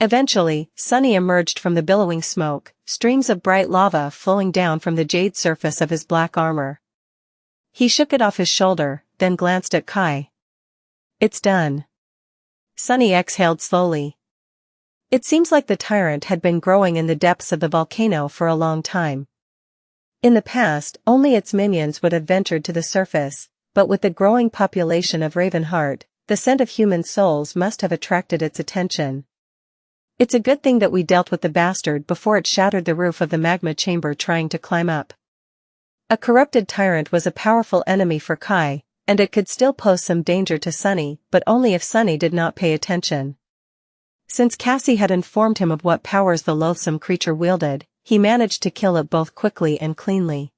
Eventually, Sunny emerged from the billowing smoke, streams of bright lava flowing down from the jade surface of his black armor. He shook it off his shoulder, then glanced at Kai. "It's done." Sunny exhaled slowly. It seems like the Tyrant had been growing in the depths of the volcano for a long time. In the past, only its minions would have ventured to the surface, but with the growing population of Ravenheart, the scent of human souls must have attracted its attention. It's a good thing that we dealt with the bastard before it shattered the roof of the magma chamber trying to climb up. A corrupted Tyrant was a powerful enemy for Kai, and it could still pose some danger to Sunny, but only if Sunny did not pay attention. Since Cassie had informed him of what powers the loathsome creature wielded, he managed to kill it both quickly and cleanly.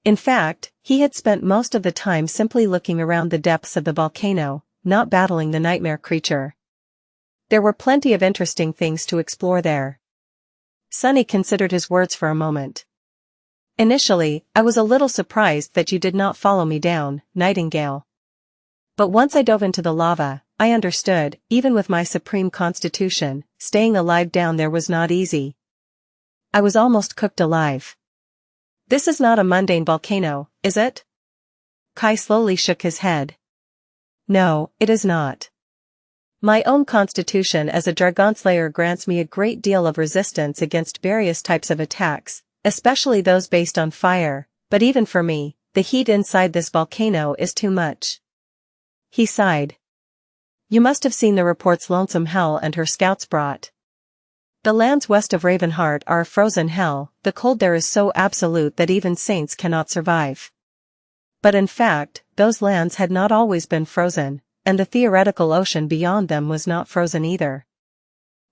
In fact, he had spent most of the time simply looking around the depths of the volcano, not battling the nightmare creature. There were plenty of interesting things to explore there. Sunny considered his words for a moment. "Initially, I was a little surprised that you did not follow me down, Nightingale. But once I dove into the lava, I understood, even with my supreme constitution, staying alive down there was not easy. I was almost cooked alive." "This is not a mundane volcano, is it?" Kai slowly shook his head. "No, it is not. My own constitution as a Dragonslayer grants me a great deal of resistance against various types of attacks, especially those based on fire, but even for me, the heat inside this volcano is too much." He sighed. "You must have seen the reports Lonesome Hell and her scouts brought. The lands west of Ravenheart are a frozen hell, the cold there is so absolute that even saints cannot survive." But in fact, those lands had not always been frozen, and the theoretical ocean beyond them was not frozen either.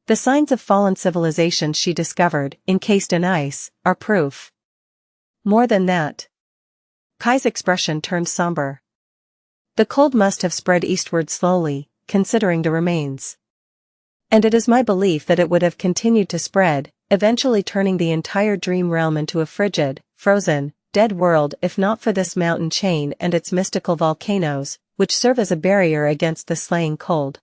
The signs of fallen civilizations she discovered, encased in ice, are proof. More than that. Kai's expression turned somber. The cold must have spread eastward slowly, considering the remains. And it is my belief that it would have continued to spread, eventually turning the entire dream realm into a frigid, frozen, dead world if not for this mountain chain and its mystical volcanoes, which serve as a barrier against the slaying cold.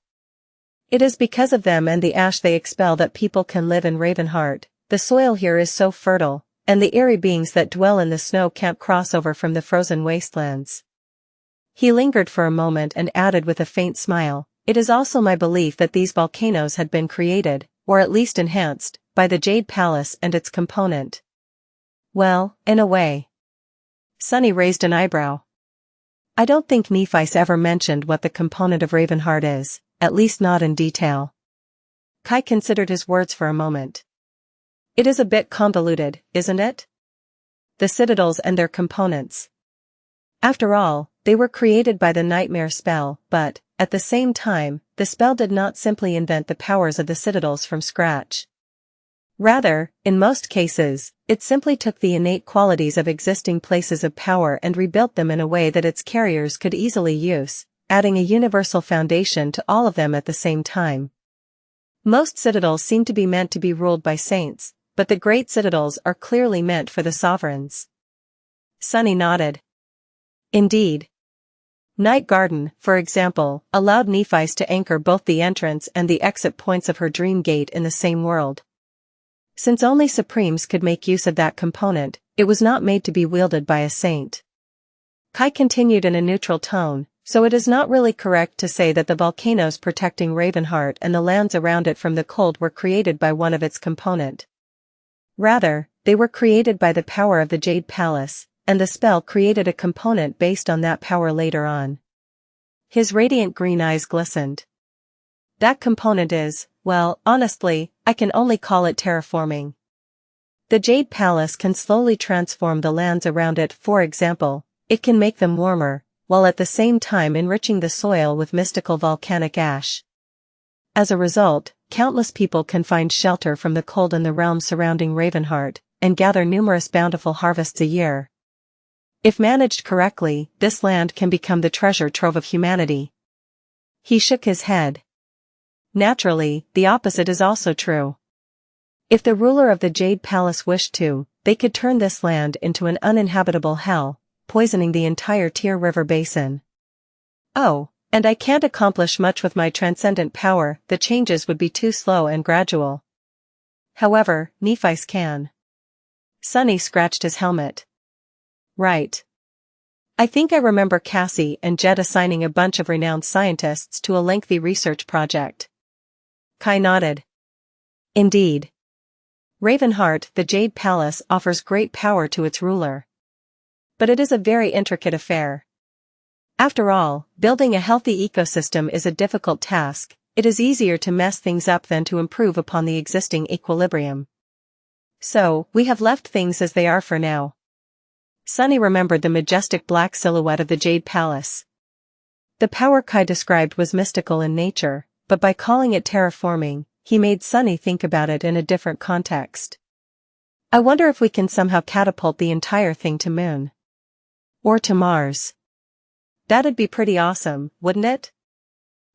It is because of them and the ash they expel that people can live in Ravenheart. The soil here is so fertile, and the eerie beings that dwell in the snow can't cross over from the frozen wastelands. He lingered for a moment and added with a faint smile, "It is also my belief that these volcanoes had been created, or at least enhanced, by the Jade Palace and its component." "Well, in a way." Sunny raised an eyebrow. "I don't think Nephi's ever mentioned what the component of Ravenheart is, at least not in detail." Kai considered his words for a moment. "It is a bit convoluted, isn't it? The citadels and their components. After all, they were created by the nightmare spell, but, at the same time, the spell did not simply invent the powers of the citadels from scratch. Rather, in most cases, it simply took the innate qualities of existing places of power and rebuilt them in a way that its carriers could easily use, adding a universal foundation to all of them at the same time. Most citadels seem to be meant to be ruled by saints, but the great citadels are clearly meant for the sovereigns." Sunny nodded. "Indeed. Night Garden, for example, allowed Nephis to anchor both the entrance and the exit points of her dream gate in the same world. Since only Supremes could make use of that component, it was not made to be wielded by a saint." Kai continued in a neutral tone, "So it is not really correct to say that the volcanoes protecting Ravenheart and the lands around it from the cold were created by one of its component. Rather, they were created by the power of the Jade Palace, and the spell created a component based on that power later on." His radiant green eyes glistened. "That component is, well, honestly, I can only call it terraforming. The Jade Palace can slowly transform the lands around it. For example, it can make them warmer, while at the same time enriching the soil with mystical volcanic ash. As a result, countless people can find shelter from the cold in the realm surrounding Ravenheart, and gather numerous bountiful harvests a year. If managed correctly, this land can become the treasure trove of humanity." He shook his head. "Naturally, the opposite is also true. If the ruler of the Jade Palace wished to, they could turn this land into an uninhabitable hell, poisoning the entire Tyr River basin." "Oh, And I can't accomplish much with my transcendent power, the changes would be too slow and gradual. However, Nephi's can. Sunny scratched his helmet. Right. I think I remember Cassie and Jed assigning a bunch of renowned scientists to a lengthy research project. Kai nodded. Indeed. Ravenheart, the Jade Palace, offers great power to its ruler. But it is a very intricate affair. After all, building a healthy ecosystem is a difficult task. It is easier to mess things up than to improve upon the existing equilibrium. So, we have left things as they are for now. Sunny remembered the majestic black silhouette of the Jade Palace. The power Kai described was mystical in nature, but by calling it terraforming, he made Sunny think about it in a different context. I wonder if we can somehow catapult the entire thing to Moon. Or to Mars. That'd be pretty awesome, wouldn't it?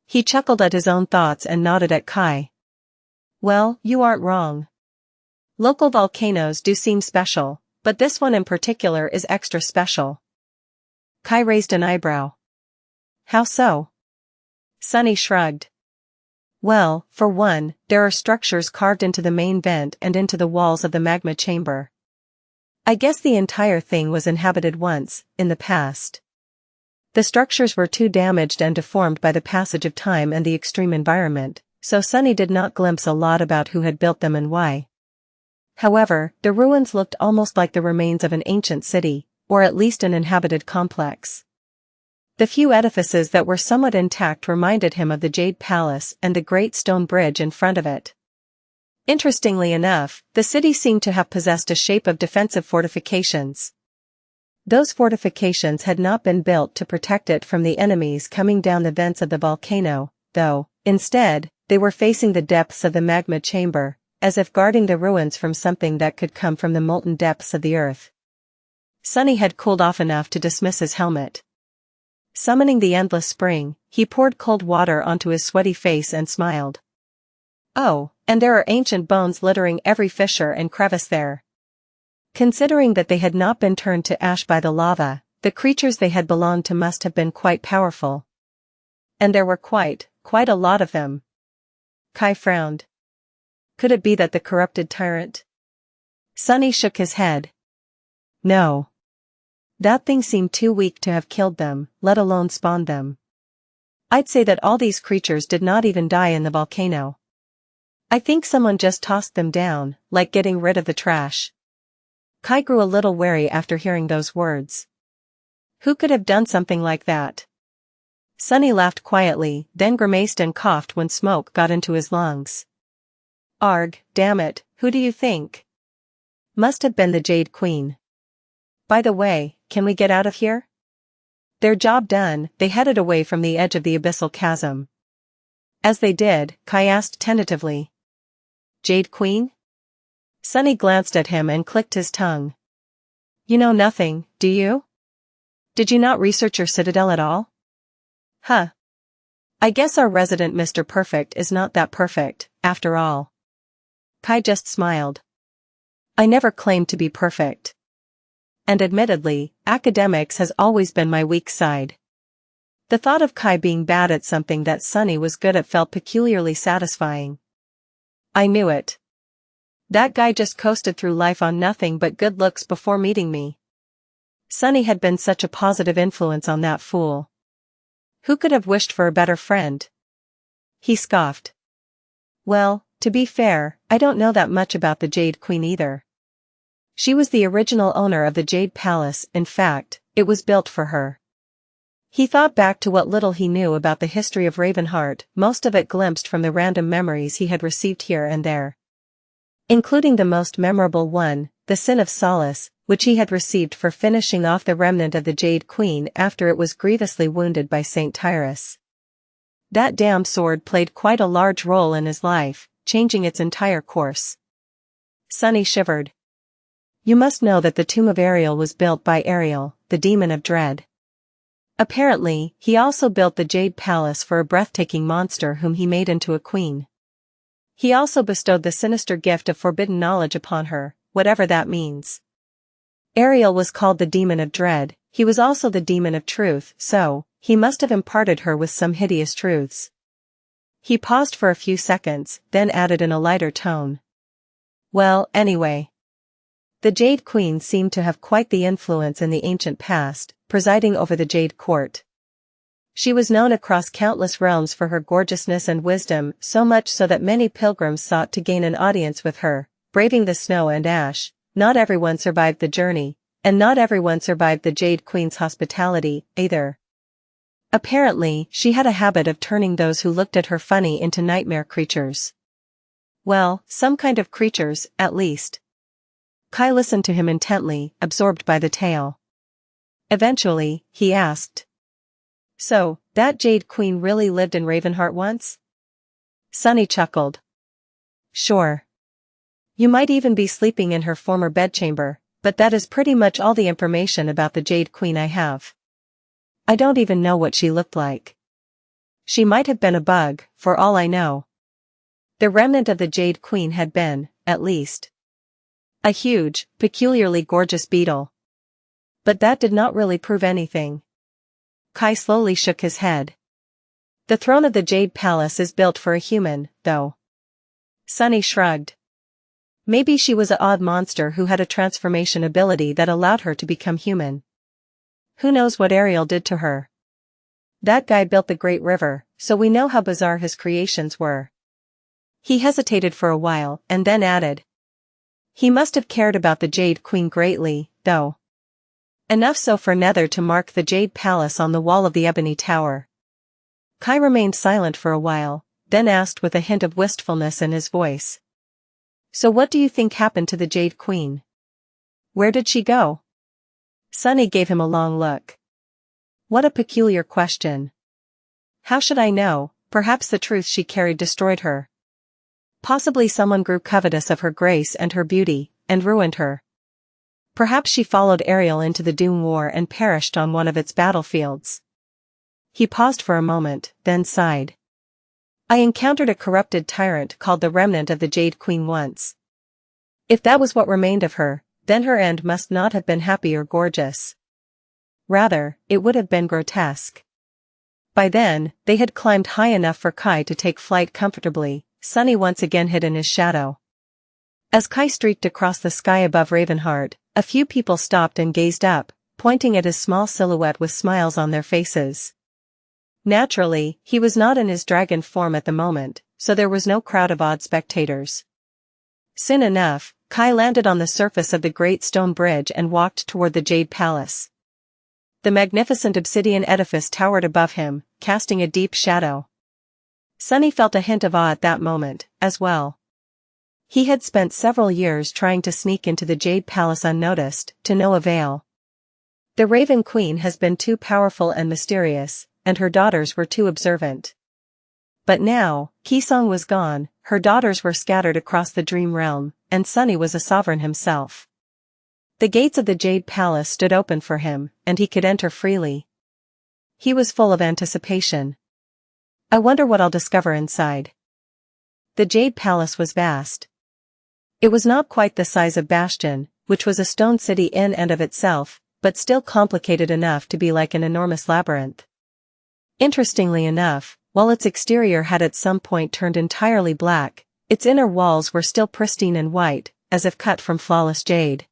He chuckled at his own thoughts and nodded at Kai. Well, you aren't wrong. Local volcanoes do seem special, but this one in particular is extra special. Kai raised an eyebrow. How so? Sunny shrugged. Well, for one, there are structures carved into the main vent and into the walls of the magma chamber. I guess the entire thing was inhabited once, in the past. The structures were too damaged and deformed by the passage of time and the extreme environment, so Sunny did not glimpse a lot about who had built them and why. However, the ruins looked almost like the remains of an ancient city, or at least an inhabited complex. The few edifices that were somewhat intact reminded him of the Jade Palace and the great stone bridge in front of it. Interestingly enough, the city seemed to have possessed a shape of defensive fortifications. Those fortifications had not been built to protect it from the enemies coming down the vents of the volcano, though, instead, they were facing the depths of the magma chamber, as if guarding the ruins from something that could come from the molten depths of the earth. Sunny had cooled off enough to dismiss his helmet. Summoning the endless spring, he poured cold water onto his sweaty face and smiled. Oh, and there are ancient bones littering every fissure and crevice there. Considering that they had not been turned to ash by the lava, the creatures they had belonged to must have been quite powerful. And there were quite a lot of them. Kai frowned. Could it be that the corrupted tyrant? Sunny shook his head. No. That thing seemed too weak to have killed them, let alone spawned them. I'd say that all these creatures did not even die in the volcano. I think someone just tossed them down, like getting rid of the trash. Kai grew a little wary after hearing those words. Who could have done something like that? Sunny laughed quietly, then grimaced and coughed when smoke got into his lungs. Arg, damn it, who do you think? Must have been the Jade Queen. By the way, can we get out of here? Their job done, they headed away from the edge of the abyssal chasm. As they did, Kai asked tentatively. Jade Queen? Sunny glanced at him and clicked his tongue. You know nothing, do you? Did you not research your citadel at all? Huh. I guess our resident Mr. Perfect is not that perfect, after all. Kai just smiled. I never claimed to be perfect. And admittedly, academics has always been my weak side. The thought of Kai being bad at something that Sunny was good at felt peculiarly satisfying. I knew it. That guy just coasted through life on nothing but good looks before meeting me. Sunny had been such a positive influence on that fool. Who could have wished for a better friend? He scoffed. Well, to be fair, I don't know that much about the Jade Queen either. She was the original owner of the Jade Palace, in fact, it was built for her. He thought back to what little he knew about the history of Ravenheart, most of it glimpsed from the random memories he had received here and there. Including the most memorable one, the Sin of Solace, which he had received for finishing off the remnant of the Jade Queen after it was grievously wounded by Saint Tyrus. That damn sword played quite a large role in his life, changing its entire course. Sunny shivered. You must know that the Tomb of Ariel was built by Ariel, the demon of dread. Apparently, he also built the Jade Palace for a breathtaking monster whom he made into a queen. He also bestowed the sinister gift of forbidden knowledge upon her, whatever that means. Ariel was called the demon of dread, he was also the demon of truth, so, he must have imparted her with some hideous truths. He paused for a few seconds, then added in a lighter tone. Well, anyway. The Jade Queen seemed to have quite the influence in the ancient past, presiding over the Jade Court. She was known across countless realms for her gorgeousness and wisdom, so much so that many pilgrims sought to gain an audience with her, braving the snow and ash. Not everyone survived the journey, and not everyone survived the Jade Queen's hospitality, either. Apparently, she had a habit of turning those who looked at her funny into nightmare creatures. Well, some kind of creatures, at least. Kai listened to him intently, absorbed by the tale. Eventually, he asked. So, that Jade Queen really lived in Ravenheart once? Sunny chuckled. Sure. You might even be sleeping in her former bedchamber, but that is pretty much all the information about the Jade Queen I have. I don't even know what she looked like. She might have been a bug, for all I know. The remnant of the Jade Queen had been, at least, a huge, peculiarly gorgeous beetle. But that did not really prove anything. Kai slowly shook his head. The throne of the Jade Palace is built for a human, though. Sunny shrugged. Maybe she was an odd monster who had a transformation ability that allowed her to become human. Who knows what Ariel did to her? That guy built the Great River, so we know how bizarre his creations were. He hesitated for a while, and then added. He must have cared about the Jade Queen greatly, though. Enough so for Nether to mark the Jade Palace on the wall of the Ebony Tower. Kai remained silent for a while, then asked with a hint of wistfulness in his voice. So what do you think happened to the Jade Queen? Where did she go? Sunny gave him a long look. What a peculiar question. How should I know? Perhaps the truth she carried destroyed her. Possibly someone grew covetous of her grace and her beauty, and ruined her. Perhaps she followed Ariel into the Doom War and perished on one of its battlefields. He paused for a moment, then sighed. I encountered a corrupted tyrant called the remnant of the Jade Queen once. If that was what remained of her, then her end must not have been happy or gorgeous. Rather, it would have been grotesque. By then, they had climbed high enough for Kai to take flight comfortably. Sunny once again hid in his shadow. As Kai streaked across the sky above Ravenheart, a few people stopped and gazed up, pointing at his small silhouette with smiles on their faces. Naturally, he was not in his dragon form at the moment, so there was no crowd of odd spectators. Soon enough, Kai landed on the surface of the great stone bridge and walked toward the Jade Palace. The magnificent obsidian edifice towered above him, casting a deep shadow. Sunny felt a hint of awe at that moment, as well. He had spent several years trying to sneak into the Jade Palace unnoticed, to no avail. The Raven Queen has been too powerful and mysterious, and her daughters were too observant. But now, Kisong was gone, her daughters were scattered across the dream realm, and Sunny was a sovereign himself. The gates of the Jade Palace stood open for him, and he could enter freely. He was full of anticipation. I wonder what I'll discover inside. The Jade Palace was vast. It was not quite the size of Bastion, which was a stone city in and of itself, but still complicated enough to be like an enormous labyrinth. Interestingly enough, while its exterior had at some point turned entirely black, its inner walls were still pristine and white, as if cut from flawless jade.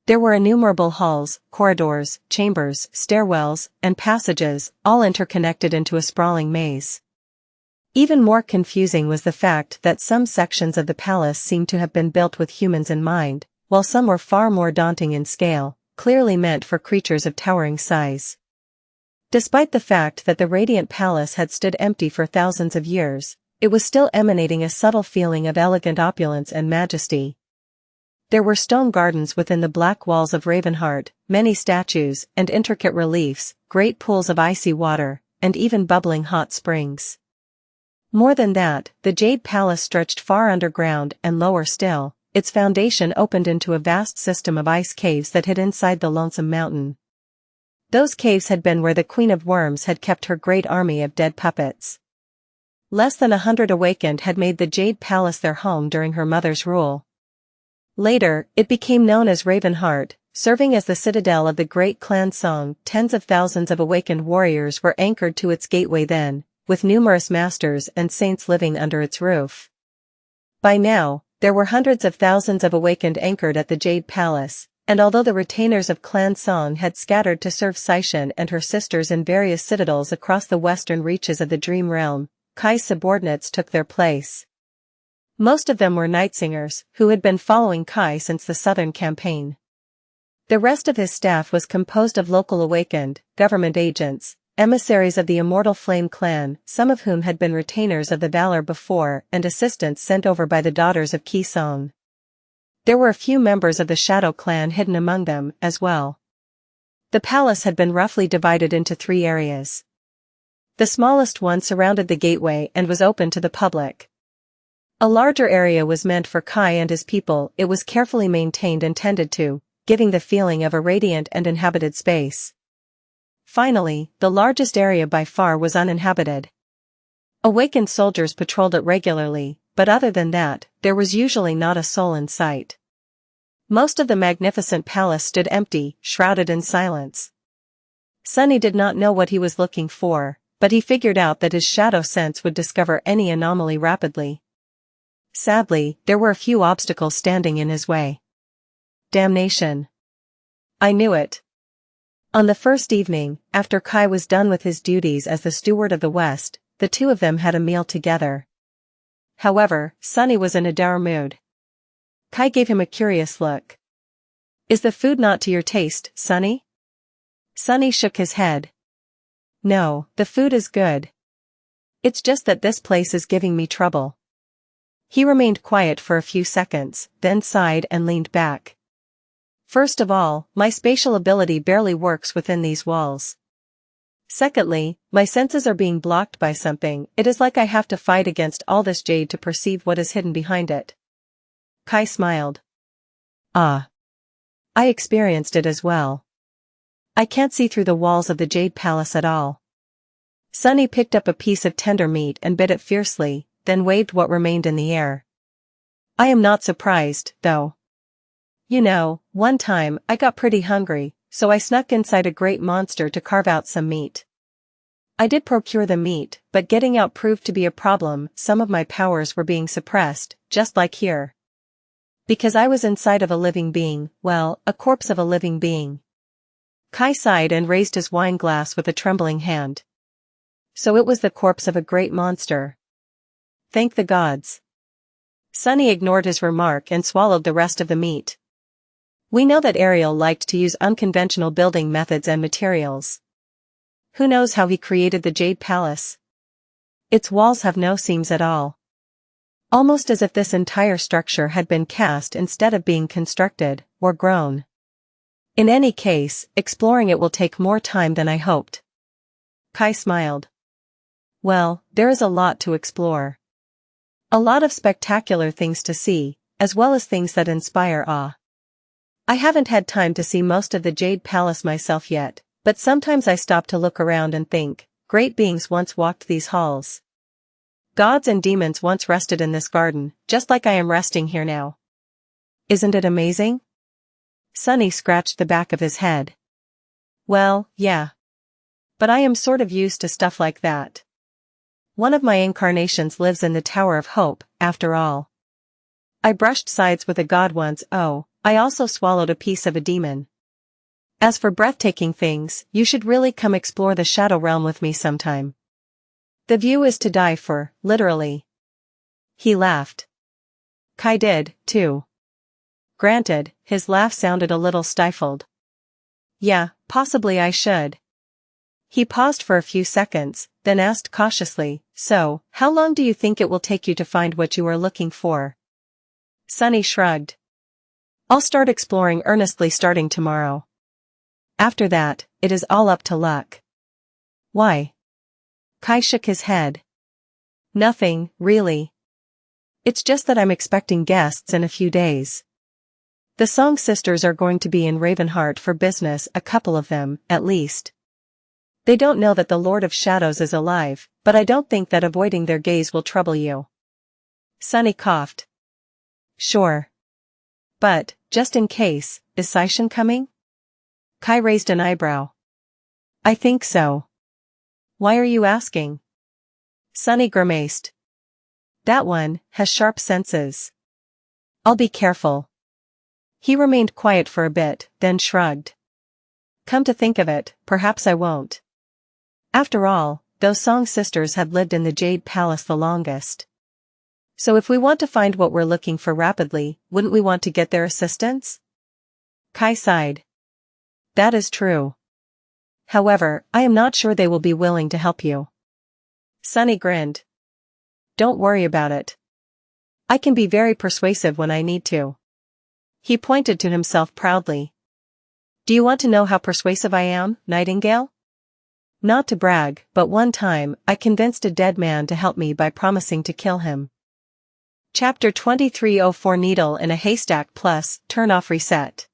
There were innumerable halls, corridors, chambers, stairwells, and passages, all interconnected into a sprawling maze. Even more confusing was the fact that some sections of the palace seemed to have been built with humans in mind, while some were far more daunting in scale, clearly meant for creatures of towering size. Despite the fact that the radiant palace had stood empty for thousands of years, it was still emanating a subtle feeling of elegant opulence and majesty. There were stone gardens within the black walls of Ravenheart, many statues and intricate reliefs, great pools of icy water, and even bubbling hot springs. More than that, the Jade Palace stretched far underground and lower still, its foundation opened into a vast system of ice caves that hid inside the lonesome mountain. Those caves had been where the Queen of Worms had kept her great army of dead puppets. Less than 100 awakened had made the Jade Palace their home during her mother's rule. Later, it became known as Ravenheart, serving as the citadel of the great clan Song. Tens of thousands of awakened warriors were anchored to its gateway then, with numerous masters and saints living under its roof. By now, there were hundreds of thousands of awakened anchored at the Jade Palace, and although the retainers of Clan Song had scattered to serve Xianxia and her sisters in various citadels across the western reaches of the Dream Realm, Kai's subordinates took their place. Most of them were Nightsingers, who had been following Kai since the southern campaign. The rest of his staff was composed of local awakened, government agents, emissaries of the immortal Flame clan, some of whom had been retainers of the Valor before, and assistants sent over by the daughters of Qi Song. There were a few members of the Shadow clan hidden among them, as well. The palace had been roughly divided into 3 areas. The smallest one surrounded the gateway and was open to the public. A larger area was meant for Kai and his people. It was carefully maintained and tended to, giving the feeling of a radiant and inhabited space. Finally, the largest area by far was uninhabited. Awakened soldiers patrolled it regularly, but other than that, there was usually not a soul in sight. Most of the magnificent palace stood empty, shrouded in silence. Sunny did not know what he was looking for, but he figured out that his shadow sense would discover any anomaly rapidly. Sadly, there were a few obstacles standing in his way. Damnation. I knew it. On the first evening, after Kai was done with his duties as the steward of the West, the two of them had a meal together. However, Sunny was in a dour mood. Kai gave him a curious look. Is the food not to your taste, Sunny? Sunny shook his head. No, the food is good. It's just that this place is giving me trouble. He remained quiet for a few seconds, then sighed and leaned back. First of all, my spatial ability barely works within these walls. Secondly, my senses are being blocked by something. It is like I have to fight against all this jade to perceive what is hidden behind it. Kai smiled. Ah. I experienced it as well. I can't see through the walls of the Jade Palace at all. Sunny picked up a piece of tender meat and bit it fiercely, then waved what remained in the air. I am not surprised, though. You know, one time I got pretty hungry, so I snuck inside a great monster to carve out some meat. I did procure the meat, but getting out proved to be a problem. Some of my powers were being suppressed, just like here. Because I was inside of a living being, well, a corpse of a living being. Kai sighed and raised his wine glass with a trembling hand. So it was the corpse of a great monster. Thank the gods. Sunny ignored his remark and swallowed the rest of the meat. We know that Ariel liked to use unconventional building methods and materials. Who knows how he created the Jade Palace? Its walls have no seams at all. Almost as if this entire structure had been cast instead of being constructed, or grown. In any case, exploring it will take more time than I hoped. Kai smiled. Well, there is a lot to explore. A lot of spectacular things to see, as well as things that inspire awe. I haven't had time to see most of the Jade Palace myself yet, but sometimes I stop to look around and think, great beings once walked these halls. Gods and demons once rested in this garden, just like I am resting here now. Isn't it amazing? Sunny scratched the back of his head. Well, yeah. But I am sort of used to stuff like that. One of my incarnations lives in the Tower of Hope, after all. I brushed sides with a god once. Oh, I also swallowed a piece of a demon. As for breathtaking things, you should really come explore the Shadow Realm with me sometime. The view is to die for, literally. He laughed. Kai did, too. Granted, his laugh sounded a little stifled. Yeah, possibly I should. He paused for a few seconds, then asked cautiously, so, how long do you think it will take you to find what you are looking for? Sunny shrugged. I'll start exploring earnestly starting tomorrow. After that, it is all up to luck. Why? Kai shook his head. Nothing, really. It's just that I'm expecting guests in a few days. The Song sisters are going to be in Ravenheart for business, a couple of them, at least. They don't know that the Lord of Shadows is alive, but I don't think that avoiding their gaze will trouble you. Sunny coughed. Sure. But, just in case, is Xianxia coming? Kai raised an eyebrow. I think so. Why are you asking? Sunny grimaced. That one has sharp senses. I'll be careful. He remained quiet for a bit, then shrugged. Come to think of it, perhaps I won't. After all, those Song sisters had lived in the Jade Palace the longest. So if we want to find what we're looking for rapidly, wouldn't we want to get their assistance? Kai sighed. That is true. However, I am not sure they will be willing to help you. Sunny grinned. Don't worry about it. I can be very persuasive when I need to. He pointed to himself proudly. Do you want to know how persuasive I am, Nightingale? Not to brag, but one time, I convinced a dead man to help me by promising to kill him. Chapter 2304 Needle in a Haystack plus, Turn off reset.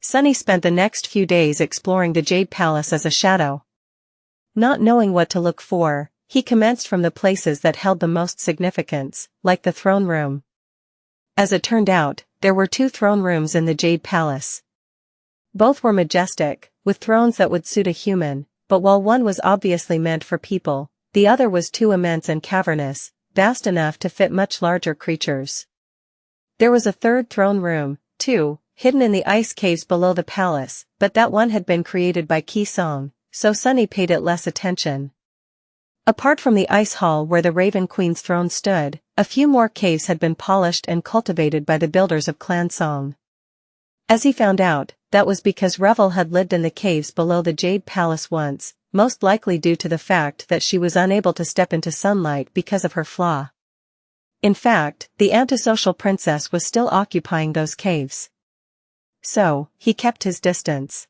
Sunny spent the next few days exploring the Jade Palace as a shadow. Not knowing what to look for, he commenced from the places that held the most significance, like the throne room. As it turned out, there were 2 throne rooms in the Jade Palace. Both were majestic, with thrones that would suit a human, but while one was obviously meant for people, the other was too immense and cavernous, vast enough to fit much larger creatures. There was a 3rd throne room, too, hidden in the ice caves below the palace, but that one had been created by Qi Song, so Sunny paid it less attention. Apart from the ice hall where the Raven Queen's throne stood, a few more caves had been polished and cultivated by the builders of Clan Song. As he found out, that was because Revel had lived in the caves below the Jade Palace once, most likely due to the fact that she was unable to step into sunlight because of her flaw. In fact, the antisocial princess was still occupying those caves. So, he kept his distance.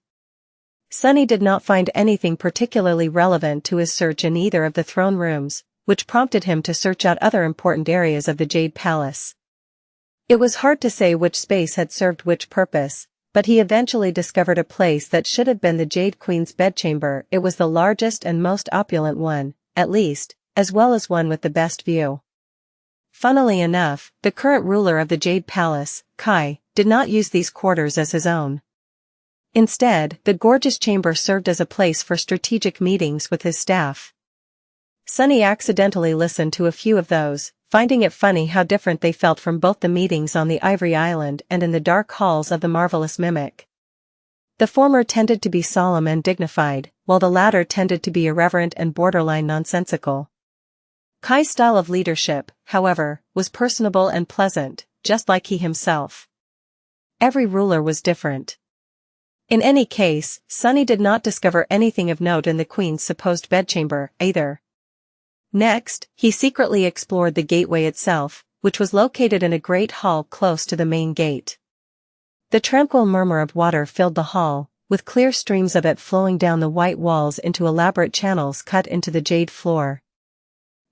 Sunny did not find anything particularly relevant to his search in either of the throne rooms, which prompted him to search out other important areas of the Jade Palace. It was hard to say which space had served which purpose, but he eventually discovered a place that should have been the Jade Queen's bedchamber. It was the largest and most opulent one, at least, as well as one with the best view. Funnily enough, the current ruler of the Jade Palace, Kai, did not use these quarters as his own. Instead, the gorgeous chamber served as a place for strategic meetings with his staff. Sunny accidentally listened to a few of those, finding it funny how different they felt from both the meetings on the Ivory Island and in the dark halls of the Marvelous Mimic. The former tended to be solemn and dignified, while the latter tended to be irreverent and borderline nonsensical. Kai's style of leadership, however, was personable and pleasant, just like he himself. Every ruler was different. In any case, Sunny did not discover anything of note in the Queen's supposed bedchamber, either. Next, he secretly explored the gateway itself, which was located in a great hall close to the main gate. The tranquil murmur of water filled the hall, with clear streams of it flowing down the white walls into elaborate channels cut into the jade floor.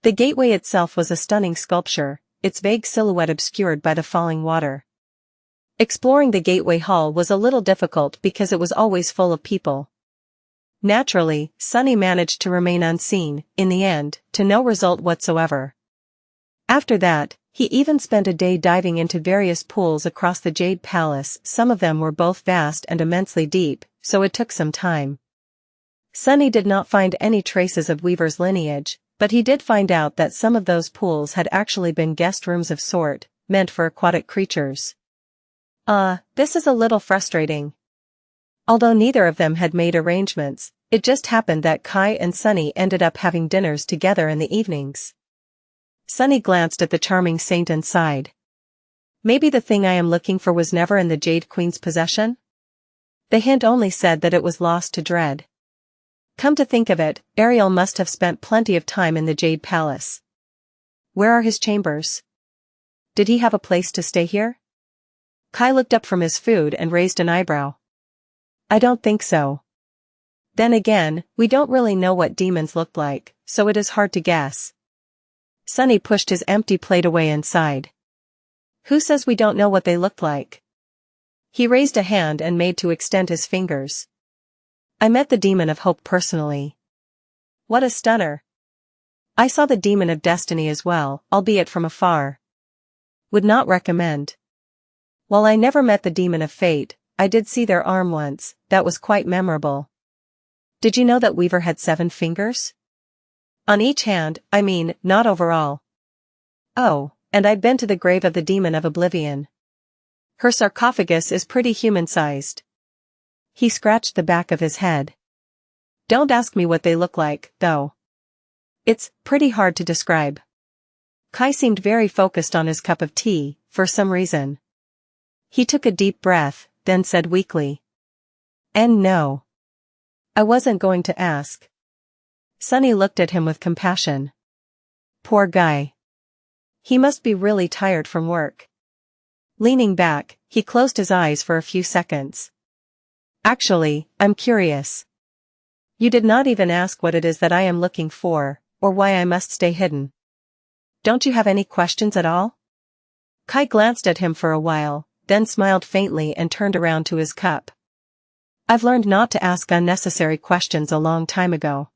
The gateway itself was a stunning sculpture, its vague silhouette obscured by the falling water. Exploring the gateway hall was a little difficult because it was always full of people. Naturally, Sunny managed to remain unseen, in the end, to no result whatsoever. After that, he even spent a day diving into various pools across the Jade Palace. Some of them were both vast and immensely deep, so it took some time. Sunny did not find any traces of Weaver's lineage, but he did find out that some of those pools had actually been guest rooms of sort, meant for aquatic creatures. This is a little frustrating. Although neither of them had made arrangements, it just happened that Kai and Sunny ended up having dinners together in the evenings. Sunny glanced at the charming saint and sighed. Maybe the thing I am looking for was never in the Jade Queen's possession? The hint only said that it was lost to Dread. Come to think of it, Ariel must have spent plenty of time in the Jade Palace. Where are his chambers? Did he have a place to stay here? Kai looked up from his food and raised an eyebrow. I don't think so. Then again, we don't really know what demons look like, so it is hard to guess. Sunny pushed his empty plate away and sighed. Who says we don't know what they looked like? He raised a hand and made to extend his fingers. I met the Demon of Hope personally. What a stunner. I saw the Demon of Destiny as well, albeit from afar. Would not recommend. While I never met the demon of fate, I did see their arm once. That was quite memorable. Did you know that Weaver had 7 fingers? On each hand, I mean, not overall. Oh, and I'd been to the grave of the demon of oblivion. Her sarcophagus is pretty human-sized. He scratched the back of his head. Don't ask me what they look like, though. It's pretty hard to describe. Kai seemed very focused on his cup of tea, for some reason. He took a deep breath, then said weakly. And no. I wasn't going to ask. Sunny looked at him with compassion. Poor guy. He must be really tired from work. Leaning back, he closed his eyes for a few seconds. Actually, I'm curious. You did not even ask what it is that I am looking for, or why I must stay hidden. Don't you have any questions at all? Kai glanced at him for a while, then smiled faintly and turned around to his cup. I've learned not to ask unnecessary questions a long time ago.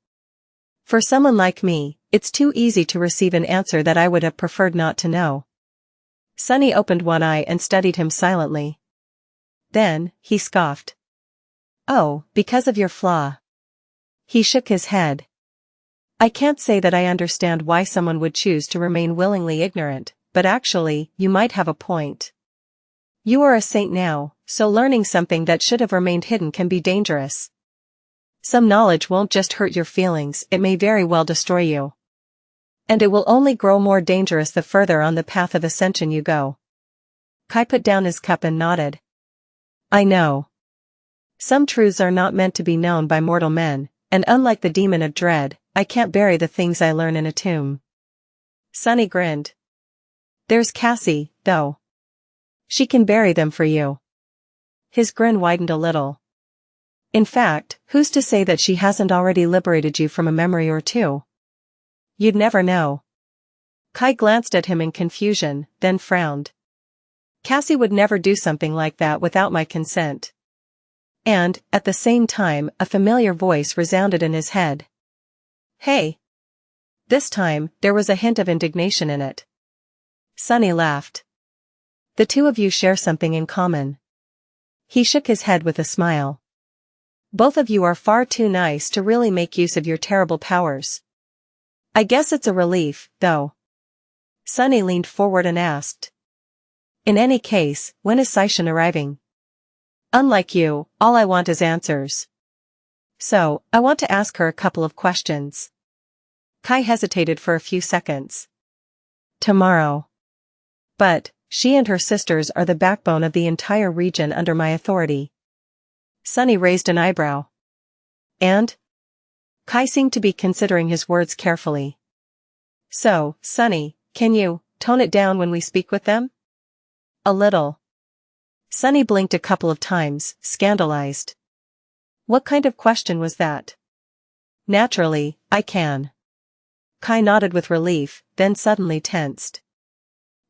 For someone like me, it's too easy to receive an answer that I would have preferred not to know. Sunny opened one eye and studied him silently. Then, he scoffed. Oh, because of your flaw. He shook his head. I can't say that I understand why someone would choose to remain willingly ignorant, but actually, you might have a point. You are a saint now, so learning something that should have remained hidden can be dangerous. Some knowledge won't just hurt your feelings, it may very well destroy you. And it will only grow more dangerous the further on the path of ascension you go. Kai put down his cup and nodded. I know. Some truths are not meant to be known by mortal men, and unlike the demon of dread, I can't bury the things I learn in a tomb. Sunny grinned. There's Cassie, though. She can bury them for you. His grin widened a little. In fact, who's to say that she hasn't already liberated you from a memory or two? You'd never know. Kai glanced at him in confusion, then frowned. Cassie would never do something like that without my consent. And, at the same time, a familiar voice resounded in his head. Hey! This time, there was a hint of indignation in it. Sunny laughed. The two of you share something in common. He shook his head with a smile. Both of you are far too nice to really make use of your terrible powers. I guess it's a relief, though. Sunny leaned forward and asked. In any case, when is Xianxia arriving? Unlike you, all I want is answers. So, I want to ask her a couple of questions. Kai hesitated for a few seconds. Tomorrow. But, she and her sisters are the backbone of the entire region under my authority. Sunny raised an eyebrow. And? Kai seemed to be considering his words carefully. So, Sunny, can you tone it down when we speak with them? A little. Sunny blinked a couple of times, scandalized. What kind of question was that? Naturally, I can. Kai nodded with relief, then suddenly tensed.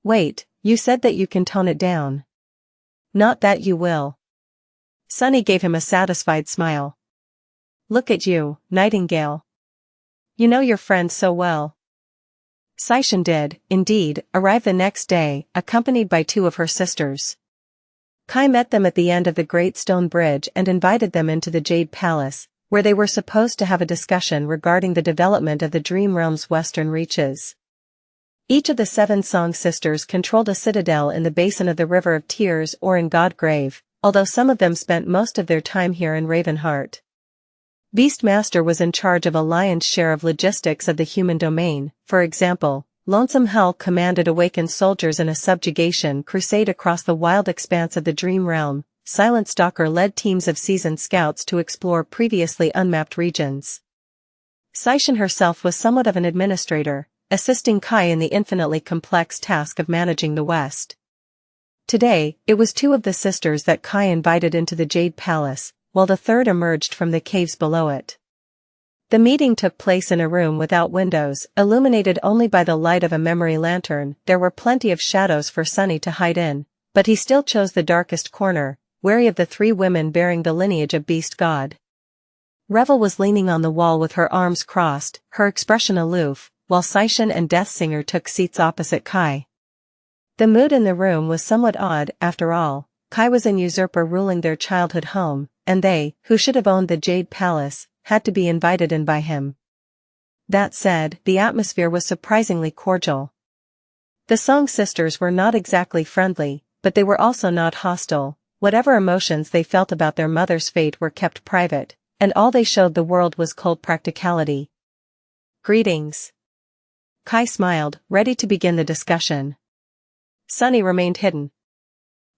Wait, you said that you can tone it down. Not that you will. Sunny gave him a satisfied smile. Look at you, Nightingale. You know your friend so well. Xianxia did, indeed, arrive the next day, accompanied by 2 of her sisters. Kai met them at the end of the Great Stone Bridge and invited them into the Jade Palace, where they were supposed to have a discussion regarding the development of the Dream Realm's western reaches. Each of the 7 Song sisters controlled a citadel in the basin of the River of Tears or in Godgrave, although some of them spent most of their time here in Ravenheart. Beastmaster was in charge of a lion's share of logistics of the human domain. For example, Lonesome Hell commanded awakened soldiers in a subjugation crusade across the wild expanse of the Dream Realm. Silent Stalker led teams of seasoned scouts to explore previously unmapped regions. Xianxia herself was somewhat of an administrator, assisting Kai in the infinitely complex task of managing the West. Today, it was 2 of the sisters that Kai invited into the Jade Palace, while the third emerged from the caves below it. The meeting took place in a room without windows, illuminated only by the light of a memory lantern. There were plenty of shadows for Sunny to hide in, but he still chose the darkest corner, wary of the 3 women bearing the lineage of Beast God. Revel was leaning on the wall with her arms crossed, her expression aloof, while Xianxia and Deathsinger took seats opposite Kai. The mood in the room was somewhat odd, after all. Kai was an usurper ruling their childhood home, and they, who should have owned the Jade Palace, had to be invited in by him. That said, the atmosphere was surprisingly cordial. The Song sisters were not exactly friendly, but they were also not hostile. Whatever emotions they felt about their mother's fate were kept private, and all they showed the world was cold practicality. Greetings. Kai smiled, ready to begin the discussion. Sunny remained hidden.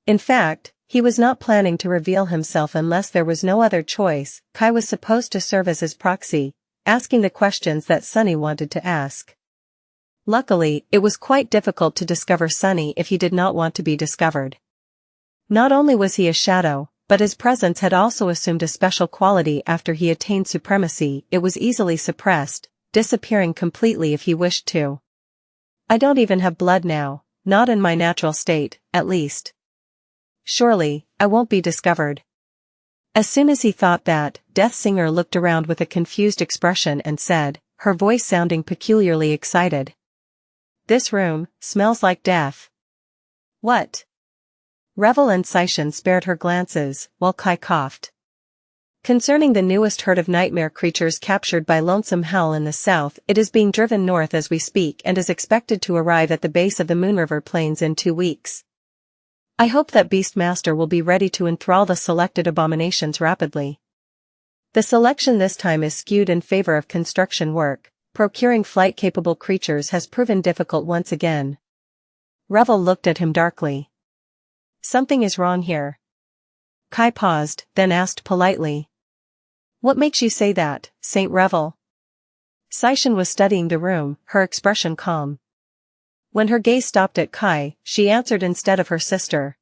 In fact, he was not planning to reveal himself unless there was no other choice. Kai was supposed to serve as his proxy, asking the questions that Sunny wanted to ask. Luckily, it was quite difficult to discover Sunny if he did not want to be discovered. Not only was he a shadow, but his presence had also assumed a special quality after he attained supremacy. It was easily suppressed, disappearing completely if he wished to. I don't even have blood now, not in my natural state, at least. Surely, I won't be discovered. As soon as he thought that, Death Singer looked around with a confused expression and said, her voice sounding peculiarly excited. This room smells like death. What? Revel and Saishan spared her glances, while Kai coughed. Concerning the newest herd of nightmare creatures captured by Lonesome Howl in the south, it is being driven north as we speak and is expected to arrive at the base of the Moonriver Plains in 2 weeks. I hope that Beastmaster will be ready to enthrall the selected abominations rapidly. The selection this time is skewed in favor of construction work. Procuring flight-capable creatures has proven difficult once again. Revel looked at him darkly. Something is wrong here. Kai paused, then asked politely. What makes you say that, Saint Revel? Saishan was studying the room, her expression calm. When her gaze stopped at Kai, she answered instead of her sister.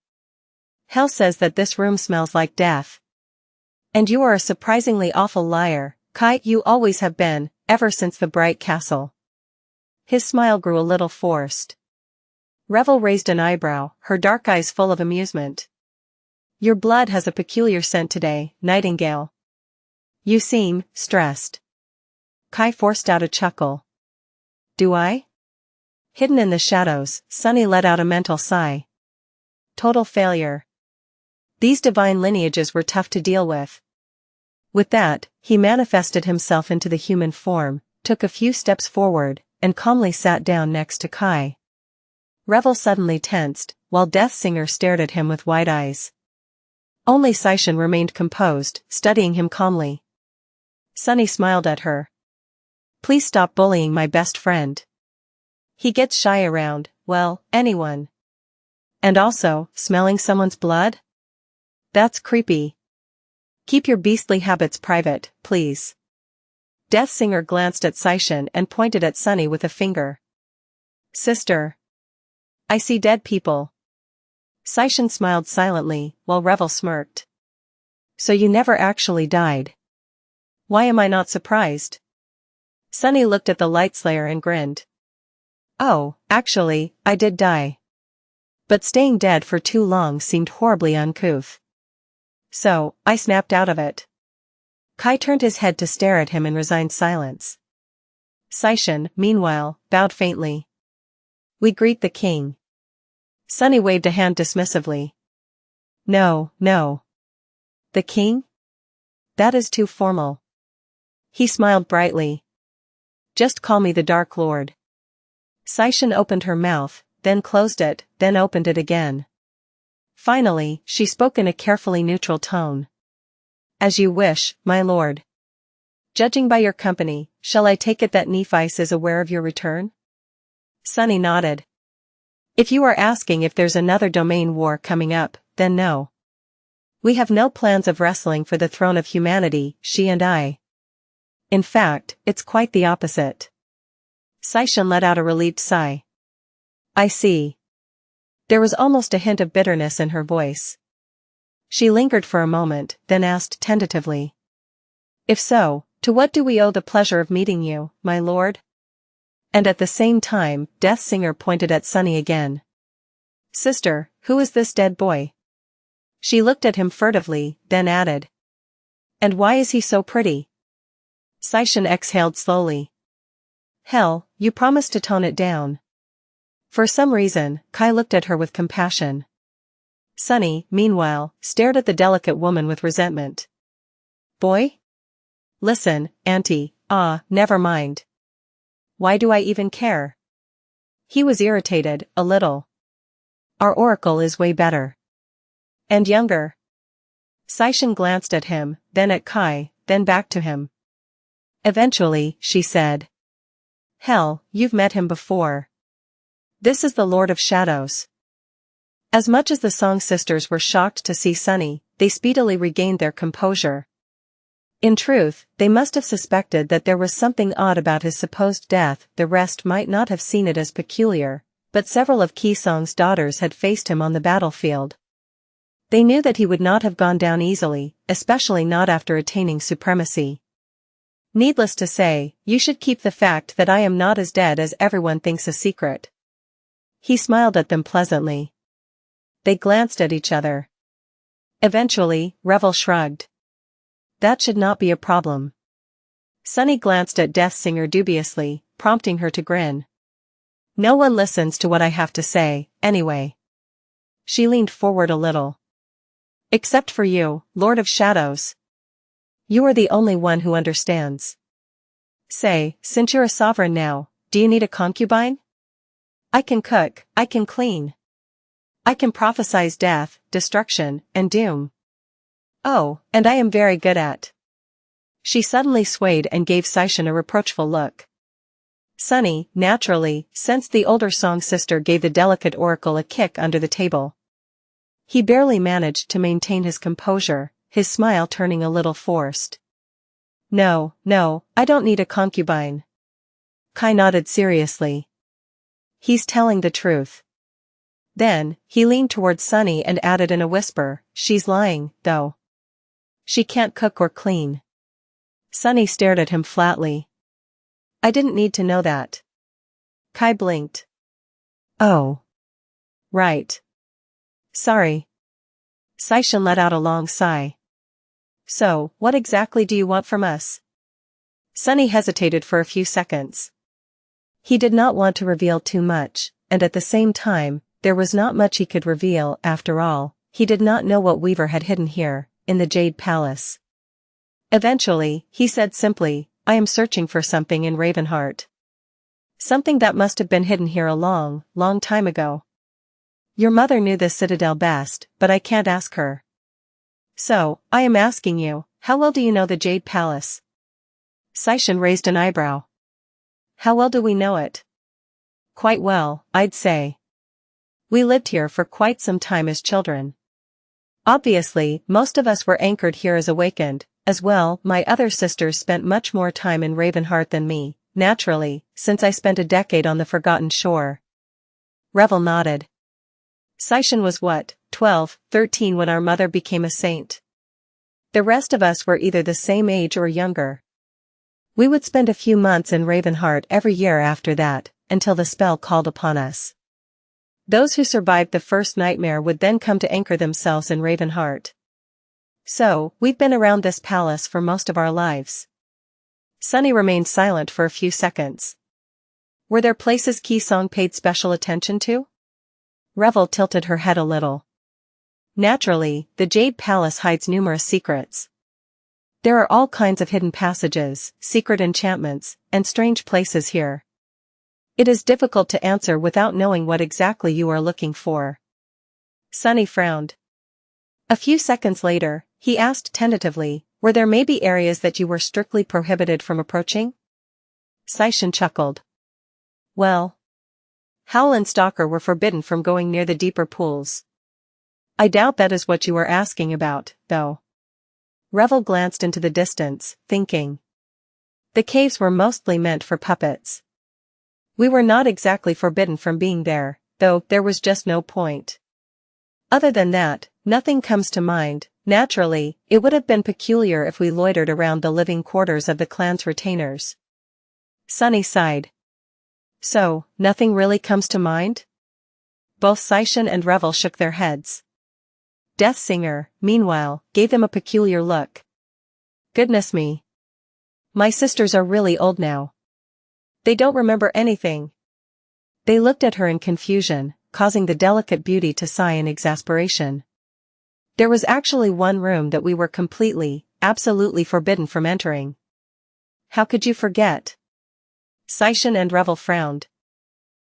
Hell says that this room smells like death. And you are a surprisingly awful liar, Kai. You always have been, ever since the Bright Castle. His smile grew a little forced. Revel raised an eyebrow, her dark eyes full of amusement. Your blood has a peculiar scent today, Nightingale. You seem stressed. Kai forced out a chuckle. Do I? Hidden in the shadows, Sunny let out a mental sigh. Total failure. These divine lineages were tough to deal with. With that, he manifested himself into the human form, took a few steps forward, and calmly sat down next to Kai. Revel suddenly tensed, while Death Singer stared at him with wide eyes. Only Saishan remained composed, studying him calmly. Sunny smiled at her. Please stop bullying my best friend. He gets shy around, well, anyone. And also, smelling someone's blood? That's creepy. Keep your beastly habits private, please. Death Singer glanced at Saishan and pointed at Sunny with a finger. Sister. I see dead people. Saishan smiled silently, while Revel smirked. So you never actually died. Why am I not surprised? Sunny looked at the Lightslayer and grinned. Oh, actually, I did die. But staying dead for too long seemed horribly uncouth. So, I snapped out of it. Kai turned his head to stare at him in resigned silence. Saishan, meanwhile, bowed faintly. We greet the king. Sunny waved a hand dismissively. No, no. The king? That is too formal. He smiled brightly. Just call me the Dark Lord. Saishan opened her mouth, then closed it, then opened it again. Finally, she spoke in a carefully neutral tone. As you wish, my lord. Judging by your company, shall I take it that Nephice is aware of your return? Sunny nodded. If you are asking if there's another domain war coming up, then no. We have no plans of wrestling for the throne of humanity, she and I. In fact, it's quite the opposite. Saishan let out a relieved sigh. I see. There was almost a hint of bitterness in her voice. She lingered for a moment, then asked tentatively. If so, to what do we owe the pleasure of meeting you, my lord? And at the same time, Death Singer pointed at Sunny again. Sister, who is this dead boy? She looked at him furtively, then added. And why is he so pretty? Saishan exhaled slowly. Hell, you promised to tone it down. For some reason, Kai looked at her with compassion. Sunny, meanwhile, stared at the delicate woman with resentment. Boy? Listen, Auntie, never mind. Why do I even care? He was irritated, a little. Our oracle is way better. And younger. Saishan glanced at him, then at Kai, then back to him. Eventually, she said. Hell, you've met him before. This is the Lord of Shadows. As much as the Song sisters were shocked to see Sunny, they speedily regained their composure. In truth, they must have suspected that there was something odd about his supposed death. The rest might not have seen it as peculiar, but several of Kisong's daughters had faced him on the battlefield. They knew that he would not have gone down easily, especially not after attaining supremacy. Needless to say, you should keep the fact that I am not as dead as everyone thinks a secret. He smiled at them pleasantly. They glanced at each other. Eventually, Revel shrugged. That should not be a problem. Sunny glanced at Deathsinger dubiously, prompting her to grin. No one listens to what I have to say, anyway. She leaned forward a little. Except for you, Lord of Shadows. You are the only one who understands. Say, since you're a sovereign now, do you need a concubine? I can cook, I can clean. I can prophesize death, destruction, and doom. Oh, and I am very good at. She suddenly swayed and gave Saishan a reproachful look. Sunny, naturally, sensed the older Song sister gave the delicate oracle a kick under the table. He barely managed to maintain his composure, his smile turning a little forced. No, I don't need a concubine. Kai nodded seriously. He's telling the truth. Then, he leaned towards Sunny and added in a whisper, she's lying, though. She can't cook or clean. Sunny stared at him flatly. I didn't need to know that. Kai blinked. Oh. Right. Sorry. Saishan let out a long sigh. So, what exactly do you want from us? Sunny hesitated for a few seconds. He did not want to reveal too much, and at the same time, there was not much he could reveal. After all, he did not know what Weaver had hidden here, in the Jade Palace. Eventually, he said simply, I am searching for something in Ravenheart. Something that must have been hidden here a long, long time ago. Your mother knew this citadel best, but I can't ask her. So, I am asking you, how well do you know the Jade Palace? Saishan raised an eyebrow. How well do we know it? Quite well, I'd say. We lived here for quite some time as children. Obviously, most of us were anchored here as awakened. As well, my other sisters spent much more time in Ravenheart than me, naturally, since I spent a decade on the Forgotten Shore. Revel nodded. Saishan was what, 12, 13 when our mother became a saint. The rest of us were either the same age or younger. We would spend a few months in Ravenheart every year after that, until the spell called upon us. Those who survived the first nightmare would then come to anchor themselves in Ravenheart. So, we've been around this palace for most of our lives. Sunny remained silent for a few seconds. Were there places Kisong paid special attention to? Revel tilted her head a little. Naturally, the Jade Palace hides numerous secrets. There are all kinds of hidden passages, secret enchantments, and strange places here. It is difficult to answer without knowing what exactly you are looking for. Sunny frowned. A few seconds later, he asked tentatively, were there maybe areas that you were strictly prohibited from approaching? Saishan chuckled. Well. Howl and Stalker were forbidden from going near the deeper pools. I doubt that is what you were asking about, though. Revel glanced into the distance, thinking. The caves were mostly meant for puppets. We were not exactly forbidden from being there, though there was just no point. Other than that, nothing comes to mind. Naturally, it would have been peculiar if we loitered around the living quarters of the clan's retainers. Sunny sighed. So, nothing really comes to mind? Both Saishan and Revel shook their heads. Deathsinger, meanwhile, gave them a peculiar look. Goodness me. My sisters are really old now. They don't remember anything. They looked at her in confusion, causing the delicate beauty to sigh in exasperation. There was actually one room that we were completely, absolutely forbidden from entering. How could you forget? Xianxia and Revel frowned.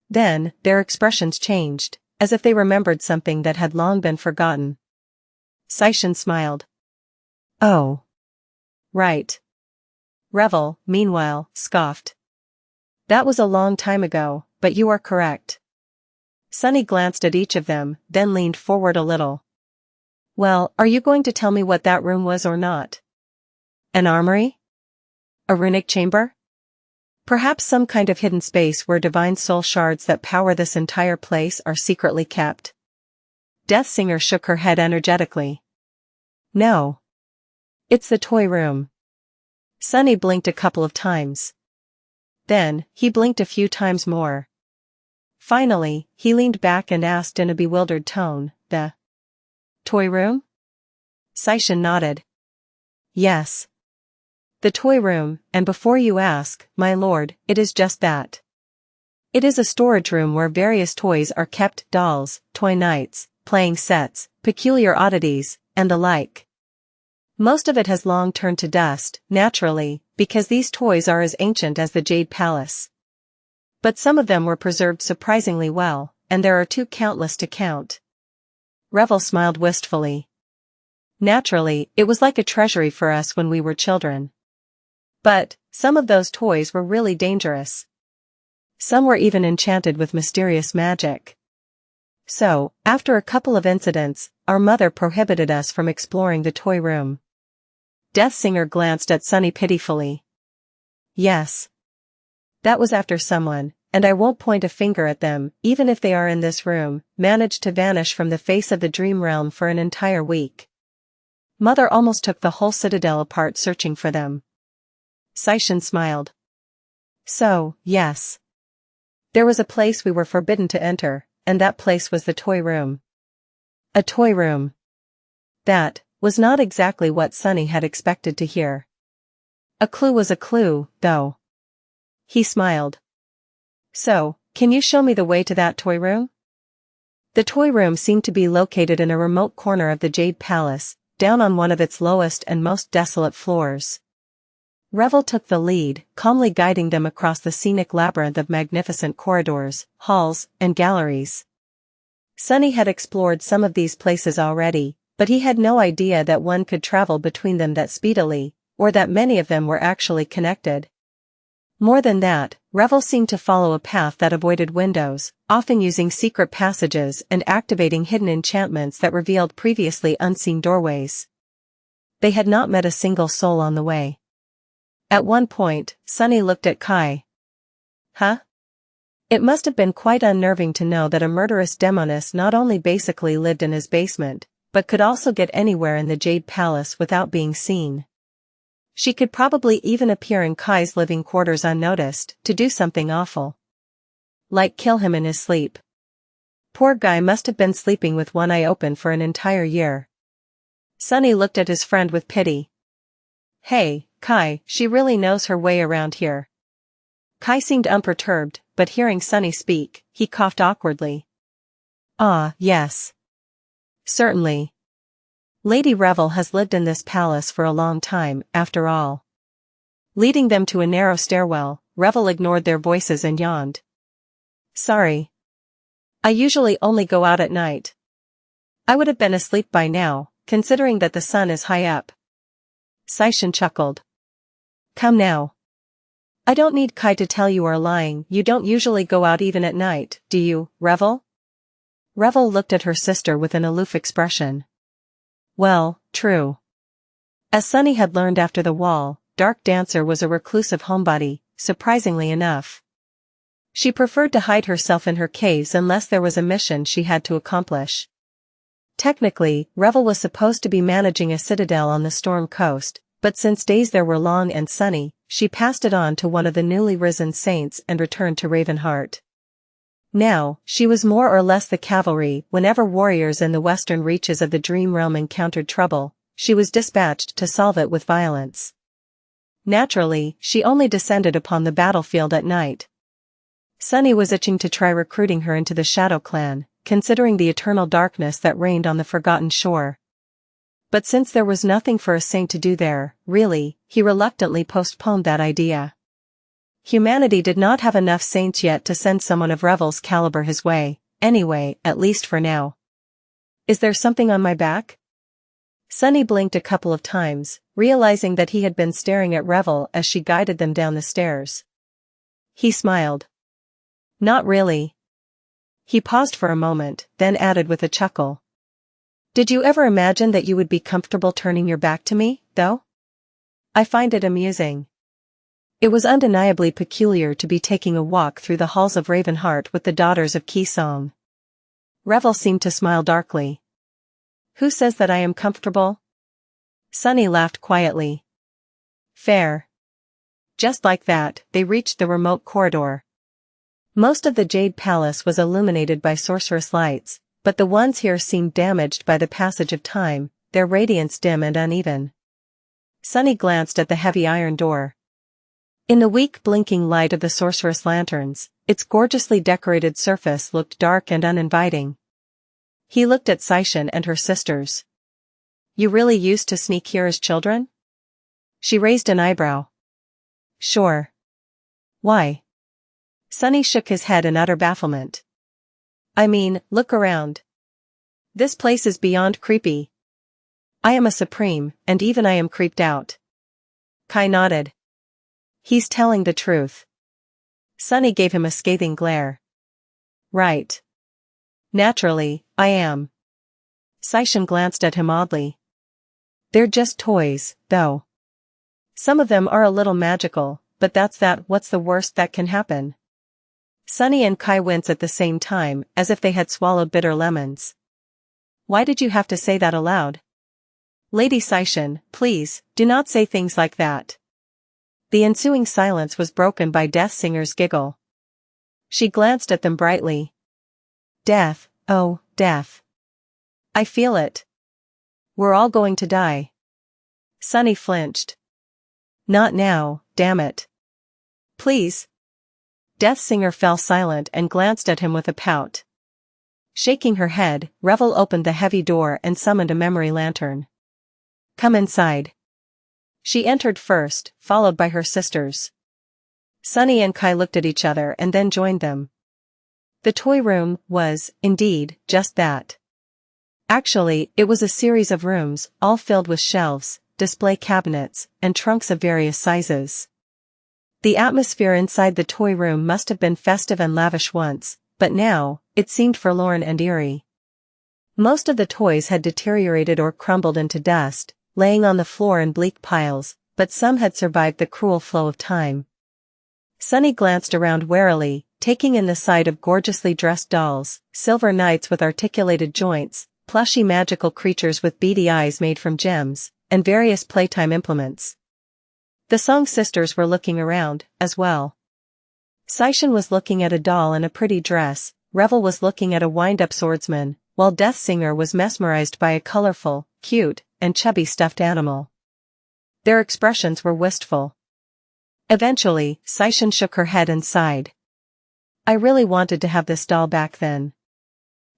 Then, their expressions changed, as if they remembered something that had long been forgotten. Xianxia smiled. Oh. Right. Revel, meanwhile, scoffed. That was a long time ago, but you are correct. Sunny glanced at each of them, then leaned forward a little. Well, are you going to tell me what that room was or not? An armory? A runic chamber? Perhaps some kind of hidden space where divine soul shards that power this entire place are secretly kept. Deathsinger shook her head energetically. No. It's the toy room. Sunny blinked a couple of times. Then, he blinked a few times more. Finally, he leaned back and asked in a bewildered tone, the toy room? Xianxia nodded. Yes. The toy room, and before you ask, my lord, it is just that. It is a storage room where various toys are kept, dolls, toy knights, playing sets, peculiar oddities, and the like. Most of it has long turned to dust, naturally, because these toys are as ancient as the Jade Palace. But some of them were preserved surprisingly well, and there are too countless to count. Revel smiled wistfully. Naturally, it was like a treasury for us when we were children. But, some of those toys were really dangerous. Some were even enchanted with mysterious magic. So, after a couple of incidents, our mother prohibited us from exploring the toy room. Deathsinger glanced at Sunny pitifully. Yes. That was after someone, and I won't point a finger at them, even if they are in this room, managed to vanish from the face of the dream realm for an entire week. Mother almost took the whole citadel apart searching for them. Xianxia smiled. So, yes. There was a place we were forbidden to enter, and that place was the toy room. A toy room. That was not exactly what Sunny had expected to hear. A clue was a clue, though. He smiled. So, can you show me the way to that toy room? The toy room seemed to be located in a remote corner of the Jade Palace, down on one of its lowest and most desolate floors. Revel took the lead, calmly guiding them across the scenic labyrinth of magnificent corridors, halls, and galleries. Sunny had explored some of these places already, but he had no idea that one could travel between them that speedily, or that many of them were actually connected. More than that, Revel seemed to follow a path that avoided windows, often using secret passages and activating hidden enchantments that revealed previously unseen doorways. They had not met a single soul on the way. At one point, Sunny looked at Kai. Huh? It must have been quite unnerving to know that a murderous demoness not only basically lived in his basement, but could also get anywhere in the Jade Palace without being seen. She could probably even appear in Kai's living quarters unnoticed, to do something awful. Like kill him in his sleep. Poor guy must have been sleeping with one eye open for an entire year. Sunny looked at his friend with pity. Hey, Kai, she really knows her way around here. Kai seemed unperturbed, but hearing Sunny speak, he coughed awkwardly. Ah, yes. Certainly. Lady Revel has lived in this palace for a long time, after all. Leading them to a narrow stairwell, Revel ignored their voices and yawned. Sorry. I usually only go out at night. I would have been asleep by now, considering that the sun is high up. Xianxia chuckled. Come now. I don't need Kai to tell you are lying. You don't usually go out even at night, do you, Revel? Revel looked at her sister with an aloof expression. Well, true. As Sunny had learned after the wall, Dark Dancer was a reclusive homebody, surprisingly enough. She preferred to hide herself in her caves unless there was a mission she had to accomplish. Technically, Revel was supposed to be managing a citadel on the Storm Coast, but since days there were long and sunny, she passed it on to one of the newly risen saints and returned to Ravenheart. Now, she was more or less the cavalry. Whenever warriors in the western reaches of the Dream Realm encountered trouble, she was dispatched to solve it with violence. Naturally, she only descended upon the battlefield at night. Sunny was itching to try recruiting her into the Shadow Clan, considering the eternal darkness that reigned on the Forgotten Shore. But since there was nothing for a saint to do there, really, he reluctantly postponed that idea. Humanity did not have enough saints yet to send someone of Revel's caliber his way, anyway, at least for now. Is there something on my back? Sunny blinked a couple of times, realizing that he had been staring at Revel as she guided them down the stairs. He smiled. Not really. He paused for a moment, then added with a chuckle. Did you ever imagine that you would be comfortable turning your back to me, though? I find it amusing. It was undeniably peculiar to be taking a walk through the halls of Ravenheart with the daughters of Qi Song. Revel seemed to smile darkly. Who says that I am comfortable? Sunny laughed quietly. Fair. Just like that, they reached the remote corridor. Most of the Jade Palace was illuminated by sorceress lights, but the ones here seemed damaged by the passage of time, their radiance dim and uneven. Sunny glanced at the heavy iron door. In the weak blinking light of the sorceress lanterns, its gorgeously decorated surface looked dark and uninviting. He looked at Xianxia and her sisters. You really used to sneak here as children? She raised an eyebrow. Sure. Why? Sunny shook his head in utter bafflement. I mean, look around. This place is beyond creepy. I am a supreme, and even I am creeped out. Kai nodded. He's telling the truth. Sunny gave him a scathing glare. Right. Naturally, I am. Xianxia glanced at him oddly. They're just toys, though. Some of them are a little magical, but what's the worst that can happen? Sunny and Kai winced at the same time, as if they had swallowed bitter lemons. Why did you have to say that aloud? Lady Xianxia, please, do not say things like that. The ensuing silence was broken by Deathsinger's giggle. She glanced at them brightly. Death, oh, death. I feel it. We're all going to die. Sunny flinched. Not now, damn it. Please. Deathsinger fell silent and glanced at him with a pout. Shaking her head, Revel opened the heavy door and summoned a memory lantern. Come inside. She entered first, followed by her sisters. Sunny and Kai looked at each other and then joined them. The toy room was, indeed, just that. Actually, it was a series of rooms, all filled with shelves, display cabinets, and trunks of various sizes. The atmosphere inside the toy room must have been festive and lavish once, but now, it seemed forlorn and eerie. Most of the toys had deteriorated or crumbled into dust, laying on the floor in bleak piles, but some had survived the cruel flow of time. Sunny glanced around warily, taking in the sight of gorgeously dressed dolls, silver knights with articulated joints, plushy magical creatures with beady eyes made from gems, and various playtime implements. The Song sisters were looking around, as well. Xianxia was looking at a doll in a pretty dress, Revel was looking at a wind-up swordsman, while Deathsinger was mesmerized by a colorful, cute, and chubby stuffed animal. Their expressions were wistful. Eventually, Xianxia shook her head and sighed. I really wanted to have this doll back then.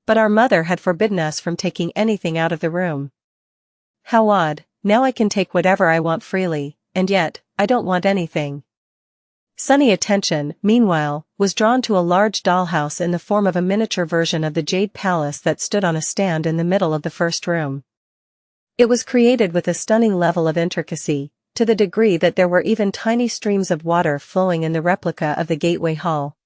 But our mother had forbidden us from taking anything out of the room. How odd, now I can take whatever I want freely, and yet, I don't want anything. Sunny's attention, meanwhile, was drawn to a large dollhouse in the form of a miniature version of the Jade Palace that stood on a stand in the middle of the first room. It was created with a stunning level of intricacy, to the degree that there were even tiny streams of water flowing in the replica of the gateway hall.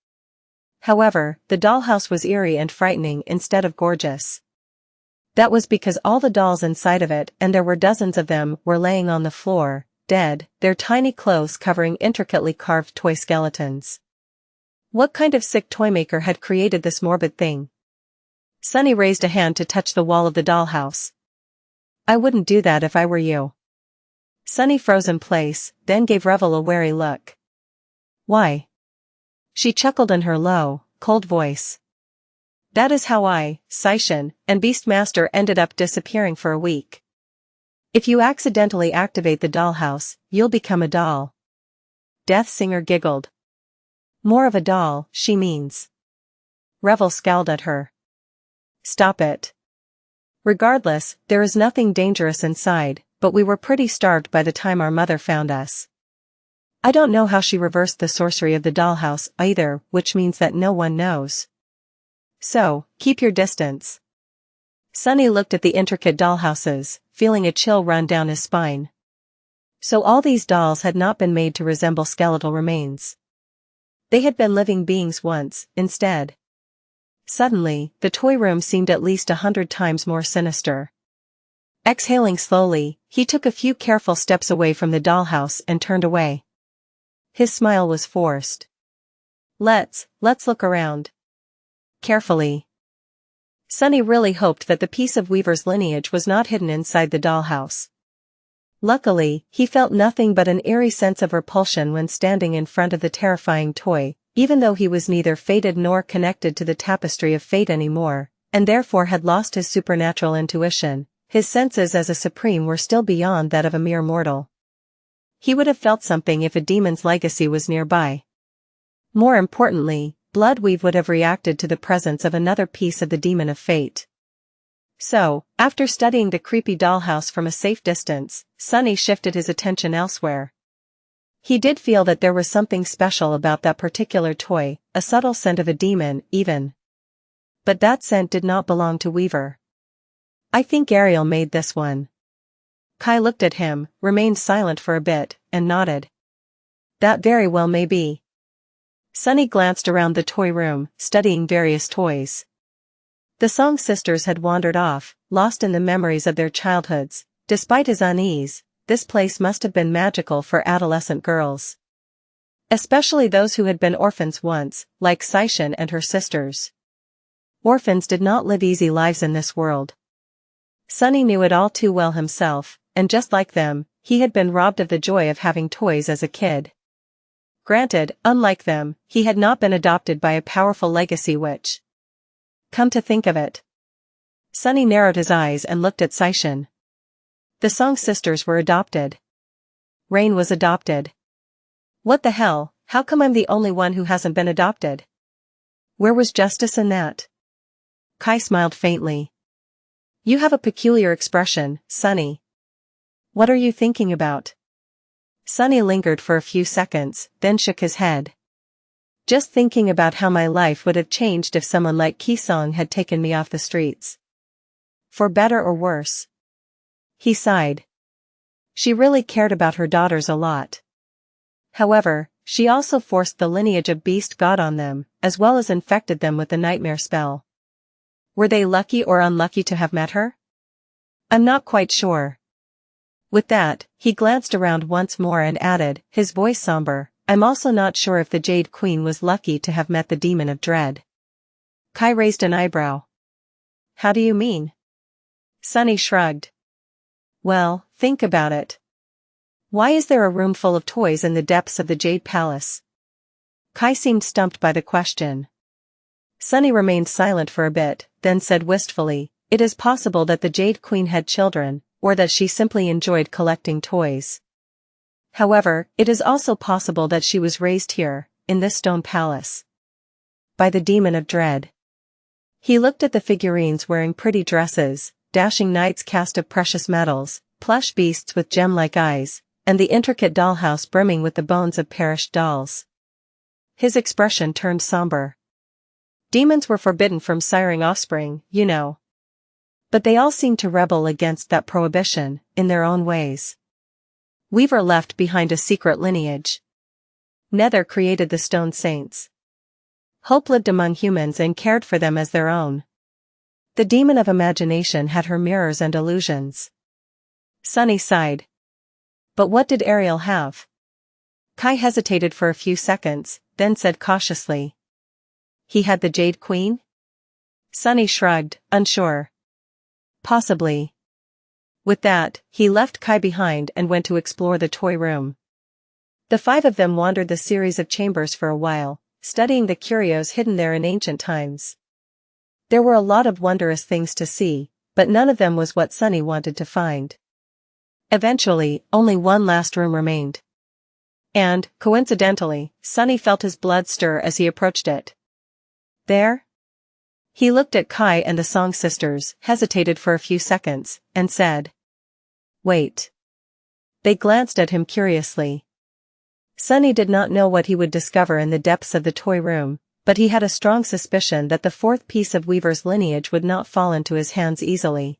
However, the dollhouse was eerie and frightening instead of gorgeous. That was because all the dolls inside of it, and there were dozens of them, were laying on the floor, dead, their tiny clothes covering intricately carved toy skeletons. What kind of sick toymaker had created this morbid thing? Sunny raised a hand to touch the wall of the dollhouse. I wouldn't do that if I were you. Sunny froze in place, then gave Revel a wary look. Why? She chuckled in her low, cold voice. That is how I, Xianxia, and Beastmaster ended up disappearing for a week. If you accidentally activate the dollhouse, you'll become a doll. Deathsinger giggled. More of a doll, she means. Revel scowled at her. Stop it. Regardless, there is nothing dangerous inside, but we were pretty starved by the time our mother found us. I don't know how she reversed the sorcery of the dollhouse either, which means that no one knows. So, keep your distance. Sunny looked at the intricate dollhouses, feeling a chill run down his spine. So all these dolls had not been made to resemble skeletal remains. They had been living beings once, instead. Suddenly, the toy room seemed at least 100 times more sinister. Exhaling slowly, he took a few careful steps away from the dollhouse and turned away. His smile was forced. Let's look around. Carefully. Sunny really hoped that the piece of Weaver's lineage was not hidden inside the dollhouse. Luckily, he felt nothing but an eerie sense of repulsion when standing in front of the terrifying toy, even though he was neither fated nor connected to the tapestry of fate anymore, and therefore had lost his supernatural intuition. His senses as a supreme were still beyond that of a mere mortal. He would have felt something if a demon's legacy was nearby. More importantly, Bloodweave would have reacted to the presence of another piece of the demon of fate. So, after studying the creepy dollhouse from a safe distance, Sunny shifted his attention elsewhere. He did feel that there was something special about that particular toy, a subtle scent of a demon, even. But that scent did not belong to Weaver. I think Ariel made this one. Kai looked at him, remained silent for a bit, and nodded. That very well may be. Sunny glanced around the toy room, studying various toys. The Song sisters had wandered off, lost in the memories of their childhoods. Despite his unease, this place must have been magical for adolescent girls. Especially those who had been orphans once, like Xianxia and her sisters. Orphans did not live easy lives in this world. Sunny knew it all too well himself, and just like them, he had been robbed of the joy of having toys as a kid. Granted, unlike them, he had not been adopted by a powerful legacy witch. Come to think of it. Sunny narrowed his eyes and looked at Xianxia. The Song sisters were adopted. Rain was adopted. What the hell, how come I'm the only one who hasn't been adopted? Where was justice in that? Kai smiled faintly. You have a peculiar expression, Sunny. What are you thinking about? Sunny lingered for a few seconds, then shook his head. Just thinking about how my life would have changed if someone like Kisong had taken me off the streets. For better or worse. He sighed. She really cared about her daughters a lot. However, she also forced the lineage of Beast God on them, as well as infected them with the nightmare spell. Were they lucky or unlucky to have met her? I'm not quite sure. With that, he glanced around once more and added, his voice somber, I'm also not sure if the Jade Queen was lucky to have met the Demon of Dread. Kai raised an eyebrow. How do you mean? Sunny shrugged. Well, think about it. Why is there a room full of toys in the depths of the Jade Palace? Kai seemed stumped by the question. Sunny remained silent for a bit, then said wistfully, it is possible that the Jade Queen had children, or that she simply enjoyed collecting toys. However, it is also possible that she was raised here, in this stone palace. By the Demon of Dread. He looked at the figurines wearing pretty dresses, dashing knights cast of precious metals, plush beasts with gem-like eyes, and the intricate dollhouse brimming with the bones of perished dolls. His expression turned somber. Demons were forbidden from siring offspring, you know. But they all seemed to rebel against that prohibition, in their own ways. Weaver left behind a secret lineage. Nether created the Stone Saints. Hope lived among humans and cared for them as their own. The demon of imagination had her mirrors and illusions. Sunny sighed. But what did Ariel have? Kai hesitated for a few seconds, then said cautiously. He had the Jade Queen? Sunny shrugged, unsure. Possibly. With that, he left Kai behind and went to explore the toy room. The five of them wandered the series of chambers for a while, studying the curios hidden there in ancient times. There were a lot of wondrous things to see, but none of them was what Sunny wanted to find. Eventually, only one last room remained. And, coincidentally, Sunny felt his blood stir as he approached it. There? He looked at Kai and the Song sisters, hesitated for a few seconds, and said, "Wait." They glanced at him curiously. Sunny did not know what he would discover in the depths of the toy room, but he had a strong suspicion that the fourth piece of Weaver's lineage would not fall into his hands easily.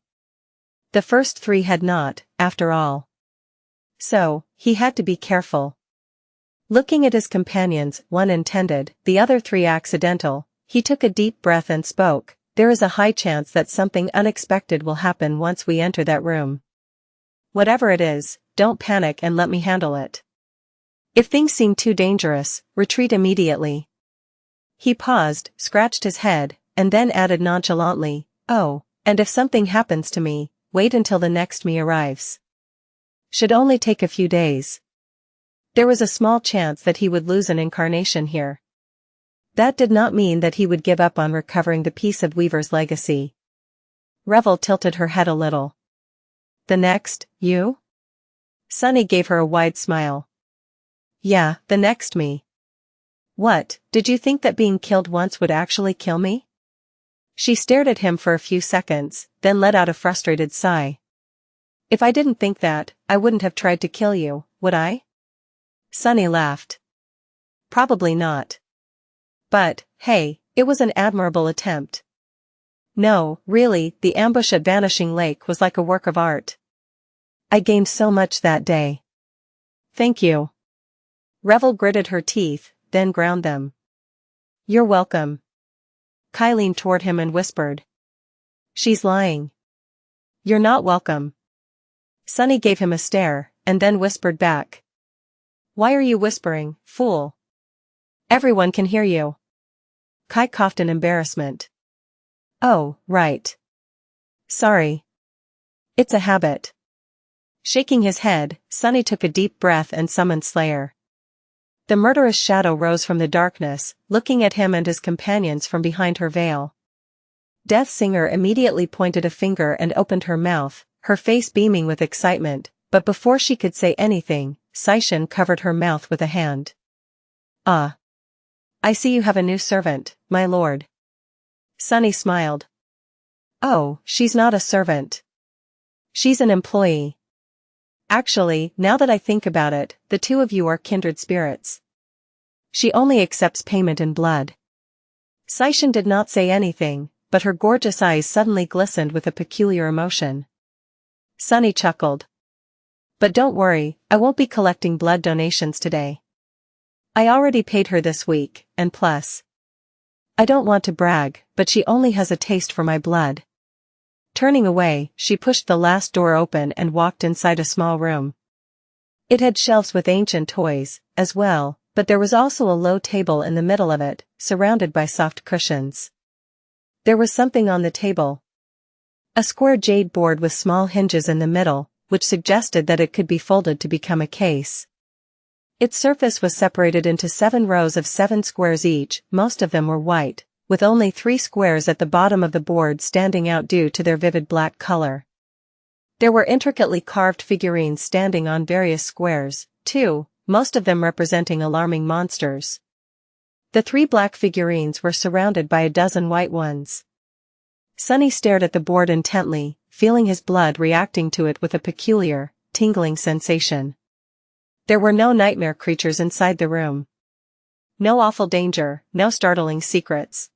The first three had not, after all. So, he had to be careful. Looking at his companions, one intended, the other three accidental, he took a deep breath and spoke, "There is a high chance that something unexpected will happen once we enter that room. Whatever it is, don't panic and let me handle it. If things seem too dangerous, retreat immediately." He paused, scratched his head, and then added nonchalantly, "Oh, and if something happens to me, wait until the next me arrives. Should only take a few days." There was a small chance that he would lose an incarnation here. That did not mean that he would give up on recovering the piece of Weaver's legacy. Revel tilted her head a little. "The next, you?" Sunny gave her a wide smile. "Yeah, the next me." "What, did you think that being killed once would actually kill me?" She stared at him for a few seconds, then let out a frustrated sigh. "If I didn't think that, I wouldn't have tried to kill you, would I?" Sunny laughed. "Probably not. But, hey, it was an admirable attempt." "No, really, the ambush at Vanishing Lake was like a work of art. I gained so much that day." "Thank you." Revel gritted her teeth, then ground them. "You're welcome." Kai leaned toward him and whispered, "She's lying." "You're not welcome." Sunny gave him a stare, and then whispered back, "Why are you whispering, fool? Everyone can hear you." Kai coughed in embarrassment. "Oh, right. Sorry. It's a habit." Shaking his head, Sunny took a deep breath and summoned Slayer. The murderous shadow rose from the darkness, looking at him and his companions from behind her veil. Death Singer immediately pointed a finger and opened her mouth, her face beaming with excitement, but before she could say anything, Saishin covered her mouth with a hand. "Ah. I see you have a new servant, my lord." Sunny smiled. "Oh, she's not a servant. She's an employee. Actually, now that I think about it, the two of you are kindred spirits. She only accepts payment in blood." Saishin did not say anything, but her gorgeous eyes suddenly glistened with a peculiar emotion. Sunny chuckled. "But don't worry, I won't be collecting blood donations today. I already paid her this week, and plus. I don't want to brag, but she only has a taste for my blood." Turning away, she pushed the last door open and walked inside a small room. It had shelves with ancient toys, as well, but there was also a low table in the middle of it, surrounded by soft cushions. There was something on the table. A square jade board with small hinges in the middle, which suggested that it could be folded to become a case. Its surface was separated into 7 rows of 7 squares each, most of them were white, with only 3 squares at the bottom of the board standing out due to their vivid black color. There were intricately carved figurines standing on various squares, too, most of them representing alarming monsters. The 3 black figurines were surrounded by a dozen white ones. Sunny stared at the board intently, feeling his blood reacting to it with a peculiar, tingling sensation. There were no nightmare creatures inside the room. No awful danger, no startling secrets.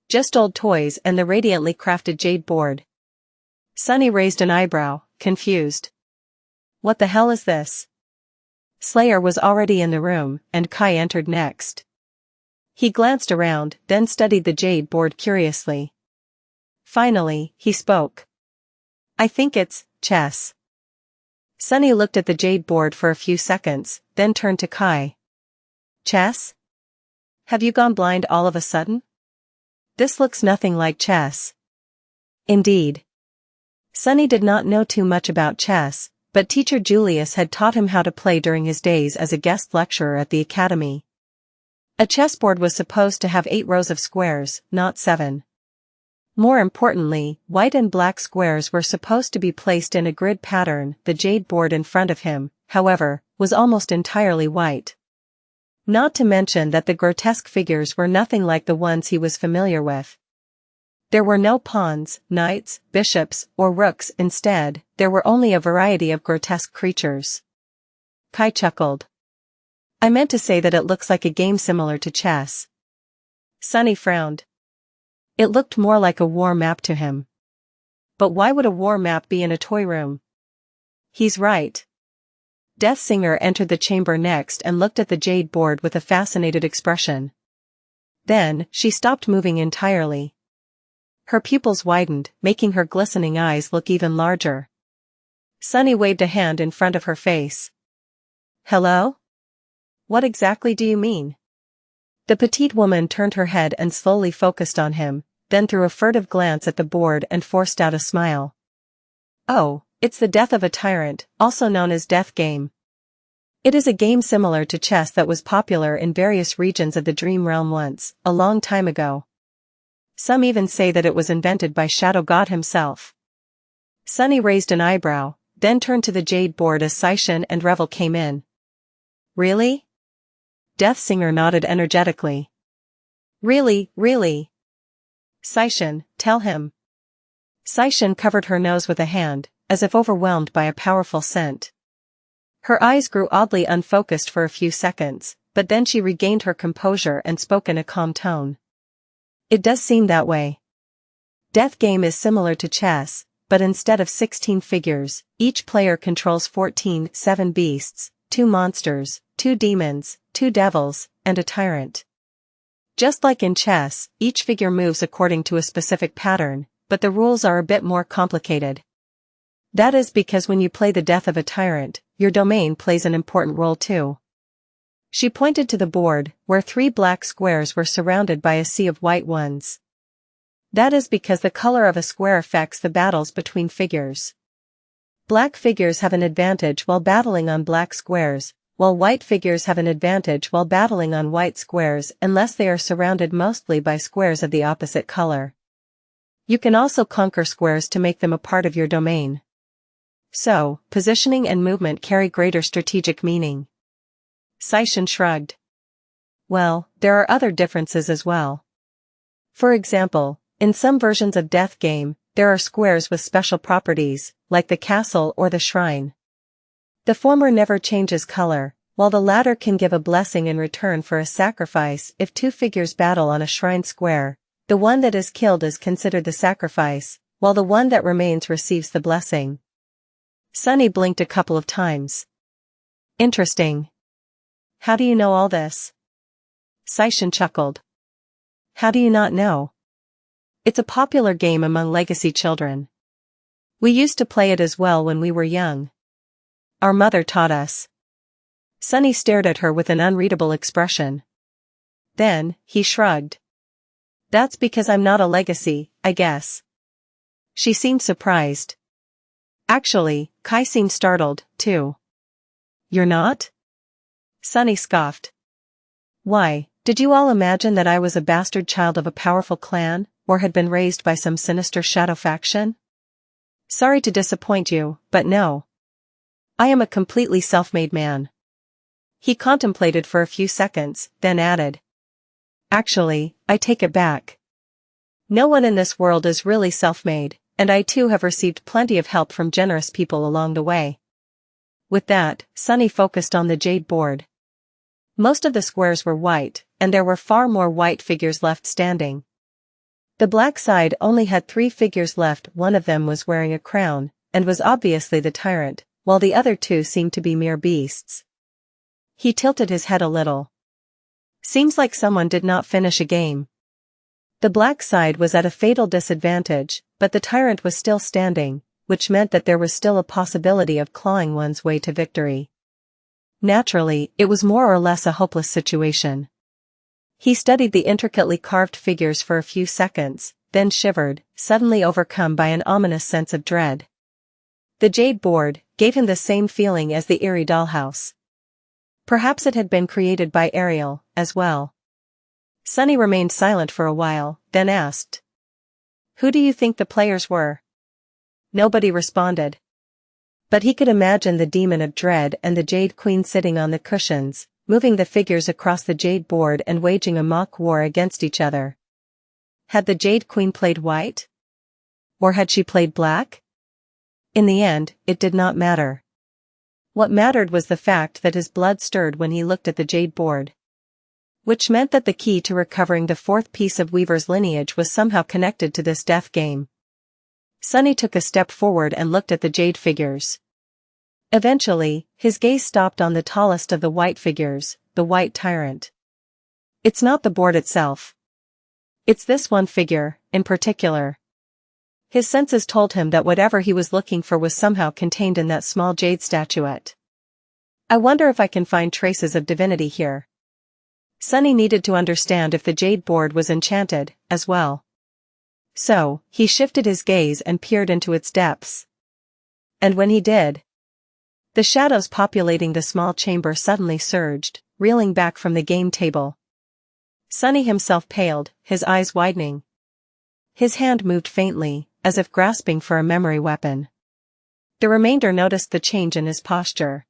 Just old toys and the radiantly crafted jade board. Sunny raised an eyebrow, confused. "What the hell is this?" Slayer was already in the room, and Kai entered next. He glanced around, then studied the jade board curiously. Finally, he spoke. "I think it's chess." Sunny looked at the jade board for a few seconds, then turned to Kai. "Chess? Have you gone blind all of a sudden? This looks nothing like chess." Indeed. Sunny did not know too much about chess, but teacher Julius had taught him how to play during his days as a guest lecturer at the academy. A chessboard was supposed to have 8 rows of squares, not 7. More importantly, white and black squares were supposed to be placed in a grid pattern, the jade board in front of him, however, was almost entirely white. Not to mention that the grotesque figures were nothing like the ones he was familiar with. There were no pawns, knights, bishops, or rooks. Instead, there were only a variety of grotesque creatures. Kai chuckled. I meant to say that it looks like a game similar to chess. Sunny frowned. It looked more like a war map to him. But why would a war map be in a toy room? He's right. Deathsinger entered the chamber next and looked at the jade board with a fascinated expression. Then, she stopped moving entirely. Her pupils widened, making her glistening eyes look even larger. Sunny waved a hand in front of her face. Hello? What exactly do you mean? The petite woman turned her head and slowly focused on him, then threw a furtive glance at the board and forced out a smile. Oh, it's the Death of a Tyrant, also known as Death Game. It is a game similar to chess that was popular in various regions of the Dream Realm once, a long time ago. Some even say that it was invented by Shadow God himself. Sunny raised an eyebrow, then turned to the jade board as Saishin and Revel came in. Really? Deathsinger nodded energetically. Really, really. Saishin, tell him. Saishin covered her nose with a hand, as if overwhelmed by a powerful scent. Her eyes grew oddly unfocused for a few seconds, but then she regained her composure and spoke in a calm tone. It does seem that way. Death Game is similar to chess, but instead of 16 figures, each player controls 7 beasts, 2 monsters, 2 demons, 2 devils, and a tyrant. Just like in chess, each figure moves according to a specific pattern, but the rules are a bit more complicated. That is because when you play the Death of a Tyrant, your domain plays an important role too. She pointed to the board, where 3 black squares were surrounded by a sea of white ones. That is because the color of a square affects the battles between figures. Black figures have an advantage while battling on black squares, while white figures have an advantage while battling on white squares unless they are surrounded mostly by squares of the opposite color. You can also conquer squares to make them a part of your domain. So, positioning and movement carry greater strategic meaning. Saishin shrugged. Well, there are other differences as well. For example, in some versions of Death Game, there are squares with special properties, like the castle or the shrine. The former never changes color, while the latter can give a blessing in return for a sacrifice. If 2 figures battle on a shrine square, the one that is killed is considered the sacrifice, while the one that remains receives the blessing. Sunny blinked a couple of times. Interesting. How do you know all this? Saishin chuckled. How do you not know? It's a popular game among legacy children. We used to play it as well when we were young. Our mother taught us. Sunny stared at her with an unreadable expression. Then, he shrugged. That's because I'm not a legacy, I guess. She seemed surprised. Actually, Kai seemed startled, too. You're not? Sunny scoffed. Why, did you all imagine that I was a bastard child of a powerful clan, or had been raised by some sinister shadow faction? Sorry to disappoint you, but no. I am a completely self-made man. He contemplated for a few seconds, then added. Actually, I take it back. No one in this world is really self-made, and I too have received plenty of help from generous people along the way. With that, Sunny focused on the jade board. Most of the squares were white, and there were far more white figures left standing. The black side only had 3 figures left. One of them was wearing a crown, and was obviously the tyrant, while the other 2 seemed to be mere beasts. He tilted his head a little. Seems like someone did not finish a game. The black side was at a fatal disadvantage, but the tyrant was still standing, which meant that there was still a possibility of clawing one's way to victory. Naturally, it was more or less a hopeless situation. He studied the intricately carved figures for a few seconds, then shivered, suddenly overcome by an ominous sense of dread. The jade board gave him the same feeling as the eerie dollhouse. Perhaps it had been created by Ariel, as well. Sunny remained silent for a while, then asked. Who do you think the players were? Nobody responded. But he could imagine the demon of dread and the Jade Queen sitting on the cushions, moving the figures across the Jade board and waging a mock war against each other. Had the Jade Queen played white? Or had she played black? In the end, it did not matter. What mattered was the fact that his blood stirred when he looked at the Jade board. Which meant that the key to recovering the fourth piece of Weaver's lineage was somehow connected to this death game. Sunny took a step forward and looked at the Jade figures. Eventually, his gaze stopped on the tallest of the white figures, the white Tyrant. It's not the board itself. It's this one figure, in particular. His senses told him that whatever he was looking for was somehow contained in that small jade statuette. I wonder if I can find traces of divinity here. Sunny needed to understand if the Jade board was enchanted, as well. So, he shifted his gaze and peered into its depths. And when he did, the shadows populating the small chamber suddenly surged, reeling back from the game table. Sunny himself paled, his eyes widening. His hand moved faintly, as if grasping for a memory weapon. The remainder noticed the change in his posture.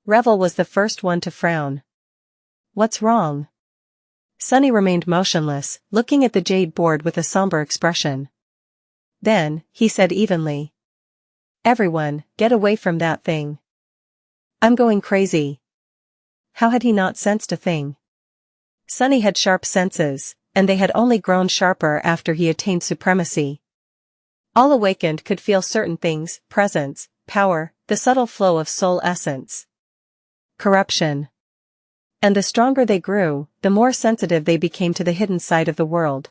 Revel was the first one to frown. What's wrong? Sunny remained motionless, looking at the Jade board with a somber expression. Then, he said evenly. Everyone, get away from that thing. I'm going crazy. How had he not sensed a thing? Sunny had sharp senses, and they had only grown sharper after he attained supremacy. All awakened could feel certain things: presence, power, the subtle flow of soul essence. Corruption. And the stronger they grew, the more sensitive they became to the hidden side of the world.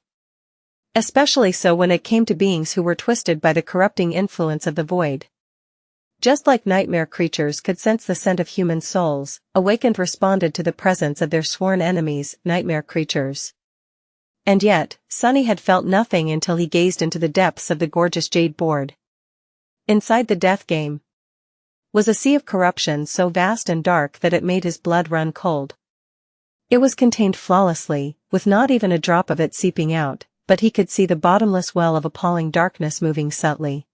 Especially so when it came to beings who were twisted by the corrupting influence of the void. Just like nightmare creatures could sense the scent of human souls, awakened responded to the presence of their sworn enemies, nightmare creatures. And yet, Sunny had felt nothing until he gazed into the depths of the gorgeous Jade board. Inside the death game was a sea of corruption so vast and dark that it made his blood run cold. It was contained flawlessly, with not even a drop of it seeping out, but he could see the bottomless well of appalling darkness moving subtly.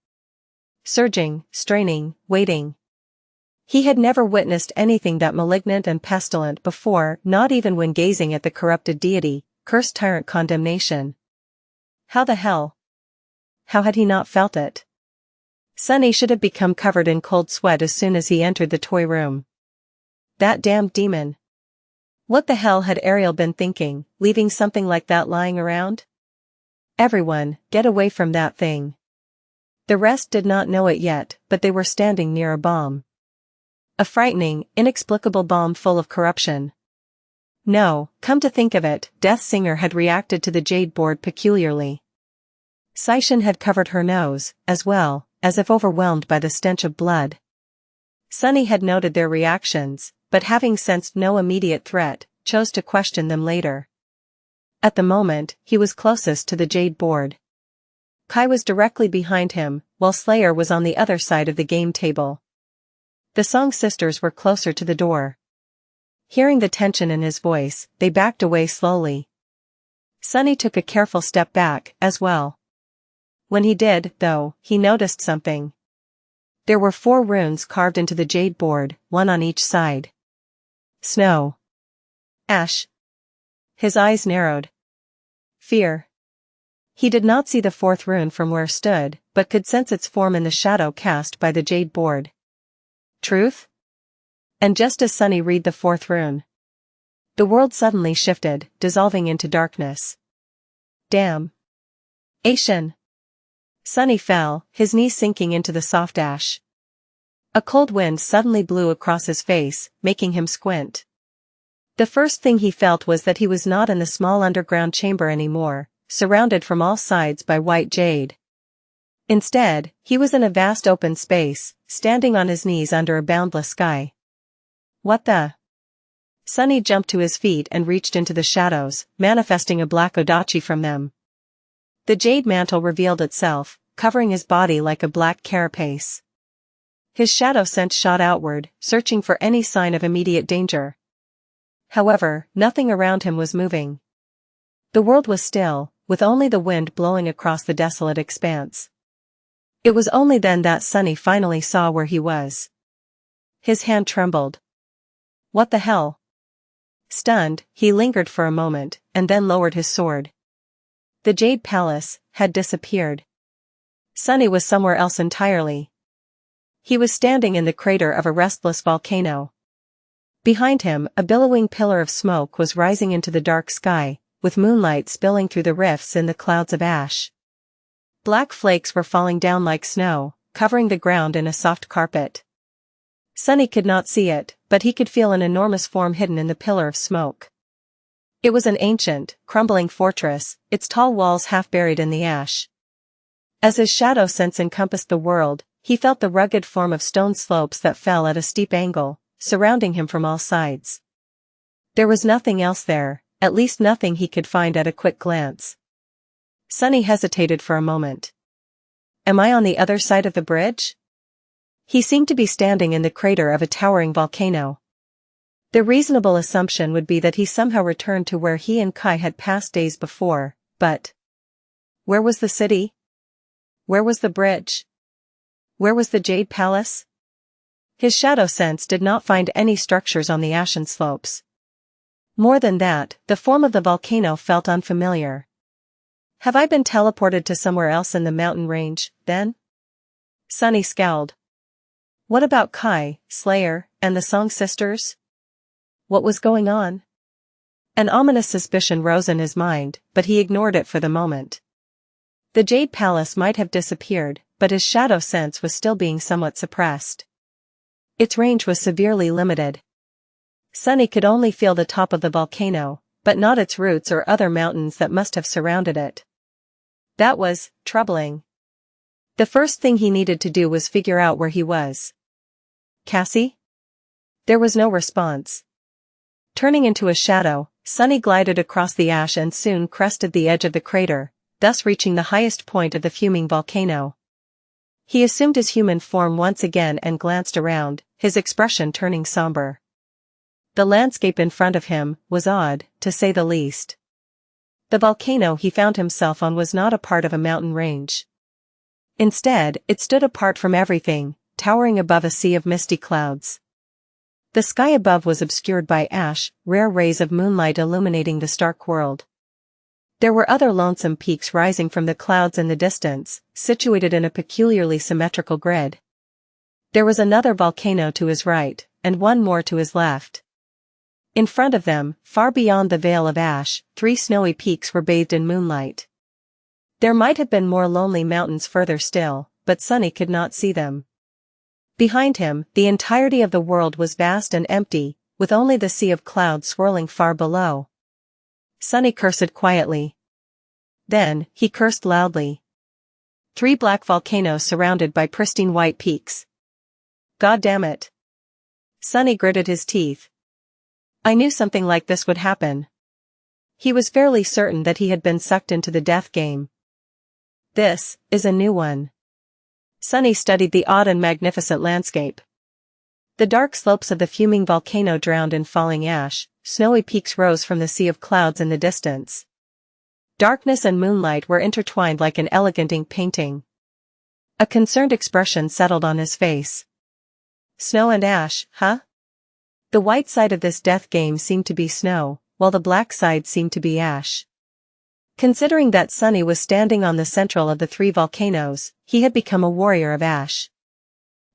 Surging, straining, waiting. He had never witnessed anything that malignant and pestilent before, not even when gazing at the corrupted deity, cursed tyrant condemnation. How the hell? How had he not felt it? Sunny should have become covered in cold sweat as soon as he entered the toy room. That damned demon. What the hell had Ariel been thinking, leaving something like that lying around? Everyone, get away from that thing. The rest did not know it yet, but they were standing near a bomb. A frightening, inexplicable bomb full of corruption. No, come to think of it, Death Singer had reacted to the Jade board peculiarly. Saishin had covered her nose, as well, as if overwhelmed by the stench of blood. Sunny had noted their reactions, but having sensed no immediate threat, chose to question them later. At the moment, he was closest to the Jade board. Kai was directly behind him, while Slayer was on the other side of the game table. The Song sisters were closer to the door. Hearing the tension in his voice, they backed away slowly. Sunny took a careful step back, as well. When he did, though, he noticed something. There were 4 runes carved into the Jade board, one on each side. Snow. Ash. His eyes narrowed. Fear. He did not see the 4th rune from where stood, but could sense its form in the shadow cast by the Jade board. Truth? And just as Sunny read the 4th rune, the world suddenly shifted, dissolving into darkness. Damn. Ashen. Sunny fell, his knees sinking into the soft ash. A cold wind suddenly blew across his face, making him squint. The first thing he felt was that he was not in the small underground chamber anymore, surrounded from all sides by white jade. Instead, he was in a vast open space, standing on his knees under a boundless sky. What the? Sunny jumped to his feet and reached into the shadows, manifesting a black odachi from them. The jade mantle revealed itself, covering his body like a black carapace. His shadow sense shot outward, searching for any sign of immediate danger. However, nothing around him was moving. The world was still, with only the wind blowing across the desolate expanse. It was only then that Sunny finally saw where he was. His hand trembled. What the hell? Stunned, he lingered for a moment, and then lowered his sword. The Jade Palace had disappeared. Sunny was somewhere else entirely. He was standing in the crater of a restless volcano. Behind him, a billowing pillar of smoke was rising into the dark sky, with moonlight spilling through the rifts in the clouds of ash. Black flakes were falling down like snow, covering the ground in a soft carpet. Sunny could not see it, but he could feel an enormous form hidden in the pillar of smoke. It was an ancient, crumbling fortress, its tall walls half buried in the ash. As his shadow sense encompassed the world, he felt the rugged form of stone slopes that fell at a steep angle, surrounding him from all sides. There was nothing else there, at least nothing he could find at a quick glance. Sunny hesitated for a moment. Am I on the other side of the bridge? He seemed to be standing in the crater of a towering volcano. The reasonable assumption would be that he somehow returned to where he and Kai had passed days before, but where was the city? Where was the bridge? Where was the Jade Palace? His shadow sense did not find any structures on the ashen slopes. More than that, the form of the volcano felt unfamiliar. Have I been teleported to somewhere else in the mountain range, then? Sunny scowled. What about Kai, Slayer, and the Song Sisters? What was going on? An ominous suspicion rose in his mind, but he ignored it for the moment. The Jade Palace might have disappeared, but his shadow sense was still being somewhat suppressed. Its range was severely limited. Sunny could only feel the top of the volcano, but not its roots or other mountains that must have surrounded it. That was troubling. The first thing he needed to do was figure out where he was. Cassie? There was no response. Turning into a shadow, Sunny glided across the ash and soon crested the edge of the crater, thus reaching the highest point of the fuming volcano. He assumed his human form once again and glanced around, his expression turning somber. The landscape in front of him was odd, to say the least. The volcano he found himself on was not a part of a mountain range. Instead, it stood apart from everything, towering above a sea of misty clouds. The sky above was obscured by ash, rare rays of moonlight illuminating the stark world. There were other lonesome peaks rising from the clouds in the distance, situated in a peculiarly symmetrical grid. There was another volcano to his right, and one more to his left. In front of them, far beyond the veil of ash, 3 snowy peaks were bathed in moonlight. There might have been more lonely mountains further still, but Sunny could not see them. Behind him, the entirety of the world was vast and empty, with only the sea of clouds swirling far below. Sunny cursed quietly. Then, he cursed loudly. 3 black volcanoes surrounded by pristine white peaks. God damn it. Sunny gritted his teeth. I knew something like this would happen. He was fairly certain that he had been sucked into the death game. This is a new one. Sunny studied the odd and magnificent landscape. The dark slopes of the fuming volcano drowned in falling ash, snowy peaks rose from the sea of clouds in the distance. Darkness and moonlight were intertwined like an elegant ink painting. A concerned expression settled on his face. Snow and ash, huh? The white side of this death game seemed to be snow, while the black side seemed to be ash. Considering that Sunny was standing on the central of the 3 volcanoes, he had become a warrior of ash.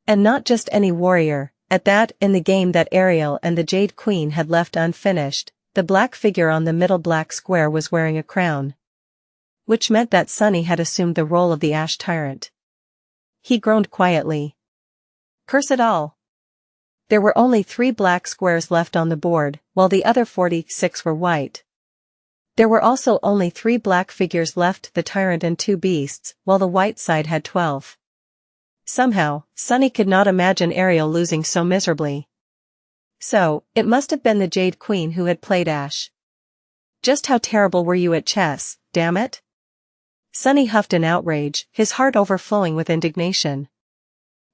And not just any warrior, at that in the game that Ariel and the Jade Queen had left unfinished, the black figure on the middle black square was wearing a crown. Which meant that Sunny had assumed the role of the Ash Tyrant. He groaned quietly. Curse it all. There were only 3 black squares left on the board, while the other 46 were white. There were also only 3 black figures left, the Tyrant and 2 beasts, while the white side had 12. Somehow, Sunny could not imagine Ariel losing so miserably. So, it must have been the Jade Queen who had played Ash. Just how terrible were you at chess, damn it? Sunny huffed in outrage, his heart overflowing with indignation.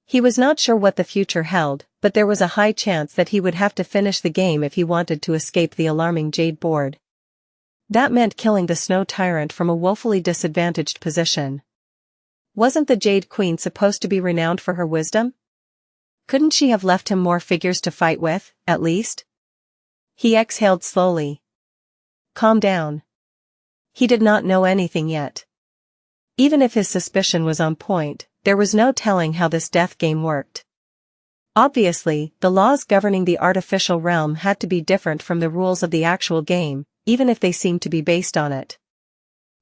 He was not sure what the future held, but there was a high chance that he would have to finish the game if he wanted to escape the alarming Jade board. That meant killing the Snow Tyrant from a woefully disadvantaged position. Wasn't the Jade Queen supposed to be renowned for her wisdom? Couldn't she have left him more figures to fight with, at least? He exhaled slowly. Calm down. He did not know anything yet. Even if his suspicion was on point, there was no telling how this death game worked. Obviously, the laws governing the artificial realm had to be different from the rules of the actual game, even if they seemed to be based on it.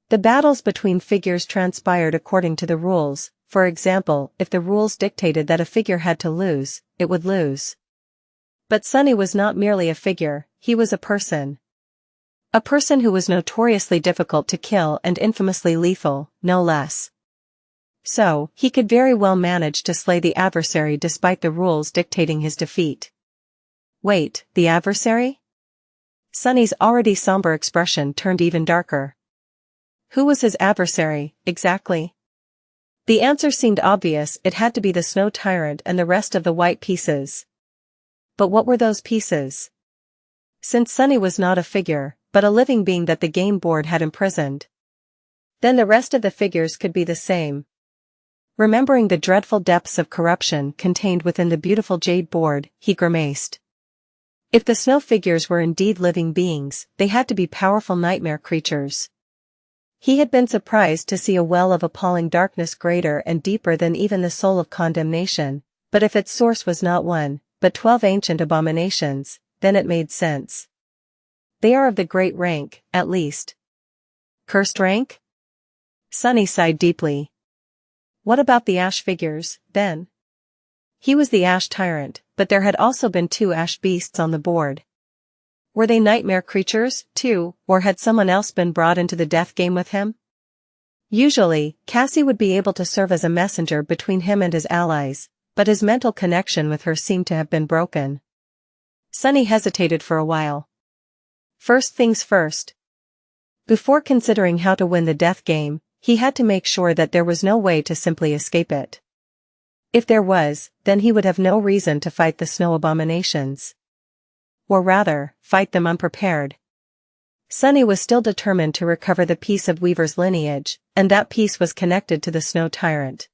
The battles between figures transpired according to the rules. For example, if the rules dictated that a figure had to lose, it would lose. But Sunny was not merely a figure, he was a person. A person who was notoriously difficult to kill and infamously lethal, no less. So, he could very well manage to slay the adversary despite the rules dictating his defeat. Wait, the adversary? Sunny's already somber expression turned even darker. Who was his adversary, exactly? The answer seemed obvious, it had to be the Snow Tyrant and the rest of the white pieces. But what were those pieces? Since Sunny was not a figure, but a living being that the game board had imprisoned, then the rest of the figures could be the same. Remembering the dreadful depths of corruption contained within the beautiful Jade board, he grimaced. If the snow figures were indeed living beings, they had to be powerful nightmare creatures. He had been surprised to see a well of appalling darkness greater and deeper than even the soul of condemnation, but if its source was not one, but 12 ancient abominations, then it made sense. They are of the great rank, at least. Cursed rank? Sunny sighed deeply. What about the ash figures, then? He was the ash tyrant, but there had also been 2 ash beasts on the board. Were they nightmare creatures, too, or had someone else been brought into the death game with him? Usually, Cassie would be able to serve as a messenger between him and his allies, but his mental connection with her seemed to have been broken. Sunny hesitated for a while. First things first. Before considering how to win the death game, he had to make sure that there was no way to simply escape it. If there was, then he would have no reason to fight the snow abominations. Or rather, fight them unprepared. Sunny was still determined to recover the piece of Weaver's lineage, and that piece was connected to the Snow Tyrant.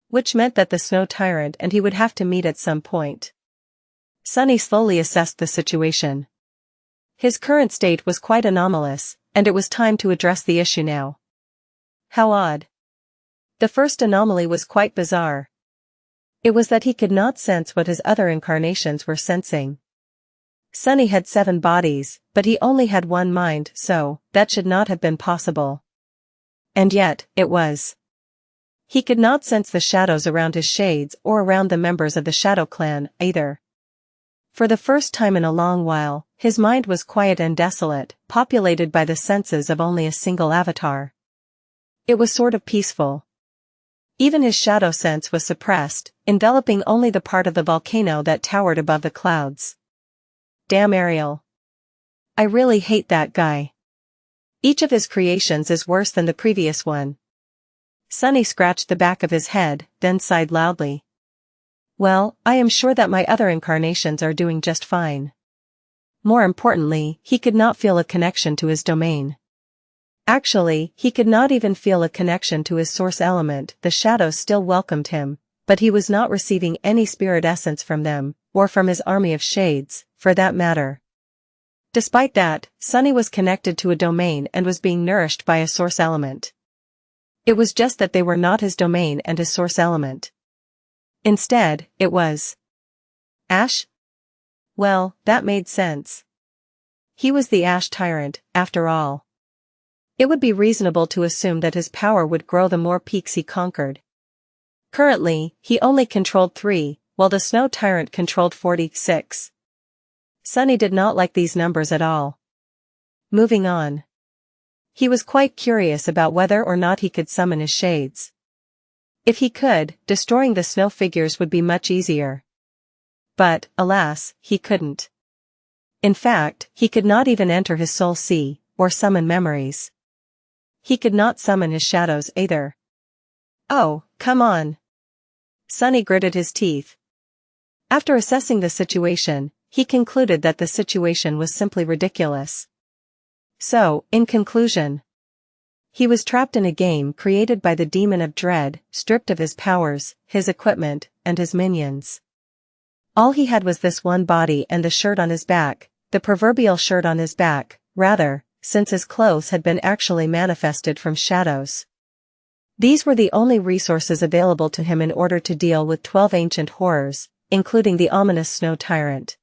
Which meant that the Snow Tyrant and he would have to meet at some point. Sunny slowly assessed the situation. His current state was quite anomalous, and it was time to address the issue now. How odd. The first anomaly was quite bizarre. It was that he could not sense what his other incarnations were sensing. Sunny had 7 bodies, but he only had 1 mind, so that should not have been possible. And yet, it was. He could not sense the shadows around his shades or around the members of the Shadow Clan, either. For the first time in a long while, his mind was quiet and desolate, populated by the senses of only a single avatar. It was sort of peaceful. Even his shadow sense was suppressed, enveloping only the part of the volcano that towered above the clouds. Damn Ariel. I really hate that guy. Each of his creations is worse than the previous one. Sunny scratched the back of his head, then sighed loudly. Well, I am sure that my other incarnations are doing just fine. More importantly, he could not feel a connection to his domain. Actually, he could not even feel a connection to his source element. The shadows still welcomed him, but he was not receiving any spirit essence from them, or from his army of shades, for that matter. Despite that, Sunny was connected to a domain and was being nourished by a source element. It was just that they were not his domain and his source element. Instead, it was Ash? Well, that made sense. He was the Ash Tyrant, after all. It would be reasonable to assume that his power would grow the more peaks he conquered. Currently, he only controlled 3, while the Snow Tyrant controlled 46. Sunny did not like these numbers at all. Moving on. He was quite curious about whether or not he could summon his shades. If he could, destroying the snow figures would be much easier. But, alas, he couldn't. In fact, he could not even enter his soul sea, or summon memories. He could not summon his shadows either. Oh, come on. Sunny gritted his teeth. After assessing the situation, he concluded that the situation was simply ridiculous. So, in conclusion, He was trapped in a game created by the demon of dread, stripped of his powers, his equipment, and his minions. All he had was this one body and the shirt on his back, the proverbial shirt on his back, rather, since his clothes had been actually manifested from shadows. These were the only resources available to him in order to deal with 12 ancient horrors, including the ominous snow tyrant.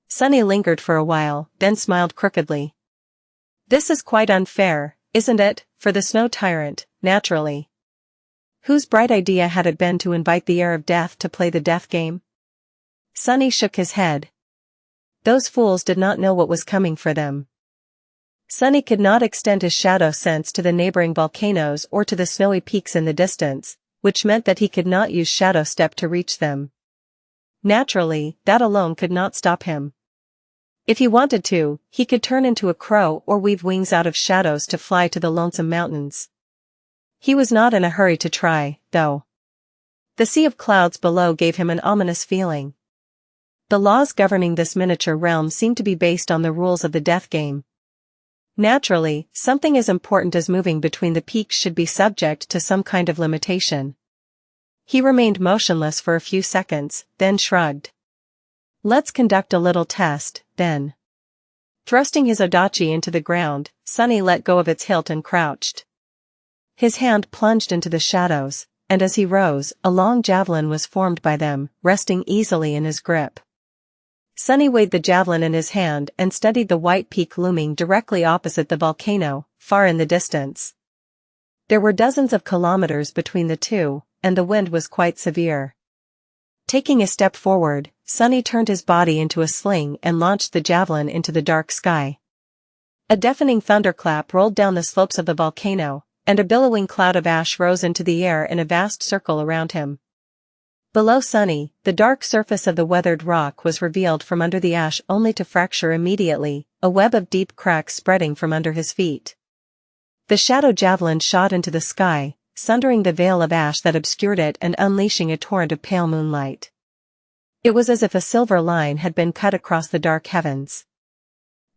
Sunny lingered for a while, then smiled crookedly. This is quite unfair, isn't it, for the snow tyrant, naturally. Whose bright idea had it been to invite the heir of death to play the death game? Sunny shook his head. Those fools did not know what was coming for them. Sunny could not extend his shadow sense to the neighboring volcanoes or to the snowy peaks in the distance, which meant that he could not use shadow step to reach them. Naturally, that alone could not stop him. If he wanted to, he could turn into a crow or weave wings out of shadows to fly to the lonesome mountains. He was not in a hurry to try, though. The sea of clouds below gave him an ominous feeling. The laws governing this miniature realm seemed to be based on the rules of the death game. Naturally, something as important as moving between the peaks should be subject to some kind of limitation. He remained motionless for a few seconds, then shrugged. Let's conduct a little test, then. Thrusting his odachi into the ground, Sunny let go of its hilt and crouched. His hand plunged into the shadows, and as he rose, a long javelin was formed by them, resting easily in his grip. Sunny weighed the javelin in his hand and studied the white peak looming directly opposite the volcano, far in the distance. There were dozens of kilometers between the two, and the wind was quite severe. Taking a step forward, Sunny turned his body into a sling and launched the javelin into the dark sky. A deafening thunderclap rolled down the slopes of the volcano, and a billowing cloud of ash rose into the air in a vast circle around him. Below Sunny, the dark surface of the weathered rock was revealed from under the ash only to fracture immediately, a web of deep cracks spreading from under his feet. The shadow javelin shot into the sky, sundering the veil of ash that obscured it and unleashing a torrent of pale moonlight. It was as if a silver line had been cut across the dark heavens.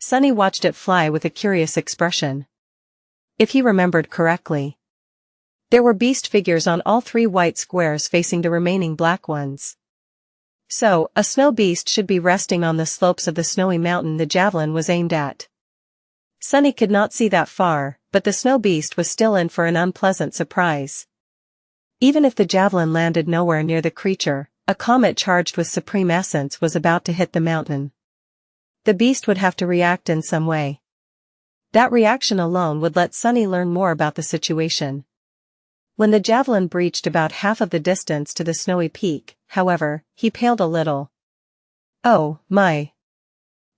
Sunny watched it fly with a curious expression. If he remembered correctly, there were beast figures on all 3 white squares facing the remaining black ones. So, a snow beast should be resting on the slopes of the snowy mountain the javelin was aimed at. Sunny could not see that far, but the snow beast was still in for an unpleasant surprise. Even if the javelin landed nowhere near the creature, a comet charged with supreme essence was about to hit the mountain. The beast would have to react in some way. That reaction alone would let Sunny learn more about the situation. When the javelin breached about half of the distance to the snowy peak, however, he paled a little. Oh, my.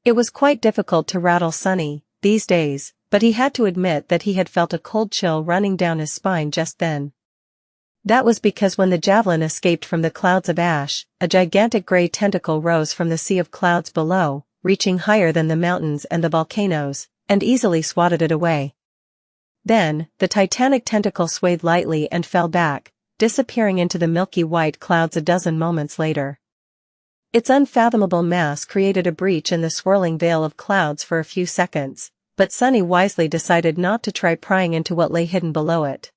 It was quite difficult to rattle Sunny these days, but he had to admit that he had felt a cold chill running down his spine just then. That was because when the javelin escaped from the clouds of ash, a gigantic gray tentacle rose from the sea of clouds below, reaching higher than the mountains and the volcanoes, and easily swatted it away. Then, the titanic tentacle swayed lightly and fell back, disappearing into the milky white clouds a dozen moments later. Its unfathomable mass created a breach in the swirling veil of clouds for a few seconds, but Sunny wisely decided not to try prying into what lay hidden below it.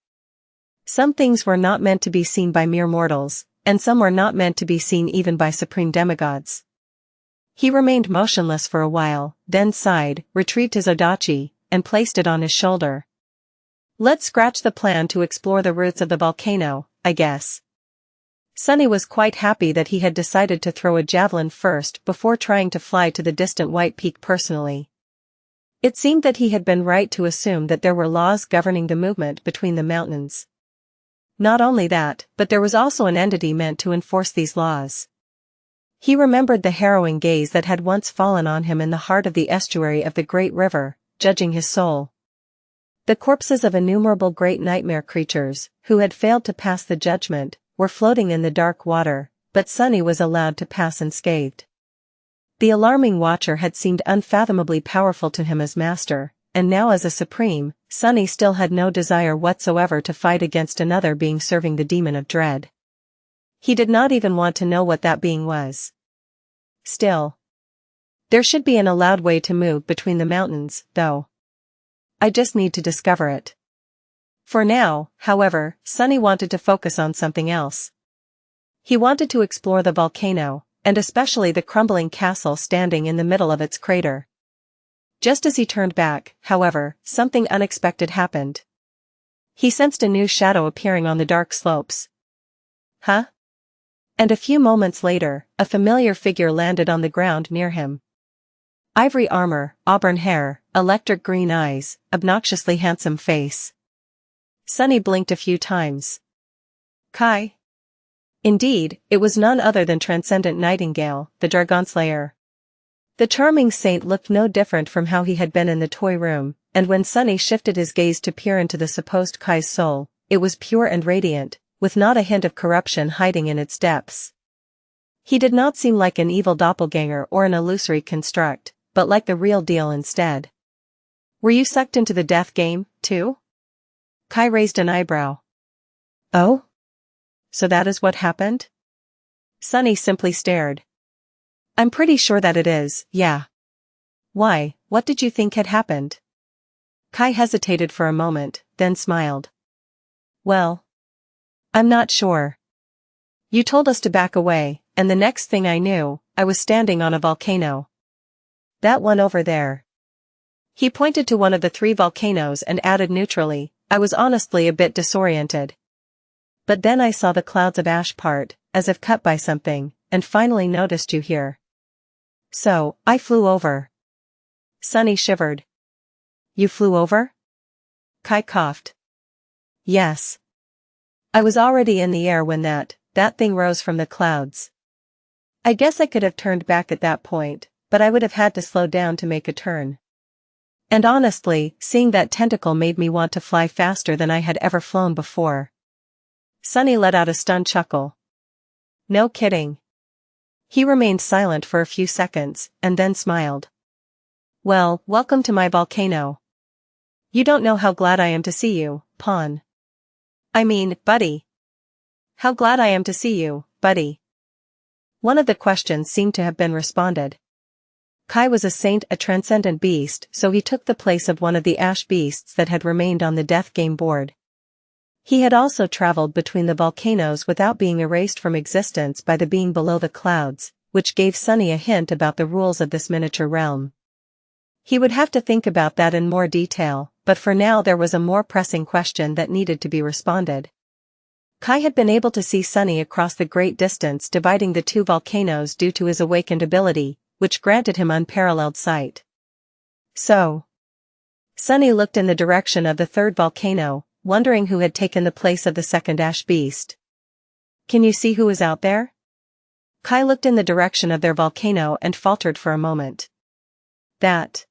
Some things were not meant to be seen by mere mortals, and some were not meant to be seen even by supreme demigods. He remained motionless for a while, then sighed, retrieved his odachi, and placed it on his shoulder. Let's scratch the plan to explore the roots of the volcano, I guess. Sunny was quite happy that he had decided to throw a javelin first before trying to fly to the distant white peak personally. It seemed that he had been right to assume that there were laws governing the movement between the mountains. Not only that, but there was also an entity meant to enforce these laws. He remembered the harrowing gaze that had once fallen on him in the heart of the estuary of the great river, judging his soul. The corpses of innumerable great nightmare creatures, who had failed to pass the judgment, were floating in the dark water, but Sunny was allowed to pass unscathed. The alarming watcher had seemed unfathomably powerful to him as master, and now as a supreme, Sunny still had no desire whatsoever to fight against another being serving the demon of dread. He did not even want to know what that being was. Still, there should be an allowed way to move between the mountains, though. I just need to discover it. For now, however, Sunny wanted to focus on something else. He wanted to explore the volcano, and especially the crumbling castle standing in the middle of its crater. Just as he turned back, however, something unexpected happened. He sensed a new shadow appearing on the dark slopes. Huh? And a few moments later, a familiar figure landed on the ground near him. Ivory armor, auburn hair, electric green eyes, obnoxiously handsome face. Sunny blinked a few times. Kai? Indeed, it was none other than Transcendent Nightingale, the Dragonslayer. The charming saint looked no different from how he had been in the toy room, and when Sunny shifted his gaze to peer into the supposed Kai's soul, it was pure and radiant, with not a hint of corruption hiding in its depths. He did not seem like an evil doppelganger or an illusory construct, but like the real deal instead. Were you sucked into the death game, too? Kai raised an eyebrow. Oh? So that is what happened? Sunny simply stared. I'm pretty sure that it is, yeah. Why, what did you think had happened? Kai hesitated for a moment, then smiled. Well, I'm not sure. You told us to back away, and the next thing I knew, I was standing on a volcano. That one over there. He pointed to one of the 3 volcanoes and added neutrally, I was honestly a bit disoriented. But then I saw the clouds of ash part, as if cut by something, and finally noticed you here. So, I flew over. Sunny shivered. You flew over? Kai coughed. Yes. I was already in the air when that thing rose from the clouds. I guess I could have turned back at that point, but I would have had to slow down to make a turn. And honestly, seeing that tentacle made me want to fly faster than I had ever flown before. Sunny let out a stunned chuckle. No kidding. He remained silent for a few seconds, and then smiled. Well, welcome to my volcano. You don't know how glad I am to see you, Pawn. I mean, buddy. How glad I am to see you, buddy. One of the questions seemed to have been responded. Kai was a saint, a transcendent beast, so he took the place of one of the ash beasts that had remained on the death game board. He had also traveled between the volcanoes without being erased from existence by the being below the clouds, which gave Sunny a hint about the rules of this miniature realm. He would have to think about that in more detail, but for now there was a more pressing question that needed to be responded. Kai had been able to see Sunny across the great distance dividing the 2 volcanoes due to his awakened ability, which granted him unparalleled sight. So, Sunny looked in the direction of the 3rd volcano, wondering who had taken the place of the 2nd ash beast. Can you see who is out there? Kai looked in the direction of their volcano and faltered for a moment. That.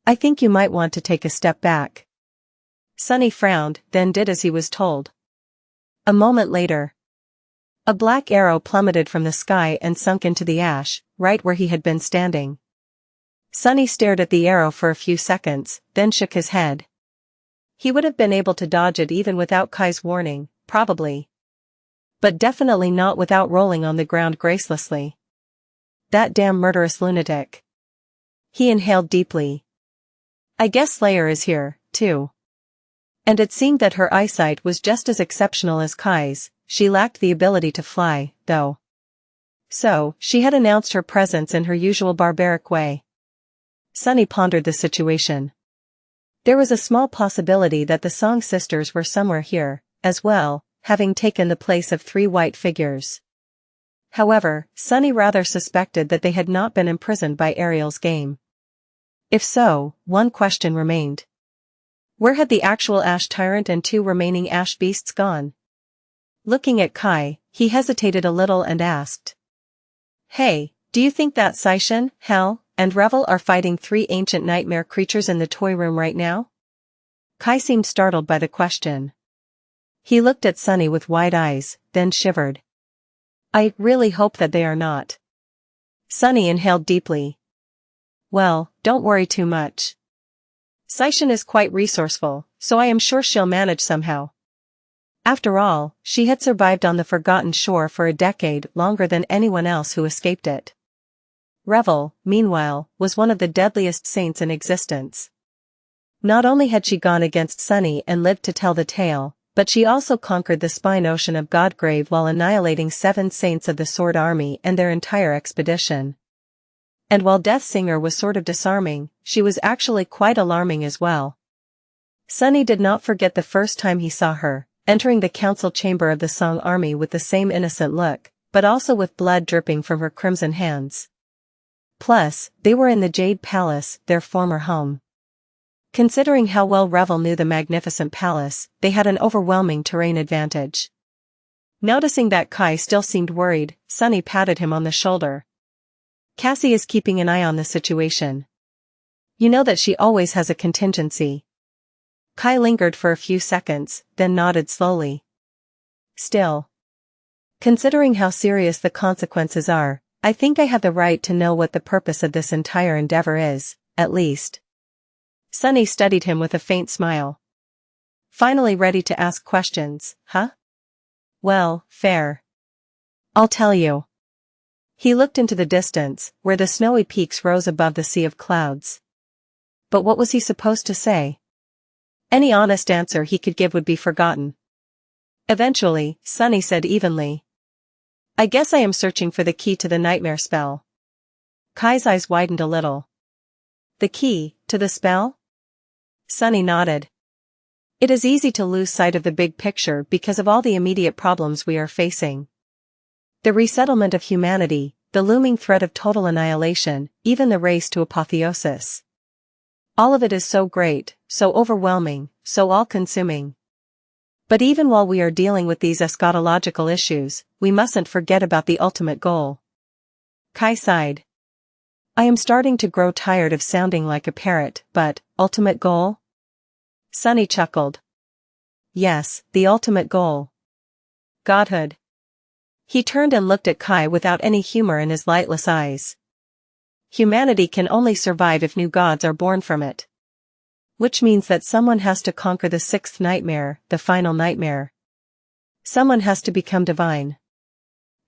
I think you might want to take a step back. Sunny frowned, then did as he was told. A moment later, a black arrow plummeted from the sky and sunk into the ash, right where he had been standing. Sunny stared at the arrow for a few seconds, then shook his head. He would have been able to dodge it even without Kai's warning, probably. But definitely not without rolling on the ground gracelessly. That damn murderous lunatic. He inhaled deeply. I guess Slayer is here, too. And it seemed that her eyesight was just as exceptional as Kai's. She lacked the ability to fly, though. So, she had announced her presence in her usual barbaric way. Sunny pondered the situation. There was a small possibility that the Song sisters were somewhere here, as well, having taken the place of 3 white figures. However, Sunny rather suspected that they had not been imprisoned by Ariel's game. If so, one question remained. Where had the actual Ash Tyrant and 2 remaining Ash Beasts gone? Looking at Kai, he hesitated a little and asked. Hey, do you think that Saishan, Hell, and Revel are fighting 3 ancient nightmare creatures in the toy room right now? Kai seemed startled by the question. He looked at Sunny with wide eyes, then shivered. I really hope that they are not. Sunny inhaled deeply. Well, don't worry too much. Saishan is quite resourceful, so I am sure she'll manage somehow. After all, she had survived on the Forgotten Shore for a decade longer than anyone else who escaped it. Revel, meanwhile, was one of the deadliest saints in existence. Not only had she gone against Sunny and lived to tell the tale, but she also conquered the spine ocean of Godgrave while annihilating 7 saints of the Sword Army and their entire expedition. And while Death Singer was sort of disarming, she was actually quite alarming as well. Sunny did not forget the first time he saw her, entering the council chamber of the Song Army with the same innocent look, but also with blood dripping from her crimson hands. Plus, they were in the Jade Palace, their former home. Considering how well Revel knew the magnificent palace, they had an overwhelming terrain advantage. Noticing that Kai still seemed worried, Sunny patted him on the shoulder. Cassie is keeping an eye on the situation. You know that she always has a contingency. Kai lingered for a few seconds, then nodded slowly. Still. Considering how serious the consequences are, I think I have the right to know what the purpose of this entire endeavor is, at least. Sunny studied him with a faint smile. Finally ready to ask questions, huh? Well, fair. I'll tell you. He looked into the distance, where the snowy peaks rose above the sea of clouds. But what was he supposed to say? Any honest answer he could give would be forgotten. Eventually, Sunny said evenly. I guess I am searching for the key to the nightmare spell. Kai's eyes widened a little. The key, to the spell? Sunny nodded. It is easy to lose sight of the big picture because of all the immediate problems we are facing. The resettlement of humanity, the looming threat of total annihilation, even the race to apotheosis. All of it is so great, so overwhelming, so all-consuming. But even while we are dealing with these eschatological issues, we mustn't forget about the ultimate goal. Kai sighed. I am starting to grow tired of sounding like a parrot, but, ultimate goal? Sunny chuckled. Yes, the ultimate goal. Godhood. He turned and looked at Kai without any humor in his lightless eyes. Humanity can only survive if new gods are born from it. Which means that someone has to conquer the 6th nightmare, the final nightmare. Someone has to become divine.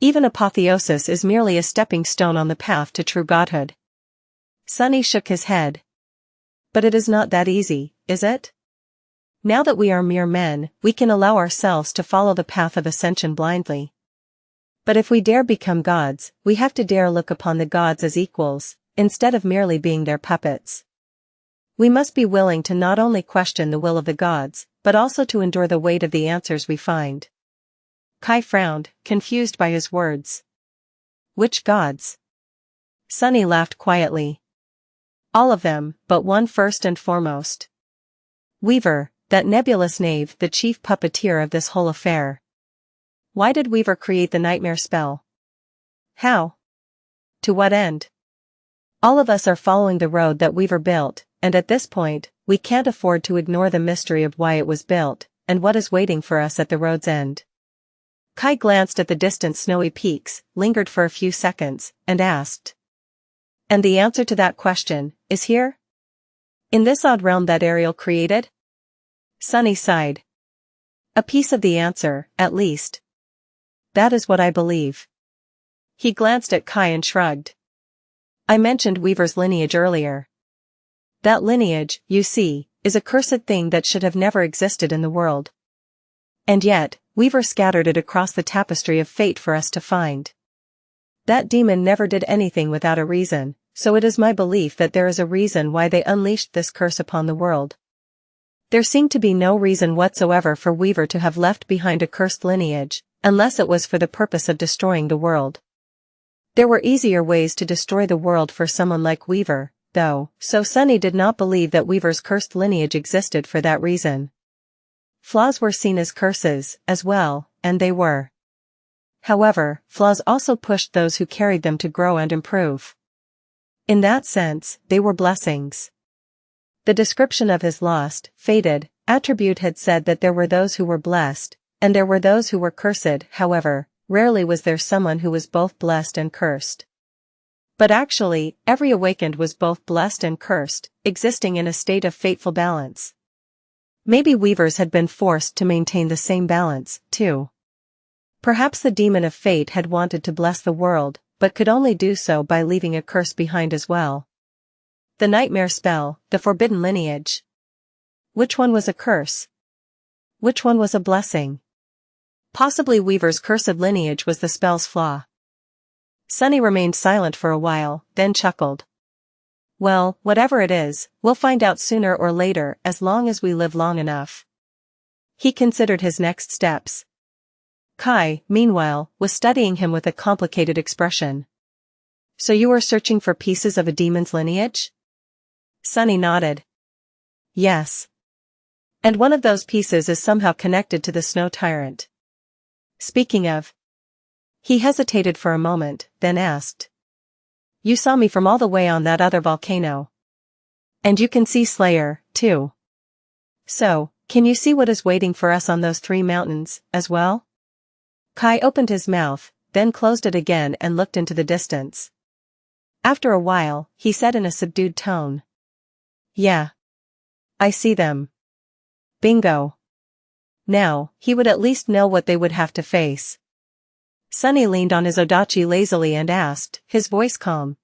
Even apotheosis is merely a stepping stone on the path to true godhood. Sunny shook his head. But it is not that easy, is it? Now that we are mere men, we can allow ourselves to follow the path of ascension blindly. But if we dare become gods, we have to dare look upon the gods as equals, instead of merely being their puppets. We must be willing to not only question the will of the gods, but also to endure the weight of the answers we find. Kai frowned, confused by his words. Which gods? Sunny laughed quietly. All of them, but one first and foremost. Weaver, that nebulous knave, the chief puppeteer of this whole affair. Why did Weaver create the nightmare spell? How? To what end? All of us are following the road that Weaver built, and at this point, we can't afford to ignore the mystery of why it was built, and what is waiting for us at the road's end. Kai glanced at the distant snowy peaks, lingered for a few seconds, and asked. And the answer to that question, is here? In this odd realm that Ariel created? Sunny sighed. A piece of the answer, at least. That is what I believe. He glanced at Kai and shrugged. I mentioned Weaver's lineage earlier. That lineage, you see, is a cursed thing that should have never existed in the world. And yet, Weaver scattered it across the tapestry of fate for us to find. That demon never did anything without a reason, so it is my belief that there is a reason why they unleashed this curse upon the world. There seemed to be no reason whatsoever for Weaver to have left behind a cursed lineage, unless it was for the purpose of destroying the world. There were easier ways to destroy the world for someone like Weaver, though, so Sunny did not believe that Weaver's cursed lineage existed for that reason. Flaws were seen as curses, as well, and they were. However, flaws also pushed those who carried them to grow and improve. In that sense, they were blessings. The description of his lost, fated, attribute had said that there were those who were blessed, and there were those who were cursed. However, rarely was there someone who was both blessed and cursed. But actually, every awakened was both blessed and cursed, existing in a state of fateful balance. Maybe Weavers had been forced to maintain the same balance, too. Perhaps the demon of fate had wanted to bless the world, but could only do so by leaving a curse behind as well. The nightmare spell, the forbidden lineage. Which one was a curse? Which one was a blessing? Possibly Weaver's cursed lineage was the spell's flaw. Sunny remained silent for a while, then chuckled. Well, whatever it is, we'll find out sooner or later as long as we live long enough. He considered his next steps. Kai, meanwhile, was studying him with a complicated expression. So you were searching for pieces of a demon's lineage? Sunny nodded. Yes. And one of those pieces is somehow connected to the Snow Tyrant. Speaking of. He hesitated for a moment, then asked. You saw me from all the way on that other volcano. And you can see Slayer, too. So, can you see what is waiting for us on those 3 mountains, as well? Kai opened his mouth, then closed it again and looked into the distance. After a while, he said in a subdued tone. Yeah. I see them. Bingo. Now, he would at least know what they would have to face. Sunny leaned on his odachi lazily and asked, his voice calm.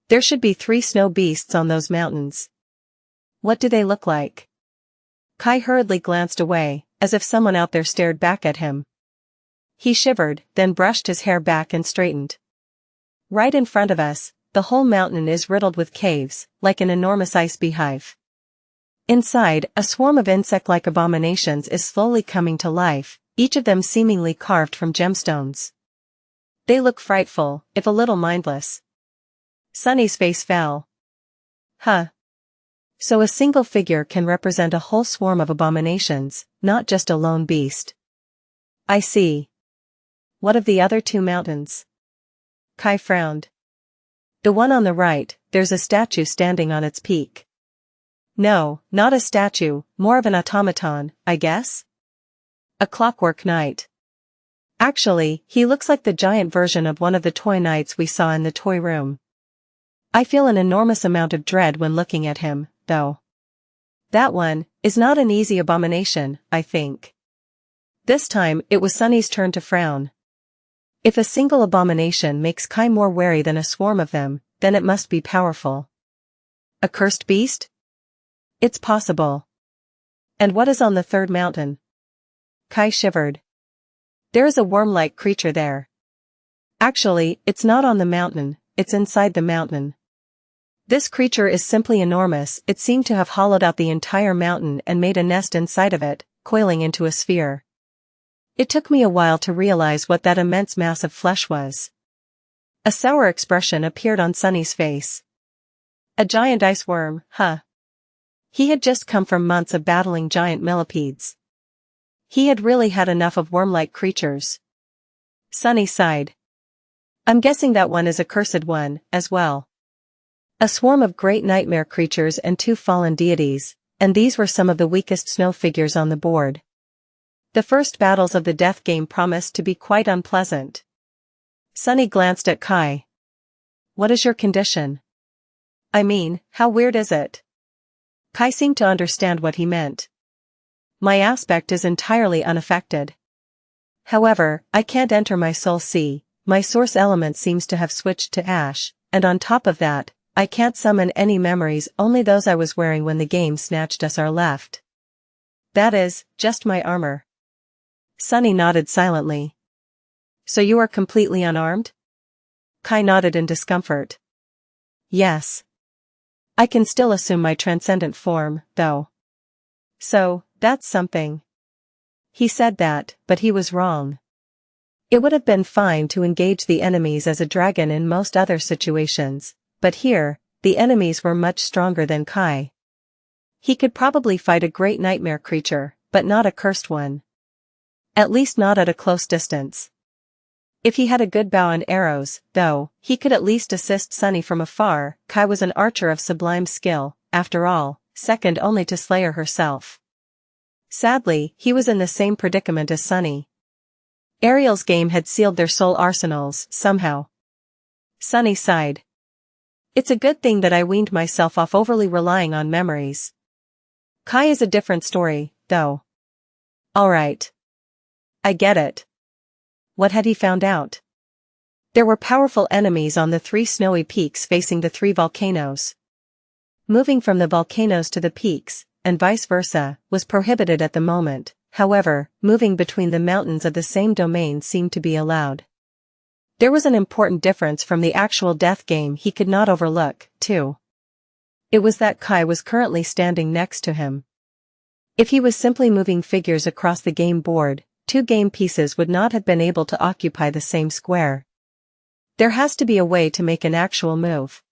There should be 3 snow beasts on those mountains. What do they look like? Kai hurriedly glanced away, as if someone out there stared back at him. He shivered, then brushed his hair back and straightened. Right in front of us, the whole mountain is riddled with caves, like an enormous ice beehive. Inside, a swarm of insect-like abominations is slowly coming to life, each of them seemingly carved from gemstones. They look frightful, if a little mindless. Sunny's face fell. Huh. So a single figure can represent a whole swarm of abominations, not just a lone beast. I see. What of the other 2 mountains? Kai frowned. The one on the right, there's a statue standing on its peak. No, not a statue, more of an automaton, I guess? A clockwork knight. Actually, he looks like the giant version of one of the toy knights we saw in the toy room. I feel an enormous amount of dread when looking at him, though. That one is not an easy abomination, I think. This time, it was Sunny's turn to frown. If a single abomination makes Kai more wary than a swarm of them, then it must be powerful. A cursed beast? It's possible. And what is on the 3rd mountain? Kai shivered. There is a worm-like creature there. Actually, it's not on the mountain, it's inside the mountain. This creature is simply enormous. It seemed to have hollowed out the entire mountain and made a nest inside of it, coiling into a sphere. It took me a while to realize what that immense mass of flesh was. A sour expression appeared on Sunny's face. A giant ice worm, huh? He had just come from months of battling giant millipedes. He had really had enough of worm-like creatures. Sunny sighed. I'm guessing that one is a cursed one, as well. A swarm of great nightmare creatures and 2 fallen deities, and these were some of the weakest snow figures on the board. The first battles of the death game promised to be quite unpleasant. Sunny glanced at Kai. What is your condition? I mean, how weird is it? Kai seemed to understand what he meant. My aspect is entirely unaffected. However, I can't enter my soul sea, my source element seems to have switched to ash, and on top of that, I can't summon any memories, only those I was wearing when the game snatched us are left. That is, just my armor. Sunny nodded silently. So you are completely unarmed? Kai nodded in discomfort. Yes. I can still assume my transcendent form, though. So, that's something. He said that, but he was wrong. It would have been fine to engage the enemies as a dragon in most other situations, but here, the enemies were much stronger than Kai. He could probably fight a great nightmare creature, but not a cursed one. At least not at a close distance. If he had a good bow and arrows, though, he could at least assist Sunny from afar. Kai was an archer of sublime skill, after all, second only to Slayer herself. Sadly, he was in the same predicament as Sunny. Ariel's game had sealed their soul arsenals, somehow. Sunny sighed. It's a good thing that I weaned myself off overly relying on memories. Kai is a different story, though. Alright. I get it. What had he found out? There were powerful enemies on the 3 snowy peaks facing the 3 volcanoes. Moving from the volcanoes to the peaks, and vice versa, was prohibited at the moment. However, moving between the mountains of the same domain seemed to be allowed. There was an important difference from the actual death game he could not overlook, too. It was that Kai was currently standing next to him. If he was simply moving figures across the game board, two game pieces would not have been able to occupy the same square. There has to be a way to make an actual move.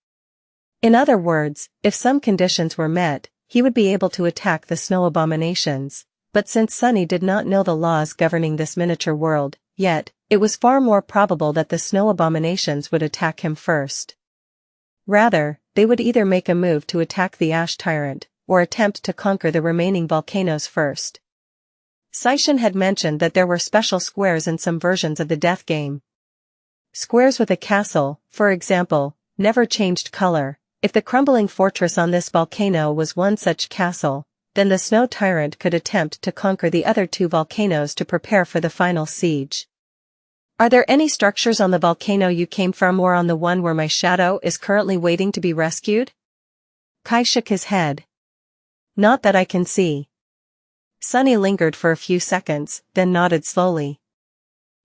In other words, if some conditions were met, he would be able to attack the snow abominations, but since Sunny did not know the laws governing this miniature world, yet, it was far more probable that the snow abominations would attack him first. Rather, they would either make a move to attack the Ash Tyrant, or attempt to conquer the remaining volcanoes first. Xianxia had mentioned that there were special squares in some versions of the death game. Squares with a castle, for example, never changed color. If the crumbling fortress on this volcano was one such castle, then the snow tyrant could attempt to conquer the other two volcanoes to prepare for the final siege. Are there any structures on the volcano you came from or on the one where my shadow is currently waiting to be rescued? Kai shook his head. Not that I can see. Sunny lingered for a few seconds, then nodded slowly.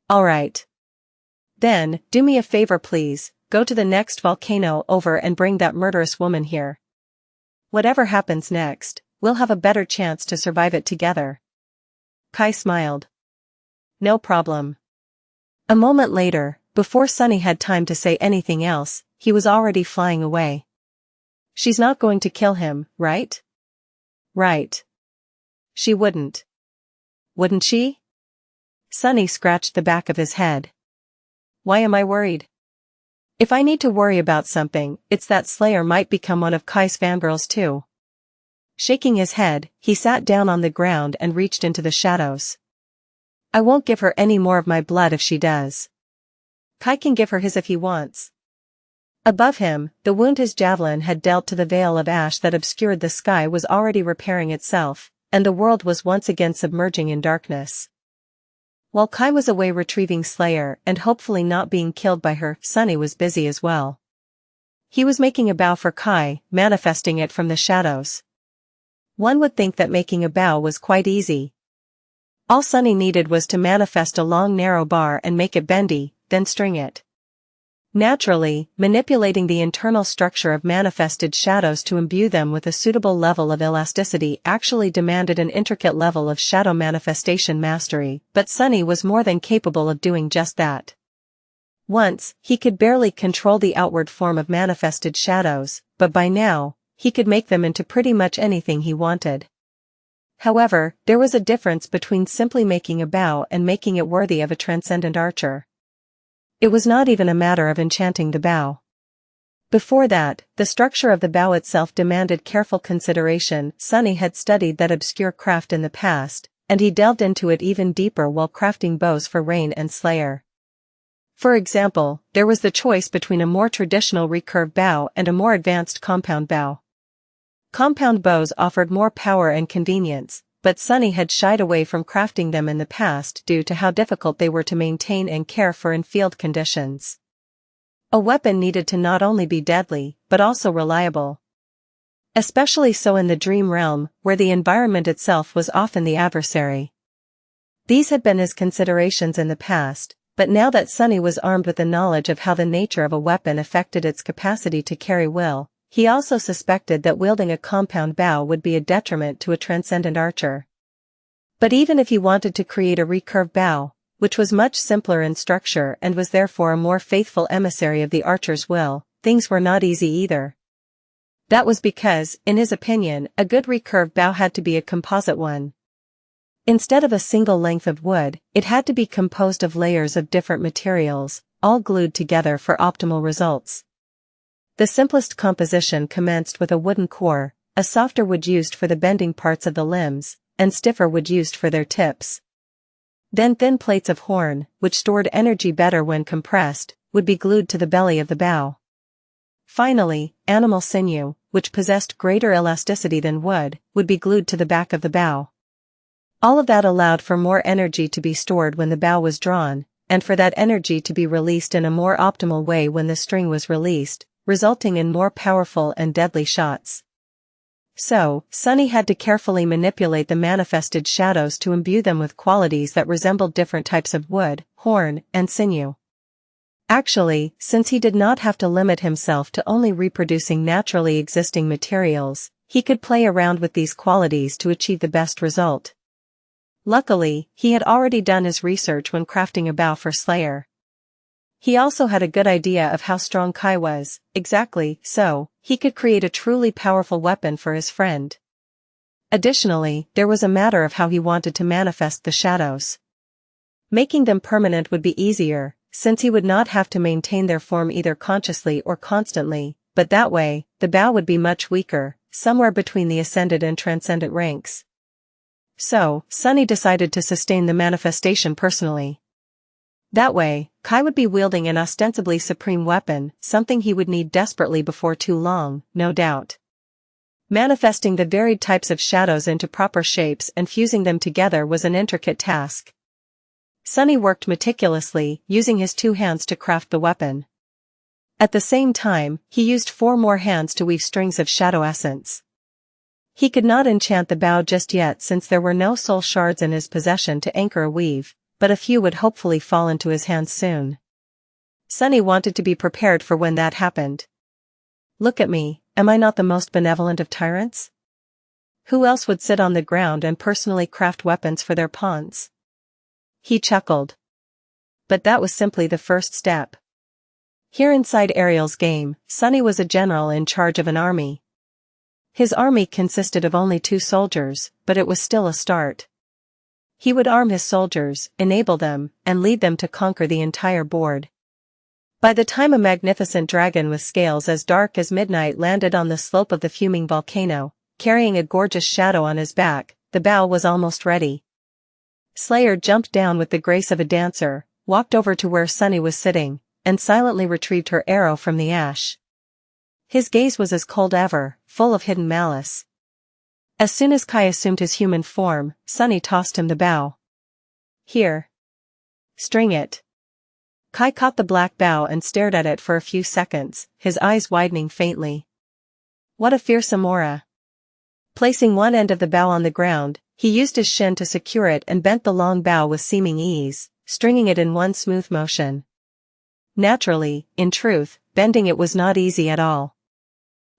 All right. Then, do me a favor please, go to the next volcano over and bring that murderous woman here. Whatever happens next, we'll have a better chance to survive it together. Kai smiled. No problem. A moment later, before Sunny had time to say anything else, he was already flying away. She's not going to kill him, right? Right. She wouldn't. Wouldn't she? Sunny scratched the back of his head. Why am I worried? If I need to worry about something, it's that Slayer might become one of Kai's fangirls too. Shaking his head, he sat down on the ground and reached into the shadows. I won't give her any more of my blood if she does. Kai can give her his if he wants. Above him, the wound his javelin had dealt to the veil of ash that obscured the sky was already repairing itself, and the world was once again submerging in darkness. While Kai was away retrieving Slayer and hopefully not being killed by her, Sunny was busy as well. He was making a bow for Kai, manifesting it from the shadows. One would think that making a bow was quite easy. All Sunny needed was to manifest a long narrow bar and make it bendy, then string it. Naturally, manipulating the internal structure of manifested shadows to imbue them with a suitable level of elasticity actually demanded an intricate level of shadow manifestation mastery, but Sunny was more than capable of doing just that. Once, he could barely control the outward form of manifested shadows, but by now, he could make them into pretty much anything he wanted. However, there was a difference between simply making a bow and making it worthy of a transcendent archer. It was not even a matter of enchanting the bow. Before that, the structure of the bow itself demanded careful consideration. Sunny had studied that obscure craft in the past, and he delved into it even deeper while crafting bows for Rain and Slayer. For example, there was the choice between a more traditional recurve bow and a more advanced compound bow. Compound bows offered more power and convenience, but Sunny had shied away from crafting them in the past due to how difficult they were to maintain and care for in field conditions. A weapon needed to not only be deadly, but also reliable. Especially so in the dream realm, where the environment itself was often the adversary. These had been his considerations in the past, but now that Sunny was armed with the knowledge of how the nature of a weapon affected its capacity to carry will, he also suspected that wielding a compound bow would be a detriment to a transcendent archer. But even if he wanted to create a recurve bow, which was much simpler in structure and was therefore a more faithful emissary of the archer's will, things were not easy either. That was because, in his opinion, a good recurve bow had to be a composite one. Instead of a single length of wood, it had to be composed of layers of different materials, all glued together for optimal results. The simplest composition commenced with a wooden core, a softer wood used for the bending parts of the limbs, and stiffer wood used for their tips. Then thin plates of horn, which stored energy better when compressed, would be glued to the belly of the bow. Finally, animal sinew, which possessed greater elasticity than wood, would be glued to the back of the bow. All of that allowed for more energy to be stored when the bow was drawn, and for that energy to be released in a more optimal way when the string was released, resulting in more powerful and deadly shots. So, Sunny had to carefully manipulate the manifested shadows to imbue them with qualities that resembled different types of wood, horn, and sinew. Actually, since he did not have to limit himself to only reproducing naturally existing materials, he could play around with these qualities to achieve the best result. Luckily, he had already done his research when crafting a bow for Slayer. He also had a good idea of how strong Kai was, exactly, so he could create a truly powerful weapon for his friend. Additionally, there was a matter of how he wanted to manifest the shadows. Making them permanent would be easier, since he would not have to maintain their form either consciously or constantly, but that way, the bow would be much weaker, somewhere between the ascended and transcendent ranks. So, Sunny decided to sustain the manifestation personally. That way, Kai would be wielding an ostensibly supreme weapon, something he would need desperately before too long, no doubt. Manifesting the varied types of shadows into proper shapes and fusing them together was an intricate task. Sunny worked meticulously, using his 2 hands to craft the weapon. At the same time, he used 4 more hands to weave strings of shadow essence. He could not enchant the bow just yet since there were no soul shards in his possession to anchor a weave, but a few would hopefully fall into his hands soon. Sunny wanted to be prepared for when that happened. Look at me, am I not the most benevolent of tyrants? Who else would sit on the ground and personally craft weapons for their pawns? He chuckled. But that was simply the first step. Here inside Ariel's game, Sunny was a general in charge of an army. His army consisted of only 2 soldiers, but it was still a start. He would arm his soldiers, enable them, and lead them to conquer the entire board. By the time a magnificent dragon with scales as dark as midnight landed on the slope of the fuming volcano, carrying a gorgeous shadow on his back, the bow was almost ready. Slayer jumped down with the grace of a dancer, walked over to where Sunny was sitting, and silently retrieved her arrow from the ash. His gaze was as cold ever, full of hidden malice. As soon as Kai assumed his human form, Sunny tossed him the bow. Here. String it. Kai caught the black bow and stared at it for a few seconds, his eyes widening faintly. What a fearsome aura. Placing one end of the bow on the ground, he used his shin to secure it and bent the long bow with seeming ease, stringing it in one smooth motion. Naturally, in truth, bending it was not easy at all.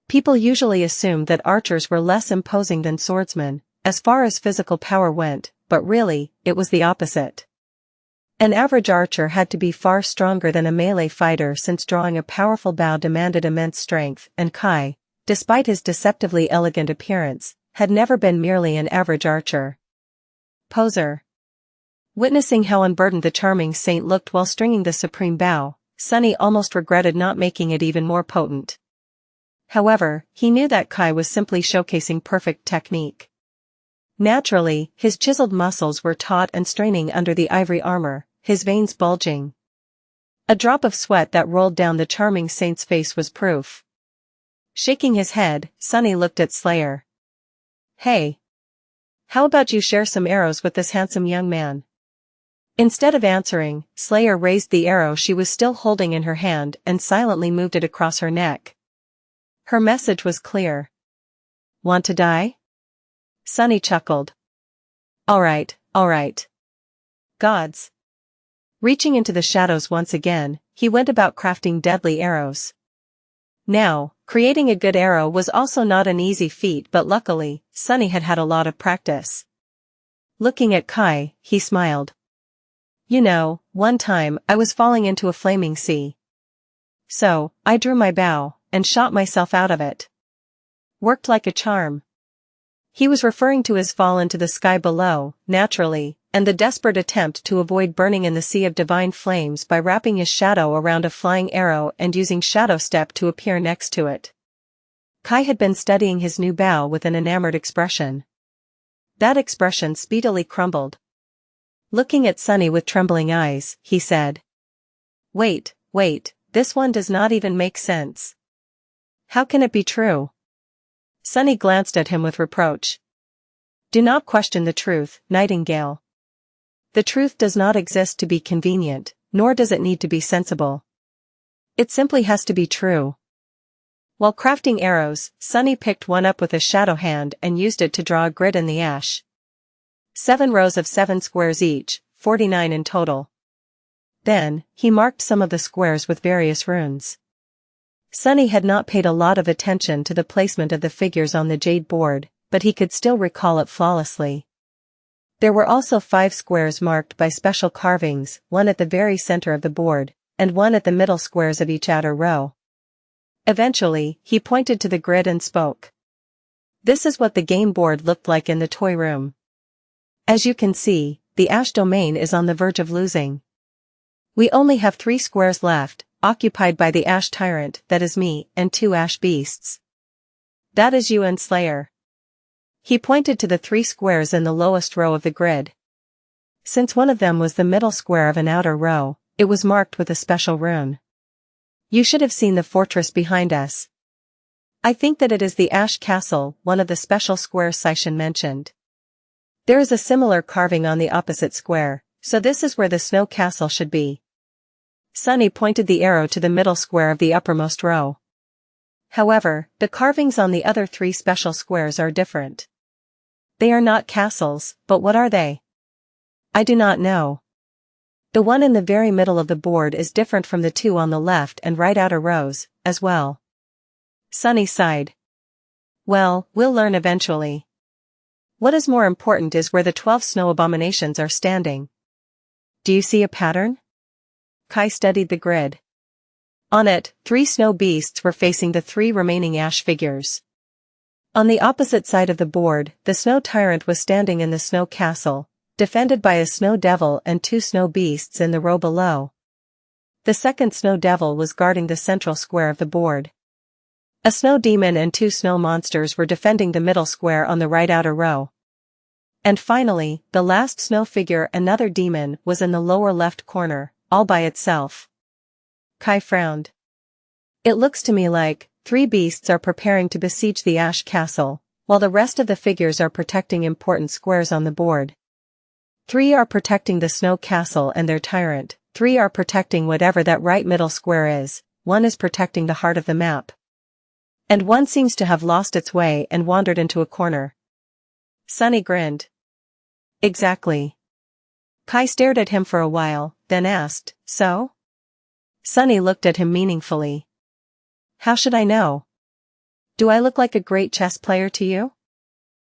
People usually assumed that archers were less imposing than swordsmen, as far as physical power went, but really, it was the opposite. An average archer had to be far stronger than a melee fighter since drawing a powerful bow demanded immense strength, and Kai, despite his deceptively elegant appearance, had never been merely an average archer. Poser. Witnessing how unburdened the charming saint looked while stringing the supreme bow, Sunny almost regretted not making it even more potent. However, he knew that Kai was simply showcasing perfect technique. Naturally, his chiseled muscles were taut and straining under the ivory armor, his veins bulging. A drop of sweat that rolled down the charming saint's face was proof. Shaking his head, Sunny looked at Slayer. Hey. How about you share some arrows with this handsome young man? Instead of answering, Slayer raised the arrow she was still holding in her hand and silently moved it across her neck. Her message was clear. Want to die? Sunny chuckled. Alright. Gods. Reaching into the shadows once again, he went about crafting deadly arrows. Now, creating a good arrow was also not an easy feat, but luckily, Sunny had had a lot of practice. Looking at Kai, he smiled. You know, one time I was falling into a flaming sea. So, I drew my bow and shot myself out of it. Worked like a charm. He was referring to his fall into the sky below, naturally, and the desperate attempt to avoid burning in the sea of divine flames by wrapping his shadow around a flying arrow and using shadow step to appear next to it. Kai had been studying his new bow with an enamored expression. That expression speedily crumbled. Looking at Sunny with trembling eyes, he said. Wait, this one does not even make sense. How can it be true? Sunny glanced at him with reproach. Do not question the truth, Nightingale. The truth does not exist to be convenient, nor does it need to be sensible. It simply has to be true. While crafting arrows, Sunny picked one up with a shadow hand and used it to draw a grid in the ash. 7 rows of 7 squares each, 49 in total. Then, he marked some of the squares with various runes. Sunny had not paid a lot of attention to the placement of the figures on the jade board, but he could still recall it flawlessly. There were also 5 squares marked by special carvings, one at the very center of the board, and one at the middle squares of each outer row. Eventually, he pointed to the grid and spoke. This is what the game board looked like in the toy room. As you can see, the ash domain is on the verge of losing. We only have 3 squares left, occupied by the ash tyrant, that is me, and 2 ash beasts. That is you and Slayer. He pointed to the 3 squares in the lowest row of the grid. Since one of them was the middle square of an outer row, it was marked with a special rune. You should have seen the fortress behind us. I think that it is the Ash Castle, one of the special squares Xianxia mentioned. There is a similar carving on the opposite square, so this is where the snow castle should be. Sunny pointed the arrow to the middle square of the uppermost row. However, the carvings on the other 3 special squares are different. They are not castles, but what are they? I do not know. The one in the very middle of the board is different from the 2 on the left and right outer rows, as well. Sunny sighed. Well, we'll learn eventually. What is more important is where the 12 snow abominations are standing. Do you see a pattern? Kai studied the grid. On it, 3 snow beasts were facing the 3 remaining ash figures. On the opposite side of the board, the snow tyrant was standing in the snow castle, defended by a snow devil and 2 snow beasts in the row below. The second snow devil was guarding the central square of the board. A snow demon and 2 snow monsters were defending the middle square on the right outer row. And finally, the last snow figure, another demon, was in the lower left corner, all by itself. Kai frowned. It looks to me like 3 beasts are preparing to besiege the Ash Castle, while the rest of the figures are protecting important squares on the board. 3 are protecting the Snow Castle and their tyrant, 3 are protecting whatever that right middle square is, 1 is protecting the heart of the map. And 1 seems to have lost its way and wandered into a corner. Sunny grinned. Exactly. Kai stared at him for a while, then asked, so? Sunny looked at him meaningfully. How should I know? Do I look like a great chess player to you?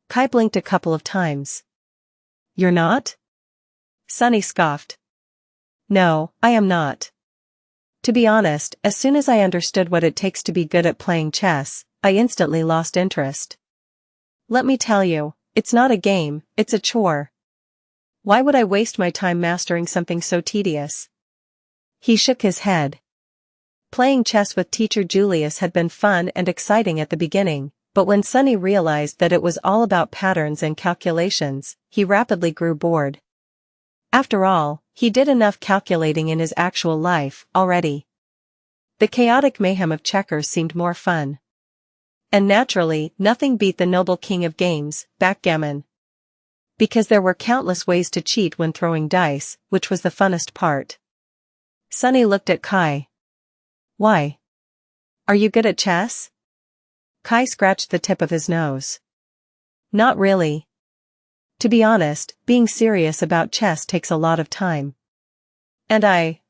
Kai blinked a couple of times. You're not? Sunny scoffed. No, I am not. To be honest, as soon as I understood what it takes to be good at playing chess, I instantly lost interest. Let me tell you, it's not a game, it's a chore. Why would I waste my time mastering something so tedious? He shook his head. Playing chess with teacher Julius had been fun and exciting at the beginning, but when Sunny realized that it was all about patterns and calculations, he rapidly grew bored. After all, he did enough calculating in his actual life already. The chaotic mayhem of checkers seemed more fun. And naturally, nothing beat the noble king of games, backgammon. Because there were countless ways to cheat when throwing dice, which was the funnest part. Sunny looked at Kai. Why? Are you good at chess? Kai scratched the tip of his nose. Not really. To be honest, being serious about chess takes a lot of time. And I,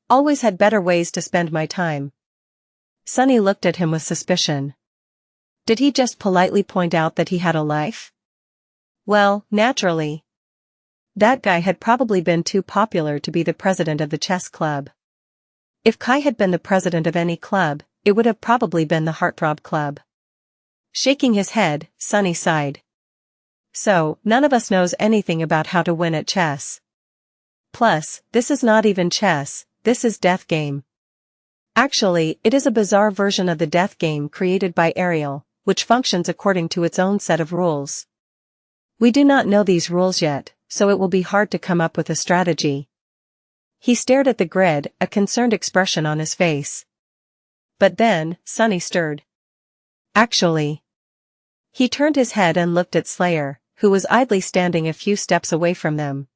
always had better ways to spend my time. Sunny looked at him with suspicion. Did he just politely point out that he had a life? Well, naturally. That guy had probably been too popular to be the president of the chess club. If Kai had been the president of any club, it would have probably been the Heartthrob Club. Shaking his head, Sunny sighed. So, none of us knows anything about how to win at chess. Plus, this is not even chess, this is death game. Actually, it is a bizarre version of the death game created by Ariel, which functions according to its own set of rules. We do not know these rules yet, so it will be hard to come up with a strategy. He stared at the grid, a concerned expression on his face. But then, Sunny stirred. Actually. He turned his head and looked at Slayer, who was idly standing a few steps away from them.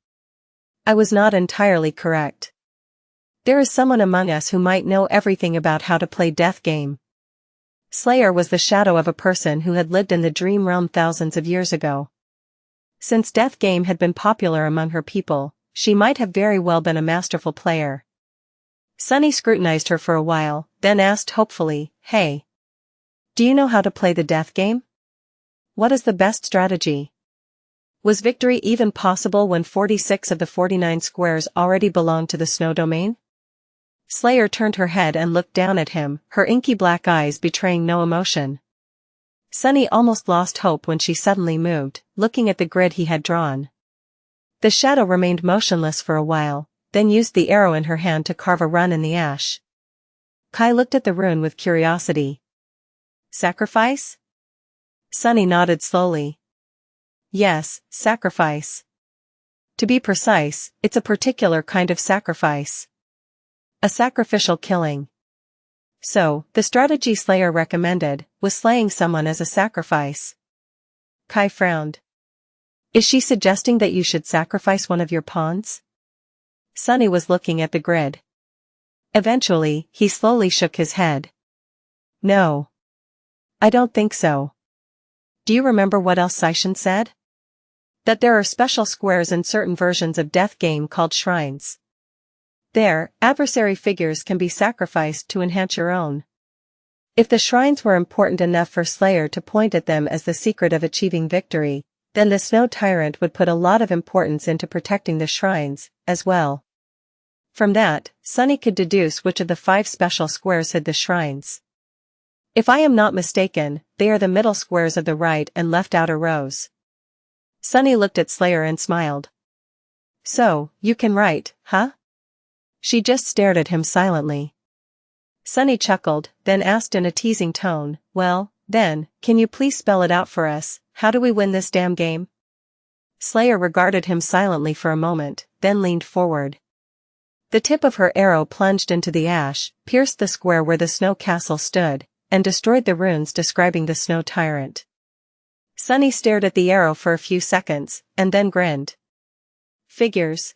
I was not entirely correct. There is someone among us who might know everything about how to play death game. Slayer was the shadow of a person who had lived in the dream realm thousands of years ago. Since death game had been popular among her people, she might have very well been a masterful player. Sunny scrutinized her for a while, then asked hopefully, "Hey. Do you know how to play the death game? What is the best strategy?" Was victory even possible when 46 of the 49 squares already belonged to the snow domain? Slayer turned her head and looked down at him, her inky black eyes betraying no emotion. Sunny almost lost hope when she suddenly moved, looking at the grid he had drawn. The shadow remained motionless for a while, then used the arrow in her hand to carve a run in the ash. Kai looked at the rune with curiosity. "Sacrifice?" Sunny nodded slowly. "Yes, sacrifice. To be precise, it's a particular kind of sacrifice. A sacrificial killing." So, the strategy Slayer recommended was slaying someone as a sacrifice. Kai frowned. "Is she suggesting that you should sacrifice one of your pawns?" Sunny was looking at the grid. Eventually, he slowly shook his head. "No. I don't think so. Do you remember what else Xianxia said? That there are special squares in certain versions of death game called shrines. There, adversary figures can be sacrificed to enhance your own. If the shrines were important enough for Slayer to point at them as the secret of achieving victory, then the Snow Tyrant would put a lot of importance into protecting the shrines, as well. From that, Sunny could deduce which of the 5 special squares hid the shrines. If I am not mistaken, they are the middle squares of the right and left outer rows. Sunny looked at Slayer and smiled. "So, you can write, huh?" She just stared at him silently. Sunny chuckled, then asked in a teasing tone, "Well, then, can you please spell it out for us? How do we win this damn game?" Slayer regarded him silently for a moment, then leaned forward. The tip of her arrow plunged into the ash, pierced the square where the snow castle stood, and destroyed the runes describing the Snow Tyrant. Sunny stared at the arrow for a few seconds, and then grinned. "Figures."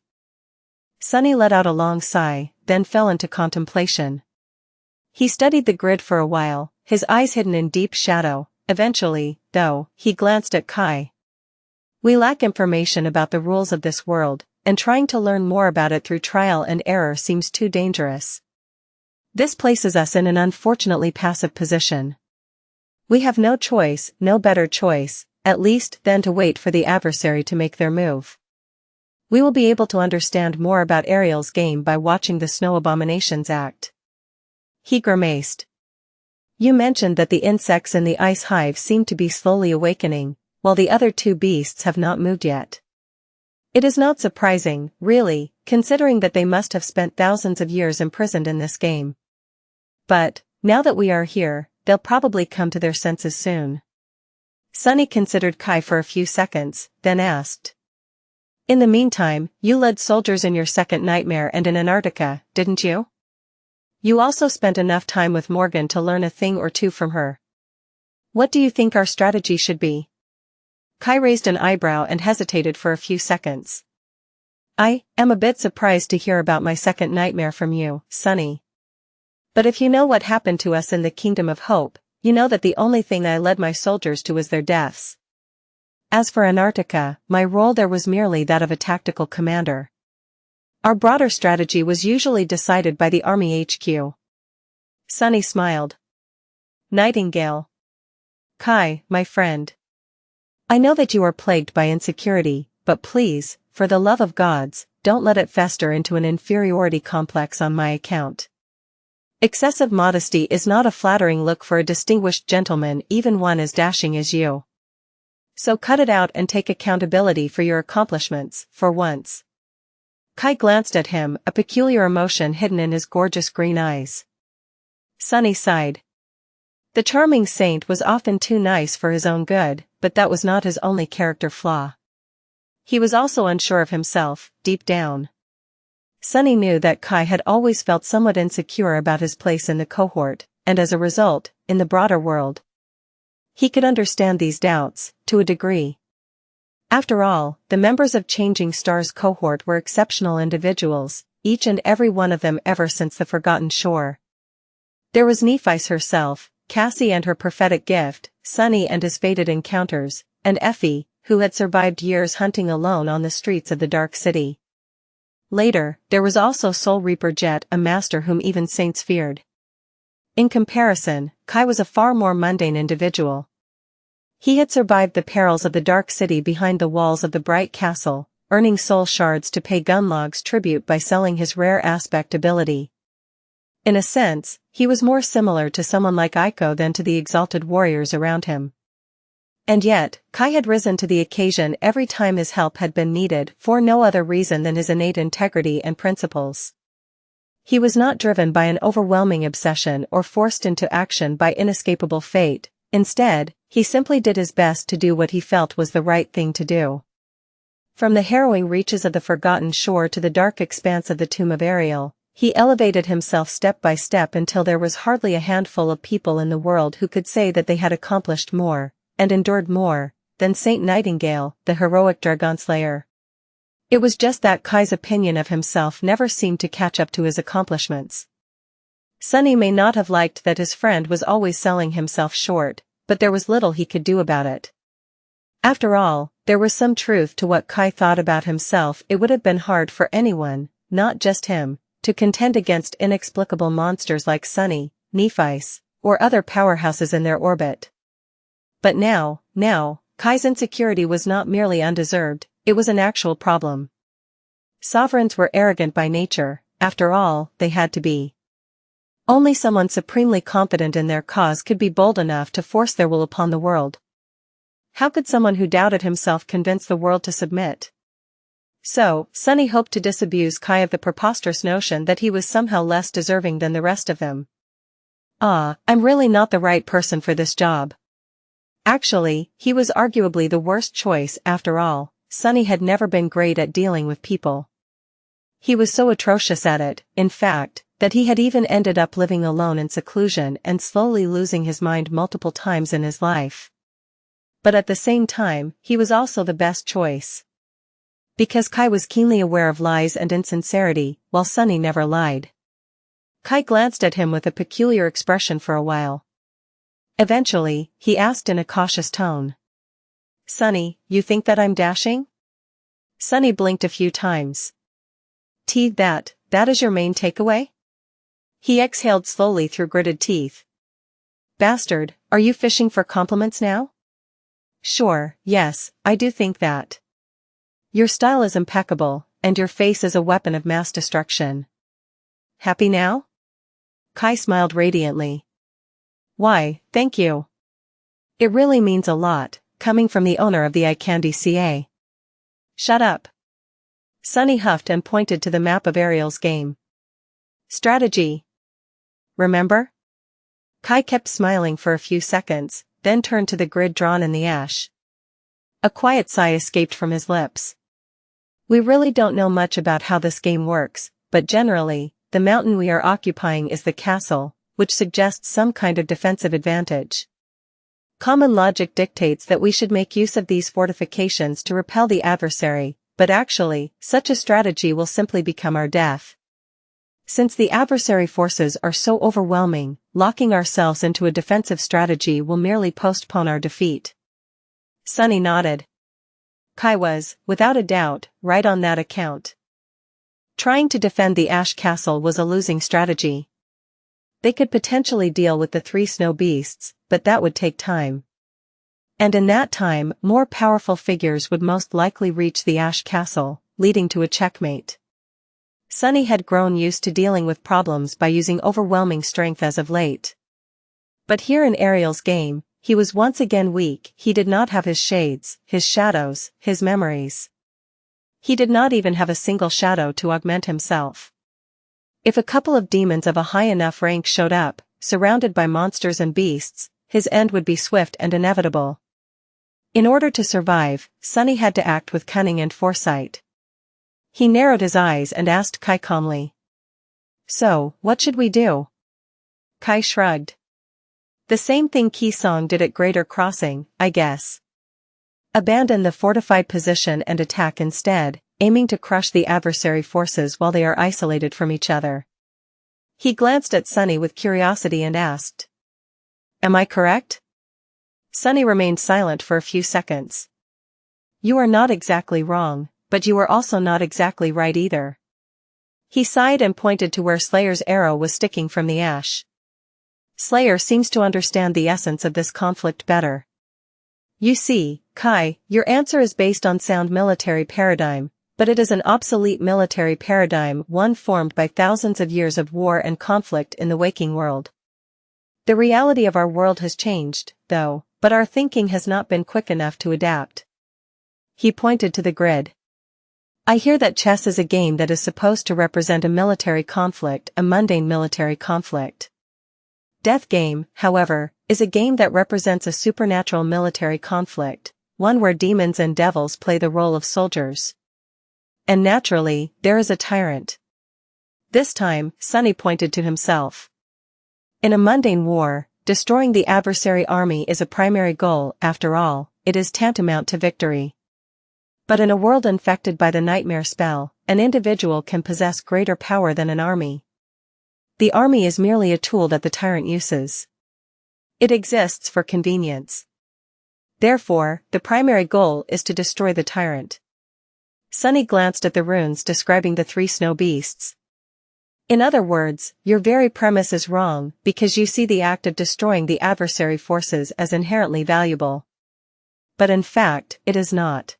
Sunny let out a long sigh, then fell into contemplation. He studied the grid for a while, his eyes hidden in deep shadow. Eventually, though, he glanced at Kai. "We lack information about the rules of this world, and trying to learn more about it through trial and error seems too dangerous. This places us in an unfortunately passive position. We have no choice, no better choice, at least, than to wait for the adversary to make their move. We will be able to understand more about Ariel's game by watching the Snow Abominations act." He grimaced. "You mentioned that the insects in the ice hive seem to be slowly awakening, while the other 2 beasts have not moved yet. It is not surprising, really, considering that they must have spent thousands of years imprisoned in this game. But, now that we are here, they'll probably come to their senses soon." Sunny considered Kai for a few seconds, then asked. "In the meantime, you led soldiers in your second nightmare and in Antarctica, didn't you? You also spent enough time with Morgan to learn a thing or two from her. What do you think our strategy should be?" Kai raised an eyebrow and hesitated for a few seconds. "I am a bit surprised to hear about my second nightmare from you, Sunny. But if you know what happened to us in the Kingdom of Hope, you know that the only thing I led my soldiers to was their deaths. As for Antarctica, my role there was merely that of a tactical commander. Our broader strategy was usually decided by the Army HQ." Sunny smiled. "Nightingale. Kai, my friend. I know that you are plagued by insecurity, but please, for the love of gods, don't let it fester into an inferiority complex on my account. Excessive modesty is not a flattering look for a distinguished gentleman, even one as dashing as you. So cut it out and take accountability for your accomplishments, for once." Kai glanced at him, a peculiar emotion hidden in his gorgeous green eyes. Sunny sighed. The charming saint was often too nice for his own good, but that was not his only character flaw. He was also unsure of himself, deep down. Sunny knew that Kai had always felt somewhat insecure about his place in the cohort, and as a result, in the broader world. He could understand these doubts, to a degree. After all, the members of Changing Stars cohort were exceptional individuals, each and every one of them ever since the Forgotten Shore. There was Nephi's herself, Cassie and her prophetic gift, Sunny and his fated encounters, and Effie, who had survived years hunting alone on the streets of the Dark City. Later, there was also Soul Reaper Jet, a master whom even saints feared. In comparison, Kai was a far more mundane individual. He had survived the perils of the Dark City behind the walls of the Bright Castle, earning soul shards to pay Gunlog's tribute by selling his rare aspect ability. In a sense, he was more similar to someone like Aiko than to the exalted warriors around him. And yet, Kai had risen to the occasion every time his help had been needed for no other reason than his innate integrity and principles. He was not driven by an overwhelming obsession or forced into action by inescapable fate. Instead, he simply did his best to do what he felt was the right thing to do. From the harrowing reaches of the Forgotten Shore to the dark expanse of the Tomb of Ariel, he elevated himself step by step until there was hardly a handful of people in the world who could say that they had accomplished more, and endured more, than Saint Nightingale, the heroic Dragonslayer. It was just that Kai's opinion of himself never seemed to catch up to his accomplishments. Sunny may not have liked that his friend was always selling himself short, but there was little he could do about it. After all, there was some truth to what Kai thought about himself. It would have been hard for anyone, not just him, to contend against inexplicable monsters like Sunny, Nephice, or other powerhouses in their orbit. But now, Kai's insecurity was not merely undeserved, it was an actual problem. Sovereigns were arrogant by nature, after all, they had to be. Only someone supremely confident in their cause could be bold enough to force their will upon the world. How could someone who doubted himself convince the world to submit? So, Sunny hoped to disabuse Kai of the preposterous notion that he was somehow less deserving than the rest of them. I'm really not the right person for this job. Actually, he was arguably the worst choice after all. Sunny had never been great at dealing with people. He was so atrocious at it, in fact, that he had even ended up living alone in seclusion and slowly losing his mind multiple times in his life. But at the same time, he was also the best choice. Because Kai was keenly aware of lies and insincerity, while Sunny never lied. Kai glanced at him with a peculiar expression for a while. Eventually, he asked in a cautious tone. Sunny, you think that I'm dashing? Sunny blinked a few times. That is your main takeaway? He exhaled slowly through gritted teeth. Bastard, are you fishing for compliments now? Sure, yes, I do think that. Your style is impeccable, and your face is a weapon of mass destruction. Happy now? Kai smiled radiantly. Why, thank you. It really means a lot, coming from the owner of the eye candy CA. Shut up. Sunny huffed and pointed to the map of Ariel's game. Strategy. Remember? Kai kept smiling for a few seconds, then turned to the grid drawn in the ash. A quiet sigh escaped from his lips. We really don't know much about how this game works, but generally, the mountain we are occupying is the castle, which suggests some kind of defensive advantage. Common logic dictates that we should make use of these fortifications to repel the adversary, but actually, such a strategy will simply become our death. Since the adversary forces are so overwhelming, locking ourselves into a defensive strategy will merely postpone our defeat. Sunny nodded. Kai was, without a doubt, right on that account. Trying to defend the Ash Castle was a losing strategy. They could potentially deal with the 3 snow beasts, but that would take time. And in that time, more powerful figures would most likely reach the Ash Castle, leading to a checkmate. Sunny had grown used to dealing with problems by using overwhelming strength as of late. But here in Ariel's game, he was once again weak. He did not have his shades, his shadows, his memories. He did not even have a single shadow to augment himself. If a couple of demons of a high enough rank showed up, surrounded by monsters and beasts, his end would be swift and inevitable. In order to survive, Sunny had to act with cunning and foresight. He narrowed his eyes and asked Kai calmly. So, what should we do? Kai shrugged. The same thing Kisong did at Greater Crossing, I guess. Abandon the fortified position and attack instead, aiming to crush the adversary forces while they are isolated from each other. He glanced at Sunny with curiosity and asked. Am I correct? Sunny remained silent for a few seconds. You are not exactly wrong, but you are also not exactly right either. He sighed and pointed to where Slayer's arrow was sticking from the ash. Slayer seems to understand the essence of this conflict better. You see, Kai, your answer is based on sound military paradigm, but it is an obsolete military paradigm, one formed by thousands of years of war and conflict in the waking world. The reality of our world has changed, though, but our thinking has not been quick enough to adapt. He pointed to the grid. I hear that chess is a game that is supposed to represent a military conflict, a mundane military conflict. Death Game, however, is a game that represents a supernatural military conflict, one where demons and devils play the role of soldiers. And naturally, there is a tyrant. This time, Sunny pointed to himself. In a mundane war, destroying the adversary army is a primary goal. After all, it is tantamount to victory. But in a world infected by the nightmare spell, an individual can possess greater power than an army. The army is merely a tool that the tyrant uses. It exists for convenience. Therefore, the primary goal is to destroy the tyrant. Sunny glanced at the runes describing the 3 snow beasts. In other words, your very premise is wrong, because you see the act of destroying the adversary forces as inherently valuable. But in fact, it is not.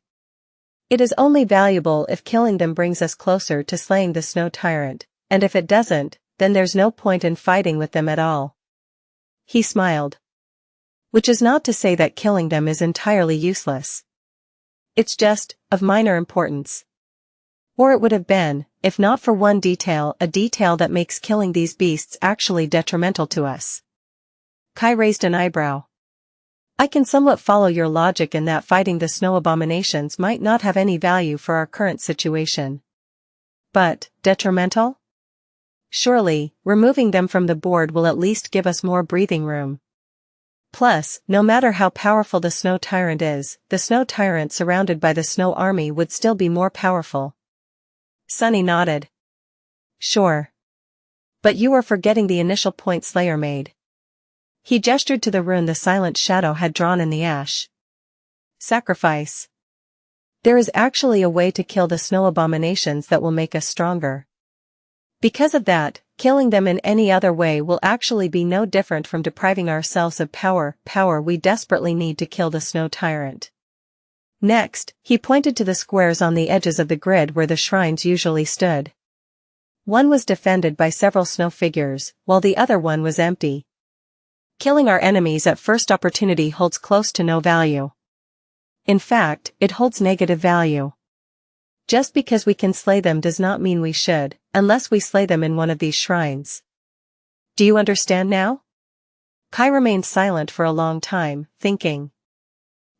It is only valuable if killing them brings us closer to slaying the snow tyrant, and if it doesn't, then there's no point in fighting with them at all. He smiled. Which is not to say that killing them is entirely useless. It's just, of minor importance. Or it would have been, if not for one detail, a detail that makes killing these beasts actually detrimental to us. Kai raised an eyebrow. I can somewhat follow your logic in that fighting the snow abominations might not have any value for our current situation. But, detrimental? Surely, removing them from the board will at least give us more breathing room. Plus, no matter how powerful the snow tyrant is, the snow tyrant surrounded by the snow army would still be more powerful. Sunny nodded. Sure. But you are forgetting the initial point Slayer made. He gestured to the rune the silent shadow had drawn in the ash. Sacrifice. There is actually a way to kill the snow abominations that will make us stronger. Because of that, killing them in any other way will actually be no different from depriving ourselves of power we desperately need to kill the snow tyrant. Next, he pointed to the squares on the edges of the grid where the shrines usually stood. One was defended by several snow figures, while the other one was empty. Killing our enemies at first opportunity holds close to no value. In fact, it holds negative value. Just because we can slay them does not mean we should, unless we slay them in one of these shrines. Do you understand now? Kai remained silent for a long time, thinking.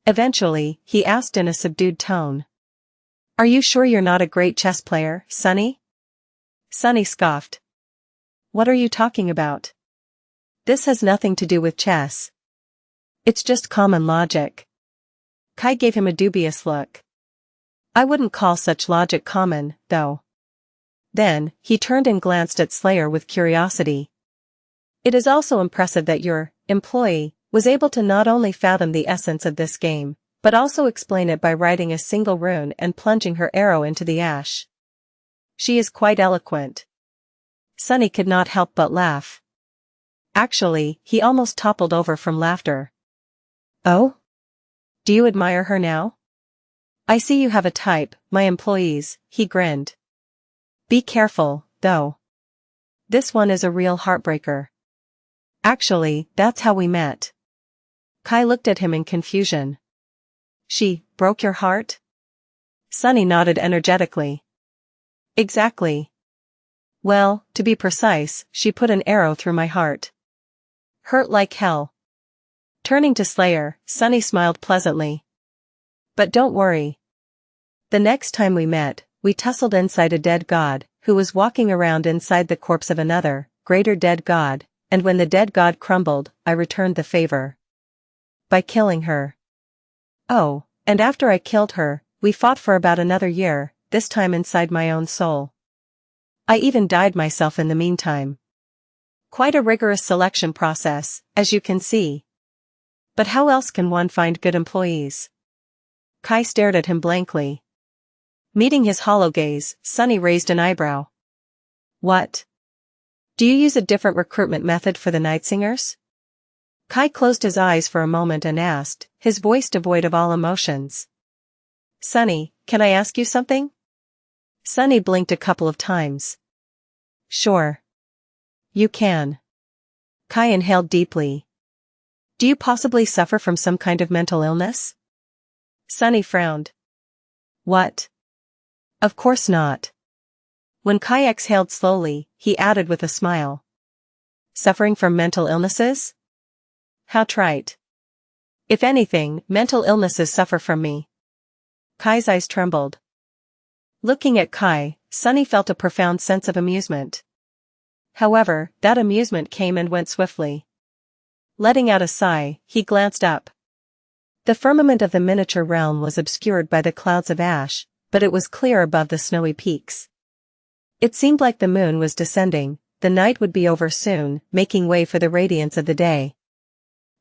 Eventually, he asked in a subdued tone. Are you sure you're not a great chess player, Sunny? Sunny scoffed. What are you talking about? This has nothing to do with chess. It's just common logic. Kai gave him a dubious look. I wouldn't call such logic common, though. Then, he turned and glanced at Slayer with curiosity. It is also impressive that your employee was able to not only fathom the essence of this game, but also explain it by writing a single rune and plunging her arrow into the ash. She is quite eloquent. Sunny could not help but laugh. Actually, he almost toppled over from laughter. Oh? Do you admire her now? I see you have a type, my employees, he grinned. Be careful, though. This one is a real heartbreaker. Actually, that's how we met. Kai looked at him in confusion. She broke your heart? Sunny nodded energetically. Exactly. Well, to be precise, she put an arrow through my heart. Hurt like hell. Turning to Slayer, Sunny smiled pleasantly. But don't worry. The next time we met, we tussled inside a dead god, who was walking around inside the corpse of another, greater dead god, and when the dead god crumbled, I returned the favor. By killing her. Oh, and after I killed her, we fought for about another year, this time inside my own soul. I even died myself in the meantime. Quite a rigorous selection process, as you can see. But how else can one find good employees? Kai stared at him blankly. Meeting his hollow gaze, Sunny raised an eyebrow. What? Do you use a different recruitment method for the Night Singers? Kai closed his eyes for a moment and asked, his voice devoid of all emotions. Sunny, can I ask you something? Sunny blinked a couple of times. Sure. You can. Kai inhaled deeply. Do you possibly suffer from some kind of mental illness? Sunny frowned. What? Of course not. When Kai exhaled slowly, he added with a smile. Suffering from mental illnesses? How trite. If anything, mental illnesses suffer from me. Kai's eyes trembled. Looking at Kai, Sunny felt a profound sense of amusement. However, that amusement came and went swiftly. Letting out a sigh, he glanced up. The firmament of the miniature realm was obscured by the clouds of ash, but it was clear above the snowy peaks. It seemed like the moon was descending, the night would be over soon, making way for the radiance of the day.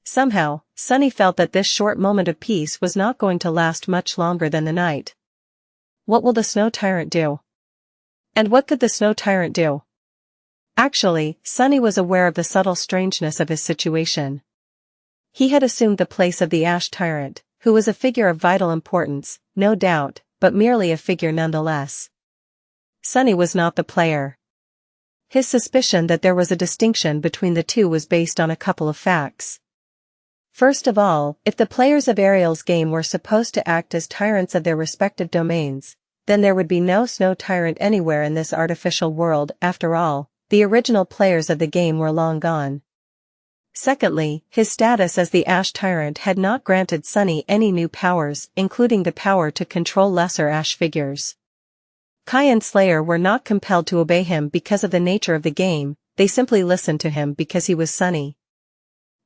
Somehow, Sunny felt that this short moment of peace was not going to last much longer than the night. What will the Snow Tyrant do? And what could the Snow Tyrant do? Actually, Sunny was aware of the subtle strangeness of his situation. He had assumed the place of the Ash Tyrant, who was a figure of vital importance, no doubt, but merely a figure nonetheless. Sunny was not the player. His suspicion that there was a distinction between the two was based on a couple of facts. First of all, if the players of Ariel's game were supposed to act as tyrants of their respective domains, then there would be no Snow Tyrant anywhere in this artificial world. After all, the original players of the game were long gone. Secondly, his status as the Ash Tyrant had not granted Sunny any new powers, including the power to control lesser Ash figures. Kai and Slayer were not compelled to obey him because of the nature of the game, they simply listened to him because he was Sunny.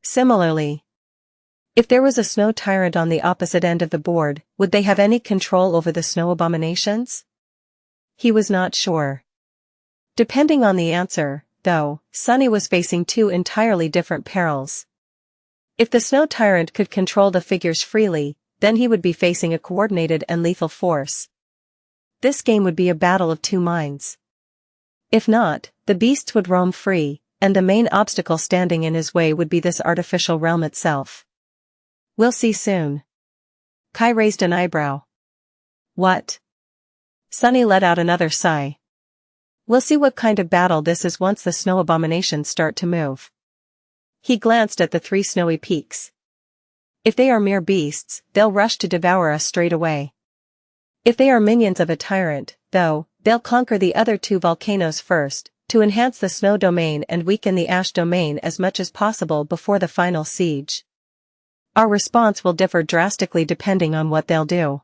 Similarly, if there was a Snow Tyrant on the opposite end of the board, would they have any control over the snow abominations? He was not sure. Depending on the answer, though, Sunny was facing two entirely different perils. If the Snow Tyrant could control the figures freely, then he would be facing a coordinated and lethal force. This game would be a battle of two minds. If not, the beasts would roam free, and the main obstacle standing in his way would be this artificial realm itself. We'll see soon. Kai raised an eyebrow. What? Sunny let out another sigh. We'll see what kind of battle this is once the snow abominations start to move. He glanced at the three snowy peaks. If they are mere beasts, they'll rush to devour us straight away. If they are minions of a tyrant, though, they'll conquer the other two volcanoes first, to enhance the snow domain and weaken the ash domain as much as possible before the final siege. Our response will differ drastically depending on what they'll do.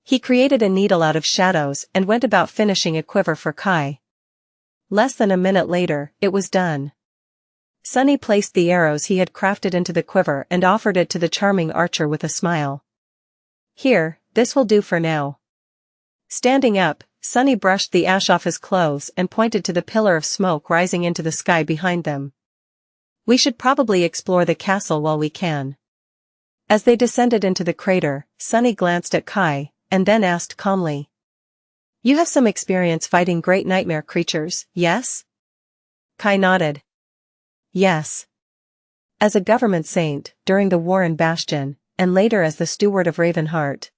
He created a needle out of shadows and went about finishing a quiver for Kai. Less than a minute later, it was done. Sunny placed the arrows he had crafted into the quiver and offered it to the charming archer with a smile. Here, this will do for now. Standing up, Sunny brushed the ash off his clothes and pointed to the pillar of smoke rising into the sky behind them. We should probably explore the castle while we can. As they descended into the crater, Sunny glanced at Kai, and then asked calmly. You have some experience fighting great nightmare creatures, yes? Kai nodded. Yes. As a government saint, during the war in Bastion, and later as the steward of Ravenheart.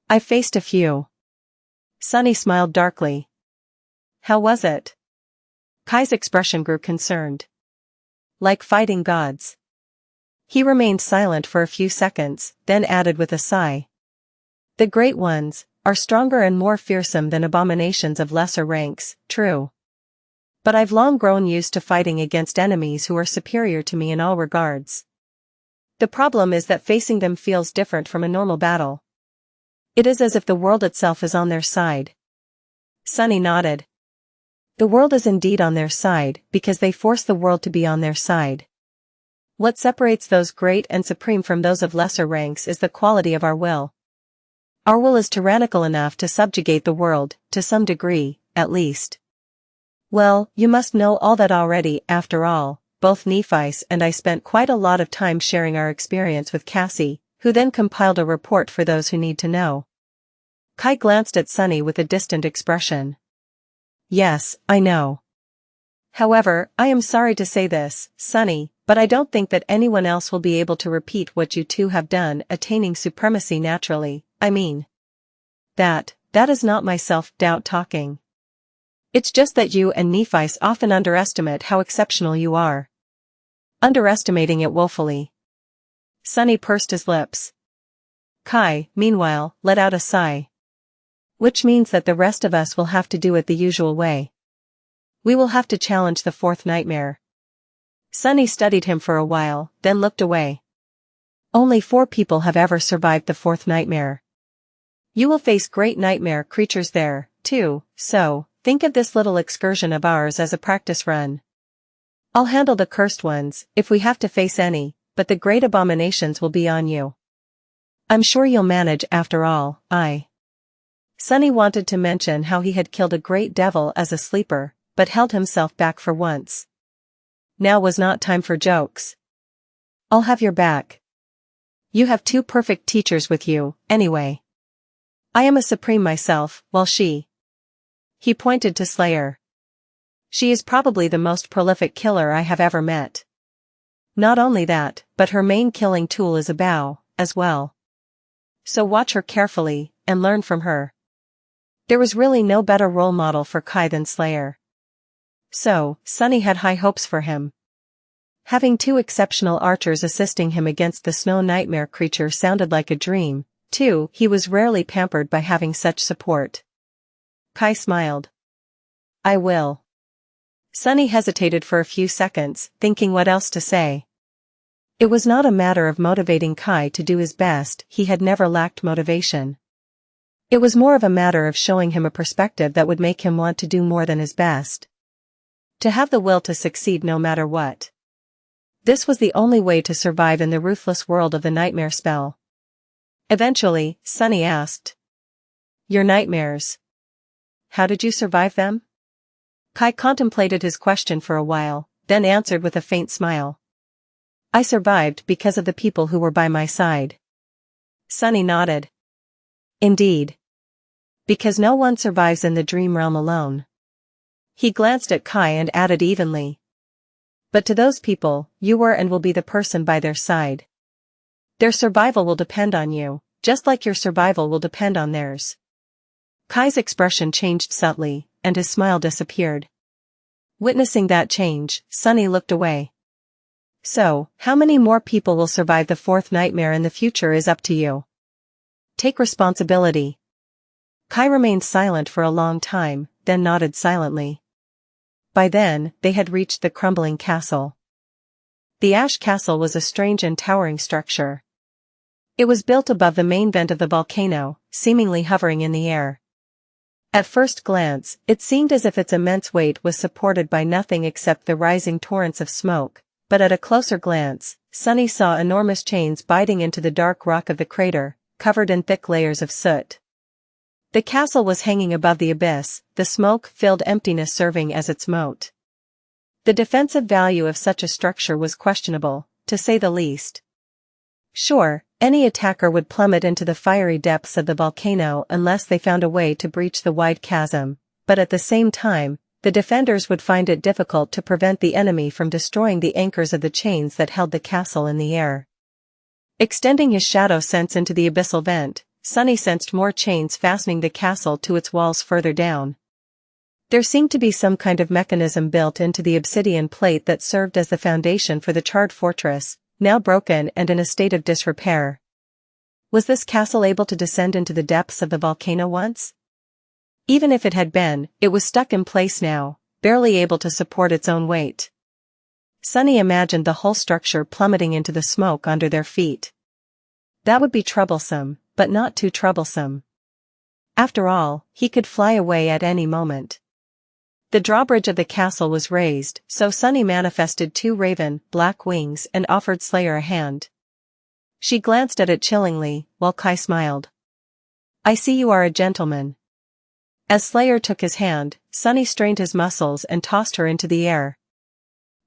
I faced a few. Sunny smiled darkly. How was it? Kai's expression grew concerned. Like fighting gods. He remained silent for a few seconds, then added with a sigh. The great ones are stronger and more fearsome than abominations of lesser ranks, true. But I've long grown used to fighting against enemies who are superior to me in all regards. The problem is that facing them feels different from a normal battle. It is as if the world itself is on their side. Sunny nodded. The world is indeed on their side because they force the world to be on their side. What separates those great and supreme from those of lesser ranks is the quality of our will. Our will is tyrannical enough to subjugate the world, to some degree, at least. Well, you must know all that already. After all, both Nephice and I spent quite a lot of time sharing our experience with Cassie, who then compiled a report for those who need to know. Kai glanced at Sunny with a distant expression. Yes, I know. However, I am sorry to say this, Sunny, but I don't think that anyone else will be able to repeat what you two have done, attaining supremacy naturally. I mean, that is not my self-doubt talking. It's just that you and Nephice often underestimate how exceptional you are. Underestimating it woefully. Sunny pursed his lips. Kai, meanwhile, let out a sigh. Which means that the rest of us will have to do it the usual way. We will have to challenge the fourth nightmare. Sunny studied him for a while, then looked away. Only 4 people have ever survived the fourth nightmare. You will face great nightmare creatures there, too, so think of this little excursion of ours as a practice run. I'll handle the cursed ones, if we have to face any, but the great abominations will be on you. I'm sure you'll manage after all. Sunny wanted to mention how he had killed a great devil as a sleeper, but held himself back for once. Now was not time for jokes. I'll have your back. You have 2 perfect teachers with you, anyway. I am a supreme myself, while she... He pointed to Slayer. She is probably the most prolific killer I have ever met. Not only that, but her main killing tool is a bow, as well. So watch her carefully, and learn from her. There was really no better role model for Kai than Slayer. So, Sunny had high hopes for him. Having 2 exceptional archers assisting him against the snow nightmare creature sounded like a dream, too. He was rarely pampered by having such support. Kai smiled. I will. Sunny hesitated for a few seconds, thinking what else to say. It was not a matter of motivating Kai to do his best, he had never lacked motivation. It was more of a matter of showing him a perspective that would make him want to do more than his best. To have the will to succeed no matter what. This was the only way to survive in the ruthless world of the nightmare spell. Eventually, Sunny asked. Your nightmares. How did you survive them? Kai contemplated his question for a while, then answered with a faint smile. I survived because of the people who were by my side. Sunny nodded. Indeed. Because no one survives in the dream realm alone. He glanced at Kai and added evenly. But to those people, you were and will be the person by their side. Their survival will depend on you, just like your survival will depend on theirs. Kai's expression changed subtly, and his smile disappeared. Witnessing that change, Sunny looked away. So, how many more people will survive the fourth nightmare in the future is up to you. Take responsibility. Kai remained silent for a long time, then nodded silently. By then, they had reached the crumbling castle. The Ash Castle was a strange and towering structure. It was built above the main vent of the volcano, seemingly hovering in the air. At first glance, it seemed as if its immense weight was supported by nothing except the rising torrents of smoke, but at a closer glance, Sunny saw enormous chains biting into the dark rock of the crater, covered in thick layers of soot. The castle was hanging above the abyss, the smoke-filled emptiness serving as its moat. The defensive value of such a structure was questionable, to say the least. Sure, any attacker would plummet into the fiery depths of the volcano unless they found a way to breach the wide chasm, but at the same time, the defenders would find it difficult to prevent the enemy from destroying the anchors of the chains that held the castle in the air. Extending his shadow sense into the abyssal vent, Sunny sensed more chains fastening the castle to its walls further down. There seemed to be some kind of mechanism built into the obsidian plate that served as the foundation for the charred fortress, now broken and in a state of disrepair. Was this castle able to descend into the depths of the volcano once? Even if it had been, it was stuck in place now, barely able to support its own weight. Sunny imagined the whole structure plummeting into the smoke under their feet. That would be troublesome, but not too troublesome. After all, he could fly away at any moment. The drawbridge of the castle was raised, so Sunny manifested 2 raven, black wings and offered Slayer a hand. She glanced at it chillingly, while Kai smiled. I see you are a gentleman. As Slayer took his hand, Sunny strained his muscles and tossed her into the air.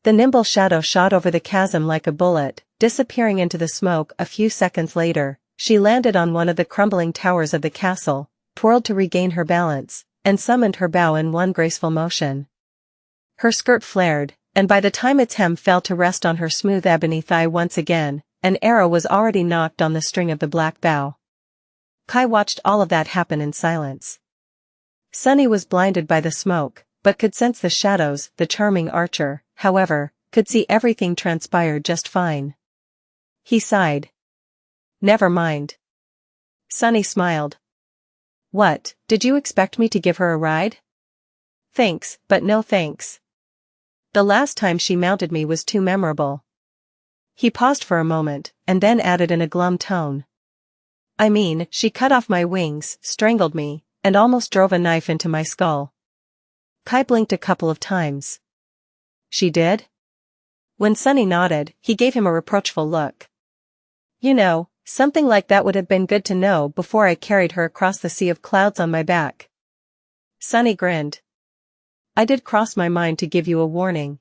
The nimble shadow shot over the chasm like a bullet, disappearing into the smoke. A few seconds later, she landed on one of the crumbling towers of the castle, twirled to regain her balance, and summoned her bow in one graceful motion. Her skirt flared, and by the time its hem fell to rest on her smooth ebony thigh once again, an arrow was already knocked on the string of the black bow. Kai watched all of that happen in silence. Sunny was blinded by the smoke, but could sense the shadows. The charming archer, however, could see everything transpire just fine. He sighed. Never mind. Sunny smiled. What, did you expect me to give her a ride? Thanks, but no thanks. The last time she mounted me was too memorable. He paused for a moment, and then added in a glum tone. I mean, she cut off my wings, strangled me, and almost drove a knife into my skull. Kai blinked a couple of times. She did? When Sunny nodded, he gave him a reproachful look. You know, something like that would have been good to know before I carried her across the sea of clouds on my back. Sunny grinned. I did cross my mind to give you a warning.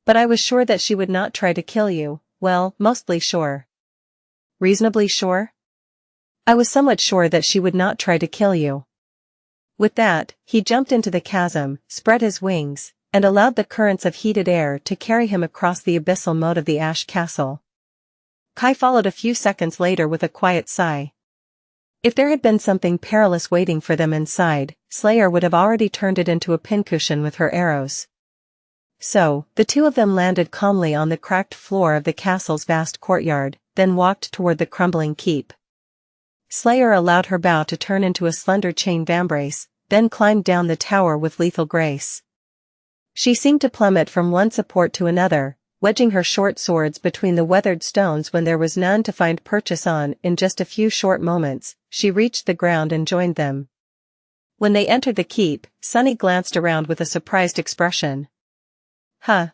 But I was sure that she would not try to kill you, well, mostly sure. Reasonably sure? I was somewhat sure that she would not try to kill you. With that, he jumped into the chasm, spread his wings, and allowed the currents of heated air to carry him across the abyssal moat of the Ash Castle. Kai followed a few seconds later with a quiet sigh. If there had been something perilous waiting for them inside, Slayer would have already turned it into a pincushion with her arrows. So, the two of them landed calmly on the cracked floor of the castle's vast courtyard, then walked toward the crumbling keep. Slayer allowed her bow to turn into a slender chain vambrace, then climbed down the tower with lethal grace. She seemed to plummet from one support to another, wedging her short swords between the weathered stones when there was none to find purchase on. In just a few short moments, she reached the ground and joined them. When they entered the keep, Sunny glanced around with a surprised expression. Huh.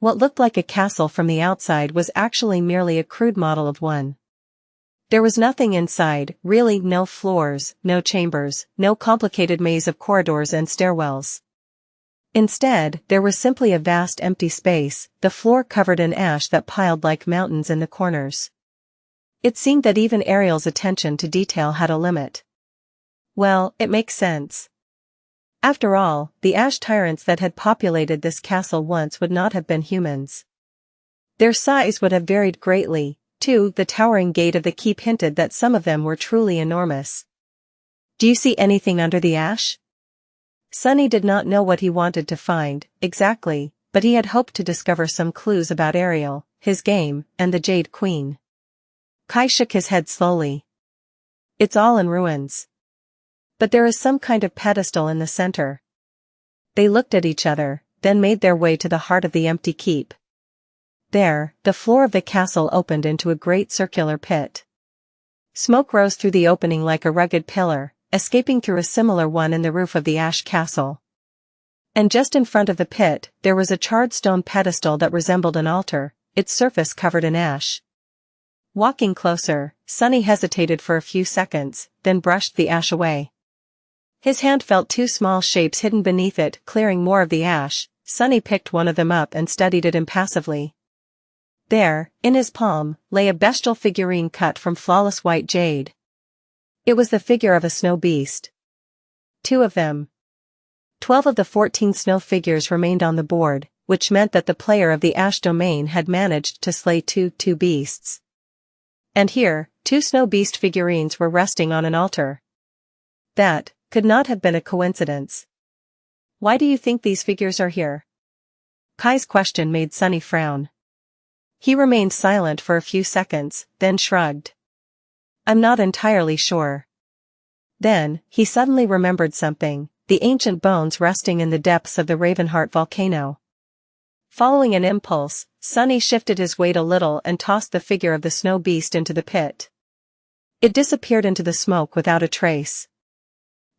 What looked like a castle from the outside was actually merely a crude model of one. There was nothing inside, really, no floors, no chambers, no complicated maze of corridors and stairwells. Instead, there was simply a vast empty space, the floor covered in ash that piled like mountains in the corners. It seemed that even Ariel's attention to detail had a limit. Well, it makes sense. After all, the ash tyrants that had populated this castle once would not have been humans. Their size would have varied greatly, too. The towering gate of the keep hinted that some of them were truly enormous. Do you see anything under the ash? Sunny did not know what he wanted to find, exactly, but he had hoped to discover some clues about Ariel, his game, and the Jade Queen. Kai shook his head slowly. It's all in ruins. But there is some kind of pedestal in the center. They looked at each other, then made their way to the heart of the empty keep. There, the floor of the castle opened into a great circular pit. Smoke rose through the opening like a rugged pillar, escaping through a similar one in the roof of the Ash Castle. And just in front of the pit, there was a charred stone pedestal that resembled an altar, its surface covered in ash. Walking closer, Sunny hesitated for a few seconds, then brushed the ash away. His hand felt two small shapes hidden beneath it. Clearing more of the ash, Sunny picked one of them up and studied it impassively. There, in his palm, lay a bestial figurine cut from flawless white jade. It was the figure of a snow beast. 2 of them. 12 of the 14 snow figures remained on the board, which meant that the player of the Ash domain had managed to slay two beasts. And here, 2 snow beast figurines were resting on an altar. That could not have been a coincidence. Why do you think these figures are here? Kai's question made Sunny frown. He remained silent for a few seconds, then shrugged. I'm not entirely sure. Then, he suddenly remembered something, the ancient bones resting in the depths of the Ravenheart volcano. Following an impulse, Sunny shifted his weight a little and tossed the figure of the snow beast into the pit. It disappeared into the smoke without a trace.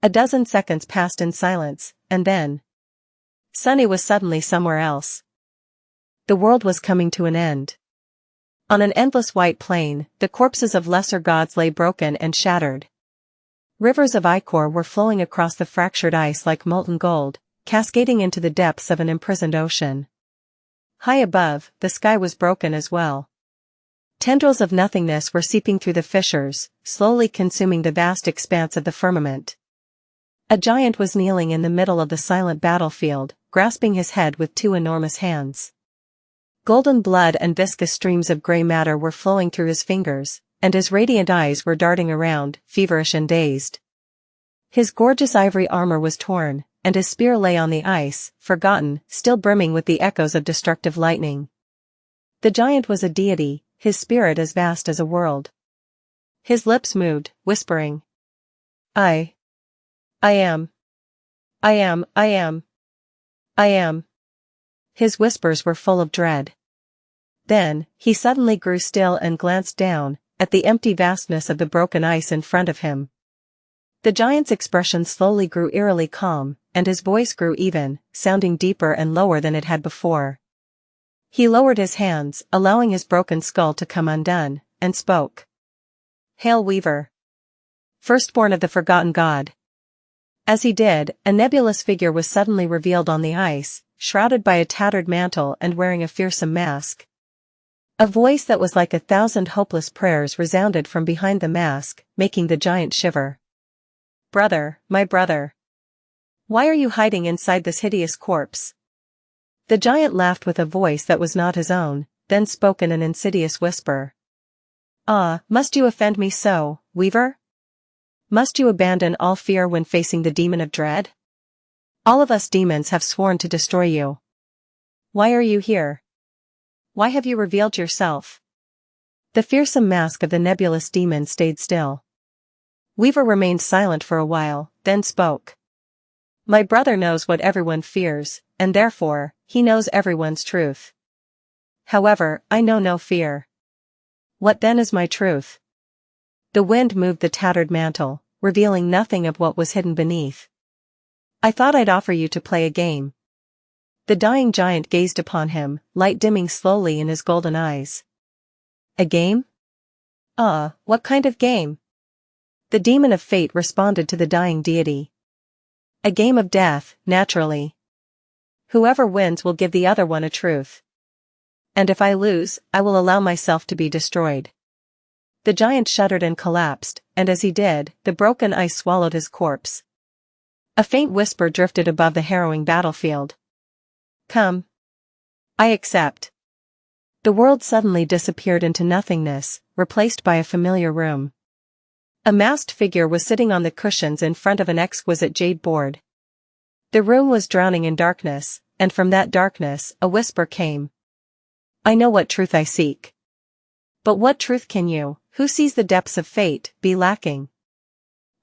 A dozen seconds passed in silence, and then Sunny was suddenly somewhere else. The world was coming to an end. On an endless white plain, the corpses of lesser gods lay broken and shattered. Rivers of ichor were flowing across the fractured ice like molten gold, cascading into the depths of an imprisoned ocean. High above, the sky was broken as well. Tendrils of nothingness were seeping through the fissures, slowly consuming the vast expanse of the firmament. A giant was kneeling in the middle of the silent battlefield, grasping his head with two enormous hands. Golden blood and viscous streams of gray matter were flowing through his fingers, and his radiant eyes were darting around, feverish and dazed. His gorgeous ivory armor was torn, and his spear lay on the ice, forgotten, still brimming with the echoes of destructive lightning. The giant was a deity, his spirit as vast as a world. His lips moved, whispering, I am. I am. I am. I am. His whispers were full of dread. Then, he suddenly grew still and glanced down, at the empty vastness of the broken ice in front of him. The giant's expression slowly grew eerily calm, and his voice grew even, sounding deeper and lower than it had before. He lowered his hands, allowing his broken skull to come undone, and spoke. Hail Weaver! Firstborn of the forgotten god. As he did, a nebulous figure was suddenly revealed on the ice, shrouded by a tattered mantle and wearing a fearsome mask. A voice that was like 1,000 hopeless prayers resounded from behind the mask, making the giant shiver. Brother, my brother. Why are you hiding inside this hideous corpse? The giant laughed with a voice that was not his own, then spoke in an insidious whisper. Ah, must you offend me so, Weaver? Must you abandon all fear when facing the demon of dread? All of us demons have sworn to destroy you. Why are you here? Why have you revealed yourself? The fearsome mask of the nebulous demon stayed still. Weaver remained silent for a while, then spoke. My brother knows what everyone fears, and therefore, he knows everyone's truth. However, I know no fear. What then is my truth? The wind moved the tattered mantle, revealing nothing of what was hidden beneath. I thought I'd offer you to play a game. The dying giant gazed upon him, light dimming slowly in his golden eyes. A game? Ah, what kind of game? The demon of fate responded to the dying deity. A game of death, naturally. Whoever wins will give the other one a truth. And if I lose, I will allow myself to be destroyed. The giant shuddered and collapsed, and as he did, the broken ice swallowed his corpse. A faint whisper drifted above the harrowing battlefield. Come. I accept. The world suddenly disappeared into nothingness, replaced by a familiar room. A masked figure was sitting on the cushions in front of an exquisite jade board. The room was drowning in darkness, and from that darkness, a whisper came. I know what truth I seek. But what truth can you, who sees the depths of fate, be lacking?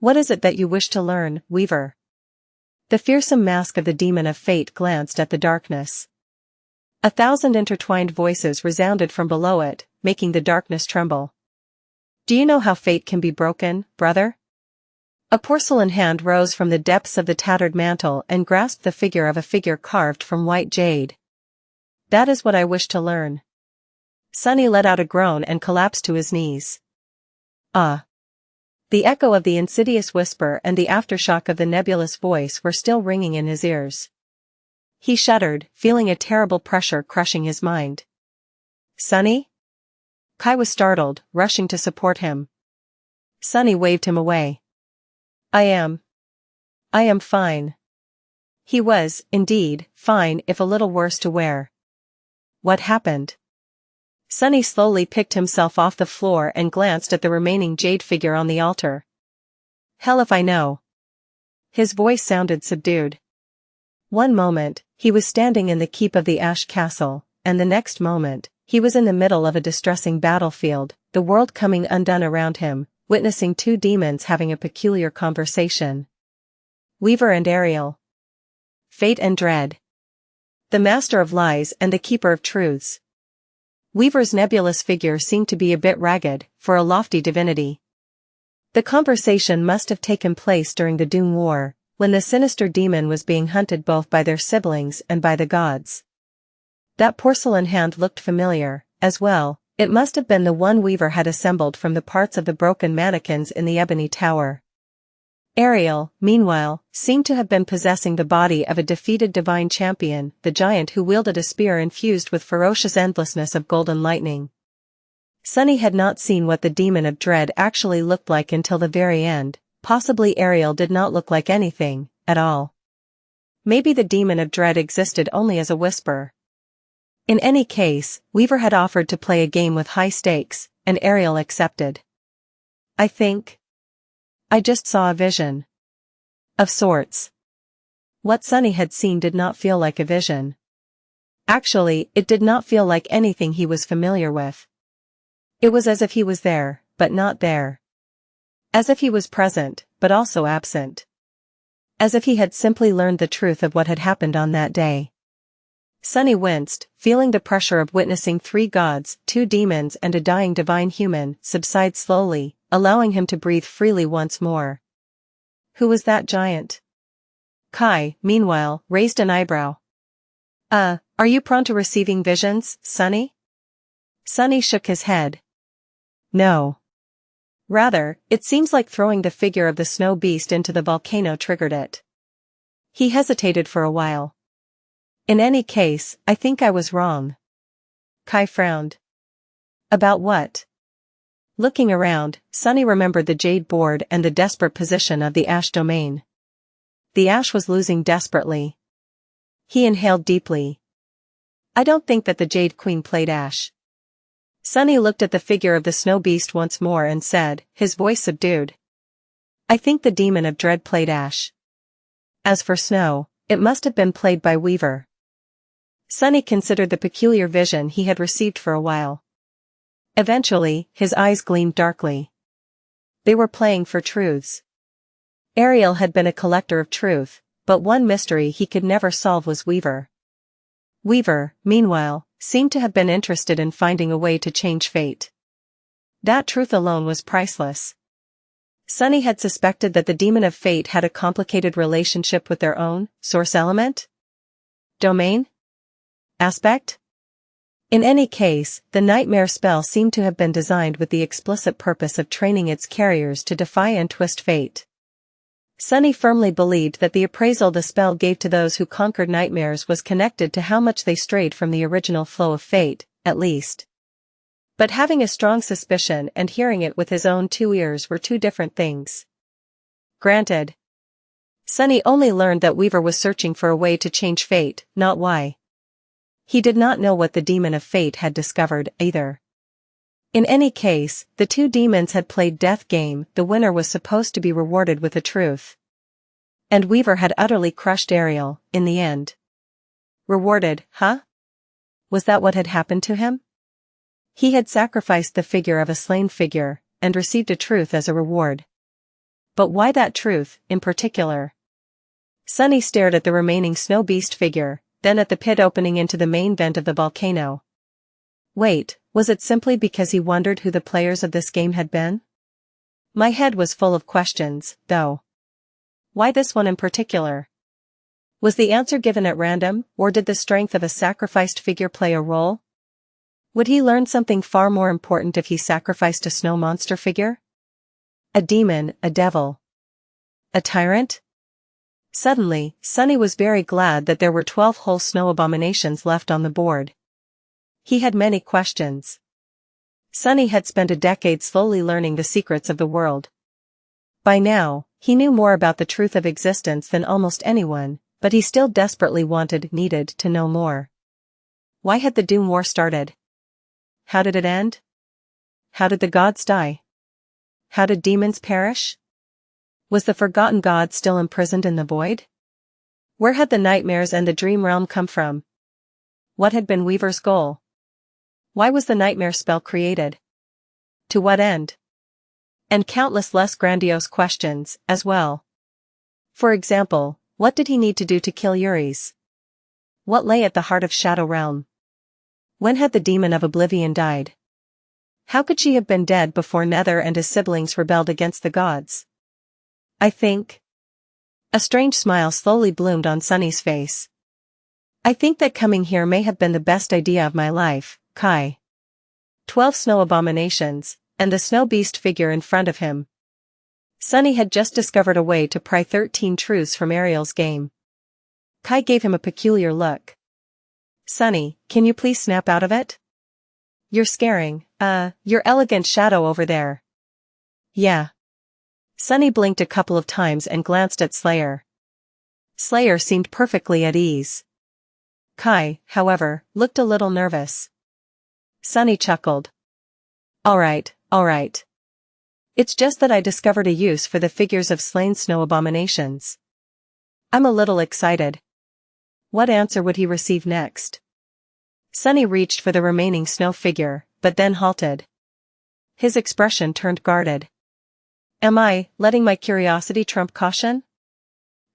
What is it that you wish to learn, Weaver? The fearsome mask of the demon of fate glanced at the darkness. 1,000 intertwined voices resounded from below it, making the darkness tremble. Do you know how fate can be broken, brother? A porcelain hand rose from the depths of the tattered mantle and grasped the figure of a figure carved from white jade. That is what I wish to learn. Sunny let out a groan and collapsed to his knees. Ah. The echo of the insidious whisper and the aftershock of the nebulous voice were still ringing in his ears. He shuddered, feeling a terrible pressure crushing his mind. Sunny? Kai was startled, rushing to support him. Sunny waved him away. I am fine. He was, indeed, fine if a little worse to wear. What happened? Sunny slowly picked himself off the floor and glanced at the remaining jade figure on the altar. Hell if I know. His voice sounded subdued. One moment, he was standing in the keep of the Ash Castle, and the next moment, he was in the middle of a distressing battlefield, the world coming undone around him, witnessing two demons having a peculiar conversation. Weaver and Ariel. Fate and dread. The master of lies and the keeper of truths. Weaver's nebulous figure seemed to be a bit ragged, for a lofty divinity. The conversation must have taken place during the Doom War, when the sinister demon was being hunted both by their siblings and by the gods. That porcelain hand looked familiar, as well. It must have been the one Weaver had assembled from the parts of the broken mannequins in the Ebony Tower. Ariel, meanwhile, seemed to have been possessing the body of a defeated divine champion, the giant who wielded a spear infused with ferocious endlessness of golden lightning. Sunny had not seen what the demon of dread actually looked like until the very end. Possibly Ariel did not look like anything, at all. Maybe the demon of dread existed only as a whisper. In any case, Weaver had offered to play a game with high stakes, and Ariel accepted. I think I just saw a vision. Of sorts. What Sunny had seen did not feel like a vision. Actually, it did not feel like anything he was familiar with. It was as if he was there, but not there. As if he was present, but also absent. As if he had simply learned the truth of what had happened on that day. Sunny winced, feeling the pressure of witnessing 3 gods, 2 demons and a dying divine human subside slowly, allowing him to breathe freely once more. Who was that giant? Kai, meanwhile, raised an eyebrow. Are you prone to receiving visions, Sunny? Sunny shook his head. No. Rather, it seems like throwing the figure of the snow beast into the volcano triggered it. He hesitated for a while. In any case, I think I was wrong. Kai frowned. About what? Looking around, Sunny remembered the Jade board and the desperate position of the Ash domain. The Ash was losing desperately. He inhaled deeply. I don't think that the Jade Queen played Ash. Sunny looked at the figure of the snow beast once more and said, his voice subdued. I think the demon of dread played Ash. As for Snow, it must have been played by Weaver. Sunny considered the peculiar vision he had received for a while. Eventually, his eyes gleamed darkly. They were playing for truths. Ariel had been a collector of truth, but one mystery he could never solve was Weaver. Weaver, meanwhile, seemed to have been interested in finding a way to change fate. That truth alone was priceless. Sunny had suspected that the demon of fate had a complicated relationship with their own source element? Domain? Aspect? In any case, the nightmare spell seemed to have been designed with the explicit purpose of training its carriers to defy and twist fate. Sunny firmly believed that the appraisal the spell gave to those who conquered nightmares was connected to how much they strayed from the original flow of fate, at least. But having a strong suspicion and hearing it with his own 2 ears were 2 different things. Granted. Sunny only learned that Weaver was searching for a way to change fate, not why. He did not know what the demon of fate had discovered, either. In any case, the 2 demons had played death game, the winner was supposed to be rewarded with the truth. And Weaver had utterly crushed Ariel, in the end. Rewarded, huh? Was that what had happened to him? He had sacrificed the figure of a slain figure, and received a truth as a reward. But why that truth, in particular? Sunny stared at the remaining snow beast figure, then at the pit opening into the main vent of the volcano. Wait, was it simply because he wondered who the players of this game had been? My head was full of questions, though. Why this one in particular? Was the answer given at random, or did the strength of a sacrificed figure play a role? Would he learn something far more important if he sacrificed a snow monster figure? A demon, a devil. A tyrant? Suddenly, Sunny was very glad that there were 12 whole snow abominations left on the board. He had many questions. Sunny had spent a decade slowly learning the secrets of the world. By now, he knew more about the truth of existence than almost anyone, but he still desperately needed to know more. Why had the Doom War started? How did it end? How did the gods die? How did demons perish? Was the forgotten god still imprisoned in the void? Where had the nightmares and the dream realm come from? What had been Weaver's goal? Why was the nightmare spell created? To what end? And countless less grandiose questions, as well. For example, what did he need to do to kill Uris? What lay at the heart of Shadow Realm? When had the demon of Oblivion died? How could she have been dead before Nether and his siblings rebelled against the gods? I think. A strange smile slowly bloomed on Sunny's face. I think that coming here may have been the best idea of my life, Kai. 12 snow abominations, and the snow beast figure in front of him. Sunny had just discovered a way to pry 13 truths from Ariel's game. Kai gave him a peculiar look. Sunny, can you please snap out of it? You're scaring, your elegant shadow over there. Yeah. Sunny blinked a couple of times and glanced at Slayer. Slayer seemed perfectly at ease. Kai, however, looked a little nervous. Sunny chuckled. Alright. It's just that I discovered a use for the figures of slain snow abominations. I'm a little excited. What answer would he receive next? Sunny reached for the remaining snow figure, but then halted. His expression turned guarded. Am I letting my curiosity trump caution?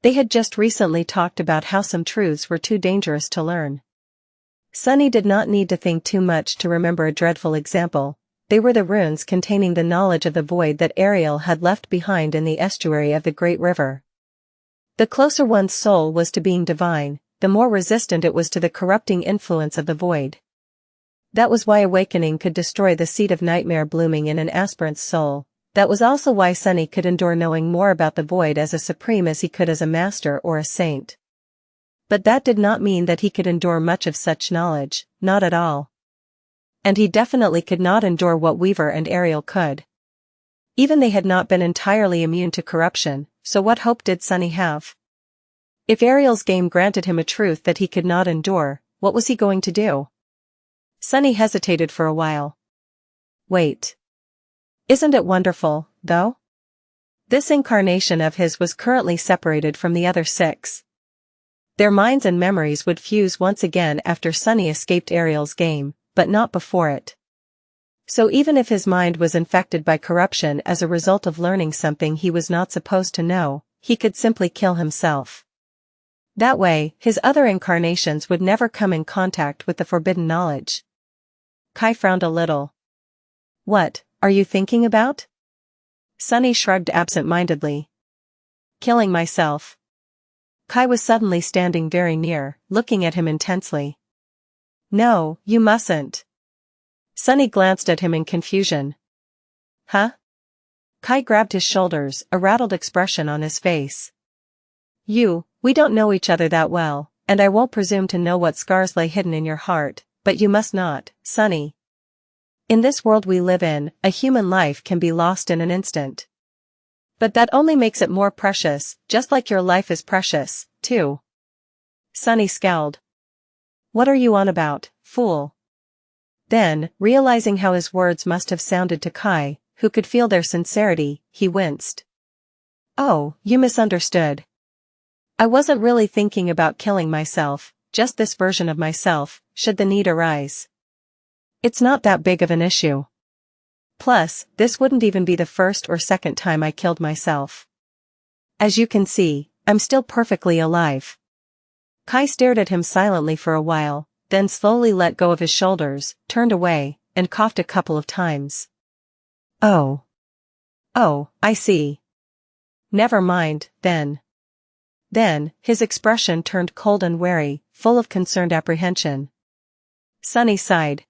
They had just recently talked about how some truths were too dangerous to learn. Sunny did not need to think too much to remember a dreadful example. They were the runes containing the knowledge of the void that Ariel had left behind in the estuary of the great river. The closer one's soul was to being divine, the more resistant it was to the corrupting influence of the void. That was why awakening could destroy the seed of nightmare blooming in an aspirant's soul. That was also why Sunny could endure knowing more about the void as a supreme as he could as a master or a saint. But that did not mean that he could endure much of such knowledge, not at all. And he definitely could not endure what Weaver and Ariel could. Even they had not been entirely immune to corruption, so what hope did Sunny have? If Ariel's game granted him a truth that he could not endure, what was he going to do? Sunny hesitated for a while. Wait. Isn't it wonderful, though? This incarnation of his was currently separated from the other 6. Their minds and memories would fuse once again after Sunny escaped Ariel's game, but not before it. So even if his mind was infected by corruption as a result of learning something he was not supposed to know, he could simply kill himself. That way, his other incarnations would never come in contact with the forbidden knowledge. Kai frowned a little. What are you thinking about? Sunny shrugged absent-mindedly. Killing myself. Kai was suddenly standing very near, looking at him intensely. No, you mustn't. Sunny glanced at him in confusion. Huh? Kai grabbed his shoulders, a rattled expression on his face. We don't know each other that well, and I won't presume to know what scars lay hidden in your heart, but you must not, Sunny. In this world we live in, a human life can be lost in an instant. But that only makes it more precious, just like your life is precious, too. Sunny scowled. What are you on about, fool? Then, realizing how his words must have sounded to Kai, who could feel their sincerity, he winced. Oh, you misunderstood. I wasn't really thinking about killing myself, just this version of myself, should the need arise. It's not that big of an issue. Plus, this wouldn't even be the first or second time I killed myself. As you can see, I'm still perfectly alive. Kai stared at him silently for a while, then slowly let go of his shoulders, turned away, and coughed a couple of times. Oh, I see. Never mind, then. Then, his expression turned cold and wary, full of concerned apprehension. Sunny sighed.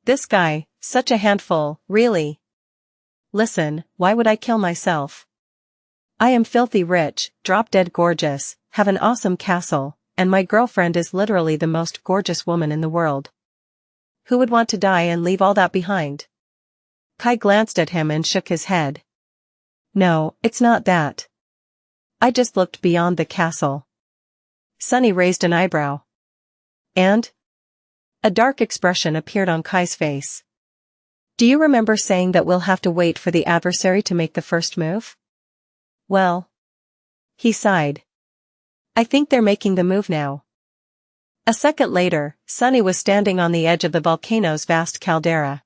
This guy, such a handful, really. Listen, why would I kill myself? I am filthy rich, drop-dead gorgeous, have an awesome castle, and my girlfriend is literally the most gorgeous woman in the world. Who would want to die and leave all that behind? Kai glanced at him and shook his head. No, it's not that. I just looked beyond the castle. Sunny raised an eyebrow. And? A dark expression appeared on Kai's face. Do you remember saying that we'll have to wait for the adversary to make the first move? Well. He sighed. I think they're making the move now. A second later, Sunny was standing on the edge of the volcano's vast caldera.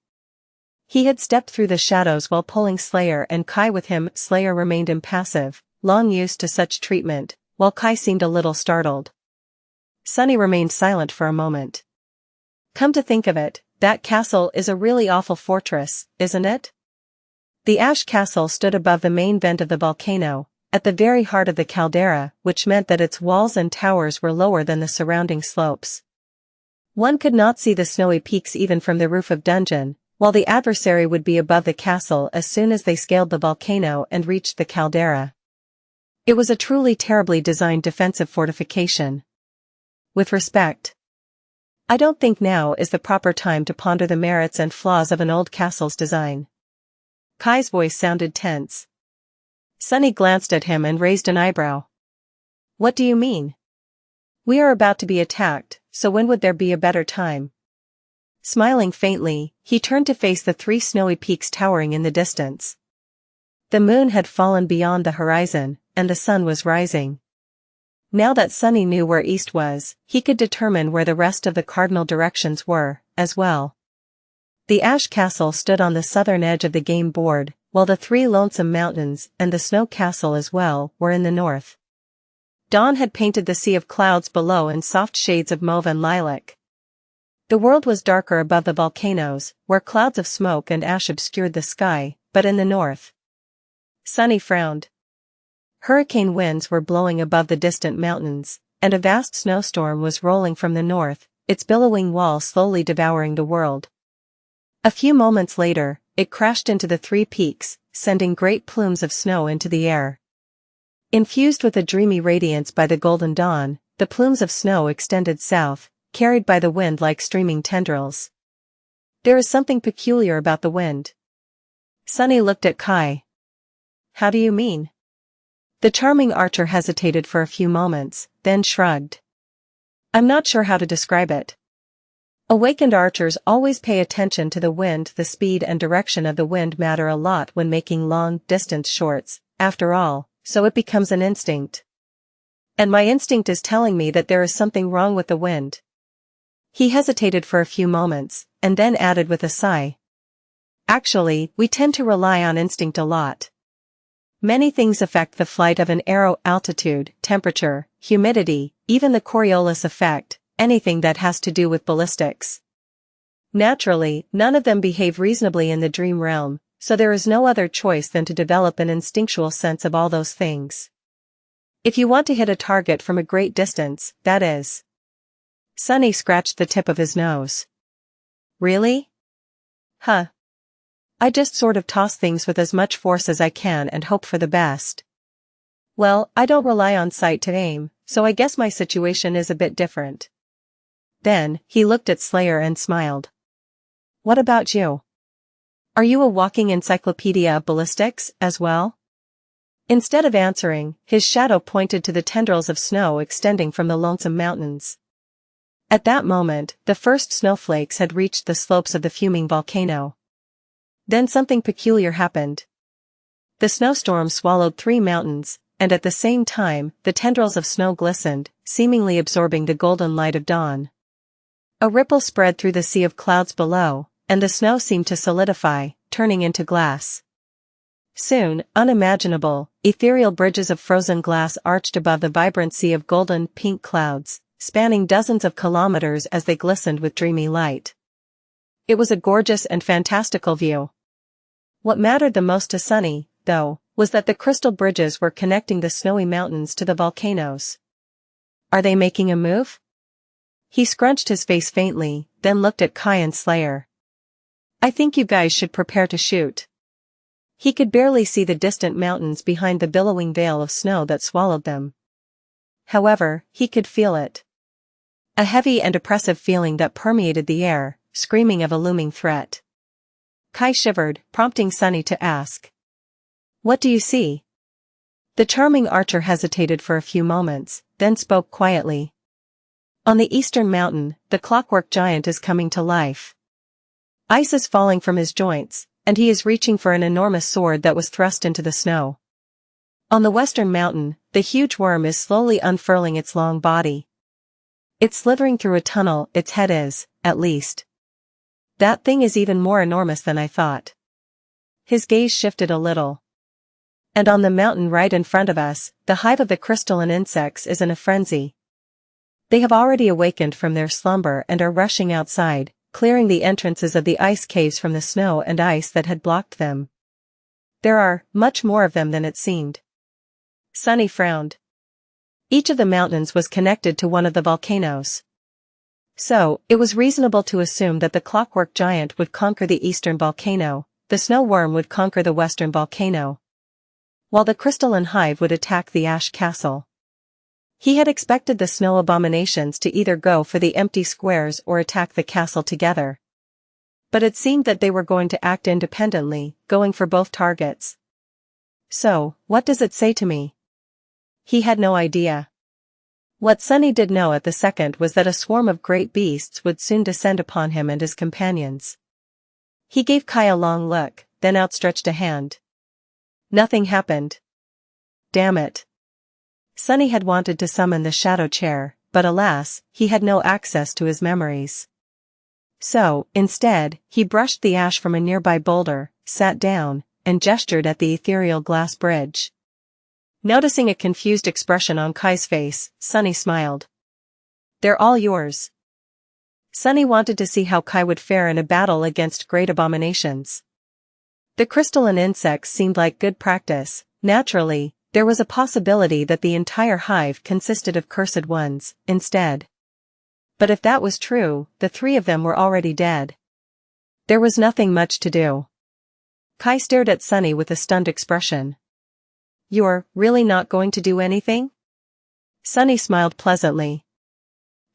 He had stepped through the shadows while pulling Slayer and Kai with him. Slayer remained impassive, long used to such treatment, while Kai seemed a little startled. Sunny remained silent for a moment. Come to think of it, that castle is a really awful fortress, isn't it? The ash castle stood above the main vent of the volcano, at the very heart of the caldera, which meant that its walls and towers were lower than the surrounding slopes. One could not see the snowy peaks even from the roof of dungeon, while the adversary would be above the castle as soon as they scaled the volcano and reached the caldera. It was a truly terribly designed defensive fortification. With respect. I don't think now is the proper time to ponder the merits and flaws of an old castle's design. Kai's voice sounded tense. Sunny glanced at him and raised an eyebrow. What do you mean? We are about to be attacked, so when would there be a better time? Smiling faintly, he turned to face the 3 snowy peaks towering in the distance. The moon had fallen beyond the horizon, and the sun was rising. Now that Sunny knew where east was, he could determine where the rest of the cardinal directions were, as well. The Ash Castle stood on the southern edge of the game board, while the 3 lonesome mountains and the Snow Castle as well were in the north. Dawn had painted the sea of clouds below in soft shades of mauve and lilac. The world was darker above the volcanoes, where clouds of smoke and ash obscured the sky, but in the north. Sunny frowned. Hurricane winds were blowing above the distant mountains, and a vast snowstorm was rolling from the north, its billowing wall slowly devouring the world. A few moments later, it crashed into the 3 peaks, sending great plumes of snow into the air. Infused with a dreamy radiance by the golden dawn, the plumes of snow extended south, carried by the wind like streaming tendrils. There is something peculiar about the wind. Sunny looked at Kai. How do you mean? The charming archer hesitated for a few moments, then shrugged. I'm not sure how to describe it. Awakened archers always pay attention to the wind. The speed and direction of the wind matter a lot when making long-distance shots, after all, so it becomes an instinct. And my instinct is telling me that there is something wrong with the wind. He hesitated for a few moments, and then added with a sigh. Actually, we tend to rely on instinct a lot. Many things affect the flight of an arrow: altitude, temperature, humidity, even the Coriolis effect, anything that has to do with ballistics. Naturally, none of them behave reasonably in the dream realm, so there is no other choice than to develop an instinctual sense of all those things. If you want to hit a target from a great distance, that is. Sunny scratched the tip of his nose. Really? Huh. I just sort of toss things with as much force as I can and hope for the best. Well, I don't rely on sight to aim, so I guess my situation is a bit different. Then, he looked at Slayer and smiled. What about you? Are you a walking encyclopedia of ballistics, as well? Instead of answering, his shadow pointed to the tendrils of snow extending from the lonesome mountains. At that moment, the first snowflakes had reached the slopes of the fuming volcano. Then something peculiar happened. The snowstorm swallowed 3 mountains, and at the same time, the tendrils of snow glistened, seemingly absorbing the golden light of dawn. A ripple spread through the sea of clouds below, and the snow seemed to solidify, turning into glass. Soon, unimaginable, ethereal bridges of frozen glass arched above the vibrant sea of golden, pink clouds, spanning dozens of kilometers as they glistened with dreamy light. It was a gorgeous and fantastical view. What mattered the most to Sunny, though, was that the crystal bridges were connecting the snowy mountains to the volcanoes. Are they making a move? He scrunched his face faintly, then looked at Kai and Slayer. I think you guys should prepare to shoot. He could barely see the distant mountains behind the billowing veil of snow that swallowed them. However, he could feel it. A heavy and oppressive feeling that permeated the air, screaming of a looming threat. Kai shivered, prompting Sunny to ask. What do you see? The charming archer hesitated for a few moments, then spoke quietly. On the eastern mountain, the clockwork giant is coming to life. Ice is falling from his joints, and he is reaching for an enormous sword that was thrust into the snow. On the western mountain, the huge worm is slowly unfurling its long body. It's slithering through a tunnel, its head is, at least. That thing is even more enormous than I thought. His gaze shifted a little. And on the mountain right in front of us, the hive of the crystalline insects is in a frenzy. They have already awakened from their slumber and are rushing outside, clearing the entrances of the ice caves from the snow and ice that had blocked them. There are much more of them than it seemed. Sunny frowned. Each of the mountains was connected to one of the volcanoes. So, it was reasonable to assume that the clockwork giant would conquer the eastern volcano, the snow worm would conquer the western volcano, while the crystalline hive would attack the ash castle. He had expected the snow abominations to either go for the empty squares or attack the castle together. But it seemed that they were going to act independently, going for both targets. So, what does it say to me? He had no idea. What Sunny did know at the second was that a swarm of great beasts would soon descend upon him and his companions. He gave Kai a long look, then outstretched a hand. Nothing happened. Damn it. Sunny had wanted to summon the shadow chair, but alas, he had no access to his memories. So, instead, he brushed the ash from a nearby boulder, sat down, and gestured at the ethereal glass bridge. Noticing a confused expression on Kai's face, Sunny smiled. They're all yours. Sunny wanted to see how Kai would fare in a battle against great abominations. The crystalline insects seemed like good practice. Naturally, there was a possibility that the entire hive consisted of cursed ones, instead. But if that was true, the three of them were already dead. There was nothing much to do. Kai stared at Sunny with a stunned expression. You're really not going to do anything? Sunny smiled pleasantly.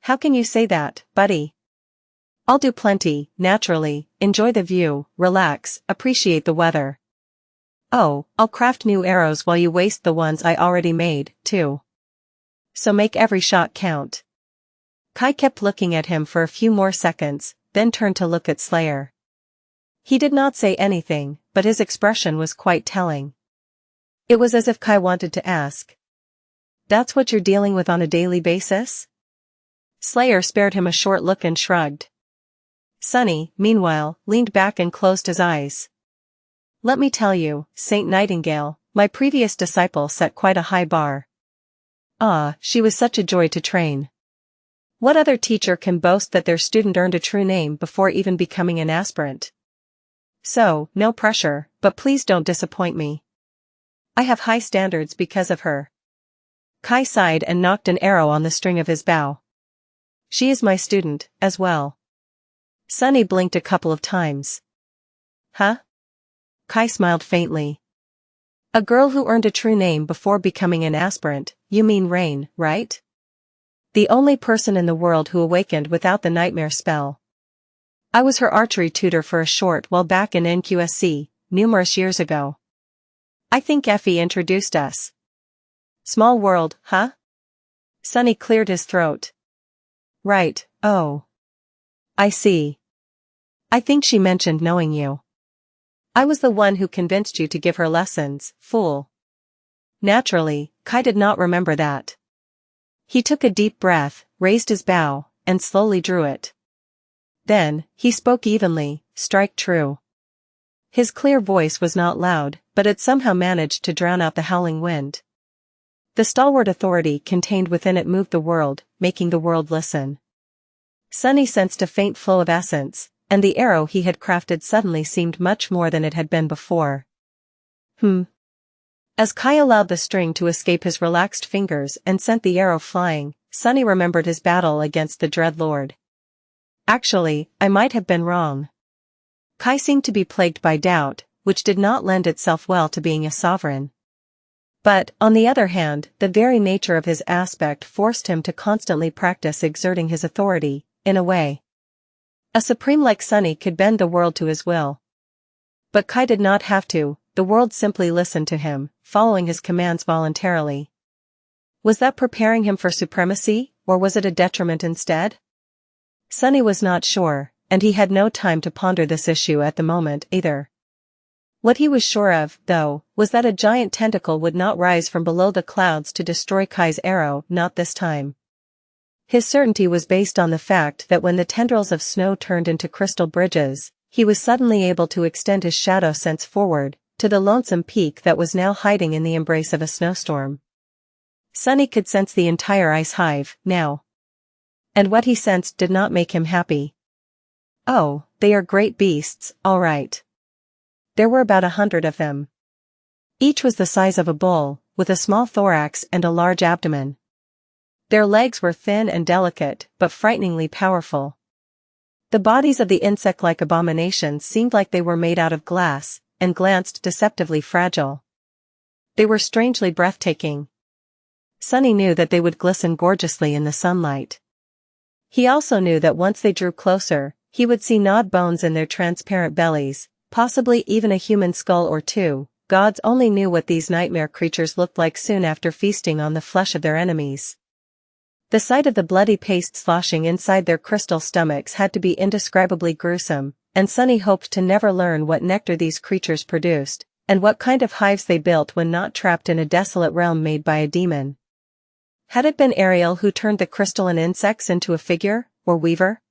How can you say that, buddy? I'll do plenty, naturally, enjoy the view, relax, appreciate the weather. Oh, I'll craft new arrows while you waste the ones I already made, too. So make every shot count. Kai kept looking at him for a few more seconds, then turned to look at Slayer. He did not say anything, but his expression was quite telling. It was as if Kai wanted to ask. That's what you're dealing with on a daily basis? Slayer spared him a short look and shrugged. Sunny, meanwhile, leaned back and closed his eyes. Let me tell you, Saint Nightingale, my previous disciple set quite a high bar. Ah, she was such a joy to train. What other teacher can boast that their student earned a true name before even becoming an aspirant? So, no pressure, but please don't disappoint me. I have high standards because of her. Kai sighed and knocked an arrow on the string of his bow. She is my student, as well. Sunny blinked a couple of times. Huh? Kai smiled faintly. A girl who earned a true name before becoming an aspirant, you mean Rain, right? The only person in the world who awakened without the nightmare spell. I was her archery tutor for a short while back in NQSC, numerous years ago. I think Effie introduced us. Small world, huh? Sunny cleared his throat. Right, oh. I see. I think she mentioned knowing you. I was the one who convinced you to give her lessons, fool. Naturally, Kai did not remember that. He took a deep breath, raised his bow, and slowly drew it. Then, he spoke evenly, strike true. His clear voice was not loud, but it somehow managed to drown out the howling wind. The stalwart authority contained within it moved the world, making the world listen. Sunny sensed a faint flow of essence, and the arrow he had crafted suddenly seemed much more than it had been before. As Kai allowed the string to escape his relaxed fingers and sent the arrow flying, Sunny remembered his battle against the Dread Lord. Actually, I might have been wrong. Kai seemed to be plagued by doubt, which did not lend itself well to being a sovereign. But, on the other hand, the very nature of his aspect forced him to constantly practice exerting his authority, in a way. A supreme like Sunny could bend the world to his will. But Kai did not have to, the world simply listened to him, following his commands voluntarily. Was that preparing him for supremacy, or was it a detriment instead? Sunny was not sure, and he had no time to ponder this issue at the moment either. What he was sure of, though, was that a giant tentacle would not rise from below the clouds to destroy Kai's arrow, not this time. His certainty was based on the fact that when the tendrils of snow turned into crystal bridges, he was suddenly able to extend his shadow sense forward, to the lonesome peak that was now hiding in the embrace of a snowstorm. Sunny could sense the entire ice hive, now. And what he sensed did not make him happy. Oh, they are great beasts, all right. There were about 100 of them. Each was the size of a bull, with a small thorax and a large abdomen. Their legs were thin and delicate, but frighteningly powerful. The bodies of the insect-like abominations seemed like they were made out of glass, and glanced deceptively fragile. They were strangely breathtaking. Sunny knew that they would glisten gorgeously in the sunlight. He also knew that once they drew closer, he would see gnawed bones in their transparent bellies, possibly even a human skull or two. Gods only knew what these nightmare creatures looked like soon after feasting on the flesh of their enemies. The sight of the bloody paste sloshing inside their crystal stomachs had to be indescribably gruesome, and Sunny hoped to never learn what nectar these creatures produced, and what kind of hives they built when not trapped in a desolate realm made by a demon. Had it been Ariel who turned the crystalline insects into a figure, or weaver?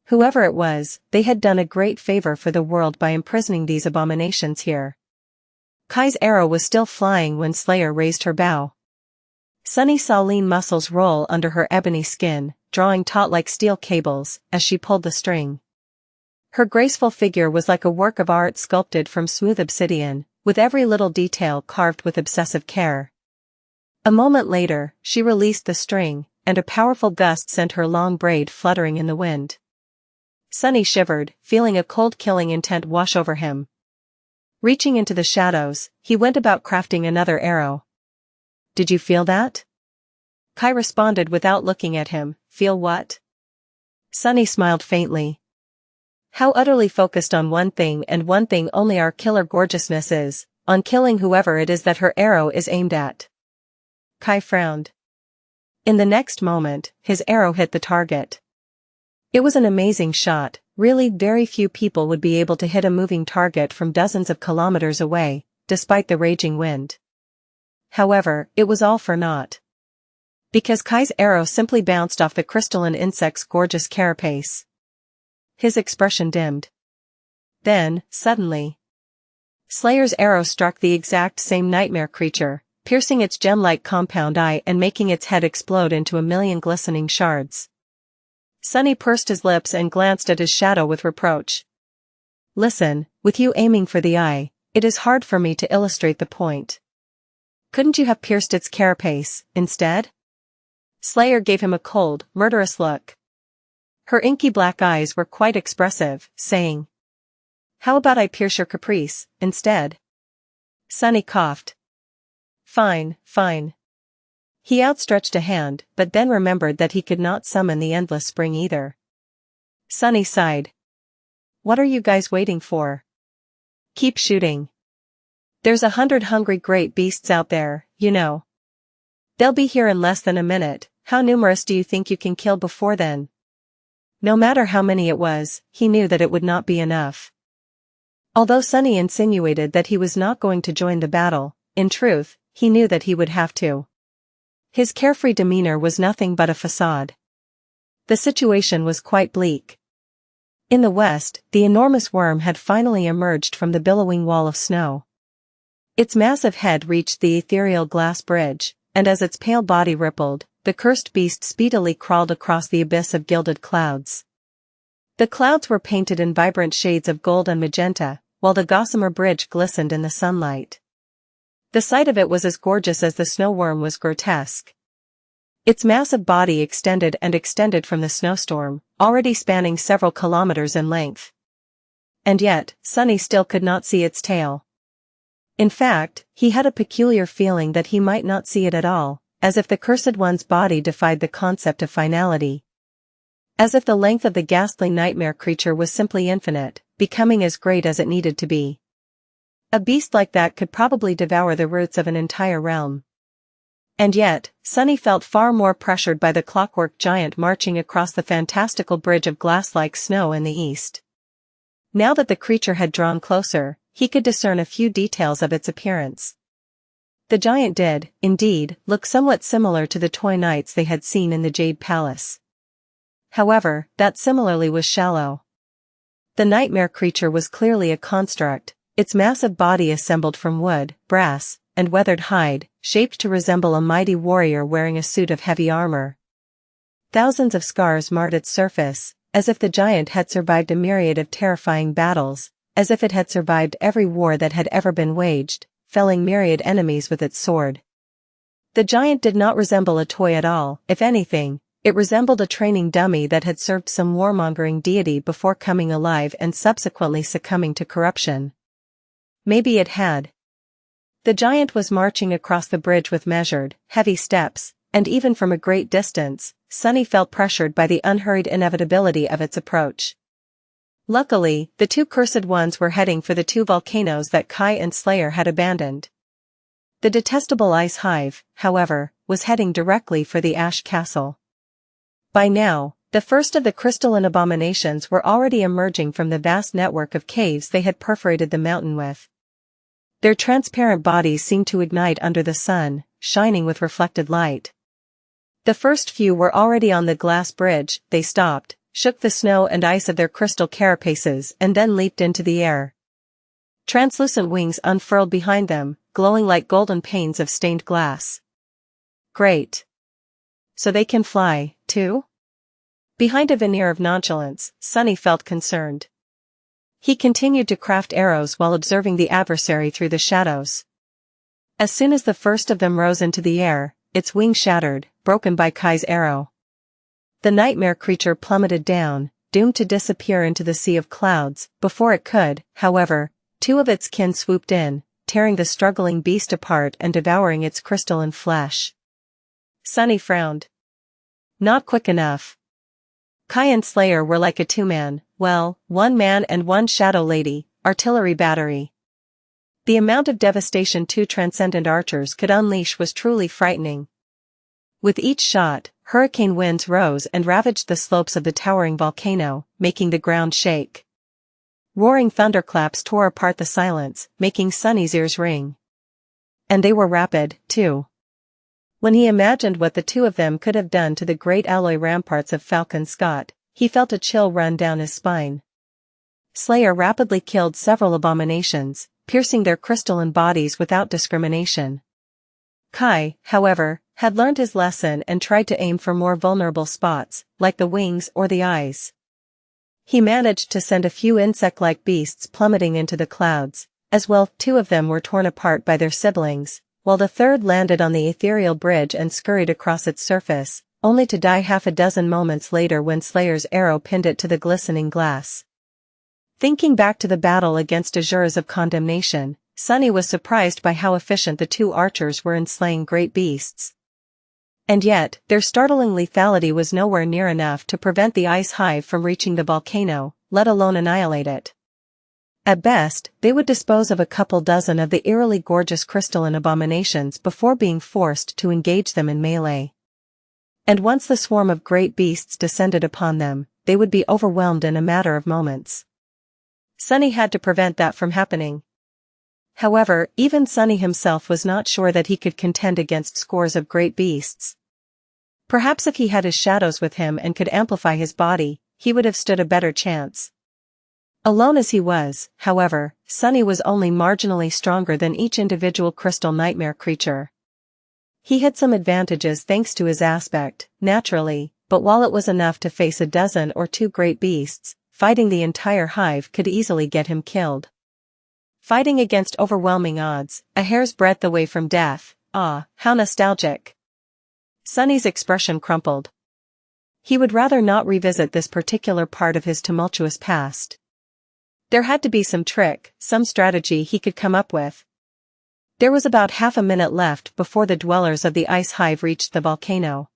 Whoever it was, they had done a great favor for the world by imprisoning these abominations here. Kai's arrow was still flying when Slayer raised her bow. Sunny saw lean muscles roll under her ebony skin, drawing taut like steel cables, as she pulled the string. Her graceful figure was like a work of art sculpted from smooth obsidian, with every little detail carved with obsessive care. A moment later, she released the string, and a powerful gust sent her long braid fluttering in the wind. Sunny shivered, feeling a cold killing intent wash over him. Reaching into the shadows, he went about crafting another arrow. "Did you feel that?" Kai responded without looking at him. "Feel what?" Sunny smiled faintly. How utterly focused on one thing and one thing only our killer gorgeousness is, on killing whoever it is that her arrow is aimed at. Kai frowned. In the next moment, his arrow hit the target. It was an amazing shot. Really, very few people would be able to hit a moving target from dozens of kilometers away, despite the raging wind. However, it was all for naught. Because Kai's arrow simply bounced off the crystalline insect's gorgeous carapace. His expression dimmed. Then, suddenly, Slayer's arrow struck the exact same nightmare creature, piercing its gem-like compound eye and making its head explode into a million glistening shards. Sunny pursed his lips and glanced at his shadow with reproach. "Listen, with you aiming for the eye, it is hard for me to illustrate the point. Couldn't you have pierced its carapace, instead?" Slayer gave him a cold, murderous look. Her inky black eyes were quite expressive, saying, "How about I pierce your caprice, instead?" Sunny coughed. "Fine, fine." He outstretched a hand, but then remembered that he could not summon the endless spring either. Sunny sighed. "What are you guys waiting for? Keep shooting. There's 100 hungry great beasts out there, you know. They'll be here in less than a minute. How numerous do you think you can kill before then?" No matter how many it was, he knew that it would not be enough. Although Sunny insinuated that he was not going to join the battle, in truth, he knew that he would have to. His carefree demeanor was nothing but a facade. The situation was quite bleak. In the west, the enormous worm had finally emerged from the billowing wall of snow. Its massive head reached the ethereal glass bridge, and as its pale body rippled, the cursed beast speedily crawled across the abyss of gilded clouds. The clouds were painted in vibrant shades of gold and magenta, while the gossamer bridge glistened in the sunlight. The sight of it was as gorgeous as the snow worm was grotesque. Its massive body extended and extended from the snowstorm, already spanning several kilometers in length. And yet, Sunny still could not see its tail. In fact, he had a peculiar feeling that he might not see it at all, as if the cursed one's body defied the concept of finality. As if the length of the ghastly nightmare creature was simply infinite, becoming as great as it needed to be. A beast like that could probably devour the roots of an entire realm. And yet, Sunny felt far more pressured by the clockwork giant marching across the fantastical bridge of glass-like snow in the east. Now that the creature had drawn closer, he could discern a few details of its appearance. The giant did, indeed, look somewhat similar to the toy knights they had seen in the Jade Palace. However, that similarly was shallow. The nightmare creature was clearly a construct, its massive body assembled from wood, brass, and weathered hide, shaped to resemble a mighty warrior wearing a suit of heavy armor. Thousands of scars marred its surface, as if the giant had survived a myriad of terrifying battles, as if it had survived every war that had ever been waged, felling myriad enemies with its sword. The giant did not resemble a toy at all. If anything, it resembled a training dummy that had served some warmongering deity before coming alive and subsequently succumbing to corruption. Maybe it had. The giant was marching across the bridge with measured, heavy steps, and even from a great distance, Sunny felt pressured by the unhurried inevitability of its approach. Luckily, the two cursed ones were heading for the two volcanoes that Kai and Slayer had abandoned. The detestable ice hive, however, was heading directly for the Ash Castle. By now, the first of the crystalline abominations were already emerging from the vast network of caves they had perforated the mountain with. Their transparent bodies seemed to ignite under the sun, shining with reflected light. The first few were already on the glass bridge. They stopped, shook the snow and ice of their crystal carapaces and then leaped into the air. Translucent wings unfurled behind them, glowing like golden panes of stained glass. Great. So they can fly, too? Behind a veneer of nonchalance, Sunny felt concerned. He continued to craft arrows while observing the adversary through the shadows. As soon as the first of them rose into the air, its wing shattered, broken by Kai's arrow. The nightmare creature plummeted down, doomed to disappear into the sea of clouds. Before it could, however, two of its kin swooped in, tearing the struggling beast apart and devouring its crystalline flesh. Sunny frowned. Not quick enough. Kai and Slayer were like a two-man, well, one man and one shadow lady, artillery battery. The amount of devastation two transcendent archers could unleash was truly frightening. With each shot, hurricane winds rose and ravaged the slopes of the towering volcano, making the ground shake. Roaring thunderclaps tore apart the silence, making Sunny's ears ring. And they were rapid, too. When he imagined what the two of them could have done to the great alloy ramparts of Falcon Scott, he felt a chill run down his spine. Slayer rapidly killed several abominations, piercing their crystalline bodies without discrimination. Kai, however, had learned his lesson and tried to aim for more vulnerable spots, like the wings or the eyes. He managed to send a few insect-like beasts plummeting into the clouds, as well. Two of them were torn apart by their siblings, while the third landed on the ethereal bridge and scurried across its surface, only to die half a dozen moments later when Slayer's arrow pinned it to the glistening glass. Thinking back to the battle against Azures of Condemnation, Sunny was surprised by how efficient the two archers were in slaying great beasts. And yet, their startling lethality was nowhere near enough to prevent the ice hive from reaching the volcano, let alone annihilate it. At best, they would dispose of a couple dozen of the eerily gorgeous crystalline abominations before being forced to engage them in melee. And once the swarm of great beasts descended upon them, they would be overwhelmed in a matter of moments. Sunny had to prevent that from happening. However, even Sunny himself was not sure that he could contend against scores of great beasts. Perhaps if he had his shadows with him and could amplify his body, he would have stood a better chance. Alone as he was, however, Sunny was only marginally stronger than each individual crystal nightmare creature. He had some advantages thanks to his aspect, naturally, but while it was enough to face a dozen or two great beasts, fighting the entire hive could easily get him killed. Fighting against overwhelming odds, a hair's breadth away from death, ah, how nostalgic. Sunny's expression crumpled. He would rather not revisit this particular part of his tumultuous past. There had to be some trick, some strategy he could come up with. There was about half a minute left before the dwellers of the ice hive reached the volcano.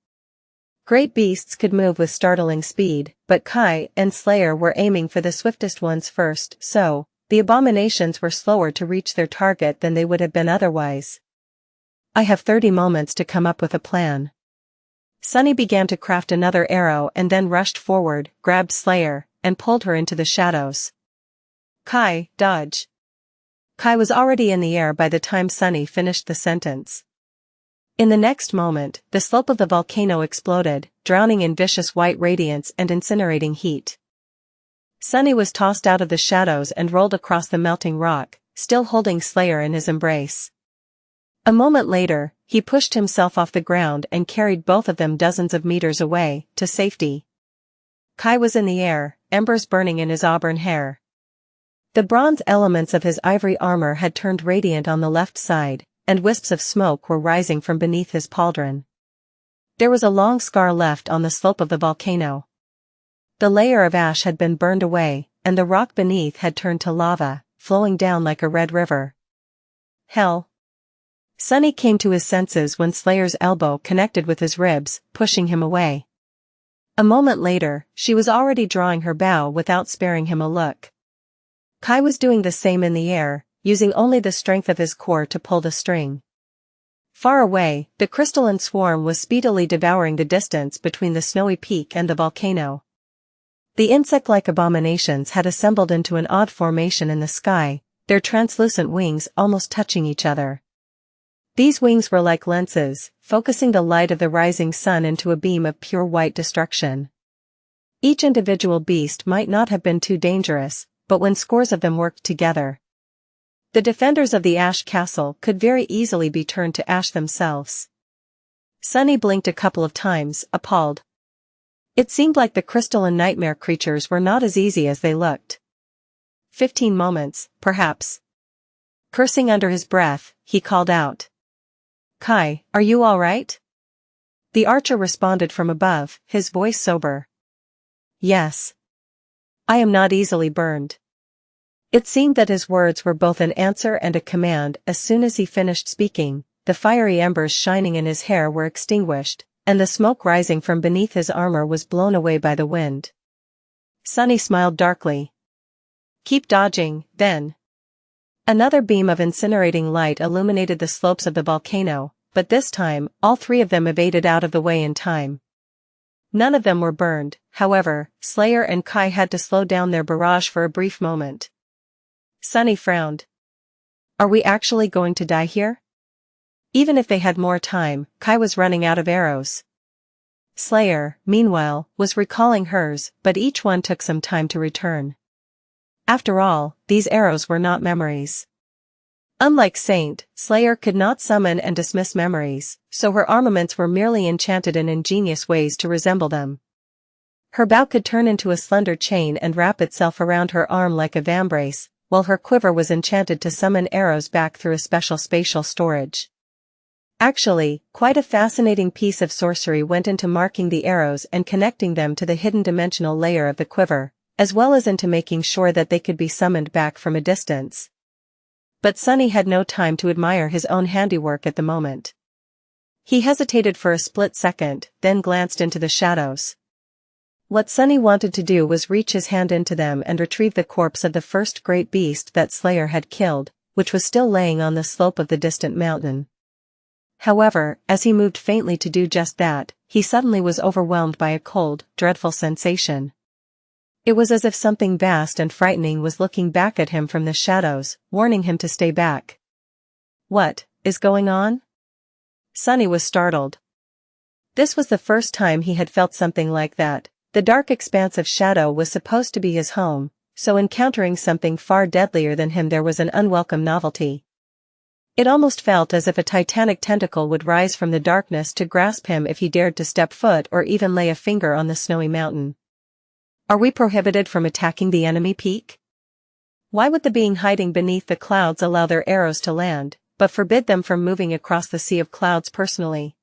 Great beasts could move with startling speed, but Kai and Slayer were aiming for the swiftest ones first, so the abominations were slower to reach their target than they would have been otherwise. I have 30 moments to come up with a plan. Sunny began to craft another arrow and then rushed forward, grabbed Slayer, and pulled her into the shadows. Kai, dodge. Kai was already in the air by the time Sunny finished the sentence. In the next moment, the slope of the volcano exploded, drowning in vicious white radiance and incinerating heat. Sunny was tossed out of the shadows and rolled across the melting rock, still holding Slayer in his embrace. A moment later, he pushed himself off the ground and carried both of them dozens of meters away, to safety. Kai was in the air, embers burning in his auburn hair. The bronze elements of his ivory armor had turned radiant on the left side, and wisps of smoke were rising from beneath his pauldron. There was a long scar left on the slope of the volcano. The layer of ash had been burned away, and the rock beneath had turned to lava, flowing down like a red river. Hell! Sunny came to his senses when Slayer's elbow connected with his ribs, pushing him away. A moment later, she was already drawing her bow without sparing him a look. Kai was doing the same in the air, using only the strength of his core to pull the string. Far away, the crystalline swarm was speedily devouring the distance between the snowy peak and the volcano. The insect-like abominations had assembled into an odd formation in the sky, their translucent wings almost touching each other. These wings were like lenses, focusing the light of the rising sun into a beam of pure white destruction. Each individual beast might not have been too dangerous, but when scores of them worked together, the defenders of the Ash Castle could very easily be turned to ash themselves. Sunny blinked a couple of times, appalled. It seemed like the crystalline nightmare creatures were not as easy as they looked. 15 moments, perhaps. Cursing under his breath, he called out. Kai, are you all right? The archer responded from above, his voice sober. Yes. I am not easily burned. It seemed that his words were both an answer and a command. As soon as he finished speaking, the fiery embers shining in his hair were extinguished, and the smoke rising from beneath his armor was blown away by the wind. Sunny smiled darkly. Keep dodging, then. Another beam of incinerating light illuminated the slopes of the volcano, but this time, all three of them evaded out of the way in time. None of them were burned, however. Slayer and Kai had to slow down their barrage for a brief moment. Sunny frowned. Are we actually going to die here? Even if they had more time, Kai was running out of arrows. Slayer, meanwhile, was recalling hers, but each one took some time to return. After all, these arrows were not memories. Unlike Saint, Slayer could not summon and dismiss memories, so her armaments were merely enchanted in ingenious ways to resemble them. Her bow could turn into a slender chain and wrap itself around her arm like a vambrace, while her quiver was enchanted to summon arrows back through a special spatial storage. Actually, quite a fascinating piece of sorcery went into marking the arrows and connecting them to the hidden dimensional layer of the quiver, as well as into making sure that they could be summoned back from a distance. But Sunny had no time to admire his own handiwork at the moment. He hesitated for a split second, then glanced into the shadows. What Sunny wanted to do was reach his hand into them and retrieve the corpse of the first great beast that Slayer had killed, which was still laying on the slope of the distant mountain. However, as he moved faintly to do just that, he suddenly was overwhelmed by a cold, dreadful sensation. It was as if something vast and frightening was looking back at him from the shadows, warning him to stay back. What is going on? Sunny was startled. This was the first time he had felt something like that. The dark expanse of shadow was supposed to be his home, so encountering something far deadlier than him there was an unwelcome novelty. It almost felt as if a titanic tentacle would rise from the darkness to grasp him if he dared to step foot or even lay a finger on the snowy mountain. Are we prohibited from attacking the enemy peak? Why would the being hiding beneath the clouds allow their arrows to land, but forbid them from moving across the sea of clouds personally?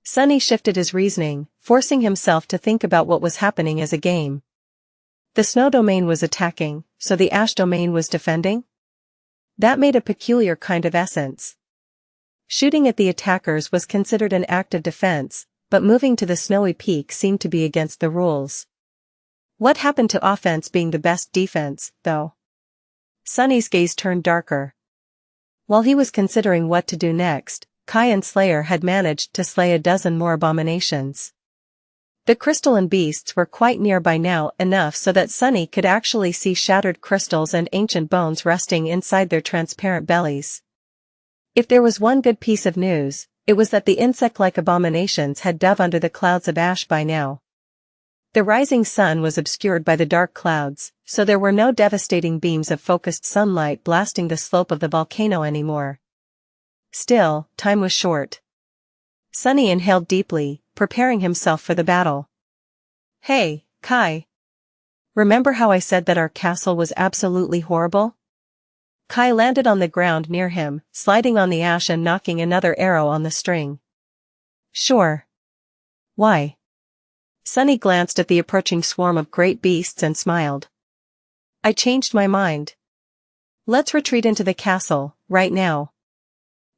Sunny shifted his reasoning, forcing himself to think about what was happening as a game. The snow domain was attacking, so the ash domain was defending? That made a peculiar kind of essence. Shooting at the attackers was considered an act of defense, but moving to the snowy peak seemed to be against the rules. What happened to offense being the best defense, though? Sunny's gaze turned darker. While he was considering what to do next, Kai and Slayer had managed to slay a dozen more abominations. The crystalline beasts were quite near by now, enough so that Sunny could actually see shattered crystals and ancient bones resting inside their transparent bellies. If there was one good piece of news, it was that the insect-like abominations had dove under the clouds of ash by now. The rising sun was obscured by the dark clouds, so there were no devastating beams of focused sunlight blasting the slope of the volcano anymore. Still, time was short. Sunny inhaled deeply, preparing himself for the battle. Hey, Kai. Remember how I said that our castle was absolutely horrible? Kai landed on the ground near him, sliding on the ash and knocking another arrow on the string. Sure. Why? Sunny glanced at the approaching swarm of great beasts and smiled. I changed my mind. Let's retreat into the castle, right now.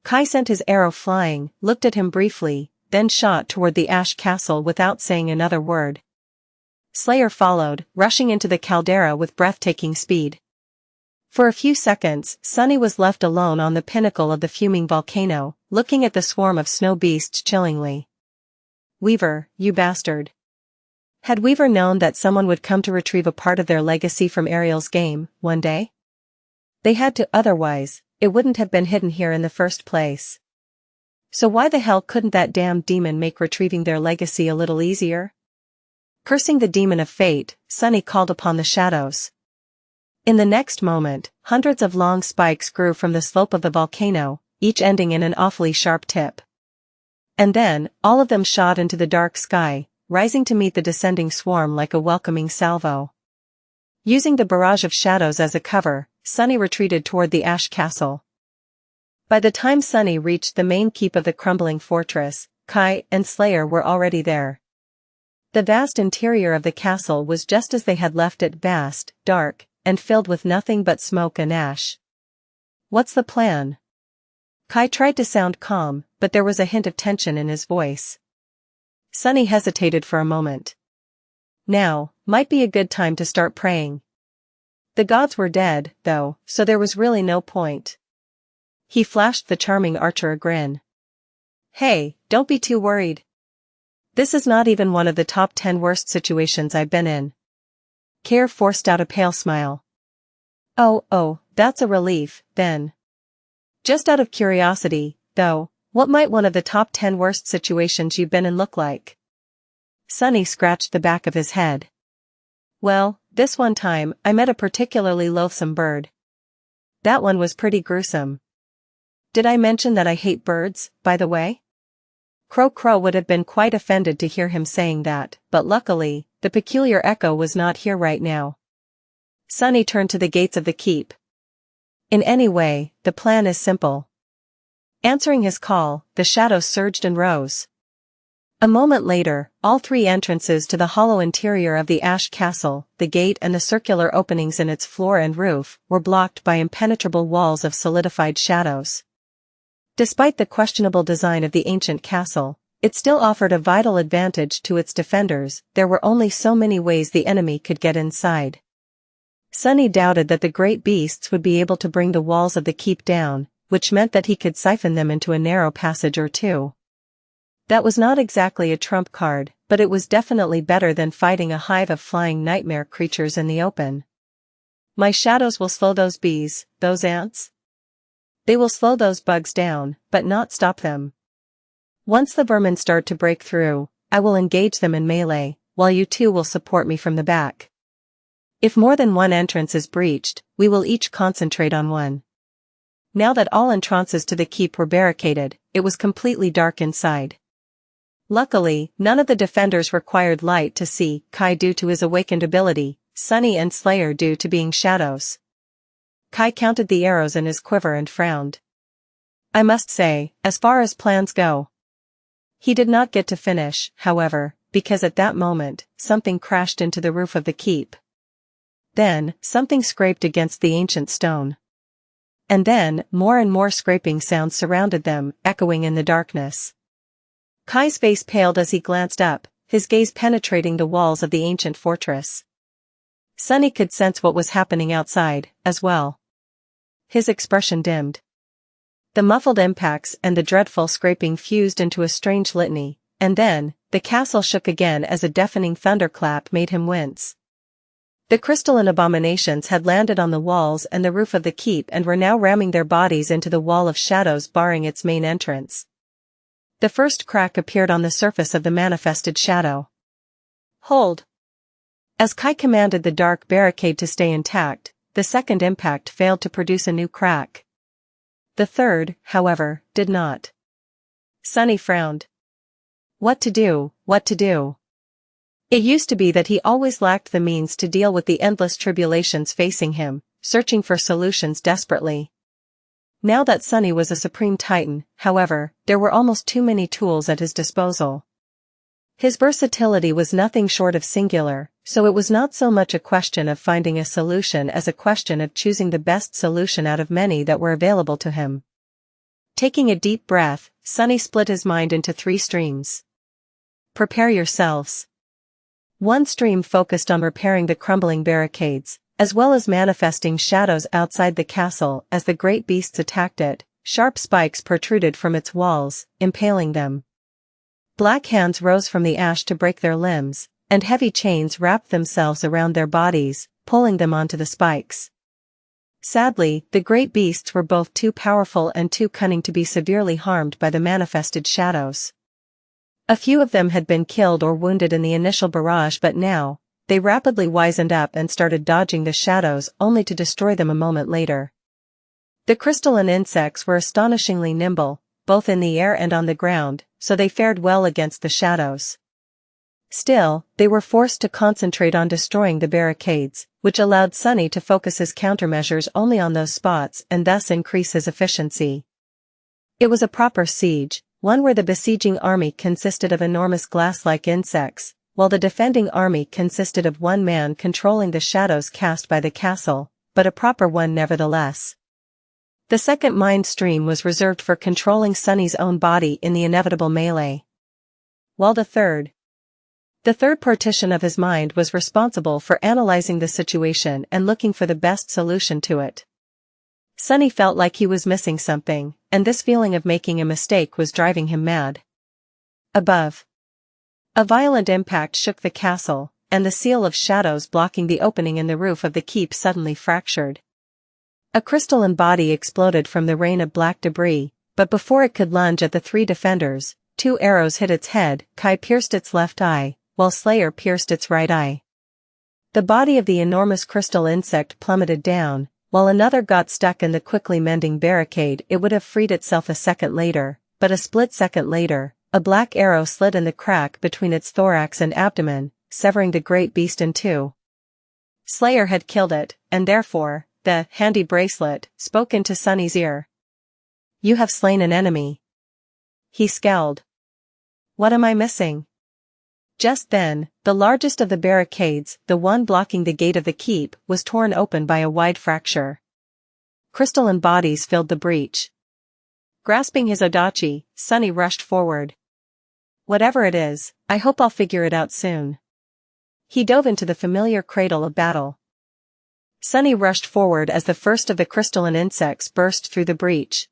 Kai sent his arrow flying, looked at him briefly, then shot toward the ash castle without saying another word. Slayer followed, rushing into the caldera with breathtaking speed. For a few seconds, Sunny was left alone on the pinnacle of the fuming volcano, looking at the swarm of snow beasts chillingly. Weaver, you bastard. Had Weaver known that someone would come to retrieve a part of their legacy from Ariel's game, one day? They had to, otherwise, it wouldn't have been hidden here in the first place. So why the hell couldn't that damned demon make retrieving their legacy a little easier? Cursing the demon of fate, Sunny called upon the shadows. In the next moment, hundreds of long spikes grew from the slope of the volcano, each ending in an awfully sharp tip. And then, all of them shot into the dark sky, rising to meet the descending swarm like a welcoming salvo. Using the barrage of shadows as a cover, Sunny retreated toward the ash castle. By the time Sunny reached the main keep of the crumbling fortress, Kai and Slayer were already there. The vast interior of the castle was just as they had left it, vast, dark, and filled with nothing but smoke and ash. What's the plan? Kai tried to sound calm, but there was a hint of tension in his voice. Sunny hesitated for a moment. Now, might be a good time to start praying. The gods were dead, though, so there was really no point. He flashed the charming archer a grin. Hey, don't be too worried. This is not even one of the top 10 worst situations I've been in. Kair forced out a pale smile. Oh, that's a relief, then. Just out of curiosity, though, what might one of the top 10 worst situations you've been in look like? Sunny scratched the back of his head. Well, this one time, I met a particularly loathsome bird. That one was pretty gruesome. Did I mention that I hate birds, by the way? Crow would have been quite offended to hear him saying that, but luckily, the peculiar echo was not here right now. Sunny turned to the gates of the keep. In any way, the plan is simple. Answering his call, the shadows surged and rose. A moment later, all three entrances to the hollow interior of the ash castle, the gate and the circular openings in its floor and roof, were blocked by impenetrable walls of solidified shadows. Despite the questionable design of the ancient castle, it still offered a vital advantage to its defenders. There were only so many ways the enemy could get inside. Sunny doubted that the great beasts would be able to bring the walls of the keep down, which meant that he could siphon them into a narrow passage or two. That was not exactly a trump card, but it was definitely better than fighting a hive of flying nightmare creatures in the open. My shadows will slow those bees, those ants. They will slow those bugs down, but not stop them. Once the vermin start to break through, I will engage them in melee, while you two will support me from the back. If more than one entrance is breached, we will each concentrate on one. Now that all entrances to the keep were barricaded, it was completely dark inside. Luckily, none of the defenders required light to see, Kai due to his awakened ability, Sunny and Slayer due to being shadows. Kai counted the arrows in his quiver and frowned. I must say, as far as plans go. He did not get to finish, however, because at that moment, something crashed into the roof of the keep. Then, something scraped against the ancient stone. And then, more and more scraping sounds surrounded them, echoing in the darkness. Kai's face paled as he glanced up, his gaze penetrating the walls of the ancient fortress. Sunny could sense what was happening outside, as well. His expression dimmed. The muffled impacts and the dreadful scraping fused into a strange litany, and then, the castle shook again as a deafening thunderclap made him wince. The crystalline abominations had landed on the walls and the roof of the keep and were now ramming their bodies into the wall of shadows barring its main entrance. The first crack appeared on the surface of the manifested shadow. Hold! As Kai commanded the dark barricade to stay intact, the second impact failed to produce a new crack. The third, however, did not. Sunny frowned. What to do? It used to be that he always lacked the means to deal with the endless tribulations facing him, searching for solutions desperately. Now that Sunny was a supreme titan, however, there were almost too many tools at his disposal. His versatility was nothing short of singular, so it was not so much a question of finding a solution as a question of choosing the best solution out of many that were available to him. Taking a deep breath, Sunny split his mind into 3 streams. Prepare yourselves. One stream focused on repairing the crumbling barricades, as well as manifesting shadows outside the castle as the great beasts attacked it. Sharp spikes protruded from its walls, impaling them. Black hands rose from the ash to break their limbs, and heavy chains wrapped themselves around their bodies, pulling them onto the spikes. Sadly, the great beasts were both too powerful and too cunning to be severely harmed by the manifested shadows. A few of them had been killed or wounded in the initial barrage, but now, they rapidly wizened up and started dodging the shadows only to destroy them a moment later. The crystalline insects were astonishingly nimble, both in the air and on the ground, so they fared well against the shadows. Still, they were forced to concentrate on destroying the barricades, which allowed Sunny to focus his countermeasures only on those spots and thus increase his efficiency. It was a proper siege, one where the besieging army consisted of enormous glass-like insects, while the defending army consisted of one man controlling the shadows cast by the castle, but a proper one nevertheless. The second mind stream was reserved for controlling Sunny's own body in the inevitable melee. While the third partition of his mind was responsible for analyzing the situation and looking for the best solution to it. Sunny felt like he was missing something, and this feeling of making a mistake was driving him mad. Above. A violent impact shook the castle, and the seal of shadows blocking the opening in the roof of the keep suddenly fractured. A crystalline body exploded from the rain of black debris, but before it could lunge at the 3 defenders, 2 arrows hit its head. Kai pierced its left eye, while Slayer pierced its right eye. The body of the enormous crystal insect plummeted down, while another got stuck in the quickly mending barricade. It would have freed itself a second later, but a split second later, a black arrow slid in the crack between its thorax and abdomen, severing the great beast in 2. Slayer had killed it, and therefore, the handy bracelet spoke into Sunny's ear. "You have slain an enemy." He scowled. "What am I missing?" Just then, the largest of the barricades, the one blocking the gate of the keep, was torn open by a wide fracture. Crystalline bodies filled the breach. Grasping his odachi, Sunny rushed forward. "Whatever it is, I hope I'll figure it out soon." He dove into the familiar cradle of battle. Sunny rushed forward as the first of the crystalline insects burst through the breach.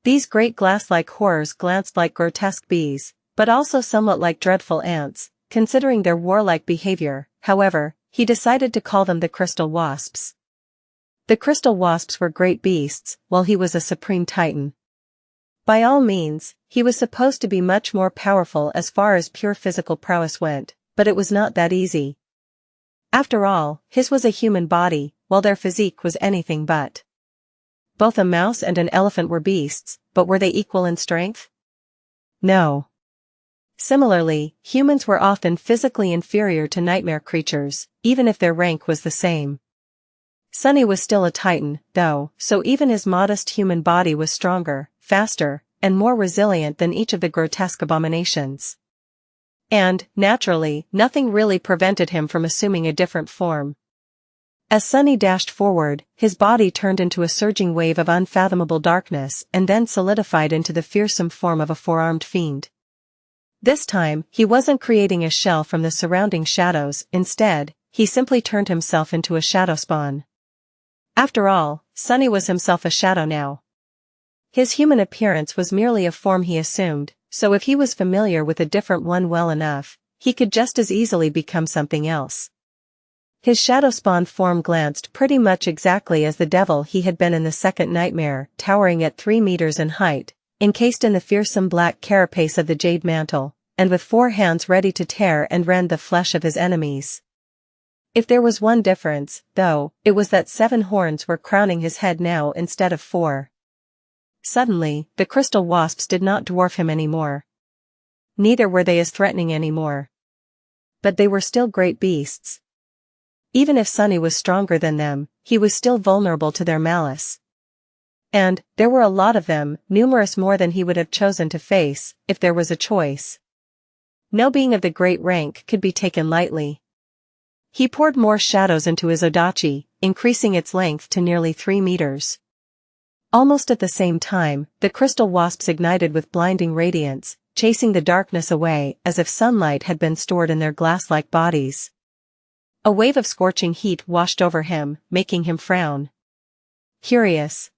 These great glass-like horrors glanced like grotesque bees, but also somewhat like dreadful ants, considering their warlike behavior. However, he decided to call them the crystal wasps. The crystal wasps were great beasts, while he was a supreme titan. By all means, he was supposed to be much more powerful as far as pure physical prowess went, but it was not that easy. After all, his was a human body, while their physique was anything but. Both a mouse and an elephant were beasts, but were they equal in strength? No. Similarly, humans were often physically inferior to nightmare creatures, even if their rank was the same. Sunny was still a titan, though, so even his modest human body was stronger, faster, and more resilient than each of the grotesque abominations. And, naturally, nothing really prevented him from assuming a different form. As Sunny dashed forward, his body turned into a surging wave of unfathomable darkness and then solidified into the fearsome form of a 4-armed fiend. This time, he wasn't creating a shell from the surrounding shadows. Instead, he simply turned himself into a shadow spawn. After all, Sunny was himself a shadow now. His human appearance was merely a form he assumed, so if he was familiar with a different one well enough, he could just as easily become something else. His shadow spawn form glanced pretty much exactly as the devil he had been in the second nightmare, towering at 3 meters in height, encased in the fearsome black carapace of the Jade mantle, and with 4 hands ready to tear and rend the flesh of his enemies. If there was one difference, though, it was that 7 horns were crowning his head now instead of 4. Suddenly, the crystal wasps did not dwarf him anymore. Neither were they as threatening anymore. But they were still great beasts. Even if Sunny was stronger than them, he was still vulnerable to their malice. And, there were a lot of them, numerous more than he would have chosen to face, if there was a choice. No being of the great rank could be taken lightly. He poured more shadows into his odachi, increasing its length to nearly 3 meters. Almost at the same time, the crystal wasps ignited with blinding radiance, chasing the darkness away as if sunlight had been stored in their glass-like bodies. A wave of scorching heat washed over him, making him frown. Curious.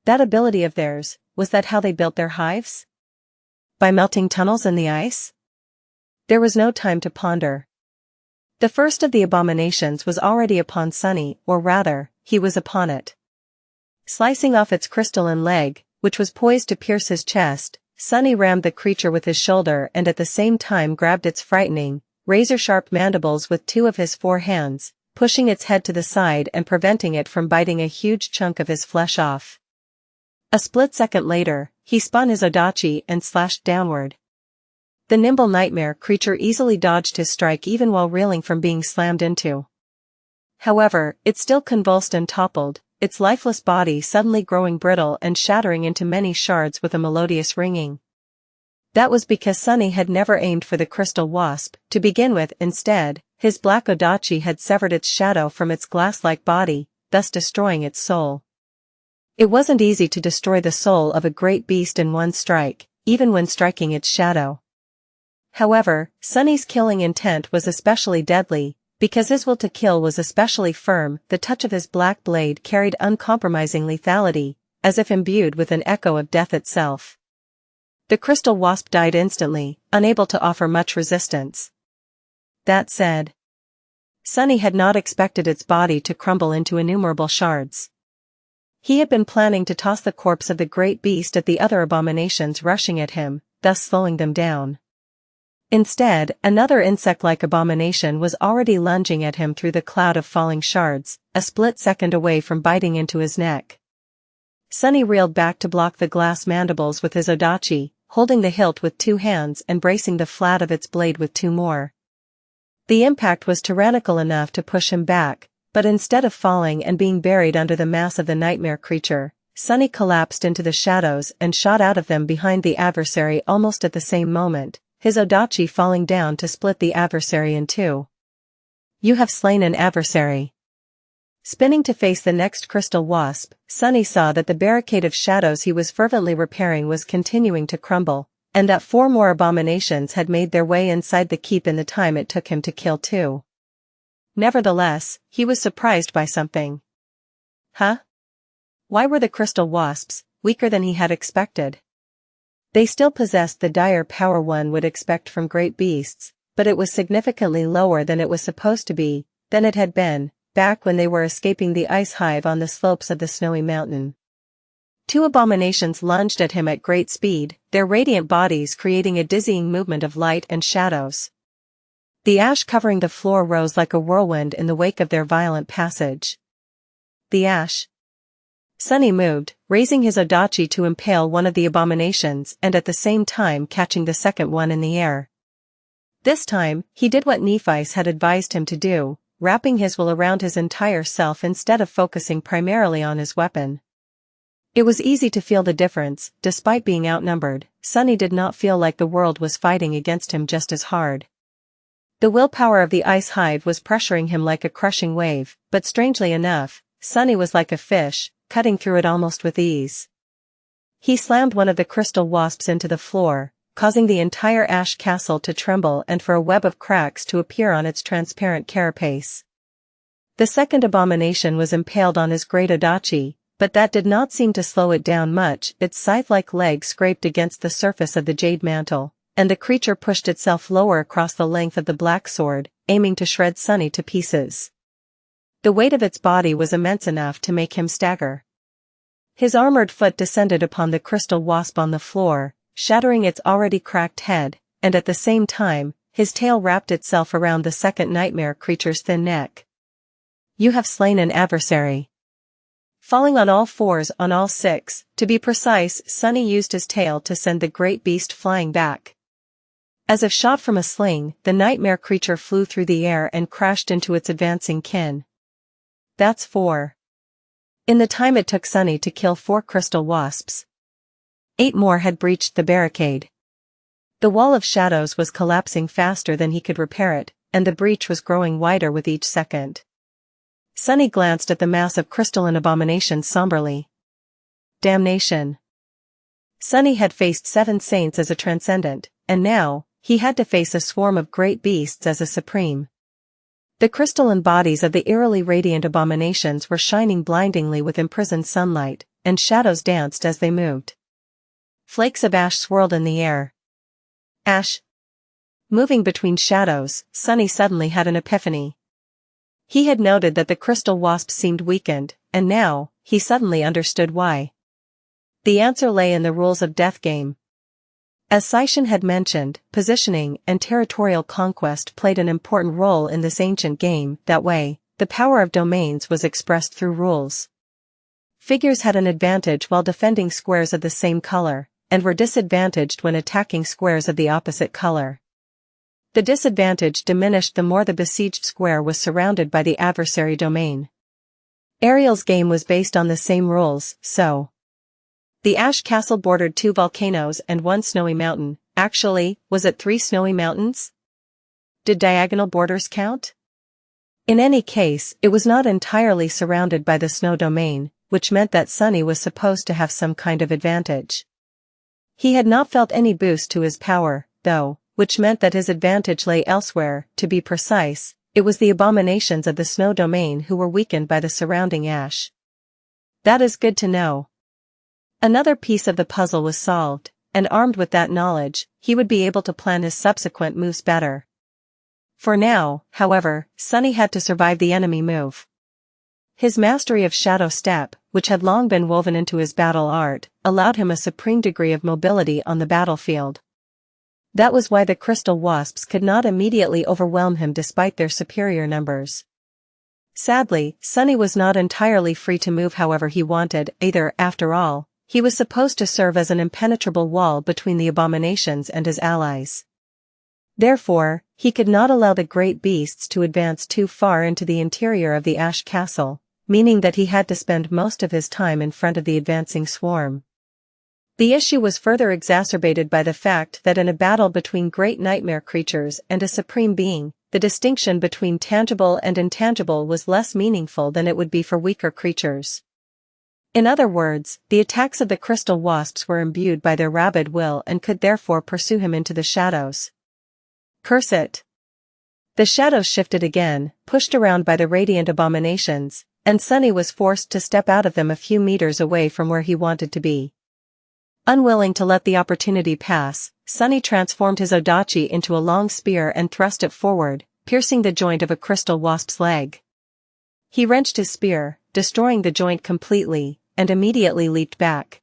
That ability of theirs, was that how they built their hives? By melting tunnels in the ice? There was no time to ponder. The first of the abominations was already upon Sunny, or rather, he was upon it. Slicing off its crystalline leg, which was poised to pierce his chest, Sunny rammed the creature with his shoulder and at the same time grabbed its frightening, razor-sharp mandibles with 2 of his 4 hands, pushing its head to the side and preventing it from biting a huge chunk of his flesh off. A split second later, he spun his odachi and slashed downward. The nimble nightmare creature easily dodged his strike even while reeling from being slammed into. However, it still convulsed and toppled, its lifeless body suddenly growing brittle and shattering into many shards with a melodious ringing. That was because Sunny had never aimed for the crystal wasp, to begin with. Instead, his black odachi had severed its shadow from its glass-like body, thus destroying its soul. It wasn't easy to destroy the soul of a great beast in one strike, even when striking its shadow. However, Sunny's killing intent was especially deadly, because his will to kill was especially firm. The touch of his black blade carried uncompromising lethality, as if imbued with an echo of death itself. The crystal wasp died instantly, unable to offer much resistance. That said, Sunny had not expected its body to crumble into innumerable shards. He had been planning to toss the corpse of the great beast at the other abominations rushing at him, thus slowing them down. Instead, another insect-like abomination was already lunging at him through the cloud of falling shards, a split second away from biting into his neck. Sunny reeled back to block the glass mandibles with his odachi, holding the hilt with 2 hands and bracing the flat of its blade with 2 more. The impact was tyrannical enough to push him back, but instead of falling and being buried under the mass of the nightmare creature, Sunny collapsed into the shadows and shot out of them behind the adversary almost at the same moment, his odachi falling down to split the adversary in 2. You have slain an adversary. Spinning to face the next crystal wasp, Sunny saw that the barricade of shadows he was fervently repairing was continuing to crumble, and that 4 more abominations had made their way inside the keep in the time it took him to kill 2. Nevertheless, he was surprised by something. Huh? Why were the crystal wasps weaker than he had expected? They still possessed the dire power one would expect from great beasts, but it was significantly lower than it was supposed to be, than it had been, back when they were escaping the ice hive on the slopes of the snowy mountain. 2 abominations lunged at him at great speed, their radiant bodies creating a dizzying movement of light and shadows. The ash covering the floor rose like a whirlwind in the wake of their violent passage. The ash. Sunny moved, raising his odachi to impale one of the abominations and at the same time catching the second one in the air. This time, he did what Nephi's had advised him to do, wrapping his will around his entire self instead of focusing primarily on his weapon. It was easy to feel the difference. Despite being outnumbered, Sunny did not feel like the world was fighting against him just as hard. The willpower of the ice hive was pressuring him like a crushing wave, but strangely enough, Sunny was like a fish, cutting through it almost with ease. He slammed one of the crystal wasps into the floor, causing the entire ash castle to tremble and for a web of cracks to appear on its transparent carapace. The second abomination was impaled on his great odachi, but that did not seem to slow it down much. Its scythe-like leg scraped against the surface of the jade mantle, and the creature pushed itself lower across the length of the black sword, aiming to shred Sunny to pieces. The weight of its body was immense enough to make him stagger. His armored foot descended upon the crystal wasp on the floor, shattering its already cracked head, and at the same time, his tail wrapped itself around the second nightmare creature's thin neck. You have slain an adversary. Falling on all fours, on all 6, to be precise, Sunny used his tail to send the great beast flying back. As if shot from a sling, the nightmare creature flew through the air and crashed into its advancing kin. That's 4. In the time it took Sunny to kill 4 crystal wasps, 8 more had breached the barricade. The wall of shadows was collapsing faster than he could repair it, and the breach was growing wider with each second. Sunny glanced at the mass of crystalline abominations somberly. Damnation. Sunny had faced 7 saints as a transcendent, and now, he had to face a swarm of great beasts as a supreme. The crystalline bodies of the eerily radiant abominations were shining blindingly with imprisoned sunlight, and shadows danced as they moved. Flakes of ash swirled in the air. Ash. Moving between shadows, Sunny suddenly had an epiphany. He had noted that the crystal wasps seemed weakened, and now, he suddenly understood why. The answer lay in the rules of death game. As Xianxia had mentioned, positioning and territorial conquest played an important role in this ancient game. That way, the power of domains was expressed through rules. Figures had an advantage while defending squares of the same color, and were disadvantaged when attacking squares of the opposite color. The disadvantage diminished the more the besieged square was surrounded by the adversary domain. Ariel's game was based on the same rules, so the Ash Castle bordered 2 volcanoes and 1 snowy mountain. Actually, was it 3 snowy mountains? Did diagonal borders count? In any case, it was not entirely surrounded by the snow domain, which meant that Sunny was supposed to have some kind of advantage. He had not felt any boost to his power, though, which meant that his advantage lay elsewhere. To be precise, it was the abominations of the snow domain who were weakened by the surrounding ash. That is good to know. Another piece of the puzzle was solved, and armed with that knowledge, he would be able to plan his subsequent moves better. For now, however, Sunny had to survive the enemy move. His mastery of Shadow Step, which had long been woven into his battle art, allowed him a supreme degree of mobility on the battlefield. That was why the crystal wasps could not immediately overwhelm him despite their superior numbers. Sadly, Sunny was not entirely free to move however he wanted either. After all, he was supposed to serve as an impenetrable wall between the abominations and his allies. Therefore, he could not allow the great beasts to advance too far into the interior of the Ash Castle, meaning that he had to spend most of his time in front of the advancing swarm. The issue was further exacerbated by the fact that in a battle between great nightmare creatures and a supreme being, the distinction between tangible and intangible was less meaningful than it would be for weaker creatures. In other words, the attacks of the crystal wasps were imbued by their rabid will and could therefore pursue him into the shadows. Curse it! The shadows shifted again, pushed around by the radiant abominations, and Sunny was forced to step out of them a few meters away from where he wanted to be. Unwilling to let the opportunity pass, Sunny transformed his odachi into a long spear and thrust it forward, piercing the joint of a crystal wasp's leg. He wrenched his spear, destroying the joint completely, and immediately leaped back.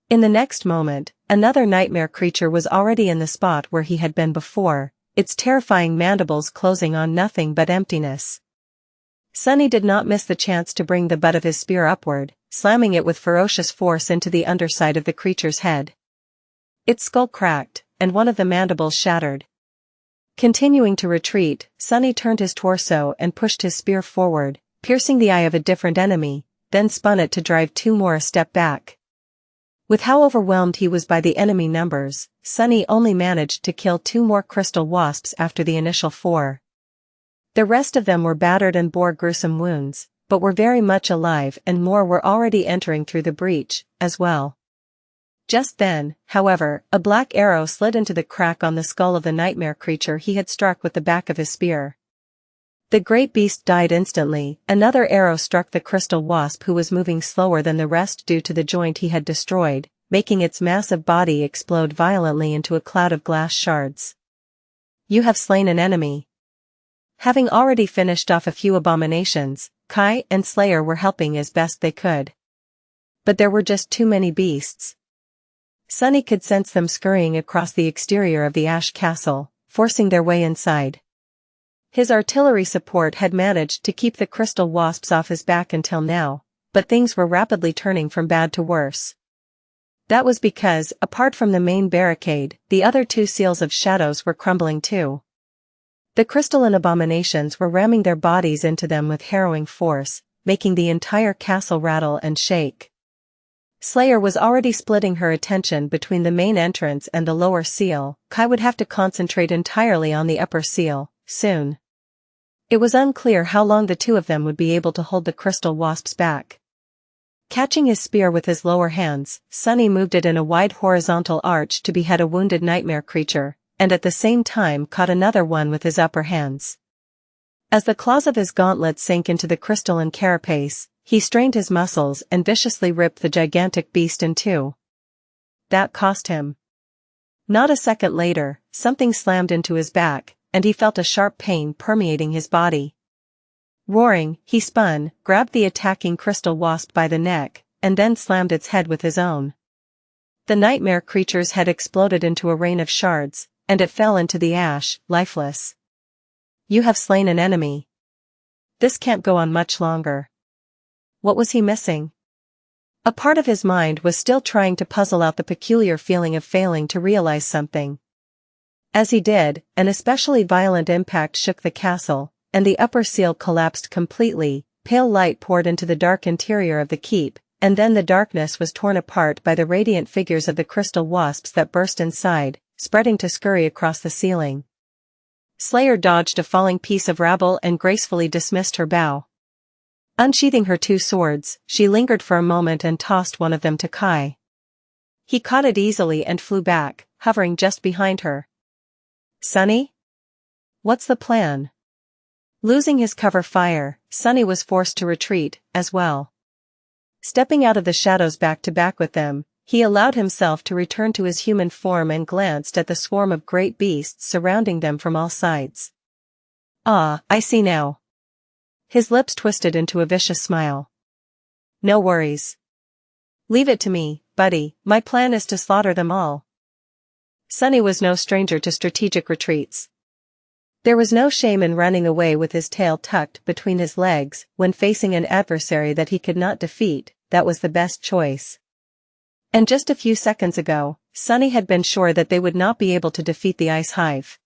In the next moment, another nightmare creature was already in the spot where he had been before, its terrifying mandibles closing on nothing but emptiness. Sunny did not miss the chance to bring the butt of his spear upward, slamming it with ferocious force into the underside of the creature's head. Its skull cracked, and one of the mandibles shattered. Continuing to retreat, Sunny turned his torso and pushed his spear forward, piercing the eye of a different enemy, then spun it to drive 2 more a step back. With how overwhelmed he was by the enemy numbers, Sunny only managed to kill 2 more crystal wasps after the initial 4. The rest of them were battered and bore gruesome wounds, but were very much alive, and more were already entering through the breach, as well. Just then, however, a black arrow slid into the crack on the skull of the nightmare creature he had struck with the back of his spear. The great beast died instantly. Another arrow struck the crystal wasp, who was moving slower than the rest due to the joint he had destroyed, making its massive body explode violently into a cloud of glass shards. You have slain an enemy. Having already finished off a few abominations, Kai and Slayer were helping as best they could. But there were just too many beasts. Sunny could sense them scurrying across the exterior of the Ash Castle, forcing their way inside. His artillery support had managed to keep the crystal wasps off his back until now, but things were rapidly turning from bad to worse. That was because, apart from the main barricade, the other 2 seals of shadows were crumbling too. The crystalline abominations were ramming their bodies into them with harrowing force, making the entire castle rattle and shake. Slayer was already splitting her attention between the main entrance and the lower seal. Kai would have to concentrate entirely on the upper seal, soon. It was unclear how long the two of them would be able to hold the crystal wasps back. Catching his spear with his lower hands, Sunny moved it in a wide horizontal arch to behead a wounded nightmare creature, and at the same time caught another one with his upper hands. As the claws of his gauntlet sank into the crystalline carapace, he strained his muscles and viciously ripped the gigantic beast in two. That cost him. Not a second later, something slammed into his back, and he felt a sharp pain permeating his body. Roaring, he spun, grabbed the attacking crystal wasp by the neck, and then slammed its head with his own. The nightmare creature's head exploded into a rain of shards, and it fell into the ash, lifeless. You have slain an enemy. This can't go on much longer. What was he missing? A part of his mind was still trying to puzzle out the peculiar feeling of failing to realize something. As he did, an especially violent impact shook the castle, and the upper seal collapsed completely. Pale light poured into the dark interior of the keep, and then the darkness was torn apart by the radiant figures of the crystal wasps that burst inside, spreading to scurry across the ceiling. Slayer dodged a falling piece of rubble and gracefully dismissed her bow. Unsheathing her two swords, she lingered for a moment and tossed one of them to Kai. He caught it easily and flew back, hovering just behind her. Sunny? What's the plan? Losing his cover fire, Sunny was forced to retreat, as well. Stepping out of the shadows back to back with them, he allowed himself to return to his human form and glanced at the swarm of great beasts surrounding them from all sides. Ah, I see now. His lips twisted into a vicious smile. No worries. Leave it to me, buddy, my plan is to slaughter them all. Sunny was no stranger to strategic retreats. There was no shame in running away with his tail tucked between his legs when facing an adversary that he could not defeat. That was the best choice. And just a few seconds ago, Sunny had been sure that they would not be able to defeat the Ice Hive.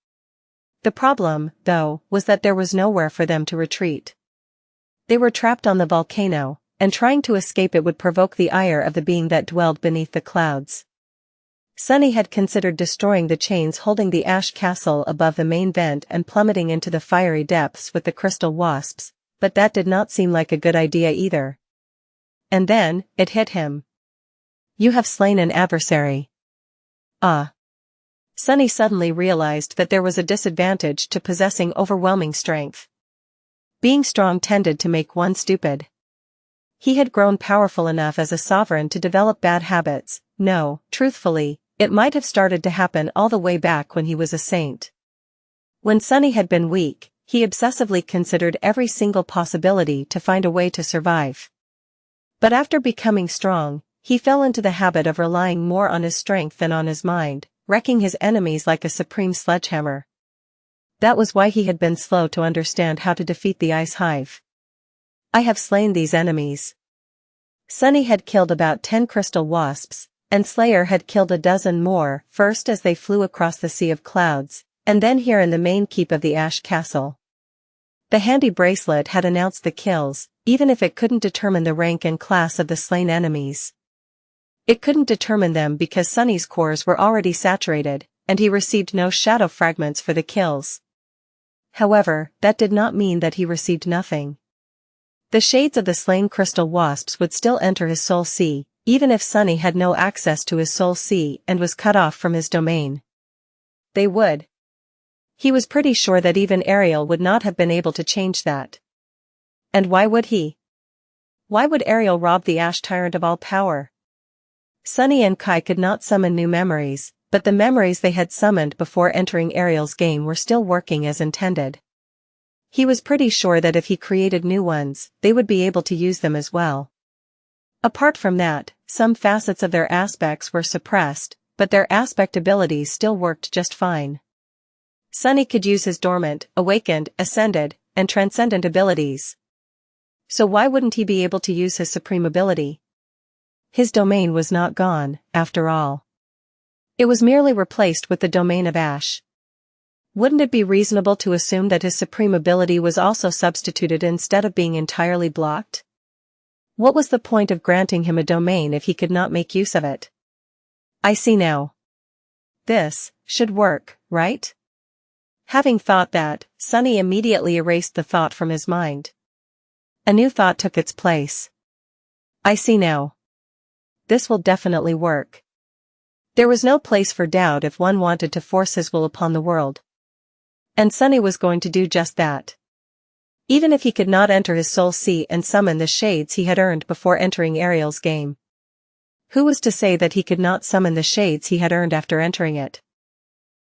The problem, though, was that there was nowhere for them to retreat. They were trapped on the volcano, and trying to escape it would provoke the ire of the being that dwelled beneath the clouds. Sunny had considered destroying the chains holding the ash castle above the main vent and plummeting into the fiery depths with the crystal wasps, but that did not seem like a good idea either. And then, it hit him. You have slain an adversary. Ah. Sunny suddenly realized that there was a disadvantage to possessing overwhelming strength. Being strong tended to make one stupid. He had grown powerful enough as a sovereign to develop bad habits. No, truthfully, it might have started to happen all the way back when he was a saint. When Sunny had been weak, he obsessively considered every single possibility to find a way to survive. But after becoming strong, he fell into the habit of relying more on his strength than on his mind, wrecking his enemies like a supreme sledgehammer. That was why he had been slow to understand how to defeat the Ice Hive. I have slain these enemies. Sunny had killed about 10 crystal wasps, and Slayer had killed a dozen more, first as they flew across the sea of clouds, and then here in the main keep of the Ash Castle. The handy bracelet had announced the kills, even if it couldn't determine the rank and class of the slain enemies. It couldn't determine them because Sunny's cores were already saturated, and he received no shadow fragments for the kills. However, that did not mean that he received nothing. The shades of the slain crystal wasps would still enter his soul sea, even if Sunny had no access to his soul sea and was cut off from his domain. They would. He was pretty sure that even Ariel would not have been able to change that. And why would he? Why would Ariel rob the Ash Tyrant of all power? Sunny and Kai could not summon new memories, but the memories they had summoned before entering Ariel's game were still working as intended. He was pretty sure that if he created new ones, they would be able to use them as well. Apart from that, some facets of their aspects were suppressed, but their aspect abilities still worked just fine. Sunny could use his dormant, awakened, ascended, and transcendent abilities. So why wouldn't he be able to use his supreme ability? His domain was not gone, after all. It was merely replaced with the domain of Ash. Wouldn't it be reasonable to assume that his supreme ability was also substituted instead of being entirely blocked? What was the point of granting him a domain if he could not make use of it? I see now. This should work, right? Having thought that, Sunny immediately erased the thought from his mind. A new thought took its place. I see now. This will definitely work. There was no place for doubt if one wanted to force his will upon the world. And Sunny was going to do just that. Even if he could not enter his soul sea and summon the shades he had earned before entering Ariel's game. Who was to say that he could not summon the shades he had earned after entering it?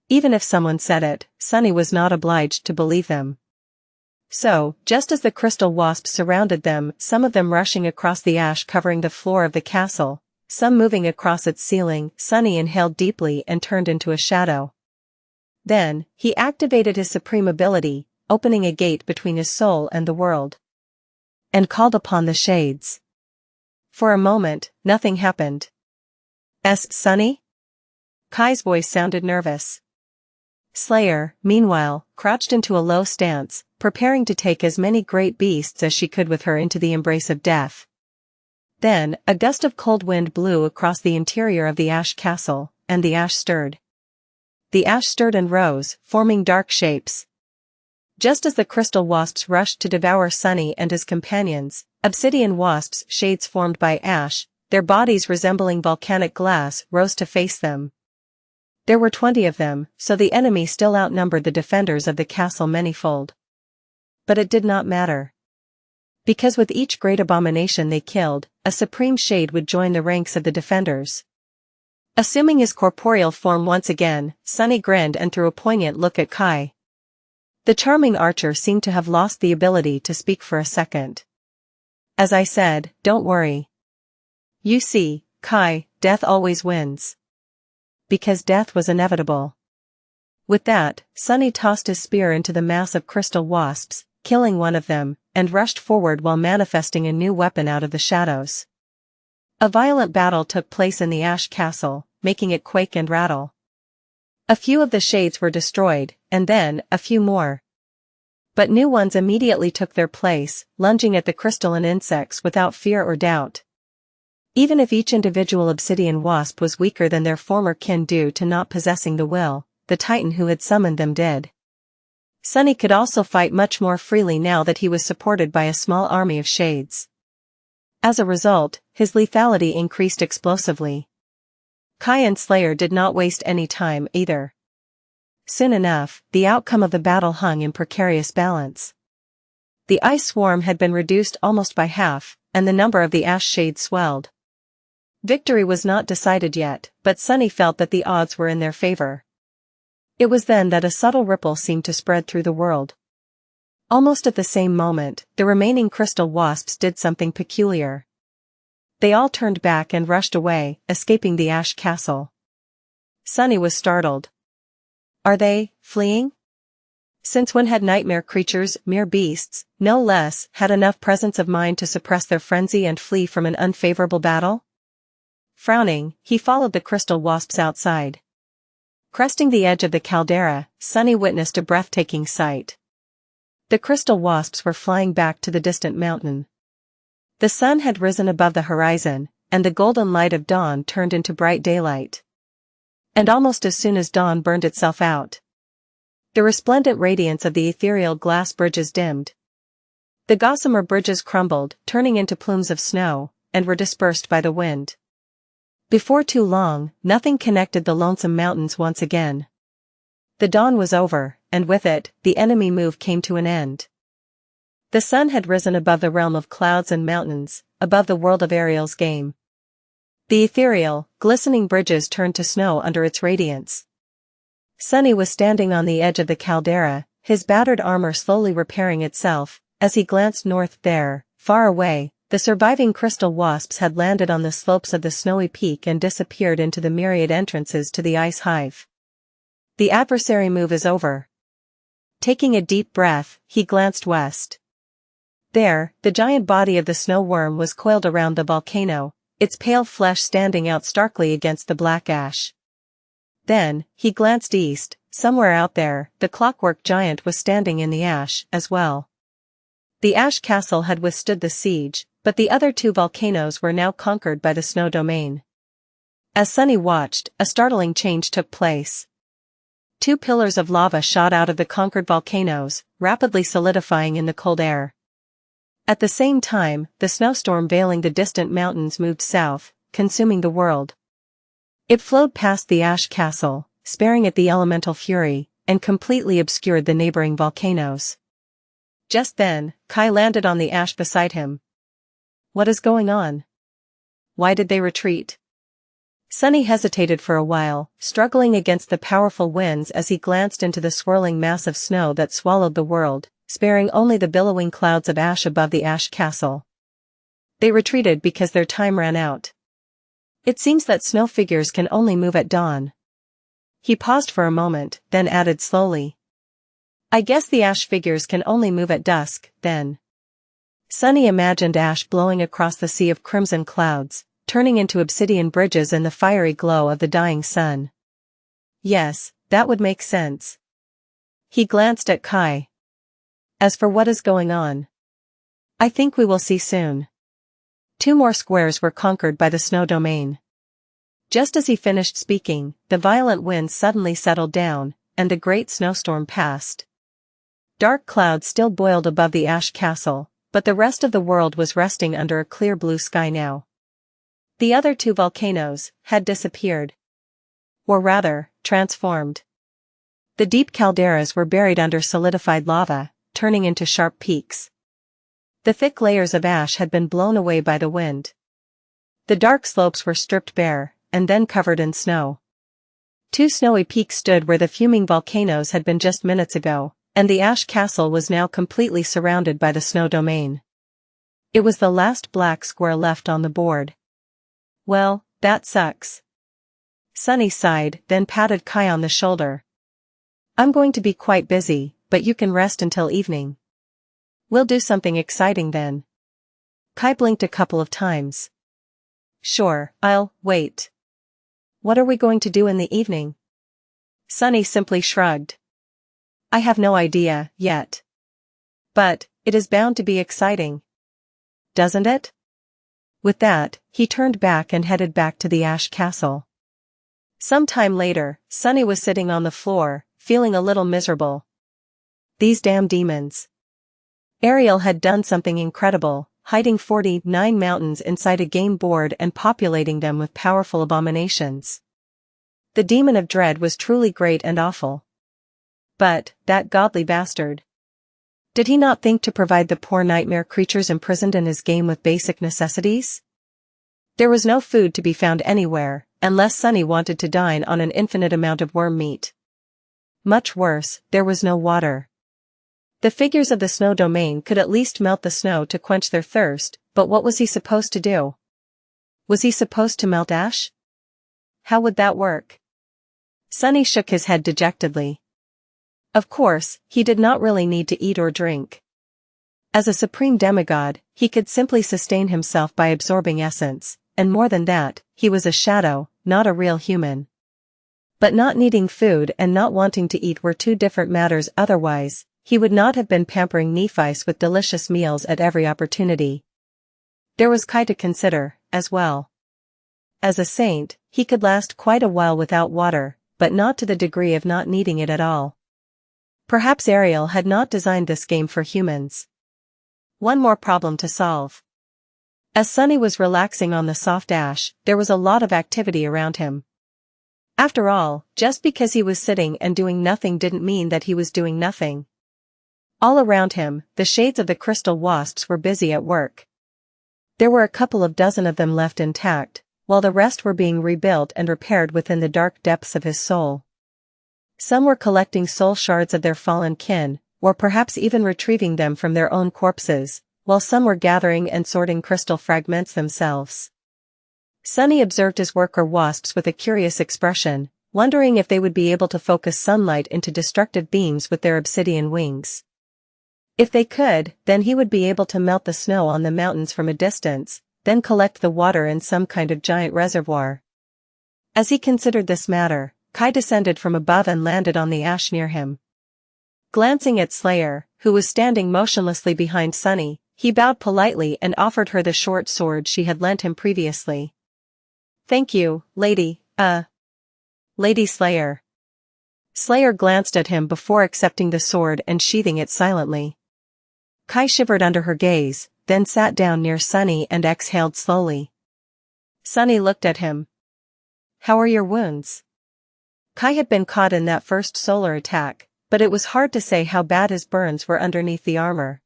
Even if someone said it, Sunny was not obliged to believe them. So, just as the crystal wasps surrounded them, some of them rushing across the ash covering the floor of the castle, some moving across its ceiling, Sunny inhaled deeply and turned into a shadow. Then, he activated his supreme ability, opening a gate between his soul and the world. And called upon the shades. For a moment, nothing happened. Sunny? Kai's voice sounded nervous. Slayer, meanwhile, crouched into a low stance, preparing to take as many great beasts as she could with her into the embrace of death. Then, a gust of cold wind blew across the interior of the ash castle, and the ash stirred. The ash stirred and rose, forming dark shapes. Just as the crystal wasps rushed to devour Sunny and his companions, obsidian wasps, shades formed by ash, their bodies resembling volcanic glass, rose to face them. There were 20 of them, so the enemy still outnumbered the defenders of the castle manyfold. But it did not matter. Because with each great abomination they killed, a supreme shade would join the ranks of the defenders. Assuming his corporeal form once again, Sunny grinned and threw a poignant look at Kai. The charming archer seemed to have lost the ability to speak for a second. As I said, don't worry. You see, Kai, death always wins. Because death was inevitable. With that, Sunny tossed his spear into the mass of crystal wasps, killing one of them, and rushed forward while manifesting a new weapon out of the shadows. A violent battle took place in the ash castle, making it quake and rattle. A few of the shades were destroyed, and then, a few more. But new ones immediately took their place, lunging at the crystalline insects without fear or doubt. Even if each individual obsidian wasp was weaker than their former kin due to not possessing the will, the titan who had summoned them did. Sunny could also fight much more freely now that he was supported by a small army of shades. As a result, his lethality increased explosively. Kai and Slayer did not waste any time either. Soon enough, the outcome of the battle hung in precarious balance. The ice swarm had been reduced almost by half, and the number of the ash shades swelled. Victory was not decided yet, but Sunny felt that the odds were in their favor. It was then that a subtle ripple seemed to spread through the world. Almost at the same moment, the remaining crystal wasps did something peculiar. They all turned back and rushed away, escaping the ash castle. Sunny was startled. Are they fleeing? Since when had nightmare creatures, mere beasts, no less, had enough presence of mind to suppress their frenzy and flee from an unfavorable battle? Frowning, he followed the crystal wasps outside. Cresting the edge of the caldera, Sunny witnessed a breathtaking sight. The crystal wasps were flying back to the distant mountain. The sun had risen above the horizon, and the golden light of dawn turned into bright daylight. And almost as soon as dawn burned itself out, the resplendent radiance of the ethereal glass bridges dimmed. The gossamer bridges crumbled, turning into plumes of snow, and were dispersed by the wind. Before too long, nothing connected the lonesome mountains once again. The dawn was over, and with it, the enemy move came to an end. The sun had risen above the realm of clouds and mountains, above the world of Ariel's game. The ethereal, glistening bridges turned to snow under its radiance. Sunny was standing on the edge of the caldera, his battered armor slowly repairing itself. As he glanced north there, far away, the surviving crystal wasps had landed on the slopes of the snowy peak and disappeared into the myriad entrances to the ice hive. The adversary move is over. Taking a deep breath, he glanced west. There, the giant body of the snow worm was coiled around the volcano, its pale flesh standing out starkly against the black ash. Then, he glanced east, somewhere out there, the clockwork giant was standing in the ash as well. The ash castle had withstood the siege, but the other two volcanoes were now conquered by the snow domain. As Sunny watched, a startling change took place. Two pillars of lava shot out of the conquered volcanoes, rapidly solidifying in the cold air. At the same time, the snowstorm veiling the distant mountains moved south, consuming the world. It flowed past the ash castle, sparing it the elemental fury, and completely obscured the neighboring volcanoes. Just then, Kai landed on the ash beside him. What is going on? Why did they retreat? Sunny hesitated for a while, struggling against the powerful winds as he glanced into the swirling mass of snow that swallowed the world, sparing only the billowing clouds of ash above the ash castle. They retreated because their time ran out. It seems that snow figures can only move at dawn. He paused for a moment, then added slowly. I guess the ash figures can only move at dusk, then. Sunny imagined ash blowing across the sea of crimson clouds, turning into obsidian bridges in the fiery glow of the dying sun. Yes, that would make sense. He glanced at Kai. As for what is going on, I think we will see soon. 2 more squares were conquered by the snow domain. Just as he finished speaking, the violent winds suddenly settled down, and the great snowstorm passed. Dark clouds still boiled above the ash castle, but the rest of the world was resting under a clear blue sky now. The other 2 volcanoes had disappeared. Or rather, transformed. The deep calderas were buried under solidified lava, turning into sharp peaks. The thick layers of ash had been blown away by the wind. The dark slopes were stripped bare, and then covered in snow. 2 snowy peaks stood where the fuming volcanoes had been just minutes ago, and the ash castle was now completely surrounded by the snow domain. It was the last black square left on the board. Well, that sucks. Sunny sighed, then patted Kai on the shoulder. I'm going to be quite busy, but you can rest until evening. We'll do something exciting then. Kai blinked a couple of times. Sure, I'll wait. What are we going to do in the evening? Sunny simply shrugged. I have no idea, yet. But, it is bound to be exciting. Doesn't it? With that, he turned back and headed back to the ash castle. Some time later, Sunny was sitting on the floor, feeling a little miserable. These damn demons. Ariel had done something incredible, hiding 49 mountains inside a game board and populating them with powerful abominations. The demon of dread was truly great and awful. But, that godly bastard. Did he not think to provide the poor nightmare creatures imprisoned in his game with basic necessities? There was no food to be found anywhere, unless Sunny wanted to dine on an infinite amount of worm meat. Much worse, there was no water. The figures of the snow domain could at least melt the snow to quench their thirst, but what was he supposed to do? Was he supposed to melt ash? How would that work? Sunny shook his head dejectedly. Of course, he did not really need to eat or drink. As a supreme demigod, he could simply sustain himself by absorbing essence, and more than that, he was a shadow, not a real human. But not needing food and not wanting to eat were 2 different matters. Otherwise, he would not have been pampering Nephites with delicious meals at every opportunity. There was Kai to consider, as well. As a saint, he could last quite a while without water, but not to the degree of not needing it at all. Perhaps Ariel had not designed this game for humans. One more problem to solve. As Sunny was relaxing on the soft ash, there was a lot of activity around him. After all, just because he was sitting and doing nothing didn't mean that he was doing nothing. All around him, the shades of the crystal wasps were busy at work. There were a couple of dozen of them left intact, while the rest were being rebuilt and repaired within the dark depths of his soul. Some were collecting soul shards of their fallen kin, or perhaps even retrieving them from their own corpses, while some were gathering and sorting crystal fragments themselves. Sunny observed his worker wasps with a curious expression, wondering if they would be able to focus sunlight into destructive beams with their obsidian wings. If they could, then he would be able to melt the snow on the mountains from a distance, then collect the water in some kind of giant reservoir. As he considered this matter, Kai descended from above and landed on the ash near him. Glancing at Slayer, who was standing motionlessly behind Sunny, he bowed politely and offered her the short sword she had lent him previously. "Thank you, Lady Slayer." Slayer glanced at him before accepting the sword and sheathing it silently. Kai shivered under her gaze, then sat down near Sunny and exhaled slowly. Sunny looked at him. "How are your wounds?" Kai had been caught in that first solar attack, but it was hard to say how bad his burns were underneath the armor.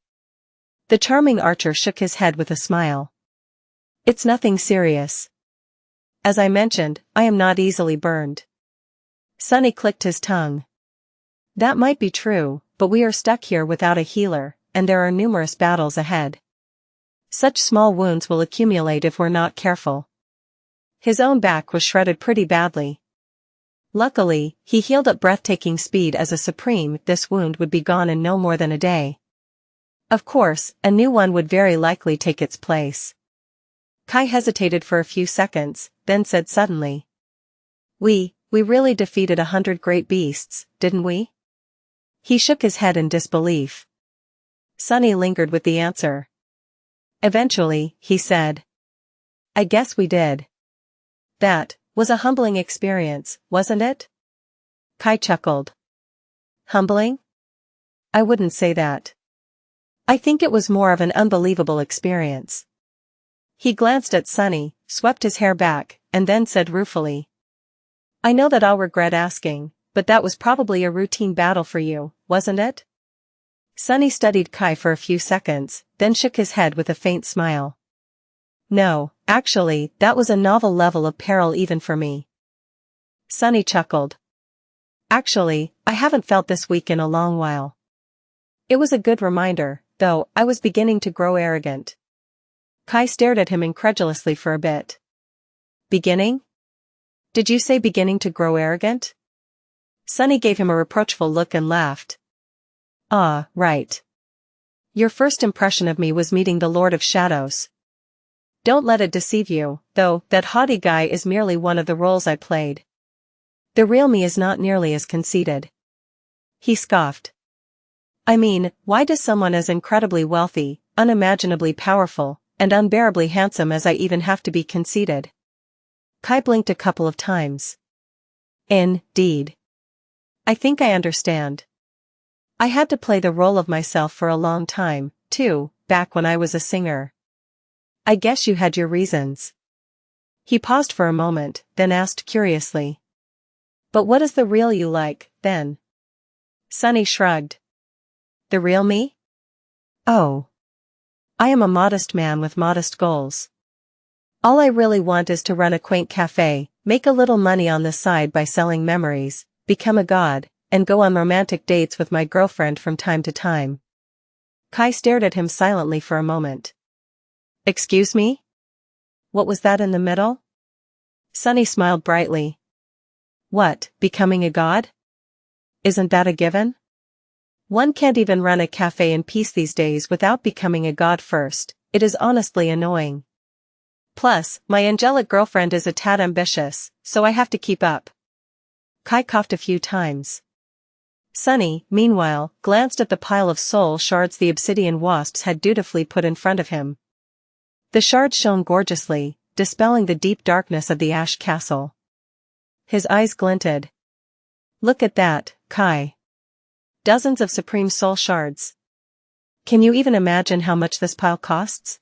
The charming archer shook his head with a smile. "It's nothing serious. As I mentioned, I am not easily burned." Sunny clicked his tongue. "That might be true, but we are stuck here without a healer, and there are numerous battles ahead. Such small wounds will accumulate if we're not careful." His own back was shredded pretty badly. Luckily, he healed at breathtaking speed. As a supreme, this wound would be gone in no more than a day. Of course, a new one would very likely take its place. Kai hesitated for a few seconds, then said suddenly. We really defeated 100 great beasts, didn't we?" He shook his head in disbelief. Sunny lingered with the answer. Eventually, he said. "I guess we did. That was a humbling experience, wasn't it?" Kai chuckled. "Humbling? I wouldn't say that. I think it was more of an unbelievable experience." He glanced at Sunny, swept his hair back, and then said ruefully. "I know that I'll regret asking, but that was probably a routine battle for you, wasn't it?" Sunny studied Kai for a few seconds, then shook his head with a faint smile. "No, actually, that was a novel level of peril even for me." Sunny chuckled. "Actually, I haven't felt this weak in a long while." It was a good reminder, though I was beginning to grow arrogant. Kai stared at him incredulously for a bit. "Beginning? Did you say beginning to grow arrogant?" Sunny gave him a reproachful look and laughed. "Ah, right. Your first impression of me was meeting the Lord of Shadows. Don't let it deceive you, though, that haughty guy is merely one of the roles I played. The real me is not nearly as conceited." He scoffed. "I mean, why does someone as incredibly wealthy, unimaginably powerful, and unbearably handsome as I even have to be conceited?" Kai blinked a couple of times. "Indeed. I think I understand. I had to play the role of myself for a long time, too, back when I was a singer. I guess you had your reasons." He paused for a moment, then asked curiously. "But what is the real you like, then?" Sunny shrugged. "The real me? Oh. I am a modest man with modest goals. All I really want is to run a quaint cafe, make a little money on the side by selling memories, become a god, and go on romantic dates with my girlfriend from time to time." Kai stared at him silently for a moment. "Excuse me? What was that in the middle?" Sunny smiled brightly. "What, becoming a god? Isn't that a given? One can't even run a cafe in peace these days without becoming a god first. It is honestly annoying. Plus, my angelic girlfriend is a tad ambitious, so I have to keep up." Kai coughed a few times. Sunny, meanwhile, glanced at the pile of soul shards the obsidian wasps had dutifully put in front of him. The shards shone gorgeously, dispelling the deep darkness of the ash castle. His eyes glinted. "Look at that, Kai. Dozens of supreme soul shards. Can you even imagine how much this pile costs?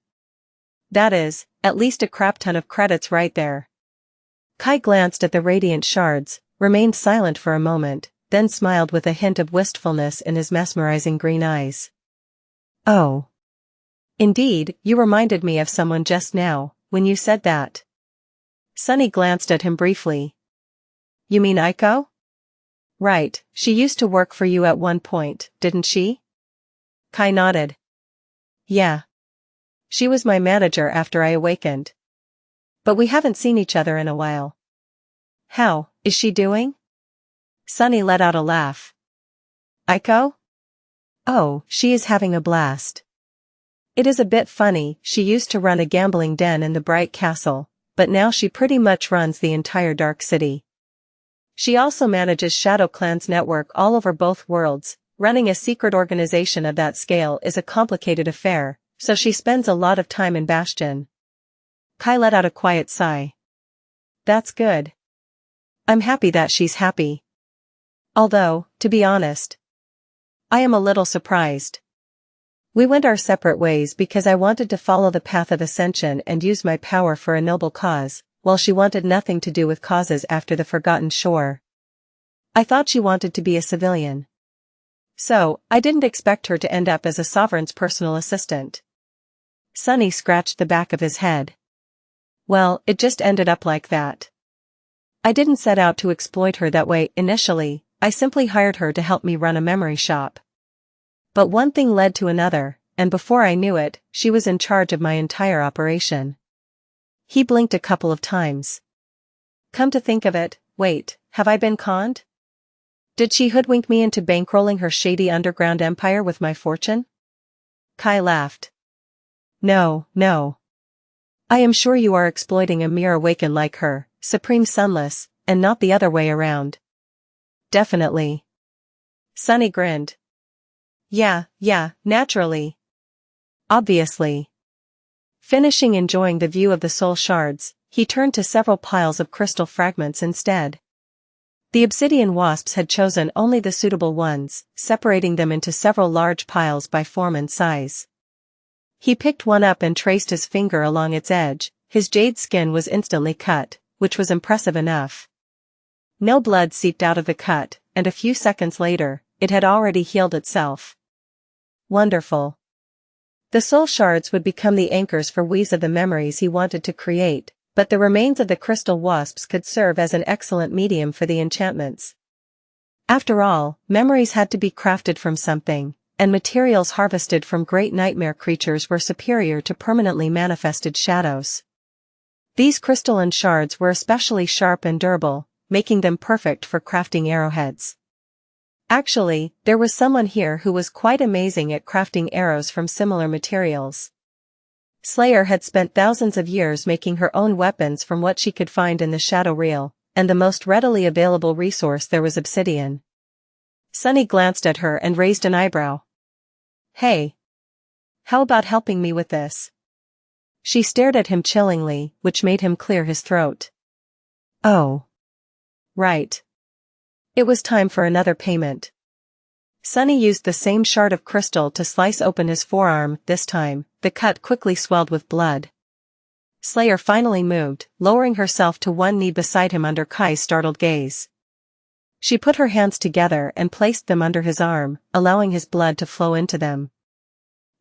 That is, at least a crap ton of credits right there." Kai glanced at the radiant shards, remained silent for a moment, then smiled with a hint of wistfulness in his mesmerizing green eyes. "Oh. Indeed, you reminded me of someone just now, when you said that." Sunny glanced at him briefly. "You mean Aiko?" "Right, she used to work for you at one point, didn't she?" Kai nodded. "Yeah. She was my manager after I awakened. But we haven't seen each other in a while." "How is she doing?" Sunny let out a laugh. "Aiko? Oh, she is having a blast. It is a bit funny, she used to run a gambling den in the Bright Castle, but now she pretty much runs the entire Dark City." She also manages Shadow Clan's network all over both worlds. Running a secret organization of that scale is a complicated affair, so she spends a lot of time in Bastion. Kai let out a quiet sigh. That's good. I'm happy that she's happy. Although, to be honest, I am a little surprised. We went our separate ways because I wanted to follow the path of ascension and use my power for a noble cause, while she wanted nothing to do with causes after the Forgotten Shore. I thought she wanted to be a civilian. So, I didn't expect her to end up as a sovereign's personal assistant. Sunny scratched the back of his head. Well, it just ended up like that. I didn't set out to exploit her that way initially, I simply hired her to help me run a memory shop. But one thing led to another, and before I knew it, she was in charge of my entire operation. He blinked a couple of times. Come to think of it, wait, have I been conned? Did she hoodwink me into bankrolling her shady underground empire with my fortune? Kai laughed. No, no. I am sure you are exploiting a mere awakened like her, Supreme Sunless, and not the other way around. Definitely. Sunny grinned. Yeah, naturally. Obviously. Finishing enjoying the view of the soul shards, he turned to several piles of crystal fragments instead. The obsidian wasps had chosen only the suitable ones, separating them into several large piles by form and size. He picked one up and traced his finger along its edge. His jade skin was instantly cut, which was impressive enough. No blood seeped out of the cut, and a few seconds later, it had already healed itself. Wonderful. The soul shards would become the anchors for weaves of the memories he wanted to create, but the remains of the crystal wasps could serve as an excellent medium for the enchantments. After all, memories had to be crafted from something, and materials harvested from great nightmare creatures were superior to permanently manifested shadows. These crystalline shards were especially sharp and durable, making them perfect for crafting arrowheads. Actually, there was someone here who was quite amazing at crafting arrows from similar materials. Slayer had spent thousands of years making her own weapons from what she could find in the Shadow Reel, and the most readily available resource there was obsidian. Sunny glanced at her and raised an eyebrow. Hey. How about helping me with this? She stared at him chillingly, which made him clear his throat. Oh. Right. It was time for another payment. Sunny used the same shard of crystal to slice open his forearm. This time, the cut quickly swelled with blood. Slayer finally moved, lowering herself to one knee beside him under Kai's startled gaze. She put her hands together and placed them under his arm, allowing his blood to flow into them.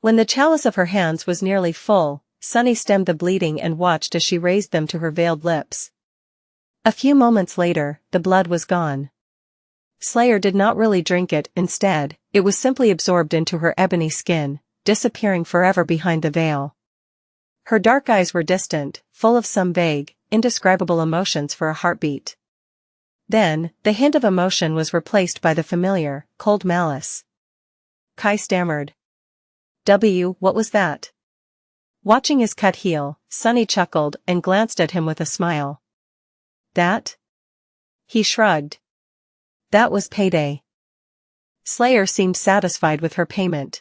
When the chalice of her hands was nearly full, Sunny stemmed the bleeding and watched as she raised them to her veiled lips. A few moments later, the blood was gone. Slayer did not really drink it. Instead, it was simply absorbed into her ebony skin, disappearing forever behind the veil. Her dark eyes were distant, full of some vague, indescribable emotions for a heartbeat. Then, the hint of emotion was replaced by the familiar, cold malice. Kai stammered. What was that? Watching his cut heal, Sunny chuckled and glanced at him with a smile. That? He shrugged. That was Payday. Slayer seemed satisfied with her payment.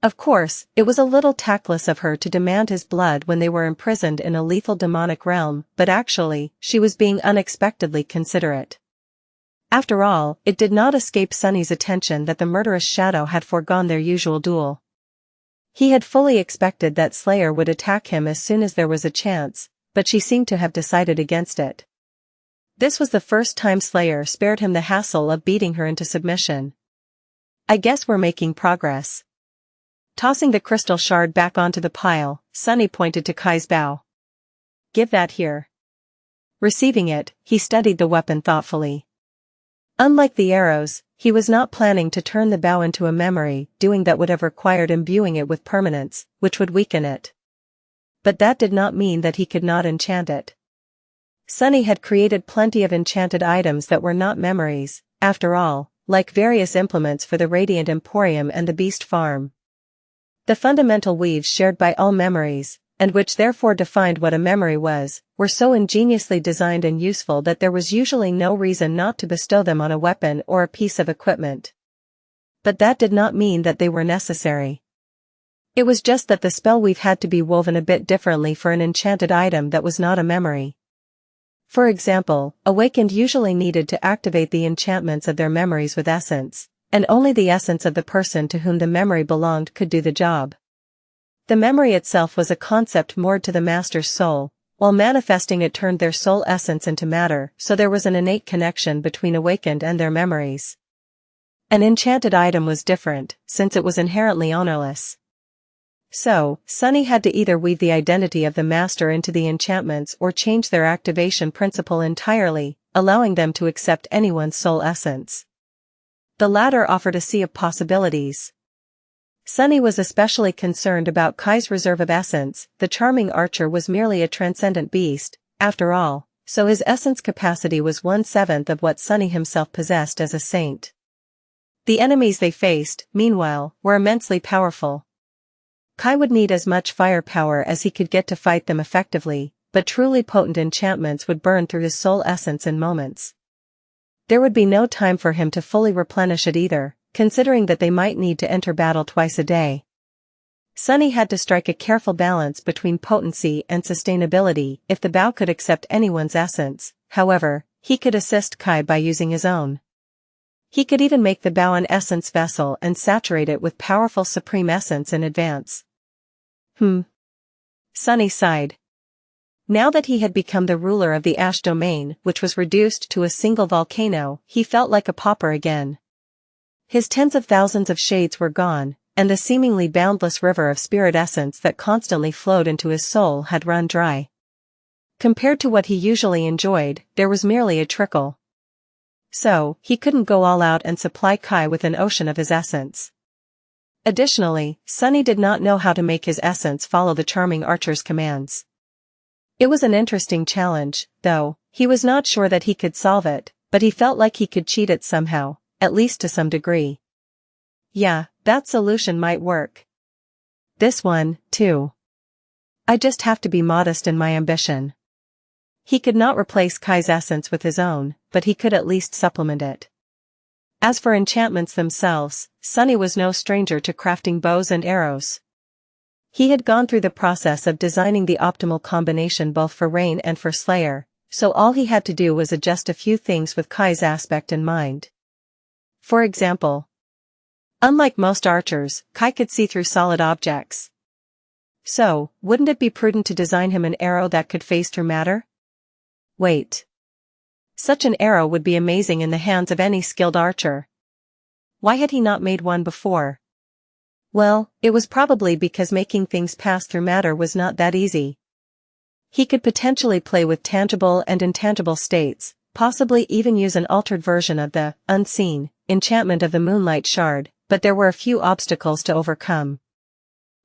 Of course, it was a little tactless of her to demand his blood when they were imprisoned in a lethal demonic realm, but actually, she was being unexpectedly considerate. After all, it did not escape Sunny's attention that the murderous shadow had foregone their usual duel. He had fully expected that Slayer would attack him as soon as there was a chance, but she seemed to have decided against it. This was the first time Slayer spared him the hassle of beating her into submission. I guess we're making progress. Tossing the crystal shard back onto the pile, Sunny pointed to Kai's bow. Give that here. Receiving it, he studied the weapon thoughtfully. Unlike the arrows, he was not planning to turn the bow into a memory. Doing that would have required imbuing it with permanence, which would weaken it. But that did not mean that he could not enchant it. Sunny had created plenty of enchanted items that were not memories, after all, like various implements for the Radiant Emporium and the Beast Farm. The fundamental weaves shared by all memories, and which therefore defined what a memory was, were so ingeniously designed and useful that there was usually no reason not to bestow them on a weapon or a piece of equipment. But that did not mean that they were necessary. It was just that the spell weave had to be woven a bit differently for an enchanted item that was not a memory. For example, awakened usually needed to activate the enchantments of their memories with essence, and only the essence of the person to whom the memory belonged could do the job. The memory itself was a concept moored to the master's soul, while manifesting it turned their soul essence into matter, so there was an innate connection between awakened and their memories. An enchanted item was different, since it was inherently ownerless. So, Sunny had to either weave the identity of the master into the enchantments or change their activation principle entirely, allowing them to accept anyone's soul essence. The latter offered a sea of possibilities. Sunny was especially concerned about Kai's reserve of essence. The charming archer was merely a transcendent beast, after all, so his essence capacity was 1/7 of what Sunny himself possessed as a saint. The enemies they faced, meanwhile, were immensely powerful. Kai would need as much firepower as he could get to fight them effectively, but truly potent enchantments would burn through his soul essence in moments. There would be no time for him to fully replenish it either, considering that they might need to enter battle twice a day. Sunny had to strike a careful balance between potency and sustainability. If the bow could accept anyone's essence, however, he could assist Kai by using his own. He could even make the bow an essence vessel and saturate it with powerful supreme essence in advance. Sunny sighed. Now that he had become the ruler of the Ash domain, which was reduced to a single volcano, he felt like a pauper again. His tens of thousands of shades were gone, and the seemingly boundless river of spirit essence that constantly flowed into his soul had run dry. Compared to what he usually enjoyed, there was merely a trickle. So, he couldn't go all out and supply Kai with an ocean of his essence. Additionally, Sunny did not know how to make his essence follow the charming archer's commands. It was an interesting challenge, though. He was not sure that he could solve it, but he felt like he could cheat it somehow, at least to some degree. Yeah, that solution might work. This one, too. I just have to be modest in my ambition. He could not replace Kai's essence with his own, but he could at least supplement it. As for enchantments themselves, Sunny was no stranger to crafting bows and arrows. He had gone through the process of designing the optimal combination both for Rain and for Slayer, so all he had to do was adjust a few things with Kai's aspect in mind. For example, unlike most archers, Kai could see through solid objects. So, wouldn't it be prudent to design him an arrow that could phase through matter? Wait. Such an arrow would be amazing in the hands of any skilled archer. Why had he not made one before? Well, it was probably because making things pass through matter was not that easy. He could potentially play with tangible and intangible states, possibly even use an altered version of the unseen enchantment of the Moonlight Shard, but there were a few obstacles to overcome.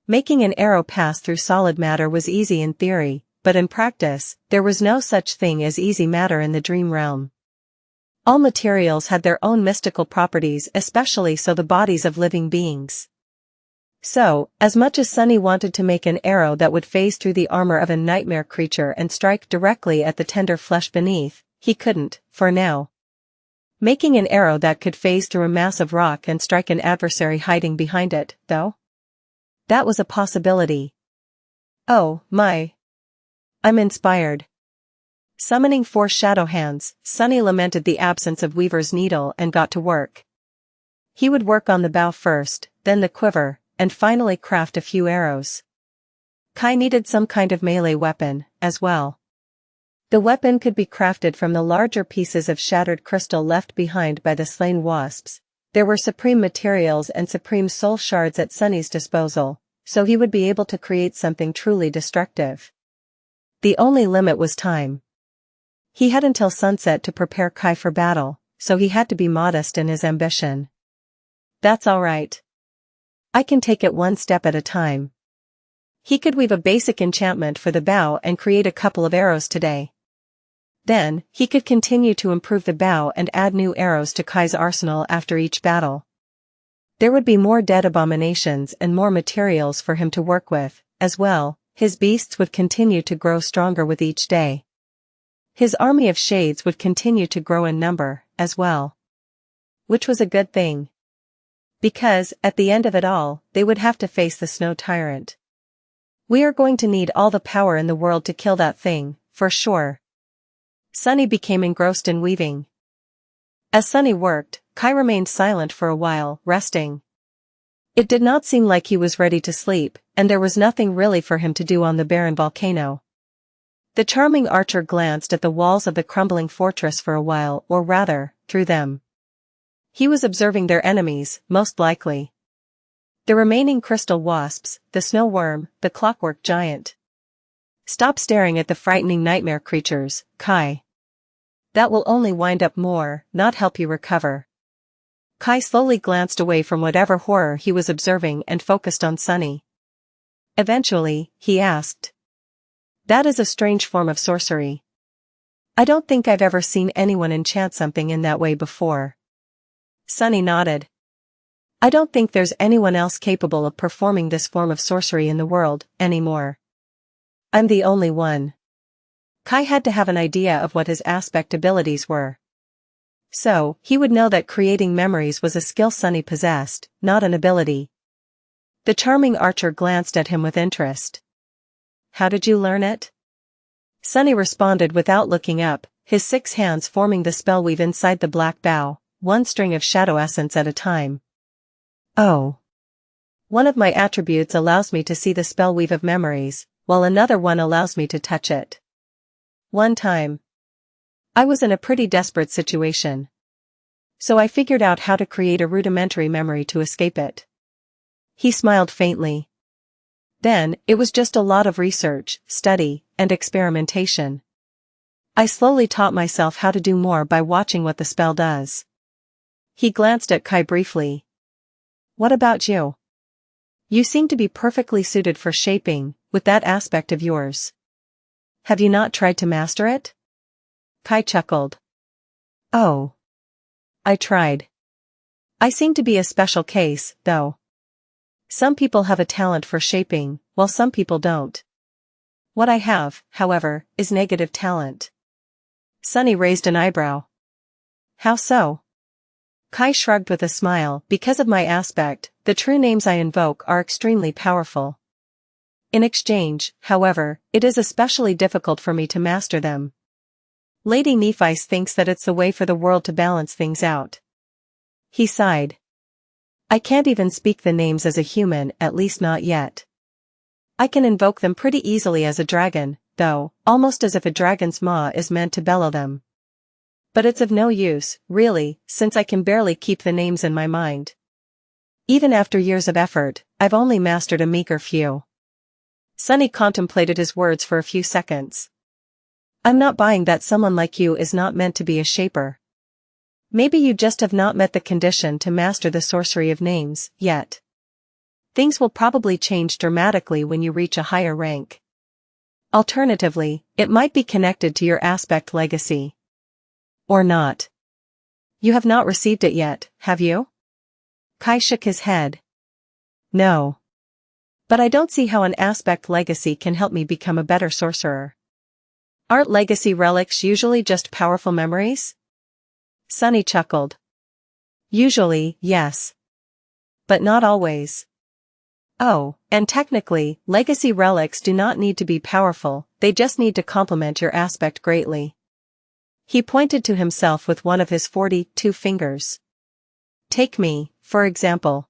Making an arrow pass through solid matter was easy in theory, but in practice, there was no such thing as easy matter in the dream realm. All materials had their own mystical properties, especially so the bodies of living beings. So, as much as Sunny wanted to make an arrow that would phase through the armor of a nightmare creature and strike directly at the tender flesh beneath, he couldn't, for now. Making an arrow that could phase through a mass of rock and strike an adversary hiding behind it, though? That was a possibility. Oh, my. I'm inspired. Summoning 4 shadow hands, Sunny lamented the absence of Weaver's needle and got to work. He would work on the bow first, then the quiver, and finally craft a few arrows. Kai needed some kind of melee weapon, as well. The weapon could be crafted from the larger pieces of shattered crystal left behind by the slain wasps. There were supreme materials and supreme soul shards at Sunny's disposal, so he would be able to create something truly destructive. The only limit was time. He had until sunset to prepare Kai for battle, so he had to be modest in his ambition. That's all right. I can take it one step at a time. He could weave a basic enchantment for the bow and create a couple of arrows today. Then, he could continue to improve the bow and add new arrows to Kai's arsenal after each battle. There would be more dead abominations and more materials for him to work with, as well, his beasts would continue to grow stronger with each day. His army of shades would continue to grow in number, as well. Which was a good thing. Because, at the end of it all, they would have to face the Snow Tyrant. We are going to need all the power in the world to kill that thing, for sure. Sunny became engrossed in weaving. As Sunny worked, Kai remained silent for a while, resting. It did not seem like he was ready to sleep, and there was nothing really for him to do on the barren volcano. The charming archer glanced at the walls of the crumbling fortress for a while, or rather, through them. He was observing their enemies, most likely. The remaining crystal wasps, the snow worm, the clockwork giant. Stop staring at the frightening nightmare creatures, Kai. That will only wind up more, not help you recover. Kai slowly glanced away from whatever horror he was observing and focused on Sunny. Eventually, he asked. That is a strange form of sorcery. I don't think I've ever seen anyone enchant something in that way before. Sunny nodded. I don't think there's anyone else capable of performing this form of sorcery in the world, anymore. I'm the only one. Kai had to have an idea of what his aspect abilities were. So, he would know that creating memories was a skill Sunny possessed, not an ability. The charming archer glanced at him with interest. How did you learn it? Sunny responded without looking up, his 6 hands forming the spell weave inside the black bow, one string of shadow essence at a time. Oh. One of my attributes allows me to see the spell weave of memories, while another one allows me to touch it. One time. I was in a pretty desperate situation. So I figured out how to create a rudimentary memory to escape it. He smiled faintly. Then, it was just a lot of research, study, and experimentation. I slowly taught myself how to do more by watching what the spell does. He glanced at Kai briefly. What about you? You seem to be perfectly suited for shaping, with that aspect of yours. Have you not tried to master it? Kai chuckled. Oh. I tried. I seem to be a special case, though. Some people have a talent for shaping, while some people don't. What I have, however, is negative talent. Sunny raised an eyebrow. How so? Kai shrugged with a smile. Because of my aspect, the true names I invoke are extremely powerful. In exchange, however, it is especially difficult for me to master them. Lady Nephice thinks that it's the way for the world to balance things out. He sighed. I can't even speak the names as a human, at least not yet. I can invoke them pretty easily as a dragon, though, almost as if a dragon's maw is meant to bellow them. But it's of no use, really, since I can barely keep the names in my mind. Even after years of effort, I've only mastered a meager few. Sunny contemplated his words for a few seconds. I'm not buying that someone like you is not meant to be a shaper. Maybe you just have not met the condition to master the sorcery of names, yet. Things will probably change dramatically when you reach a higher rank. Alternatively, it might be connected to your aspect legacy. Or not. You have not received it yet, have you? Kai shook his head. No. But I don't see how an aspect legacy can help me become a better sorcerer. Aren't legacy relics usually just powerful memories? Sunny chuckled. Usually, yes. But not always. Oh, and technically, legacy relics do not need to be powerful, they just need to complement your aspect greatly. He pointed to himself with one of his 42 fingers. Take me, for example.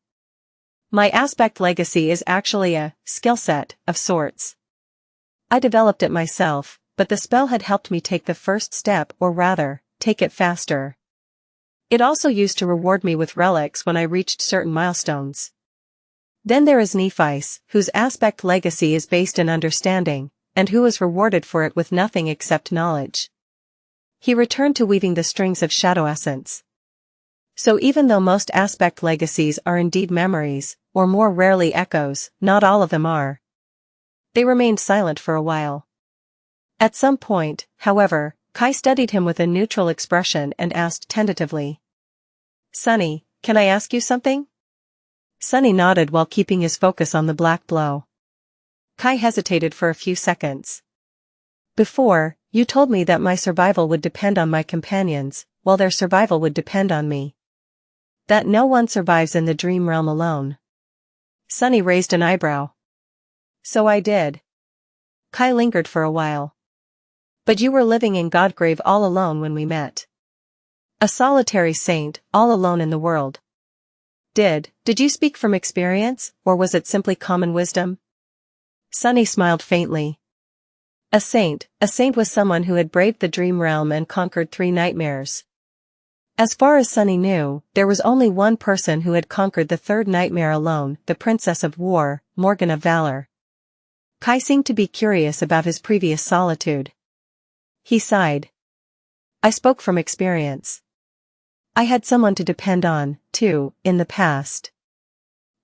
My aspect legacy is actually a skill set of sorts. I developed it myself, but the spell had helped me take the first step, or rather, take it faster. It also used to reward me with relics when I reached certain milestones. Then there is Nephice, whose aspect legacy is based in understanding, and who is rewarded for it with nothing except knowledge. He returned to weaving the strings of shadow essence. So even though most aspect legacies are indeed memories, or more rarely echoes, not all of them are. They remained silent for a while. At some point, however, Kai studied him with a neutral expression and asked tentatively. Sunny, can I ask you something? Sunny nodded while keeping his focus on the black blow. Kai hesitated for a few seconds. Before, you told me that my survival would depend on my companions, while their survival would depend on me. That no one survives in the dream realm alone. Sunny raised an eyebrow. So I did. Kai lingered for a while. But you were living in Godgrave all alone when we met. A solitary saint, all alone in the world. Did you speak from experience, or was it simply common wisdom? Sunny smiled faintly. A saint was someone who had braved the dream realm and conquered 3 nightmares. As far as Sunny knew, there was only one person who had conquered the 3rd nightmare alone, the Princess of War, Morgan of Valor. Kai seemed to be curious about his previous solitude. He sighed. I spoke from experience. I had someone to depend on, too, in the past.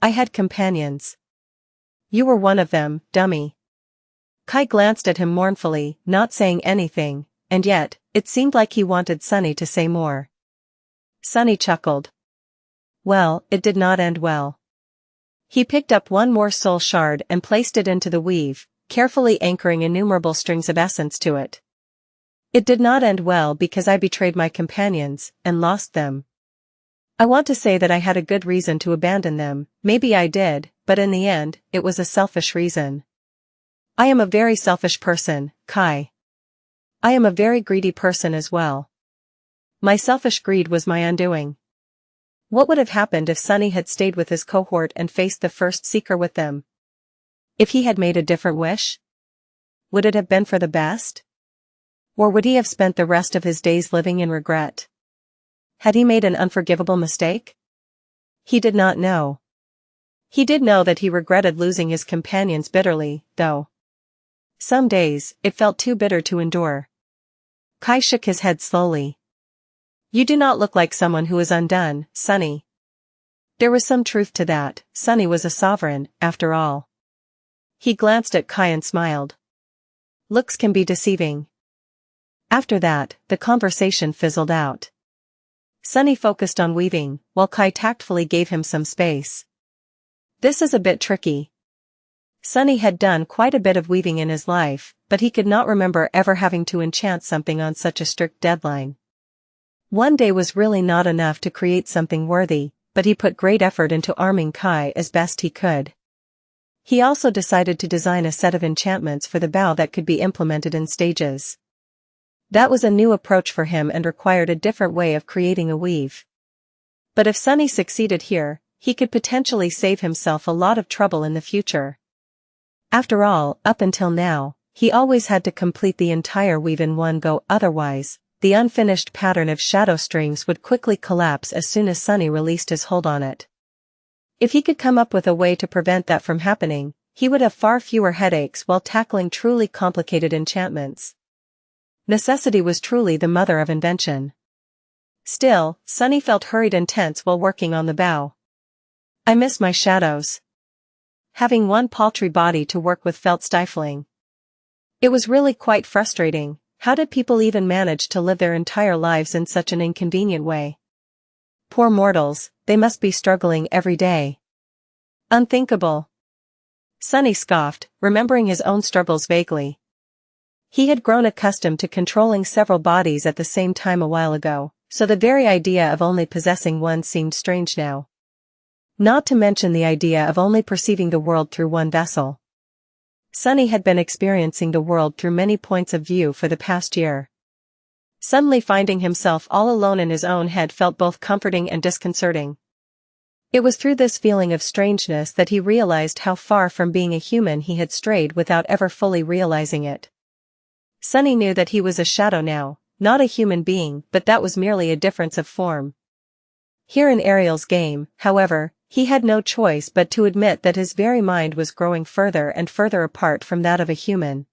I had companions. You were one of them, dummy. Kai glanced at him mournfully, not saying anything, and yet, it seemed like he wanted Sunny to say more. Sunny chuckled. Well, it did not end well. He picked up one more soul shard and placed it into the weave, carefully anchoring innumerable strings of essence to it. It did not end well because I betrayed my companions, and lost them. I want to say that I had a good reason to abandon them, maybe I did, but in the end, it was a selfish reason. I am a very selfish person, Kai. I am a very greedy person as well. My selfish greed was my undoing. What would have happened if Sunny had stayed with his cohort and faced the first seeker with them? If he had made a different wish? Would it have been for the best? Or would he have spent the rest of his days living in regret? Had he made an unforgivable mistake? He did not know. He did know that he regretted losing his companions bitterly, though. Some days, it felt too bitter to endure. Kai shook his head slowly. You do not look like someone who is undone, Sunny. There was some truth to that. Sunny was a sovereign, after all. He glanced at Kai and smiled. Looks can be deceiving. After that, the conversation fizzled out. Sunny focused on weaving, while Kai tactfully gave him some space. This is a bit tricky. Sunny had done quite a bit of weaving in his life, but he could not remember ever having to enchant something on such a strict deadline. One day was really not enough to create something worthy, but he put great effort into arming Kai as best he could. He also decided to design a set of enchantments for the bow that could be implemented in stages. That was a new approach for him and required a different way of creating a weave. But if Sunny succeeded here, he could potentially save himself a lot of trouble in the future. After all, up until now, he always had to complete the entire weave in one go, otherwise, the unfinished pattern of shadow strings would quickly collapse as soon as Sunny released his hold on it. If he could come up with a way to prevent that from happening, he would have far fewer headaches while tackling truly complicated enchantments. Necessity was truly the mother of invention. Still, Sunny felt hurried and tense while working on the bow. I miss my shadows. Having one paltry body to work with felt stifling. It was really quite frustrating. How did people even manage to live their entire lives in such an inconvenient way? Poor mortals, they must be struggling every day. Unthinkable. Sunny scoffed, remembering his own struggles vaguely. He had grown accustomed to controlling several bodies at the same time a while ago, so the very idea of only possessing one seemed strange now. Not to mention the idea of only perceiving the world through one vessel. Sunny had been experiencing the world through many points of view for the past year. Suddenly finding himself all alone in his own head felt both comforting and disconcerting. It was through this feeling of strangeness that he realized how far from being a human he had strayed without ever fully realizing it. Sunny knew that he was a shadow now, not a human being, but that was merely a difference of form. Here in Ariel's game, however, he had no choice but to admit that his very mind was growing further and further apart from that of a human.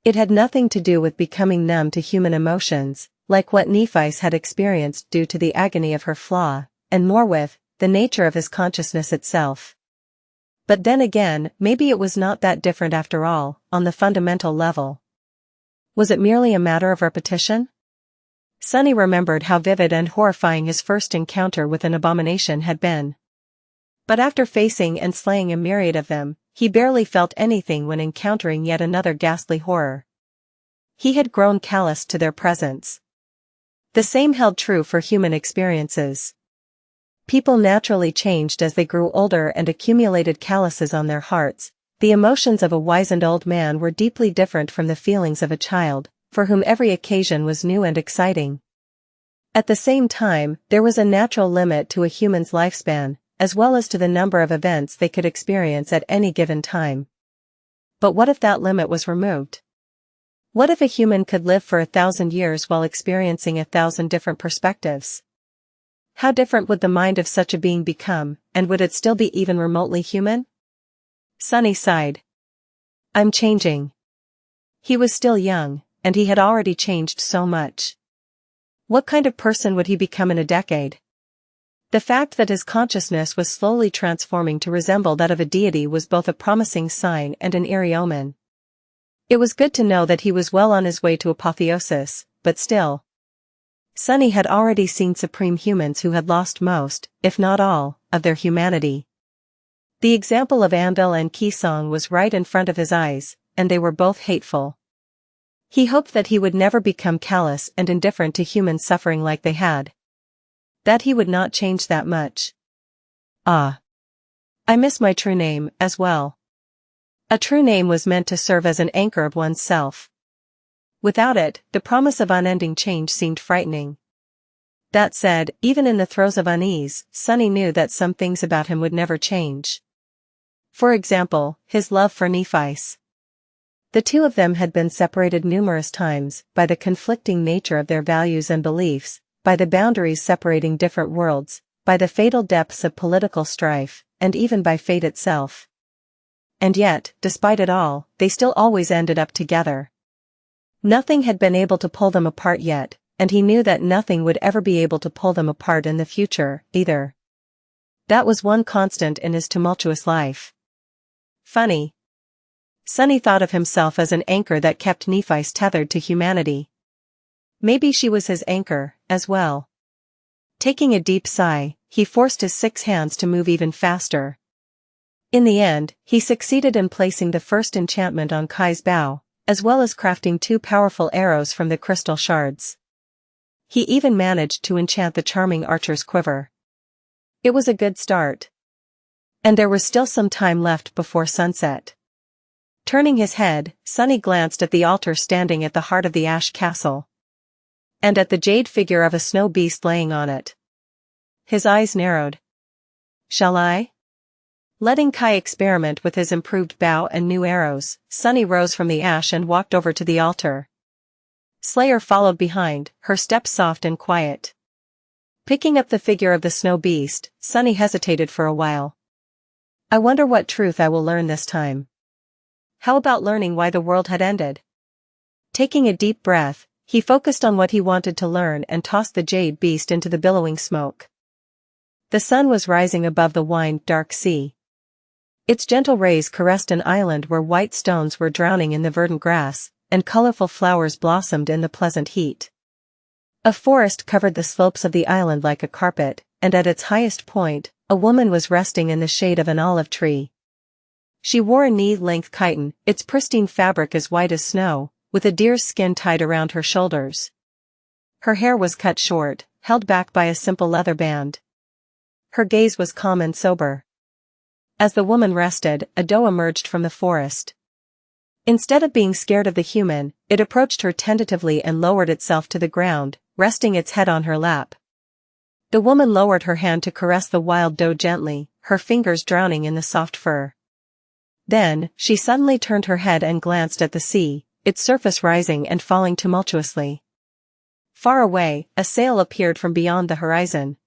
It had nothing to do with becoming numb to human emotions, like what Nephis had experienced due to the agony of her flaw, and more with the nature of his consciousness itself. But then again, maybe it was not that different after all, on the fundamental level. Was it merely a matter of repetition? Sunny remembered how vivid and horrifying his first encounter with an abomination had been. But after facing and slaying a myriad of them, he barely felt anything when encountering yet another ghastly horror. He had grown callous to their presence. The same held true for human experiences. People naturally changed as they grew older and accumulated calluses on their hearts. The emotions of a wizened old man were deeply different from the feelings of a child, for whom every occasion was new and exciting. At the same time, there was a natural limit to a human's lifespan, as well as to the number of events they could experience at any given time. But what if that limit was removed? What if a human could live for 1,000 years while experiencing 1,000 different perspectives? How different would the mind of such a being become, and would it still be even remotely human? Sunny sighed. I'm changing. He was still young, and he had already changed so much. What kind of person would he become in a decade? The fact that his consciousness was slowly transforming to resemble that of a deity was both a promising sign and an eerie omen. It was good to know that he was well on his way to apotheosis, but still. Sunny had already seen supreme humans who had lost most, if not all, of their humanity. The example of Anvil and Kisong was right in front of his eyes, and they were both hateful. He hoped that he would never become callous and indifferent to human suffering like they had. That he would not change that much. Ah. I miss my true name, as well. A true name was meant to serve as an anchor of one's self. Without it, the promise of unending change seemed frightening. That said, even in the throes of unease, Sunny knew that some things about him would never change. For example, his love for Nephice. The two of them had been separated numerous times, by the conflicting nature of their values and beliefs, by the boundaries separating different worlds, by the fatal depths of political strife, and even by fate itself. And yet, despite it all, they still always ended up together. Nothing had been able to pull them apart yet, and he knew that nothing would ever be able to pull them apart in the future, either. That was one constant in his tumultuous life. Funny. Sunny thought of himself as an anchor that kept Nephice tethered to humanity. Maybe she was his anchor, as well. Taking a deep sigh, he forced his 6 hands to move even faster. In the end, he succeeded in placing the first enchantment on Kai's bow, as well as crafting 2 powerful arrows from the crystal shards. He even managed to enchant the charming archer's quiver. It was a good start. And there was still some time left before sunset. Turning his head, Sunny glanced at the altar standing at the heart of the ash castle. And at the jade figure of a snow beast laying on it. His eyes narrowed. Shall I? Letting Kai experiment with his improved bow and new arrows, Sunny rose from the ash and walked over to the altar. Slayer followed behind, her steps soft and quiet. Picking up the figure of the snow beast, Sunny hesitated for a while. I wonder what truth I will learn this time. How about learning why the world had ended? Taking a deep breath, he focused on what he wanted to learn and tossed the jade beast into the billowing smoke. The sun was rising above the wine-dark sea. Its gentle rays caressed an island where white stones were drowning in the verdant grass, and colorful flowers blossomed in the pleasant heat. A forest covered the slopes of the island like a carpet, and at its highest point, a woman was resting in the shade of an olive tree. She wore a knee-length chiton, its pristine fabric as white as snow, with a deer's skin tied around her shoulders. Her hair was cut short, held back by a simple leather band. Her gaze was calm and sober. As the woman rested, a doe emerged from the forest. Instead of being scared of the human, it approached her tentatively and lowered itself to the ground, resting its head on her lap. The woman lowered her hand to caress the wild doe gently, her fingers drowning in the soft fur. Then, she suddenly turned her head and glanced at the sea, its surface rising and falling tumultuously. Far away, a sail appeared from beyond the horizon.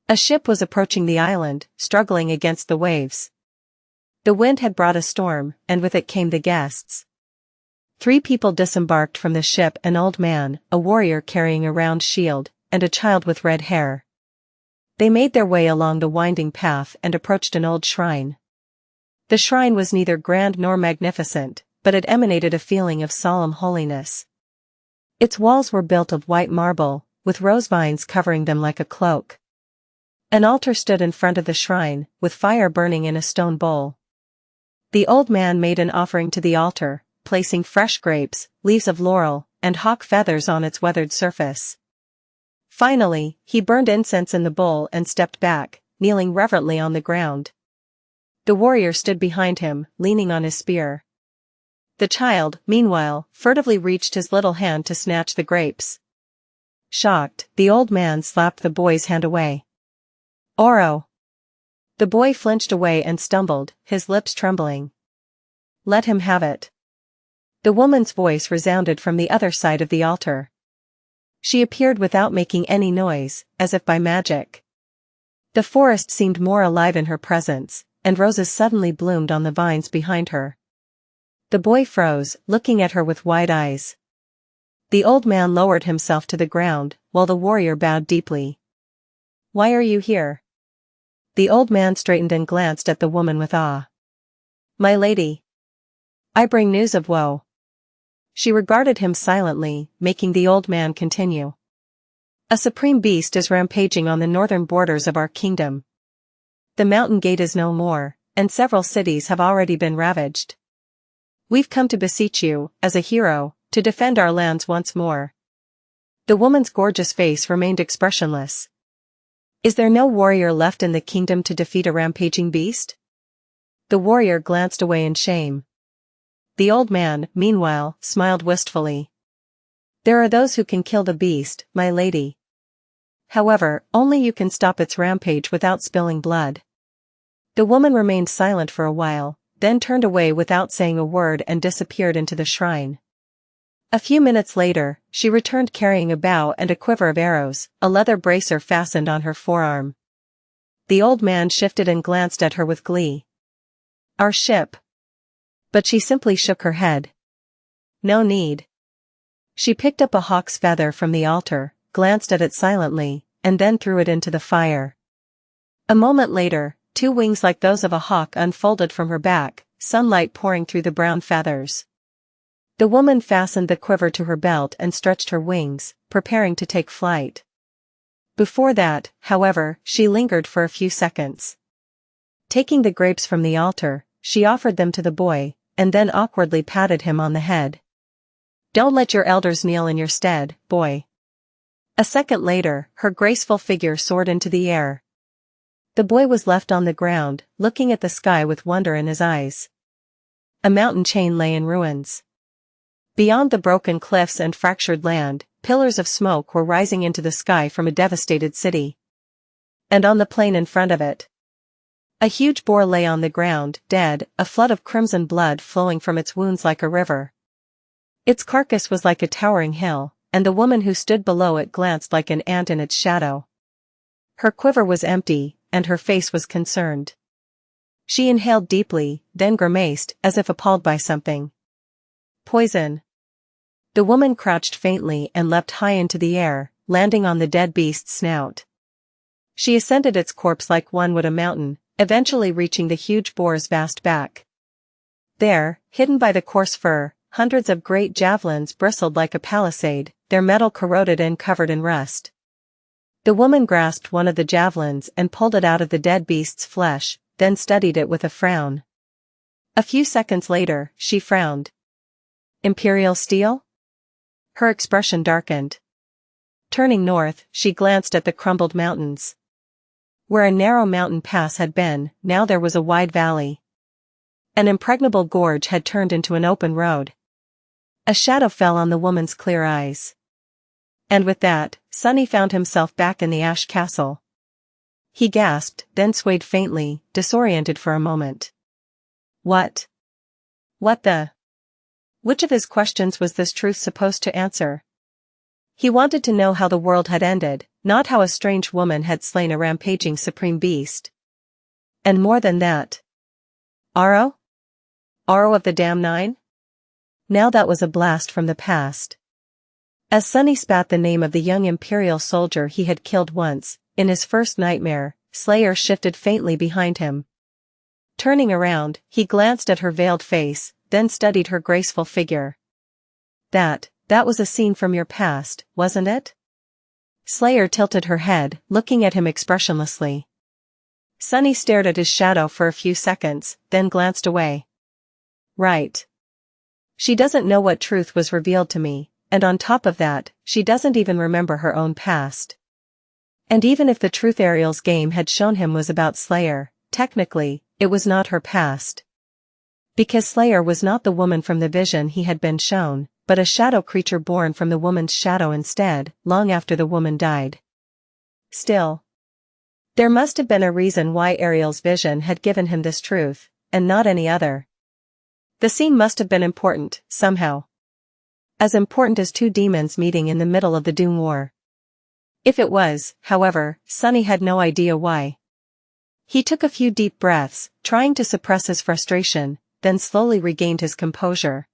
A ship was approaching the island, struggling against the waves. The wind had brought a storm, and with it came the guests. 3 people disembarked from the ship: an old man, a warrior carrying a round shield, and a child with red hair. They made their way along the winding path and approached an old shrine. The shrine was neither grand nor magnificent, but it emanated a feeling of solemn holiness. Its walls were built of white marble, with rose vines covering them like a cloak. An altar stood in front of the shrine, with fire burning in a stone bowl. The old man made an offering to the altar, placing fresh grapes, leaves of laurel, and hawk feathers on its weathered surface. Finally, he burned incense in the bowl and stepped back, kneeling reverently on the ground. The warrior stood behind him, leaning on his spear. The child, meanwhile, furtively reached his little hand to snatch the grapes. Shocked, the old man slapped the boy's hand away. "Oro!" The boy flinched away and stumbled, his lips trembling. "Let him have it." The woman's voice resounded from the other side of the altar. She appeared without making any noise, as if by magic. The forest seemed more alive in her presence, and roses suddenly bloomed on the vines behind her. The boy froze, looking at her with wide eyes. The old man lowered himself to the ground, while the warrior bowed deeply. "Why are you here?" The old man straightened and glanced at the woman with awe. "My lady, I bring news of woe." She regarded him silently, making the old man continue. "A supreme beast is rampaging on the northern borders of our kingdom. The mountain gate is no more, and several cities have already been ravaged. We've come to beseech you, as a hero, to defend our lands once more." The woman's gorgeous face remained expressionless. "Is there no warrior left in the kingdom to defeat a rampaging beast?" The warrior glanced away in shame. The old man, meanwhile, smiled wistfully. "There are those who can kill the beast, my lady. However, only you can stop its rampage without spilling blood." The woman remained silent for a while, then turned away without saying a word and disappeared into the shrine. A few minutes later, she returned carrying a bow and a quiver of arrows, a leather bracer fastened on her forearm. The old man shifted and glanced at her with glee. "Our ship." But she simply shook her head. "No need." She picked up a hawk's feather from the altar, glanced at it silently, and then threw it into the fire. A moment later, 2 wings like those of a hawk unfolded from her back, sunlight pouring through the brown feathers. The woman fastened the quiver to her belt and stretched her wings, preparing to take flight. Before that, however, she lingered for a few seconds. Taking the grapes from the altar, she offered them to the boy, and then awkwardly patted him on the head. "Don't let your elders kneel in your stead, boy." A second later, her graceful figure soared into the air. The boy was left on the ground, looking at the sky with wonder in his eyes. A mountain chain lay in ruins. Beyond the broken cliffs and fractured land, pillars of smoke were rising into the sky from a devastated city. And on the plain in front of it, a huge boar lay on the ground, dead, a flood of crimson blood flowing from its wounds like a river. Its carcass was like a towering hill, and the woman who stood below it glanced like an ant in its shadow. Her quiver was empty, and her face was concerned. She inhaled deeply, then grimaced, as if appalled by something. "Poison." The woman crouched faintly and leapt high into the air, landing on the dead beast's snout. She ascended its corpse like one would a mountain, eventually reaching the huge boar's vast back. There, hidden by the coarse fur, hundreds of great javelins bristled like a palisade, their metal corroded and covered in rust. The woman grasped one of the javelins and pulled it out of the dead beast's flesh, then studied it with a frown. A few seconds later, she frowned. "Imperial steel?" Her expression darkened. Turning north, she glanced at the crumbled mountains. Where a narrow mountain pass had been, now there was a wide valley. An impregnable gorge had turned into an open road. A shadow fell on the woman's clear eyes. And with that, Sonny found himself back in the ash castle. He gasped, then swayed faintly, disoriented for a moment. What the? Which of his questions was this truth supposed to answer? He wanted to know how the world had ended, not how a strange woman had slain a rampaging supreme beast. And more than that. Aro? Aro of the Damn Nine? Now that was a blast from the past. As Sonny spat the name of the young Imperial soldier he had killed once, in his first nightmare, Slayer shifted faintly behind him. Turning around, he glanced at her veiled face, then studied her graceful figure. That was a scene from your past, wasn't it? Slayer tilted her head, looking at him expressionlessly. Sonny stared at his shadow for a few seconds, then glanced away. Right. She doesn't know what truth was revealed to me, and on top of that, she doesn't even remember her own past. And even if the truth Ariel's game had shown him was about Slayer, technically, it was not her past. Because Slayer was not the woman from the vision he had been shown, but a shadow creature born from the woman's shadow instead, long after the woman died. Still, there must have been a reason why Ariel's vision had given him this truth, and not any other. The scene must have been important, somehow. As important as two demons meeting in the middle of the Doom War. If it was, however, Sunny had no idea why. He took a few deep breaths, trying to suppress his frustration, then slowly regained his composure.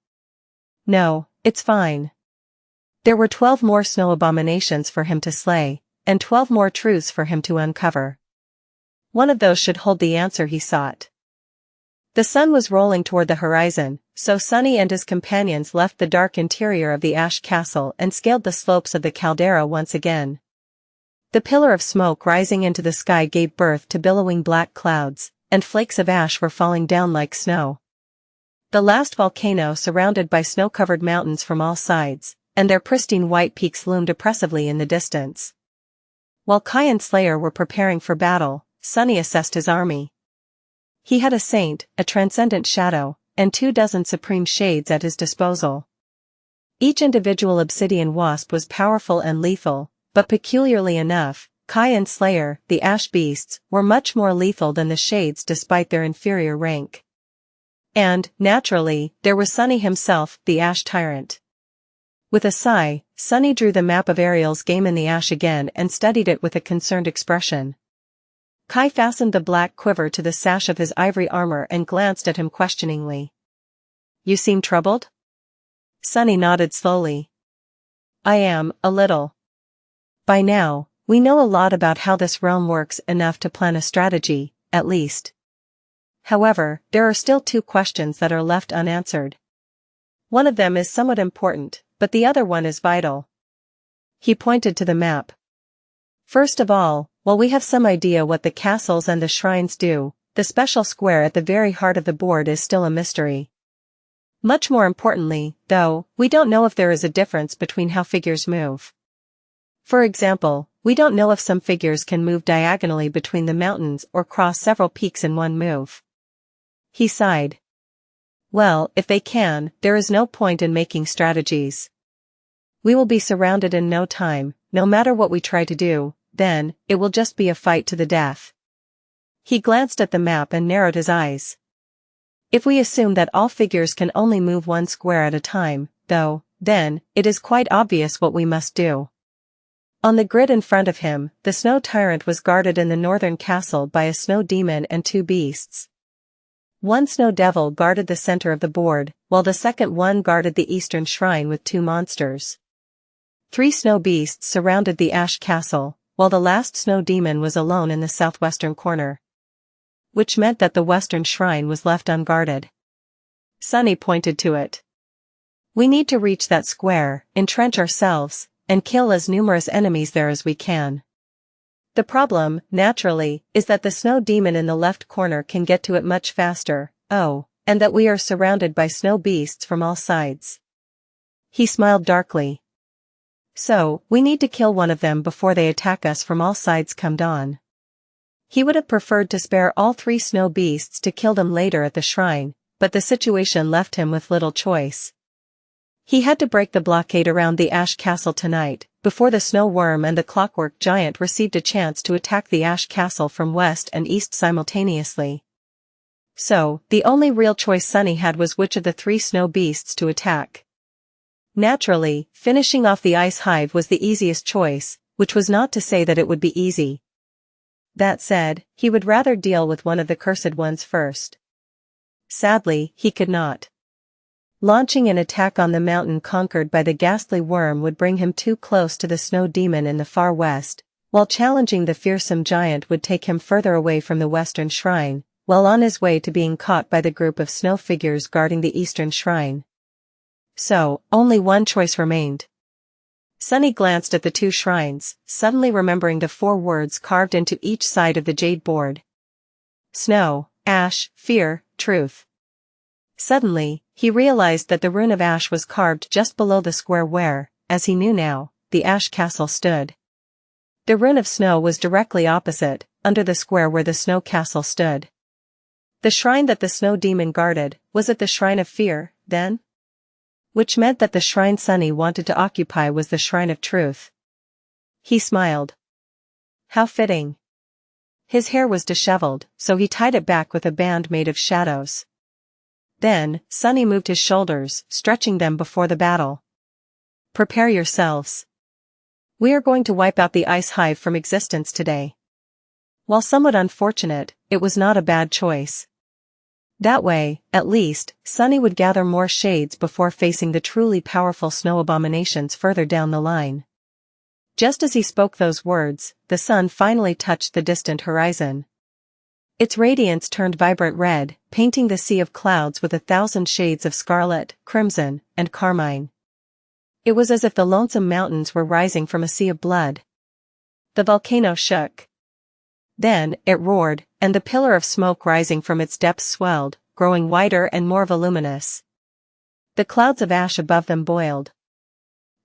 No, it's fine. There were 12 more snow abominations for him to slay, and 12 more truths for him to uncover. One of those should hold the answer he sought. The sun was rolling toward the horizon, so Sunny and his companions left the dark interior of the ash castle and scaled the slopes of the caldera once again. The pillar of smoke rising into the sky gave birth to billowing black clouds, and flakes of ash were falling down like snow. The last volcano surrounded by snow-covered mountains from all sides, and their pristine white peaks loomed oppressively in the distance. While Kai and Slayer were preparing for battle, Sunny assessed his army. He had a saint, a transcendent shadow, and 24 supreme shades at his disposal. Each individual obsidian wasp was powerful and lethal, but peculiarly enough, Kai and Slayer, the ash beasts, were much more lethal than the shades despite their inferior rank. And, naturally, there was Sunny himself, the ash tyrant. With a sigh, Sunny drew the map of Ariel's game in the ash again and studied it with a concerned expression. Kai fastened the black quiver to the sash of his ivory armor and glanced at him questioningly. You seem troubled? Sunny nodded slowly. I am, a little. By now, we know a lot about how this realm works enough to plan a strategy, at least. However, there are still 2 questions that are left unanswered. One of them is somewhat important, but the other one is vital. He pointed to the map. First of all, while we have some idea what the castles and the shrines do, the special square at the very heart of the board is still a mystery. Much more importantly, though, we don't know if there is a difference between how figures move. For example, we don't know if some figures can move diagonally between the mountains or cross several peaks in one move. He sighed. Well, if they can, there is no point in making strategies. We will be surrounded in no time, no matter what we try to do, then, it will just be a fight to the death. He glanced at the map and narrowed his eyes. If we assume that all figures can only move one square at a time, though, then, it is quite obvious what we must do. On the grid in front of him, the snow tyrant was guarded in the northern castle by a snow demon and 2 beasts. One snow devil guarded the center of the board, while the second one guarded the eastern shrine with 2 monsters. 3 snow beasts surrounded the ash castle, while the last snow demon was alone in the southwestern corner. Which meant that the western shrine was left unguarded. Sunny pointed to it. We need to reach that square, entrench ourselves, and kill as numerous enemies there as we can. The problem, naturally, is that the snow demon in the left corner can get to it much faster, and that we are surrounded by snow beasts from all sides. He smiled darkly. So, we need to kill one of them before they attack us from all sides come dawn. He would have preferred to spare all 3 snow beasts to kill them later at the shrine, but the situation left him with little choice. He had to break the blockade around the ash castle tonight, before the snow worm and the clockwork giant received a chance to attack the ash castle from west and east simultaneously. So, the only real choice Sunny had was which of the 3 snow beasts to attack. Naturally, finishing off the ice hive was the easiest choice, which was not to say that it would be easy. That said, he would rather deal with one of the cursed ones first. Sadly, he could not. Launching an attack on the mountain conquered by the ghastly worm would bring him too close to the snow demon in the far west, while challenging the fearsome giant would take him further away from the western shrine, while on his way to being caught by the group of snow figures guarding the eastern shrine. So, only one choice remained. Sunny glanced at the 2 shrines, suddenly remembering the 4 words carved into each side of the jade board. Snow, ash, fear, truth. Suddenly, he realized that the rune of ash was carved just below the square where, as he knew now, the ash castle stood. The rune of snow was directly opposite, under the square where the snow castle stood. The shrine that the snow demon guarded, was it the shrine of fear, then? Which meant that the shrine Sunny wanted to occupy was the shrine of truth. He smiled. How fitting. His hair was disheveled, so he tied it back with a band made of shadows. Then, Sunny moved his shoulders, stretching them before the battle. Prepare yourselves. We are going to wipe out the ice hive from existence today. While somewhat unfortunate, it was not a bad choice. That way, at least, Sunny would gather more shades before facing the truly powerful snow abominations further down the line. Just as he spoke those words, the sun finally touched the distant horizon. Its radiance turned vibrant red, painting the sea of clouds with 1,000 shades of scarlet, crimson, and carmine. It was as if the lonesome mountains were rising from a sea of blood. The volcano shook. Then, it roared, and the pillar of smoke rising from its depths swelled, growing wider and more voluminous. The clouds of ash above them boiled.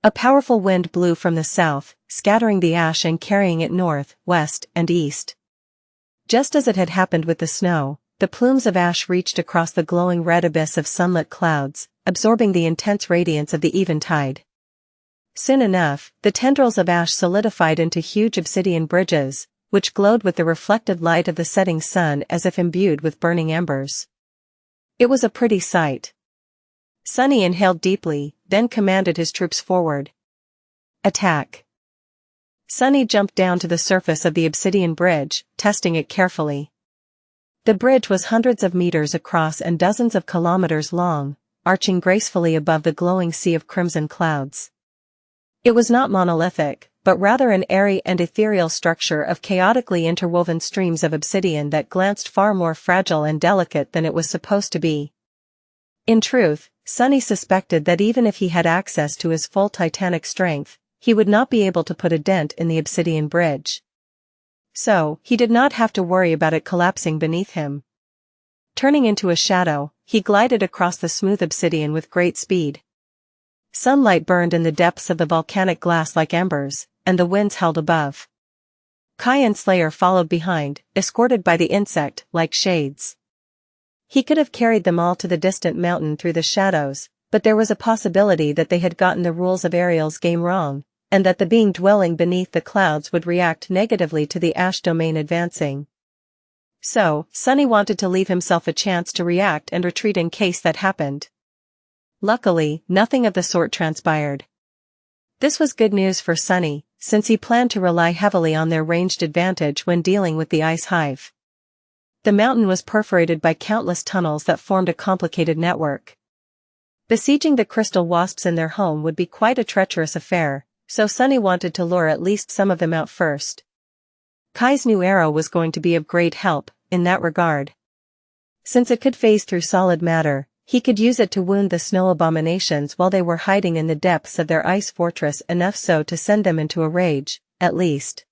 A powerful wind blew from the south, scattering the ash and carrying it north, west, and east. Just as it had happened with the snow, the plumes of ash reached across the glowing red abyss of sunlit clouds, absorbing the intense radiance of the eventide. Soon enough, the tendrils of ash solidified into huge obsidian bridges, which glowed with the reflected light of the setting sun as if imbued with burning embers. It was a pretty sight. Sunny inhaled deeply, then commanded his troops forward. Attack. Sunny jumped down to the surface of the obsidian bridge, testing it carefully. The bridge was hundreds of meters across and dozens of kilometers long, arching gracefully above the glowing sea of crimson clouds. It was not monolithic, but rather an airy and ethereal structure of chaotically interwoven streams of obsidian that glanced far more fragile and delicate than it was supposed to be. In truth, Sunny suspected that even if he had access to his full titanic strength, he would not be able to put a dent in the obsidian bridge. So, he did not have to worry about it collapsing beneath him. Turning into a shadow, he glided across the smooth obsidian with great speed. Sunlight burned in the depths of the volcanic glass like embers, and the winds held above. Kai and Slayer followed behind, escorted by the insect, like shades. He could have carried them all to the distant mountain through the shadows, but there was a possibility that they had gotten the rules of Ariel's game wrong, and that the being dwelling beneath the clouds would react negatively to the ash domain advancing. So, Sunny wanted to leave himself a chance to react and retreat in case that happened. Luckily, nothing of the sort transpired. This was good news for Sunny, since he planned to rely heavily on their ranged advantage when dealing with the ice hive. The mountain was perforated by countless tunnels that formed a complicated network. Besieging the crystal wasps in their home would be quite a treacherous affair, so Sunny wanted to lure at least some of them out first. Kai's new arrow was going to be of great help, in that regard. Since it could phase through solid matter, he could use it to wound the snow abominations while they were hiding in the depths of their ice fortress, enough so to send them into a rage, at least.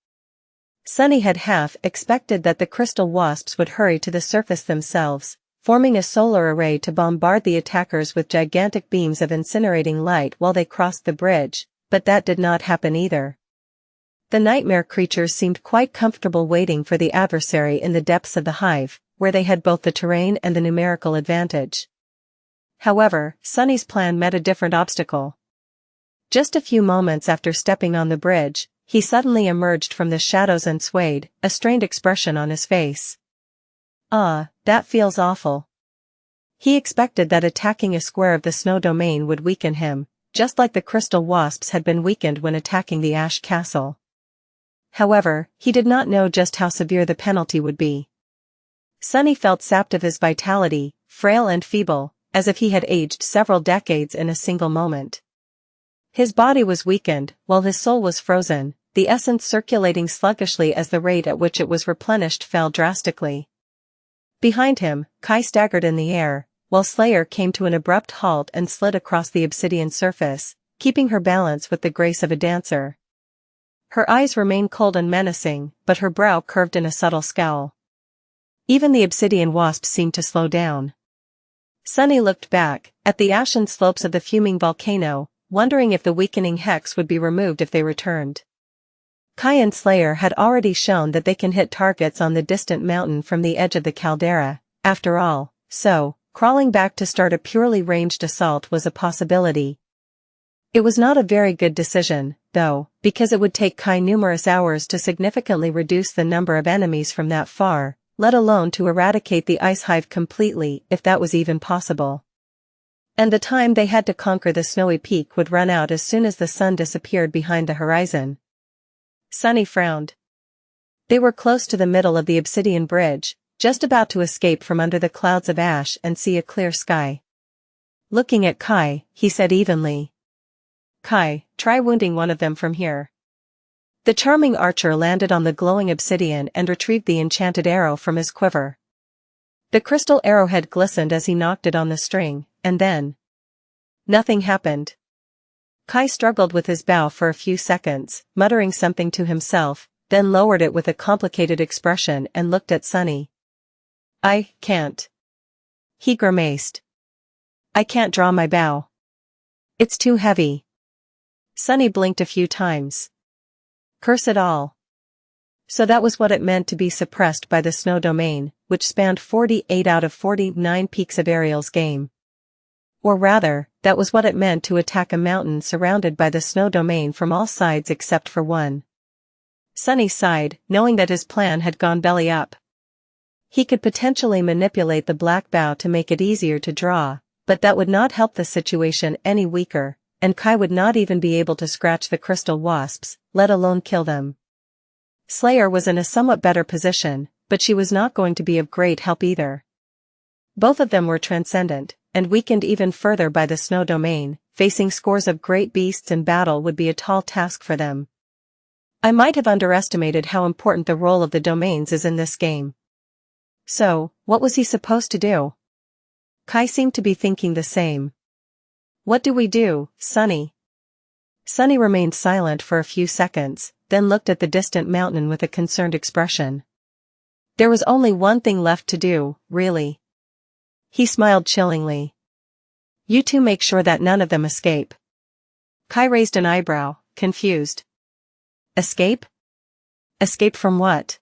Sunny had half expected that the crystal wasps would hurry to the surface themselves, forming a solar array to bombard the attackers with gigantic beams of incinerating light while they crossed the bridge, but that did not happen either. The nightmare creatures seemed quite comfortable waiting for the adversary in the depths of the hive, where they had both the terrain and the numerical advantage. However, Sunny's plan met a different obstacle. Just a few moments after stepping on the bridge, he suddenly emerged from the shadows and swayed, a strained expression on his face. Ah, that feels awful. He expected that attacking a square of the snow domain would weaken him, just like the crystal wasps had been weakened when attacking the ash castle. However, he did not know just how severe the penalty would be. Sunny felt sapped of his vitality, frail and feeble, as if he had aged several decades in a single moment. His body was weakened, while his soul was frozen, the essence circulating sluggishly as the rate at which it was replenished fell drastically. Behind him, Kai staggered in the air, while Slayer came to an abrupt halt and slid across the obsidian surface, keeping her balance with the grace of a dancer. Her eyes remained cold and menacing, but her brow curved in a subtle scowl. Even the obsidian wasps seemed to slow down. Sunny looked back, at the ashen slopes of the fuming volcano, wondering if the weakening hex would be removed if they returned. Kai and Slayer had already shown that they can hit targets on the distant mountain from the edge of the caldera, after all, so, crawling back to start a purely ranged assault was a possibility. It was not a very good decision, though, because it would take Kai numerous hours to significantly reduce the number of enemies from that far, let alone to eradicate the ice hive completely if that was even possible. And the time they had to conquer the snowy peak would run out as soon as the sun disappeared behind the horizon. Sunny frowned. They were close to the middle of the obsidian bridge, just about to escape from under the clouds of ash and see a clear sky. Looking at Kai, he said evenly, "Kai, try wounding one of them from here." The charming archer landed on the glowing obsidian and retrieved the enchanted arrow from his quiver. The crystal arrowhead glistened as he knocked it on the string, and then nothing happened. Kai struggled with his bow for a few seconds, muttering something to himself, then lowered it with a complicated expression and looked at Sunny. "I can't." He grimaced. "I can't draw my bow. It's too heavy." Sunny blinked a few times. Curse it all. So that was what it meant to be suppressed by the snow domain, which spanned 48 out of 49 peaks of Ariel's game. Or rather, that was what it meant to attack a mountain surrounded by the snow domain from all sides except for one. Sunny sighed, knowing that his plan had gone belly up. He could potentially manipulate the black bow to make it easier to draw, but that would not help the situation any weaker, and Kai would not even be able to scratch the crystal wasps, let alone kill them. Slayer was in a somewhat better position, but she was not going to be of great help either. Both of them were transcendent, and weakened even further by the snow domain. Facing scores of great beasts in battle would be a tall task for them. I might have underestimated how important the role of the domains is in this game. So, what was he supposed to do? Kai seemed to be thinking the same. "What do we do, Sunny?" Sunny remained silent for a few seconds, then looked at the distant mountain with a concerned expression. There was only one thing left to do, really. He smiled chillingly. "You two make sure that none of them escape." Kai raised an eyebrow, confused. "Escape? Escape from what?"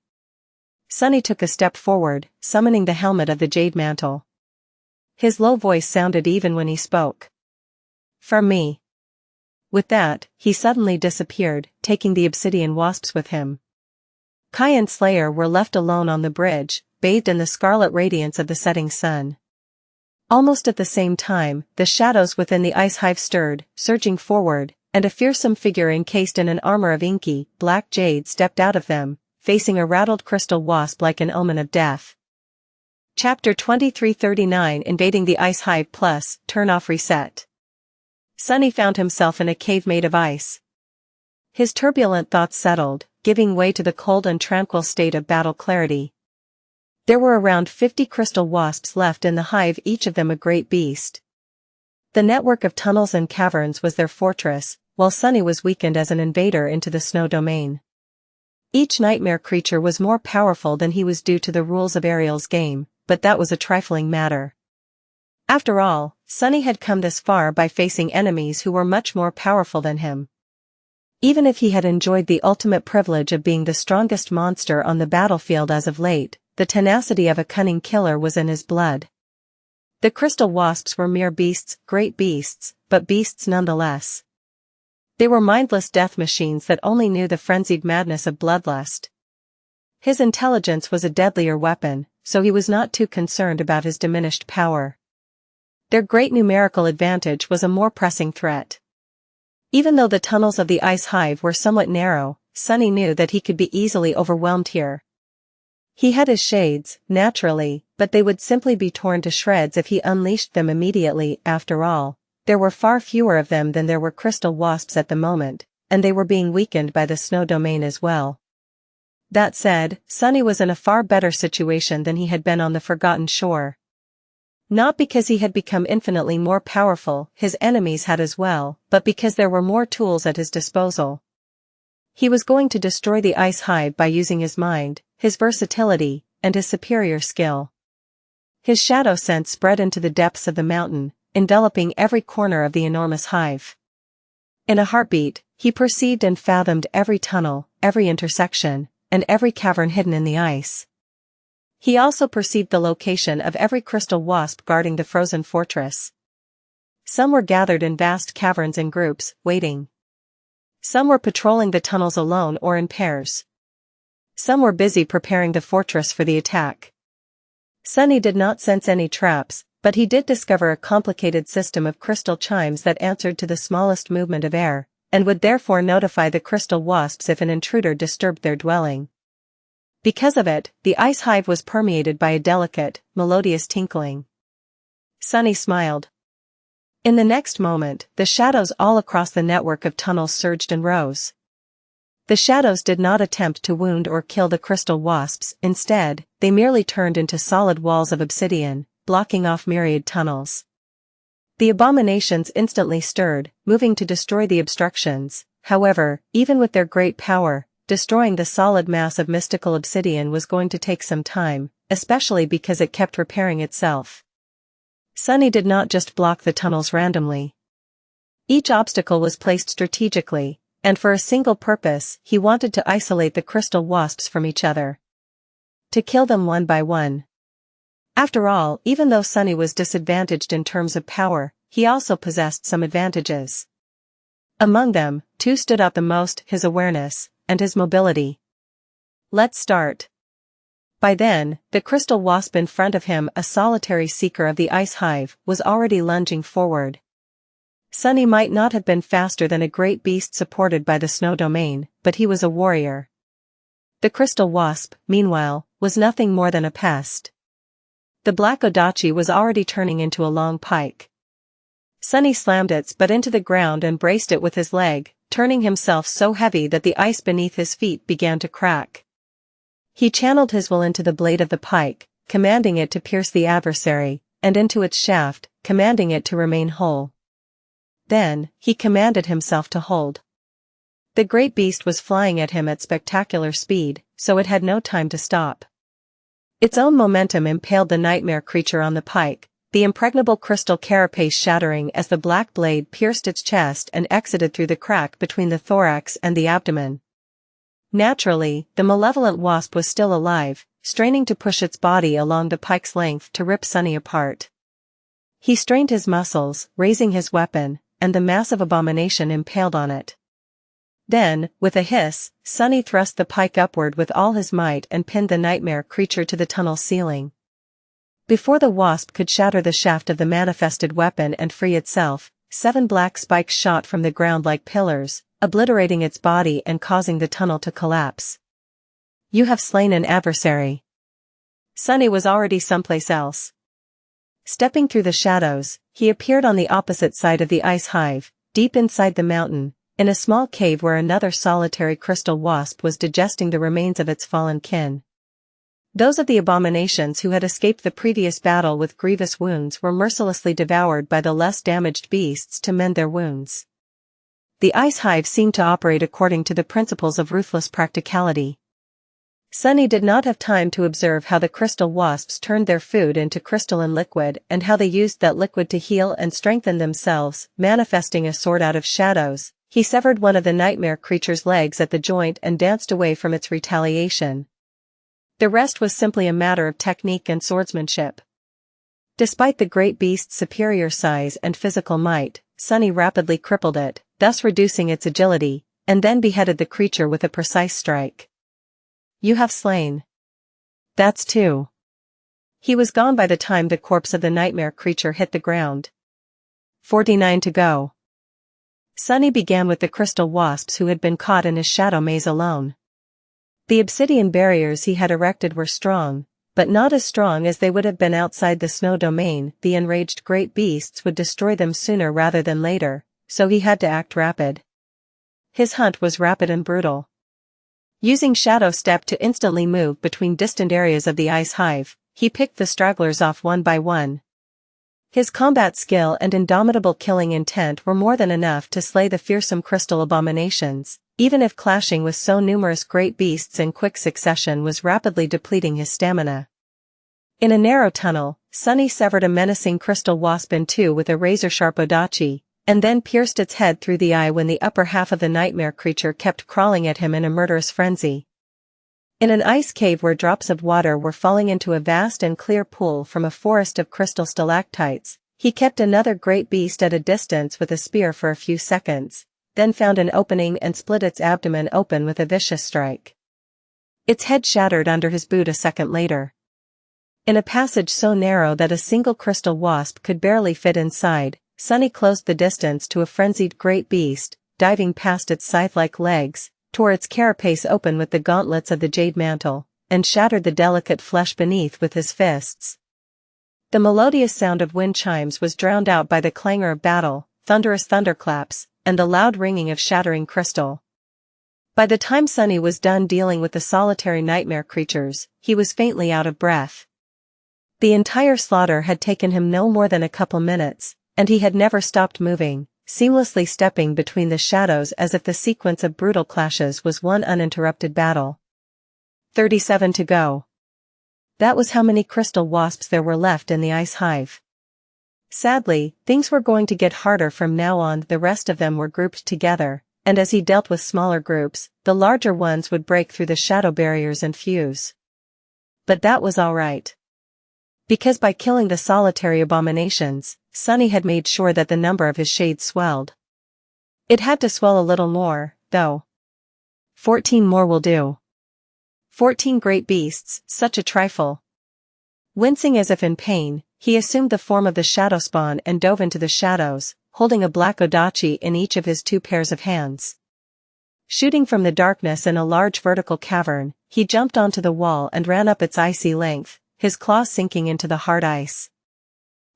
Sunny took a step forward, summoning the helmet of the Jade mantle. His low voice sounded even when he spoke. "From me." With that, he suddenly disappeared, taking the obsidian wasps with him. Kai and Slayer were left alone on the bridge, bathed in the scarlet radiance of the setting sun. Almost at the same time, the shadows within the ice hive stirred, surging forward, and a fearsome figure encased in an armor of inky, black jade stepped out of them, facing a rattled crystal wasp like an omen of death. Chapter 2339 Invading the Ice Hive Plus, Turn Off Reset. Sunny found himself in a cave made of ice. His turbulent thoughts settled, giving way to the cold and tranquil state of battle clarity. There were around 50 crystal wasps left in the hive, each of them a great beast. The network of tunnels and caverns was their fortress, while Sunny was weakened as an invader into the snow domain. Each nightmare creature was more powerful than he was due to the rules of Ariel's game, but that was a trifling matter. After all, Sunny had come this far by facing enemies who were much more powerful than him. Even if he had enjoyed the ultimate privilege of being the strongest monster on the battlefield as of late, the tenacity of a cunning killer was in his blood. The crystal wasps were mere beasts, great beasts, but beasts nonetheless. They were mindless death machines that only knew the frenzied madness of bloodlust. His intelligence was a deadlier weapon, so he was not too concerned about his diminished power. Their great numerical advantage was a more pressing threat. Even though the tunnels of the ice hive were somewhat narrow, Sunny knew that he could be easily overwhelmed here. He had his shades, naturally, but they would simply be torn to shreds if he unleashed them immediately. After all, there were far fewer of them than there were crystal wasps at the moment, and they were being weakened by the snow domain as well. That said, Sunny was in a far better situation than he had been on the Forgotten Shore. Not because he had become infinitely more powerful, his enemies had as well, but because there were more tools at his disposal. He was going to destroy the ice hive by using his mind, his versatility, and his superior skill. His shadow scent spread into the depths of the mountain, enveloping every corner of the enormous hive. In a heartbeat, he perceived and fathomed every tunnel, every intersection, and every cavern hidden in the ice. He also perceived the location of every crystal wasp guarding the frozen fortress. Some were gathered in vast caverns in groups, waiting. Some were patrolling the tunnels alone or in pairs. Some were busy preparing the fortress for the attack. Sunny did not sense any traps, but he did discover a complicated system of crystal chimes that answered to the smallest movement of air, and would therefore notify the crystal wasps if an intruder disturbed their dwelling. Because of it, the ice hive was permeated by a delicate, melodious tinkling. Sunny smiled. In the next moment, the shadows all across the network of tunnels surged and rose. The shadows did not attempt to wound or kill the crystal wasps, instead, they merely turned into solid walls of obsidian, blocking off myriad tunnels. The abominations instantly stirred, moving to destroy the obstructions. However, even with their great power, destroying the solid mass of mystical obsidian was going to take some time, especially because it kept repairing itself. Sunny did not just block the tunnels randomly. Each obstacle was placed strategically, and for a single purpose, he wanted to isolate the crystal wasps from each other. To kill them one by one. After all, even though Sunny was disadvantaged in terms of power, he also possessed some advantages. Among them, two stood out the most: his awareness, and his mobility. Let's start. By then, the crystal wasp in front of him, a solitary seeker of the ice hive, was already lunging forward. Sunny might not have been faster than a great beast supported by the snow domain, but he was a warrior. The crystal wasp, meanwhile, was nothing more than a pest. The black odachi was already turning into a long pike. Sunny slammed its butt into the ground and braced it with his leg, turning himself so heavy that the ice beneath his feet began to crack. He channeled his will into the blade of the pike, commanding it to pierce the adversary, and into its shaft, commanding it to remain whole. Then, he commanded himself to hold. The great beast was flying at him at spectacular speed, so it had no time to stop. Its own momentum impaled the nightmare creature on the pike, the impregnable crystal carapace shattering as the black blade pierced its chest and exited through the crack between the thorax and the abdomen. Naturally, the malevolent wasp was still alive, straining to push its body along the pike's length to rip Sunny apart. He strained his muscles, raising his weapon, and the massive abomination impaled on it. Then, with a hiss, Sunny thrust the pike upward with all his might and pinned the nightmare creature to the tunnel ceiling. Before the wasp could shatter the shaft of the manifested weapon and free itself, 7 black spikes shot from the ground like pillars, obliterating its body and causing the tunnel to collapse. You have slain an adversary. Sunny was already someplace else. Stepping through the shadows, he appeared on the opposite side of the ice hive, deep inside the mountain, in a small cave where another solitary crystal wasp was digesting the remains of its fallen kin. Those of the abominations who had escaped the previous battle with grievous wounds were mercilessly devoured by the less damaged beasts to mend their wounds. The ice hive seemed to operate according to the principles of ruthless practicality. Sunny did not have time to observe how the crystal wasps turned their food into crystalline liquid and how they used that liquid to heal and strengthen themselves. Manifesting a sword out of shadows, he severed one of the nightmare creature's legs at the joint and danced away from its retaliation. The rest was simply a matter of technique and swordsmanship. Despite the great beast's superior size and physical might, Sunny rapidly crippled it, thus reducing its agility, and then beheaded the creature with a precise strike. You have slain. That's 2. He was gone by the time the corpse of the nightmare creature hit the ground. 49 to go. Sunny began with the crystal wasps who had been caught in his shadow maze alone. The obsidian barriers he had erected were strong, but not as strong as they would have been outside the snow domain. The enraged great beasts would destroy them sooner rather than later, so he had to act rapid. His hunt was rapid and brutal. Using Shadow Step to instantly move between distant areas of the ice hive, he picked the stragglers off one by one. His combat skill and indomitable killing intent were more than enough to slay the fearsome crystal abominations, even if clashing with so numerous great beasts in quick succession was rapidly depleting his stamina. In a narrow tunnel, Sunny severed a menacing crystal wasp in two with a razor-sharp odachi, and then pierced its head through the eye when the upper half of the nightmare creature kept crawling at him in a murderous frenzy. In an ice cave where drops of water were falling into a vast and clear pool from a forest of crystal stalactites, he kept another great beast at a distance with a spear for a few seconds, then found an opening and split its abdomen open with a vicious strike. Its head shattered under his boot a second later. In a passage so narrow that a single crystal wasp could barely fit inside, Sunny closed the distance to a frenzied great beast, diving past its scythe-like legs, tore its carapace open with the gauntlets of the jade mantle, and shattered the delicate flesh beneath with his fists. The melodious sound of wind chimes was drowned out by the clangor of battle, thunderous thunderclaps, and the loud ringing of shattering crystal. By the time Sunny was done dealing with the solitary nightmare creatures, he was faintly out of breath. The entire slaughter had taken him no more than a couple minutes, and he had never stopped moving, seamlessly stepping between the shadows as if the sequence of brutal clashes was one uninterrupted battle. 37 to go. That was how many crystal wasps there were left in the ice hive. Sadly, things were going to get harder from now on. The rest of them were grouped together, and as he dealt with smaller groups, the larger ones would break through the shadow barriers and fuse. But that was all right. Because by killing the solitary abominations, Sunny had made sure that the number of his shades swelled. It had to swell a little more, though. 14 more will do. 14 great beasts, such a trifle. Wincing as if in pain, he assumed the form of the shadow spawn and dove into the shadows, holding a black odachi in each of his two pairs of hands. Shooting from the darkness in a large vertical cavern, he jumped onto the wall and ran up its icy length, his claws sinking into the hard ice.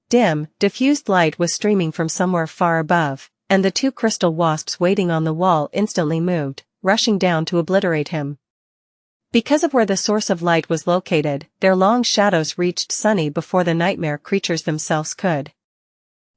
Dim, diffused light was streaming from somewhere far above, and the two crystal wasps waiting on the wall instantly moved, rushing down to obliterate him. Because of where the source of light was located, their long shadows reached Sunny before the nightmare creatures themselves could.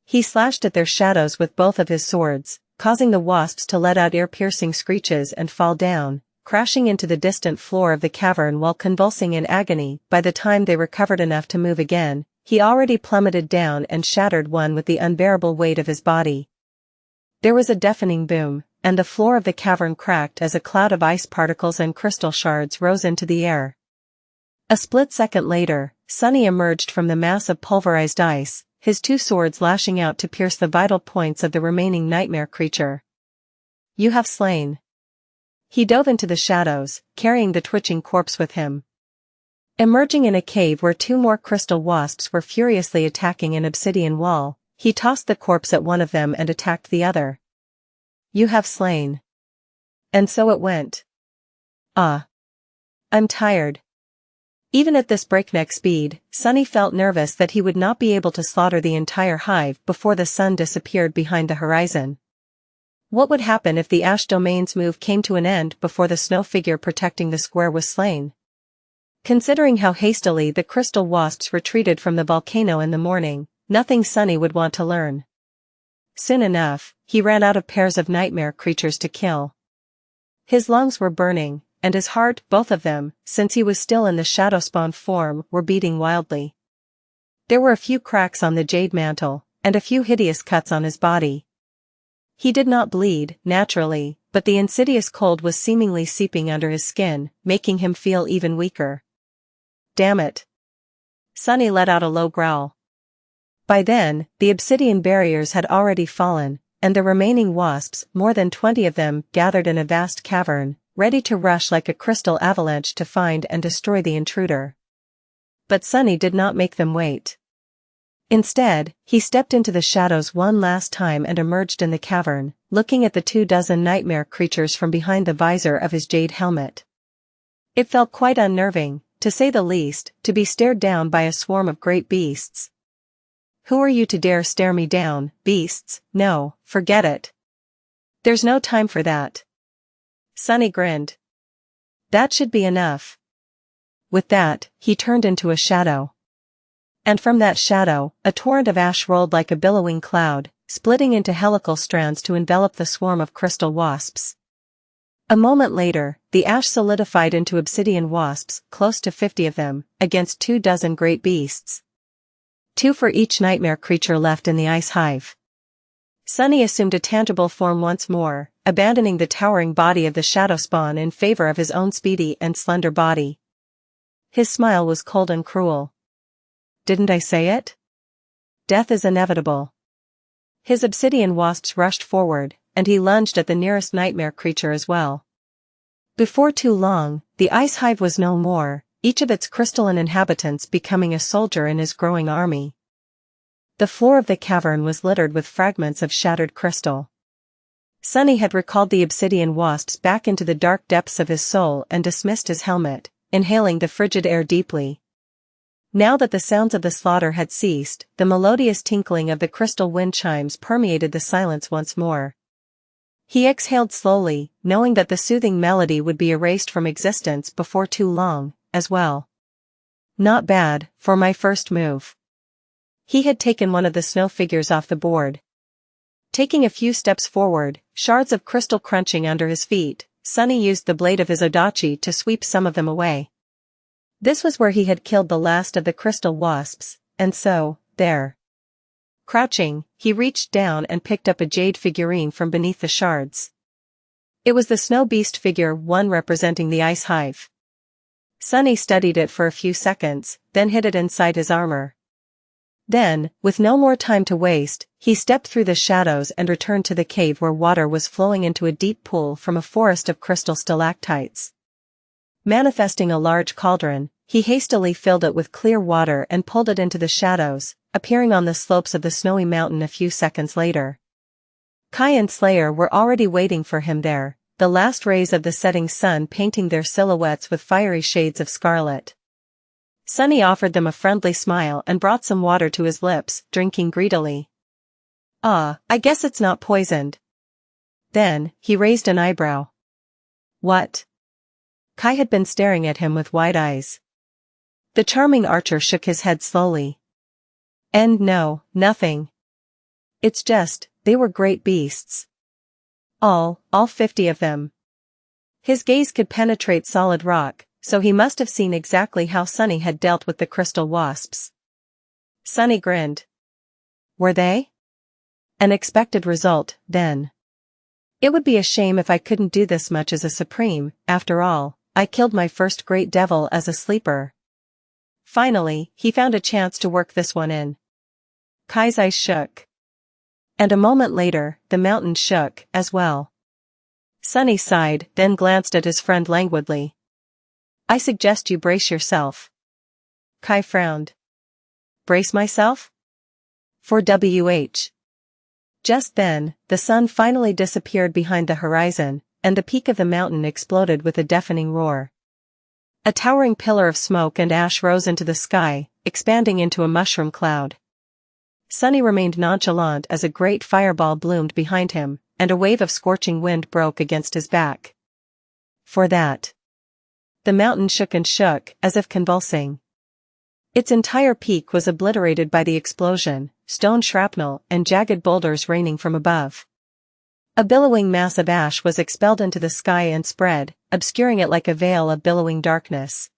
He slashed at their shadows with both of his swords, causing the wasps to let out ear-piercing screeches and fall down, crashing into the distant floor of the cavern while convulsing in agony. By the time they recovered enough to move again, he already plummeted down and shattered one with the unbearable weight of his body. There was a deafening boom, and the floor of the cavern cracked as a cloud of ice particles and crystal shards rose into the air. A split second later, Sunny emerged from the mass of pulverized ice, his two swords lashing out to pierce the vital points of the remaining nightmare creature. You have slain. He dove into the shadows, carrying the twitching corpse with him. Emerging in a cave where two more crystal wasps were furiously attacking an obsidian wall, he tossed the corpse at one of them and attacked the other. You have slain. And so it went. I'm tired. Even at this breakneck speed, Sunny felt nervous that he would not be able to slaughter the entire hive before the sun disappeared behind the horizon. What would happen if the Ash Domain's move came to an end before the snow figure protecting the square was slain? Considering how hastily the crystal wasps retreated from the volcano in the morning, nothing Sunny would want to learn. Soon enough, he ran out of pairs of nightmare creatures to kill. His lungs were burning, and his heart, both of them, since he was still in the shadow spawn form, were beating wildly. There were a few cracks on the jade mantle, and a few hideous cuts on his body. He did not bleed, naturally, but the insidious cold was seemingly seeping under his skin, making him feel even weaker. Damn it. Sunny let out a low growl. By then, the obsidian barriers had already fallen, and the remaining wasps, more than 20 of them, gathered in a vast cavern, ready to rush like a crystal avalanche to find and destroy the intruder. But Sunny did not make them wait. Instead, he stepped into the shadows one last time and emerged in the cavern, looking at the 24 nightmare creatures from behind the visor of his jade helmet. It felt quite unnerving, to say the least, to be stared down by a swarm of great beasts. Who are you to dare stare me down, beasts? No, forget it. There's no time for that. Sunny grinned. That should be enough. With that, he turned into a shadow. And from that shadow, a torrent of ash rolled like a billowing cloud, splitting into helical strands to envelop the swarm of crystal wasps. A moment later, the ash solidified into obsidian wasps, close to 50 of them, against 24 great beasts. 2 for each nightmare creature left in the ice hive. Sunny assumed a tangible form once more, abandoning the towering body of the shadow spawn in favor of his own speedy and slender body. His smile was cold and cruel. Didn't I say it? Death is inevitable. His obsidian wasps rushed forward, and he lunged at the nearest nightmare creature as well. Before too long, the ice hive was no more, each of its crystalline inhabitants becoming a soldier in his growing army. The floor of the cavern was littered with fragments of shattered crystal. Sunny had recalled the obsidian wasps back into the dark depths of his soul and dismissed his helmet, inhaling the frigid air deeply. Now that the sounds of the slaughter had ceased, the melodious tinkling of the crystal wind chimes permeated the silence once more. He exhaled slowly, knowing that the soothing melody would be erased from existence before too long, as well. Not bad, for my first move. He had taken one of the snow figures off the board. Taking a few steps forward, shards of crystal crunching under his feet, Sunny used the blade of his odachi to sweep some of them away. This was where he had killed the last of the crystal wasps, and so, there. Crouching, he reached down and picked up a jade figurine from beneath the shards. It was the snow beast figure 1 representing the ice hive. Sunny studied it for a few seconds, then hid it inside his armor. Then, with no more time to waste, he stepped through the shadows and returned to the cave where water was flowing into a deep pool from a forest of crystal stalactites. Manifesting a large cauldron, he hastily filled it with clear water and pulled it into the shadows, appearing on the slopes of the snowy mountain a few seconds later. Kai and Slayer were already waiting for him there, the last rays of the setting sun painting their silhouettes with fiery shades of scarlet. Sunny offered them a friendly smile and brought some water to his lips, drinking greedily. "Ah, I guess it's not poisoned." Then, he raised an eyebrow. "What?" Kai had been staring at him with wide eyes. The charming archer shook his head slowly. "And no, nothing. It's just, they were great beasts. All 50 of them." His gaze could penetrate solid rock, so he must have seen exactly how Sunny had dealt with the crystal wasps. Sunny grinned. "Were they? An expected result, then. It would be a shame if I couldn't do this much as a supreme. After all, I killed my first great devil as a sleeper." Finally, he found a chance to work this one in. Kai's eyes shook. And a moment later, the mountain shook, as well. Sunny sighed, then glanced at his friend languidly. "I suggest you brace yourself." Kai frowned. "Brace myself? For WH. Just then, the sun finally disappeared behind the horizon, and the peak of the mountain exploded with a deafening roar. A towering pillar of smoke and ash rose into the sky, expanding into a mushroom cloud. Sunny remained nonchalant as a great fireball bloomed behind him, and a wave of scorching wind broke against his back. For that. The mountain shook and shook, as if convulsing. Its entire peak was obliterated by the explosion, stone shrapnel and jagged boulders raining from above. A billowing mass of ash was expelled into the sky and spread, obscuring it like a veil of billowing darkness.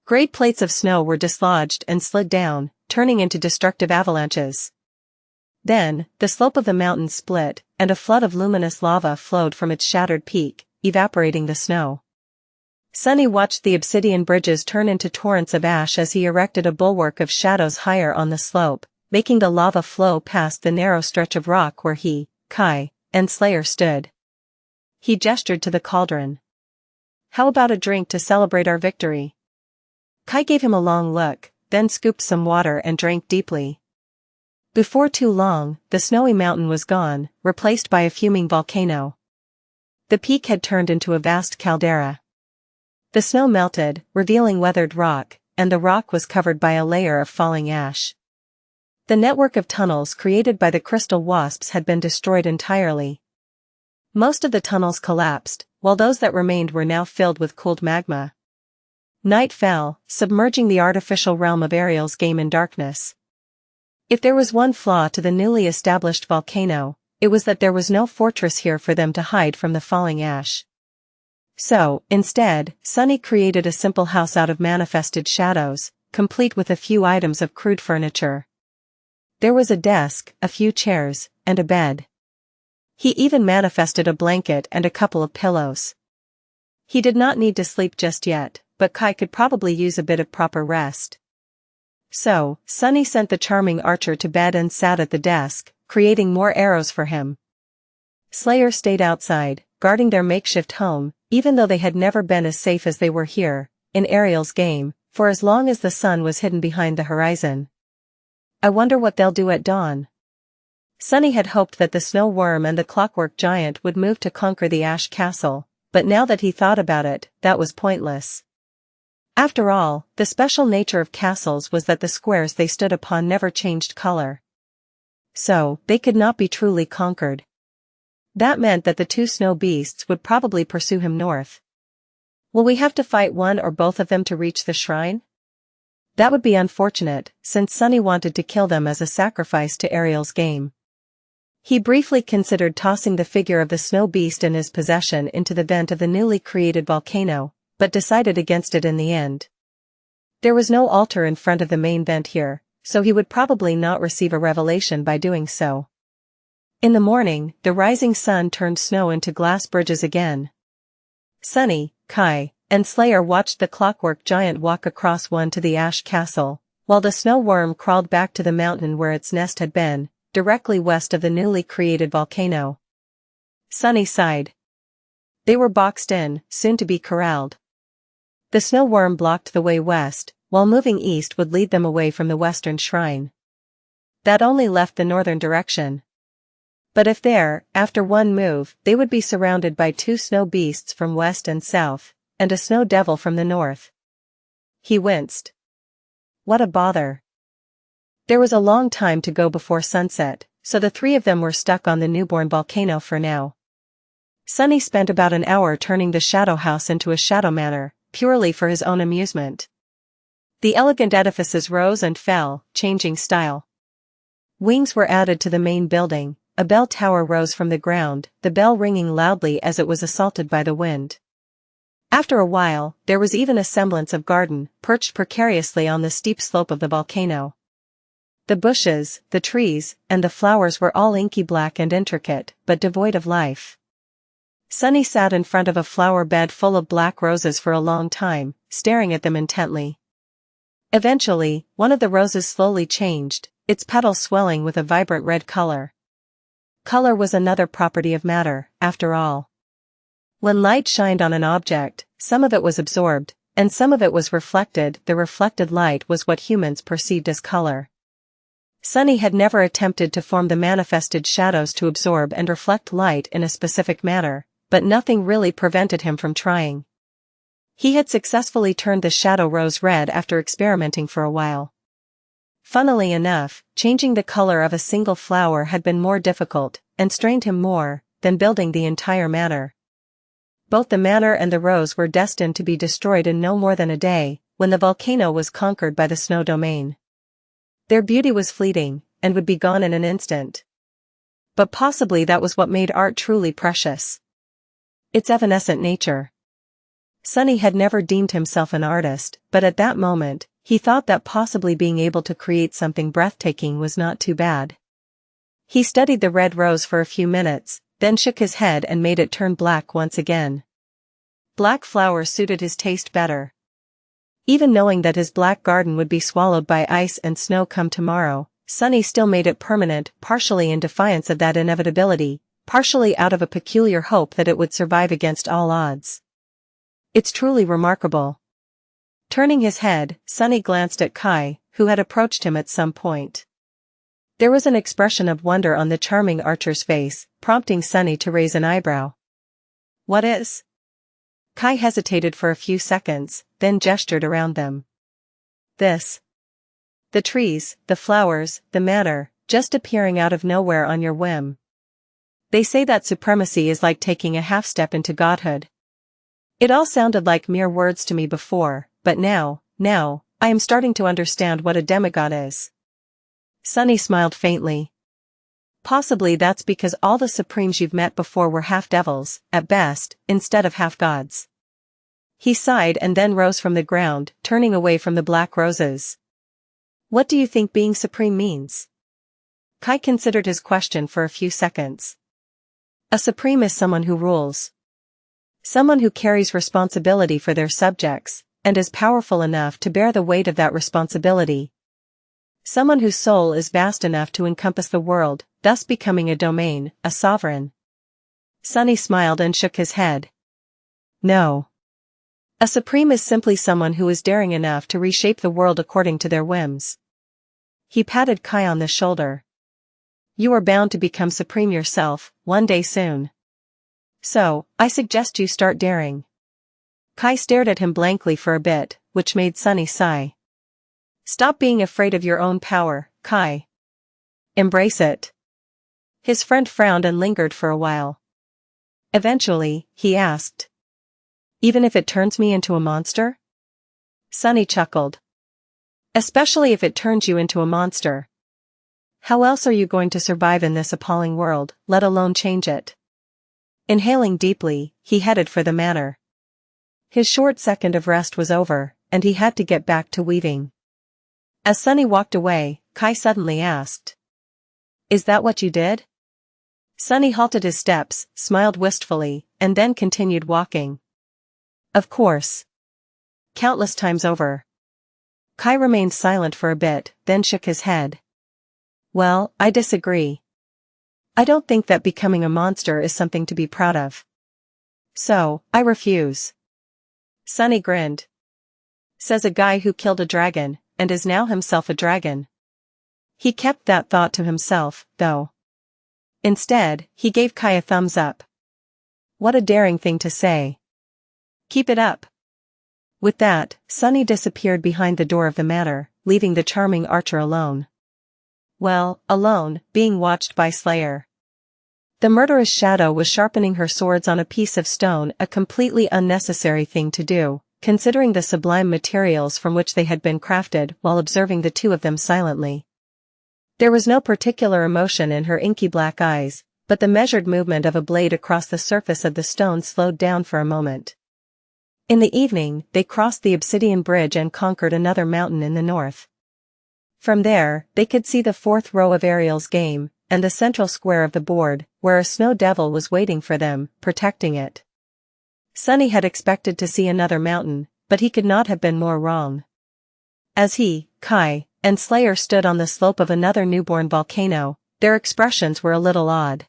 Great plates of snow were dislodged and slid down, turning into destructive avalanches. Then, the slope of the mountain split, and a flood of luminous lava flowed from its shattered peak, evaporating the snow. Sunny watched the obsidian bridges turn into torrents of ash as he erected a bulwark of shadows higher on the slope, making the lava flow past the narrow stretch of rock where he, Kai, and Slayer stood. He gestured to the cauldron. "How about a drink to celebrate our victory?" Kai gave him a long look, then scooped some water and drank deeply. Before too long, the snowy mountain was gone, replaced by a fuming volcano. The peak had turned into a vast caldera. The snow melted, revealing weathered rock, and the rock was covered by a layer of falling ash. The network of tunnels created by the crystal wasps had been destroyed entirely. Most of the tunnels collapsed, while those that remained were now filled with cooled magma. Night fell, submerging the artificial realm of Ariel's game in darkness. If there was one flaw to the newly established volcano, it was that there was no fortress here for them to hide from the falling ash. So, instead, Sunny created a simple house out of manifested shadows, complete with a few items of crude furniture. There was a desk, a few chairs, and a bed. He even manifested a blanket and a couple of pillows. He did not need to sleep just yet, but Kai could probably use a bit of proper rest. So, Sunny sent the charming archer to bed and sat at the desk, creating more arrows for him. Slayer stayed outside, guarding their makeshift home, even though they had never been as safe as they were here, in Ariel's game, for as long as the sun was hidden behind the horizon. I wonder what they'll do at dawn. Sunny had hoped that the snow worm and the clockwork giant would move to conquer the Ash Castle, but now that he thought about it, that was pointless. After all, the special nature of castles was that the squares they stood upon never changed color. So, they could not be truly conquered. That meant that the two snow beasts would probably pursue him north. Will we have to fight one or both of them to reach the shrine? That would be unfortunate, since Sunny wanted to kill them as a sacrifice to Ariel's game. He briefly considered tossing the figure of the snow beast in his possession into the vent of the newly created volcano, but decided against it in the end. There was no altar in front of the main vent here, so he would probably not receive a revelation by doing so. In the morning, the rising sun turned snow into glass bridges again. Sunny, Kai, and Slayer watched the clockwork giant walk across one to the Ash Castle, while the snow worm crawled back to the mountain where its nest had been, directly west of the newly created volcano. Sunny sighed. They were boxed in, soon to be corralled. The snow worm blocked the way west, while moving east would lead them away from the western shrine. That only left the northern direction. But if there, after one move, they would be surrounded by two snow beasts from west and south, and a snow devil from the north. He winced. What a bother. There was a long time to go before sunset, so the three of them were stuck on the newborn volcano for now. Sunny spent about an hour turning the shadow house into a shadow manor, purely for his own amusement. The elegant edifices rose and fell, changing style. Wings were added to the main building. A bell tower rose from the ground, the bell ringing loudly as it was assaulted by the wind. After a while, there was even a semblance of garden, perched precariously on the steep slope of the volcano. The bushes, the trees, and the flowers were all inky black and intricate, but devoid of life. Sunny sat in front of a flower bed full of black roses for a long time, staring at them intently. Eventually, one of the roses slowly changed, its petals swelling with a vibrant red color. Color was another property of matter, after all. When light shined on an object, some of it was absorbed, and some of it was reflected. The reflected light was what humans perceived as color. Sunny had never attempted to form the manifested shadows to absorb and reflect light in a specific manner, but nothing really prevented him from trying. He had successfully turned the shadow rose red after experimenting for a while. Funnily enough, changing the color of a single flower had been more difficult, and strained him more, than building the entire manor. Both the manor and the rose were destined to be destroyed in no more than a day, when the volcano was conquered by the snow domain. Their beauty was fleeting, and would be gone in an instant. But possibly that was what made art truly precious. Its evanescent nature. Sunny had never deemed himself an artist, but at that moment, he thought that possibly being able to create something breathtaking was not too bad. He studied the red rose for a few minutes, then shook his head and made it turn black once again. Black flowers suited his taste better. Even knowing that his black garden would be swallowed by ice and snow come tomorrow, Sunny still made it permanent, partially in defiance of that inevitability, partially out of a peculiar hope that it would survive against all odds. It's truly remarkable. Turning his head, Sunny glanced at Kai, who had approached him at some point. There was an expression of wonder on the charming archer's face, prompting Sunny to raise an eyebrow. What is? Kai hesitated for a few seconds, then gestured around them. This. The trees, the flowers, the manor, just appearing out of nowhere on your whim. They say that supremacy is like taking a half-step into godhood. It all sounded like mere words to me before, but now, I am starting to understand what a demigod is. Sunny smiled faintly. Possibly that's because all the supremes you've met before were half-devils, at best, instead of half-gods. He sighed and then rose from the ground, turning away from the black roses. What do you think being supreme means? Kai considered his question for a few seconds. A supreme is someone who rules. Someone who carries responsibility for their subjects, and is powerful enough to bear the weight of that responsibility. Someone whose soul is vast enough to encompass the world, thus becoming a domain, a sovereign. Sunny smiled and shook his head. No. A supreme is simply someone who is daring enough to reshape the world according to their whims. He patted Kai on the shoulder. You are bound to become supreme yourself, one day soon. So, I suggest you start daring. Kai stared at him blankly for a bit, which made Sunny sigh. Stop being afraid of your own power, Kai. Embrace it. His friend frowned and lingered for a while. Eventually, he asked. Even if it turns me into a monster? Sunny chuckled. Especially if it turns you into a monster. How else are you going to survive in this appalling world, let alone change it? Inhaling deeply, he headed for the manor. His short second of rest was over, and he had to get back to weaving. As Sunny walked away, Kai suddenly asked. Is that what you did? Sunny halted his steps, smiled wistfully, and then continued walking. Of course. Countless times over. Kai remained silent for a bit, then shook his head. Well, I disagree. I don't think that becoming a monster is something to be proud of. So, I refuse. Sunny grinned. Says a guy who killed a dragon, and is now himself a dragon. He kept that thought to himself, though. Instead, he gave Kai a thumbs up. What a daring thing to say. Keep it up. With that, Sunny disappeared behind the door of the manor, leaving the charming archer alone. Well, alone, being watched by Slayer. The murderous shadow was sharpening her swords on a piece of stone, a completely unnecessary thing to do, considering the sublime materials from which they had been crafted, while observing the two of them silently. There was no particular emotion in her inky black eyes, but the measured movement of a blade across the surface of the stone slowed down for a moment. In the evening, they crossed the obsidian bridge and conquered another mountain in the north. From there, they could see the fourth row of Ariel's game, and the central square of the board, where a snow devil was waiting for them, protecting it. Sunny had expected to see another mountain, but he could not have been more wrong. As he, Kai, and Slayer stood on the slope of another newborn volcano, their expressions were a little odd.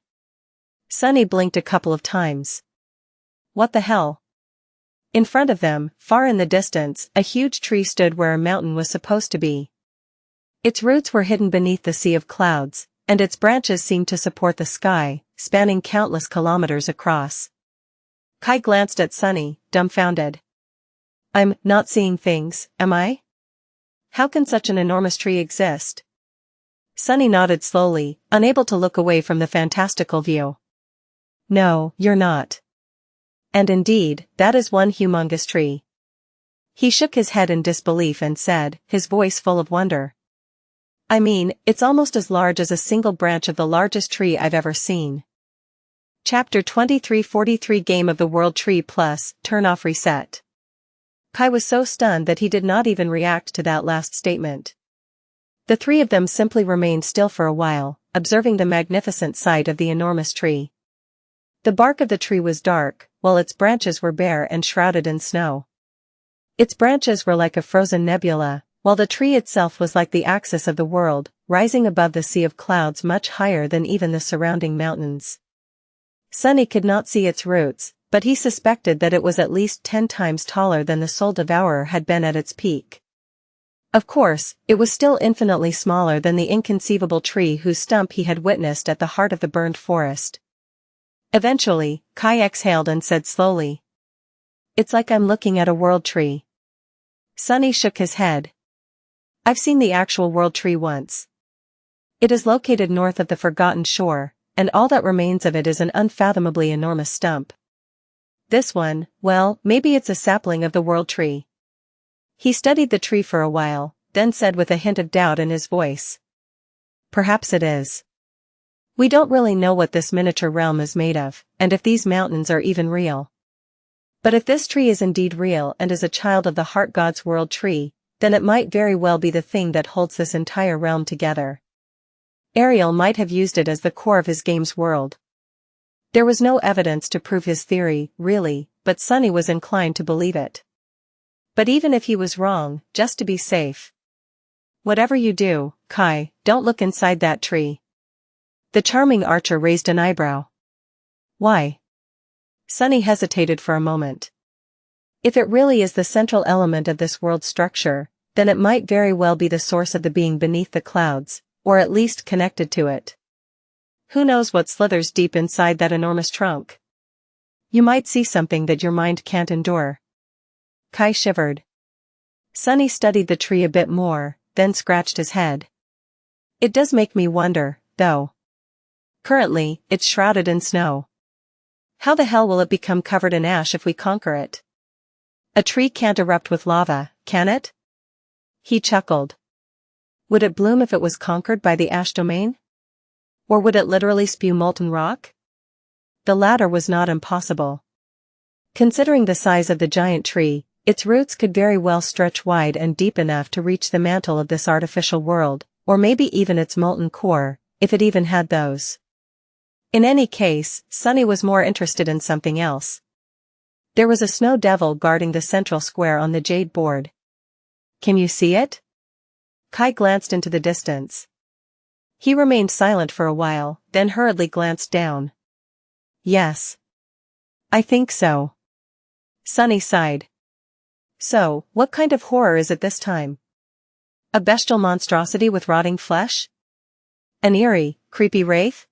Sunny blinked a couple of times. What the hell? In front of them, far in the distance, a huge tree stood where a mountain was supposed to be. Its roots were hidden beneath the sea of clouds, and its branches seemed to support the sky, spanning countless kilometers across. Kai glanced at Sunny, dumbfounded. I'm not seeing things, am I? How can such an enormous tree exist? Sunny nodded slowly, unable to look away from the fantastical view. No, you're not. And indeed, that is one humongous tree. He shook his head in disbelief and said, his voice full of wonder. I mean, it's almost as large as a single branch of the largest tree I've ever seen. Chapter 2343 Game of the World Tree Plus, Turn Off Reset. Kai was so stunned that he did not even react to that last statement. The three of them simply remained still for a while, observing the magnificent sight of the enormous tree. The bark of the tree was dark, while its branches were bare and shrouded in snow. Its branches were like a frozen nebula, while the tree itself was like the axis of the world, rising above the sea of clouds much higher than even the surrounding mountains. Sunny could not see its roots, but he suspected that it was at least 10 times taller than the Soul Devourer had been at its peak. Of course, it was still infinitely smaller than the inconceivable tree whose stump he had witnessed at the heart of the burned forest. Eventually, Kai exhaled and said slowly. It's like I'm looking at a world tree. Sunny shook his head. I've seen the actual world tree once. It is located north of the Forgotten Shore, and all that remains of it is an unfathomably enormous stump. This one, well, maybe it's a sapling of the world tree. He studied the tree for a while, then said with a hint of doubt in his voice. Perhaps it is. We don't really know what this miniature realm is made of, and if these mountains are even real. But if this tree is indeed real and is a child of the Heart God's world tree, then it might very well be the thing that holds this entire realm together. Ariel might have used it as the core of his game's world. There was no evidence to prove his theory, really, but Sunny was inclined to believe it. But even if he was wrong, just to be safe. Whatever you do, Kai, don't look inside that tree. The charming archer raised an eyebrow. Why? Sunny hesitated for a moment. If it really is the central element of this world's structure, then it might very well be the source of the being beneath the clouds, or at least connected to it. Who knows what slithers deep inside that enormous trunk? You might see something that your mind can't endure. Kai shivered. Sunny studied the tree a bit more, then scratched his head. It does make me wonder, though. Currently, it's shrouded in snow. How the hell will it become covered in ash if we conquer it? A tree can't erupt with lava, can it? He chuckled. Would it bloom if it was conquered by the ash domain? Or would it literally spew molten rock? The latter was not impossible. Considering the size of the giant tree, its roots could very well stretch wide and deep enough to reach the mantle of this artificial world, or maybe even its molten core, if it even had those. In any case, Sunny was more interested in something else. There was a snow devil guarding the central square on the jade board. Can you see it? Kai glanced into the distance. He remained silent for a while, then hurriedly glanced down. Yes. I think so. Sunny sighed. So, what kind of horror is it this time? A bestial monstrosity with rotting flesh? An eerie, creepy wraith?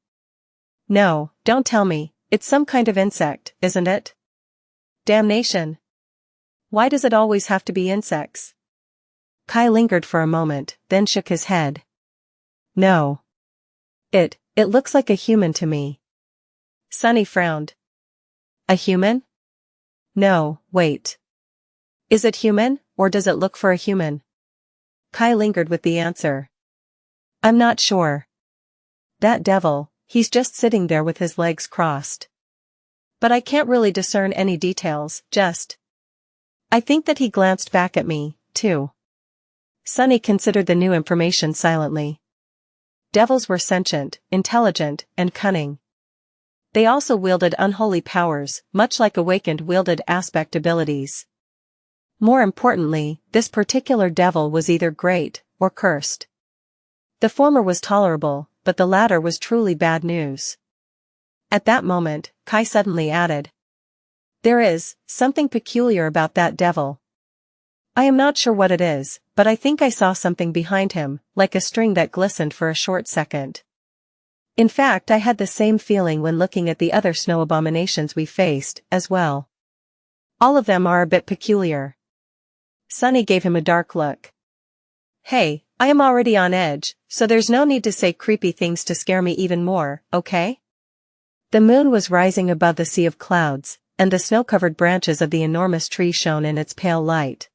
No, don't tell me, it's some kind of insect, isn't it? Damnation. Why does it always have to be insects? Kai lingered for a moment, then shook his head. No. It looks like a human to me. Sunny frowned. A human? No, wait. Is it human, or does it look for a human? Kai lingered with the answer. I'm not sure. That devil, he's just sitting there with his legs crossed. But I can't really discern any details, just. I think that he glanced back at me, too. Sunny considered the new information silently. Devils were sentient, intelligent, and cunning. They also wielded unholy powers, much like awakened wielded aspect abilities. More importantly, this particular devil was either great, or cursed. The former was tolerable, but the latter was truly bad news. At that moment, Kai suddenly added. There is something peculiar about that devil. I am not sure what it is, but I think I saw something behind him, like a string that glistened for a short second. In fact, I had the same feeling when looking at the other snow abominations we faced, as well. All of them are a bit peculiar. Sunny gave him a dark look. Hey, I am already on edge, so there's no need to say creepy things to scare me even more, okay? The moon was rising above the sea of clouds, and the snow-covered branches of the enormous tree shone in its pale light.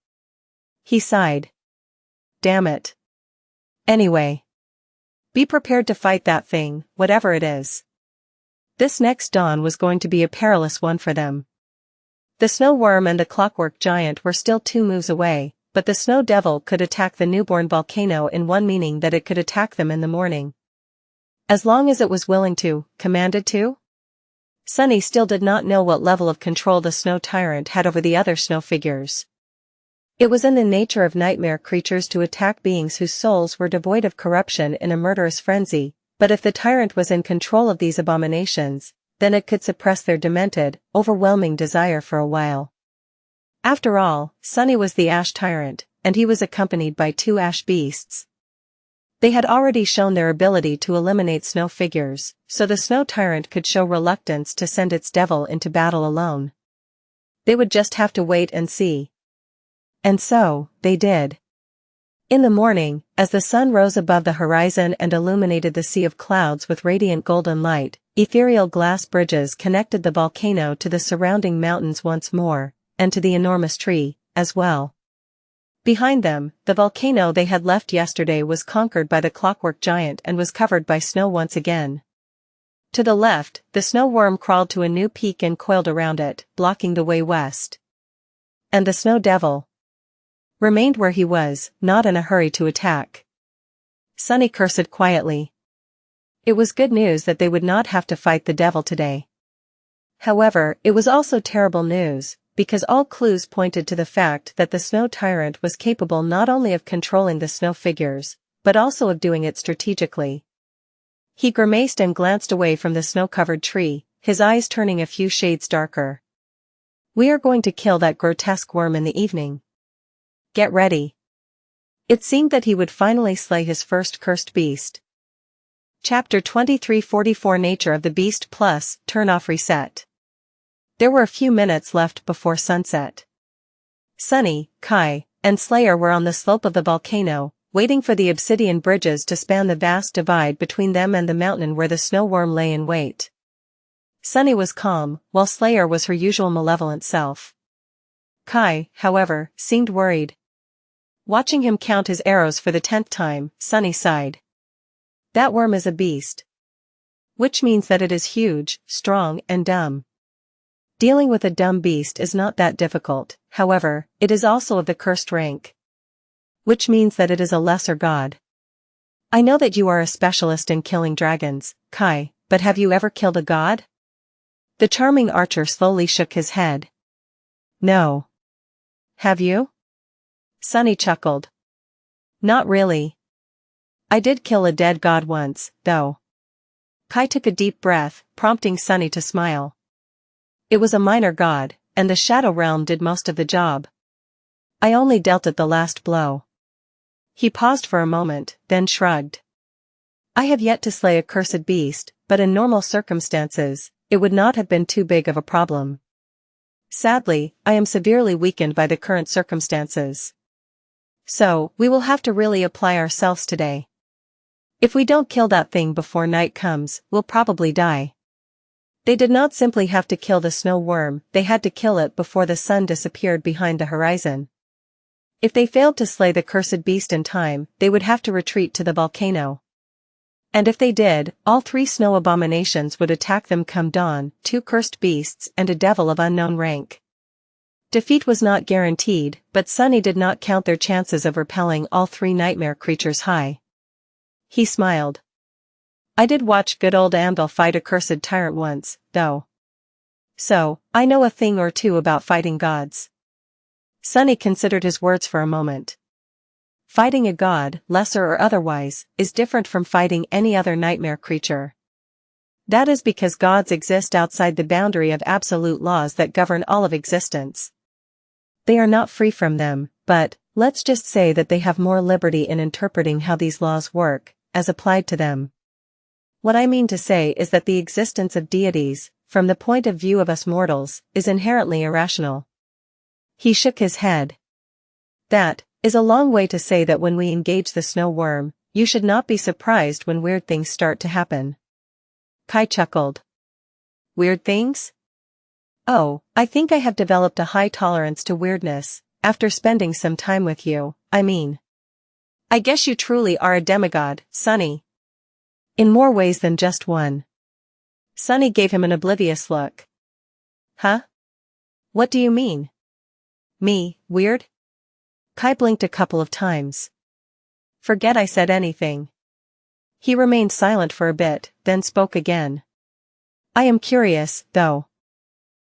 He sighed. Damn it. Anyway. Be prepared to fight that thing, whatever it is. This next dawn was going to be a perilous one for them. The snow worm and the clockwork giant were still 2 moves away, but the snow devil could attack the newborn volcano in one meaning that it could attack them in the morning. As long as it was willing to, commanded to? Sunny still did not know what level of control the snow tyrant had over the other snow figures. It was in the nature of nightmare creatures to attack beings whose souls were devoid of corruption in a murderous frenzy, but if the tyrant was in control of these abominations, then it could suppress their demented, overwhelming desire for a while. After all, Sunny was the ash tyrant, and he was accompanied by 2 ash beasts. They had already shown their ability to eliminate snow figures, so the snow tyrant could show reluctance to send its devil into battle alone. They would just have to wait and see. And so, they did. In the morning, as the sun rose above the horizon and illuminated the sea of clouds with radiant golden light, ethereal glass bridges connected the volcano to the surrounding mountains once more, and to the enormous tree, as well. Behind them, the volcano they had left yesterday was conquered by the clockwork giant and was covered by snow once again. To the left, the snow worm crawled to a new peak and coiled around it, blocking the way west. And the snow devil remained where he was, not in a hurry to attack. Sunny cursed quietly. It was good news that they would not have to fight the devil today. However, it was also terrible news, because all clues pointed to the fact that the snow tyrant was capable not only of controlling the snow figures, but also of doing it strategically. He grimaced and glanced away from the snow-covered tree, his eyes turning a few shades darker. We are going to kill that grotesque worm in the evening. Get ready. It seemed that he would finally slay his first cursed beast. Chapter 2344 Nature of the Beast Plus, Turn Off Reset. There were a few minutes left before sunset. Sunny, Kai, and Slayer were on the slope of the volcano, waiting for the obsidian bridges to span the vast divide between them and the mountain where the snow worm lay in wait. Sunny was calm, while Slayer was her usual malevolent self. Kai, however, seemed worried. Watching him count his arrows for the 10th time, Sunny sighed. That worm is a beast. Which means that it is huge, strong, and dumb. Dealing with a dumb beast is not that difficult, however, it is also of the cursed rank. Which means that it is a lesser god. I know that you are a specialist in killing dragons, Kai, but have you ever killed a god? The charming archer slowly shook his head. No. Have you? Sunny chuckled. Not really. I did kill a dead god once, though. Kai took a deep breath, prompting Sunny to smile. It was a minor god, and the Shadow Realm did most of the job. I only dealt it the last blow. He paused for a moment, then shrugged. I have yet to slay a cursed beast, but in normal circumstances, it would not have been too big of a problem. Sadly, I am severely weakened by the current circumstances. So, we will have to really apply ourselves today. If we don't kill that thing before night comes, we'll probably die. They did not simply have to kill the snow worm, they had to kill it before the sun disappeared behind the horizon. If they failed to slay the cursed beast in time, they would have to retreat to the volcano. And if they did, all 3 snow abominations would attack them come dawn, 2 cursed beasts and a devil of unknown rank. Defeat was not guaranteed, but Sunny did not count their chances of repelling all 3 nightmare creatures high. He smiled. I did watch good old Anvil fight a cursed tyrant once, though. So, I know a thing or two about fighting gods. Sunny considered his words for a moment. Fighting a god, lesser or otherwise, is different from fighting any other nightmare creature. That is because gods exist outside the boundary of absolute laws that govern all of existence. They are not free from them, but, let's just say that they have more liberty in interpreting how these laws work, as applied to them. What I mean to say is that the existence of deities, from the point of view of us mortals, is inherently irrational. He shook his head. That is a long way to say that when we engage the snow worm, you should not be surprised when weird things start to happen. Kai chuckled. Weird things? Oh, I think I have developed a high tolerance to weirdness, after spending some time with you, I mean. I guess you truly are a demigod, Sunny. In more ways than just one. Sunny gave him an oblivious look. Huh? What do you mean? Me, weird? Kai blinked a couple of times. Forget I said anything. He remained silent for a bit, then spoke again. I am curious, though.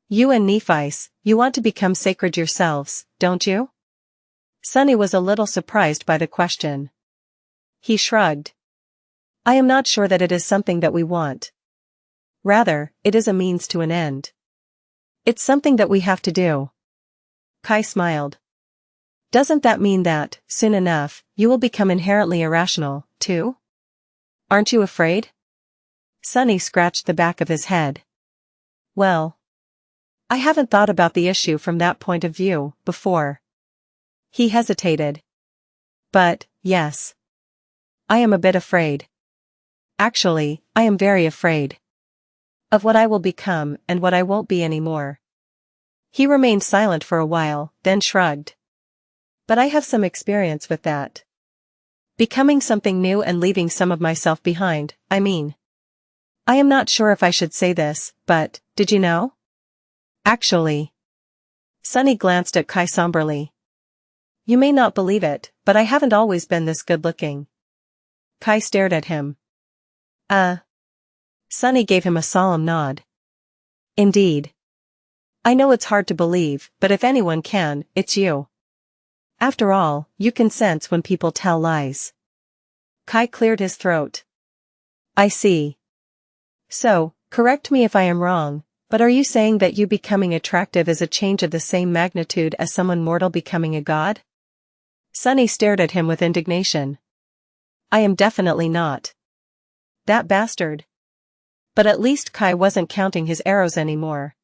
You and Nephice, you want to become sacred yourselves, don't you? Sunny was a little surprised by the question. He shrugged. I am not sure that it is something that we want. Rather, it is a means to an end. It's something that we have to do. Kai smiled. Doesn't that mean that, soon enough, you will become inherently irrational, too? Aren't you afraid? Sunny scratched the back of his head. Well, I haven't thought about the issue from that point of view, before. He hesitated. But, yes. I am a bit afraid. Actually, I am very afraid. Of what I will become and what I won't be anymore. He remained silent for a while, then shrugged. But I have some experience with that. Becoming something new and leaving some of myself behind, I mean. I am not sure if I should say this, but, did you know? Actually. Sunny glanced at Kai somberly. You may not believe it, but I haven't always been this good-looking. Kai stared at him. Sunny gave him a solemn nod. Indeed. I know it's hard to believe, but if anyone can, it's you. After all, you can sense when people tell lies. Kai cleared his throat. I see. So, correct me if I am wrong, but are you saying that you becoming attractive is a change of the same magnitude as someone mortal becoming a god? Sunny stared at him with indignation. I am definitely not. That bastard. But at least Kai wasn't counting his arrows anymore.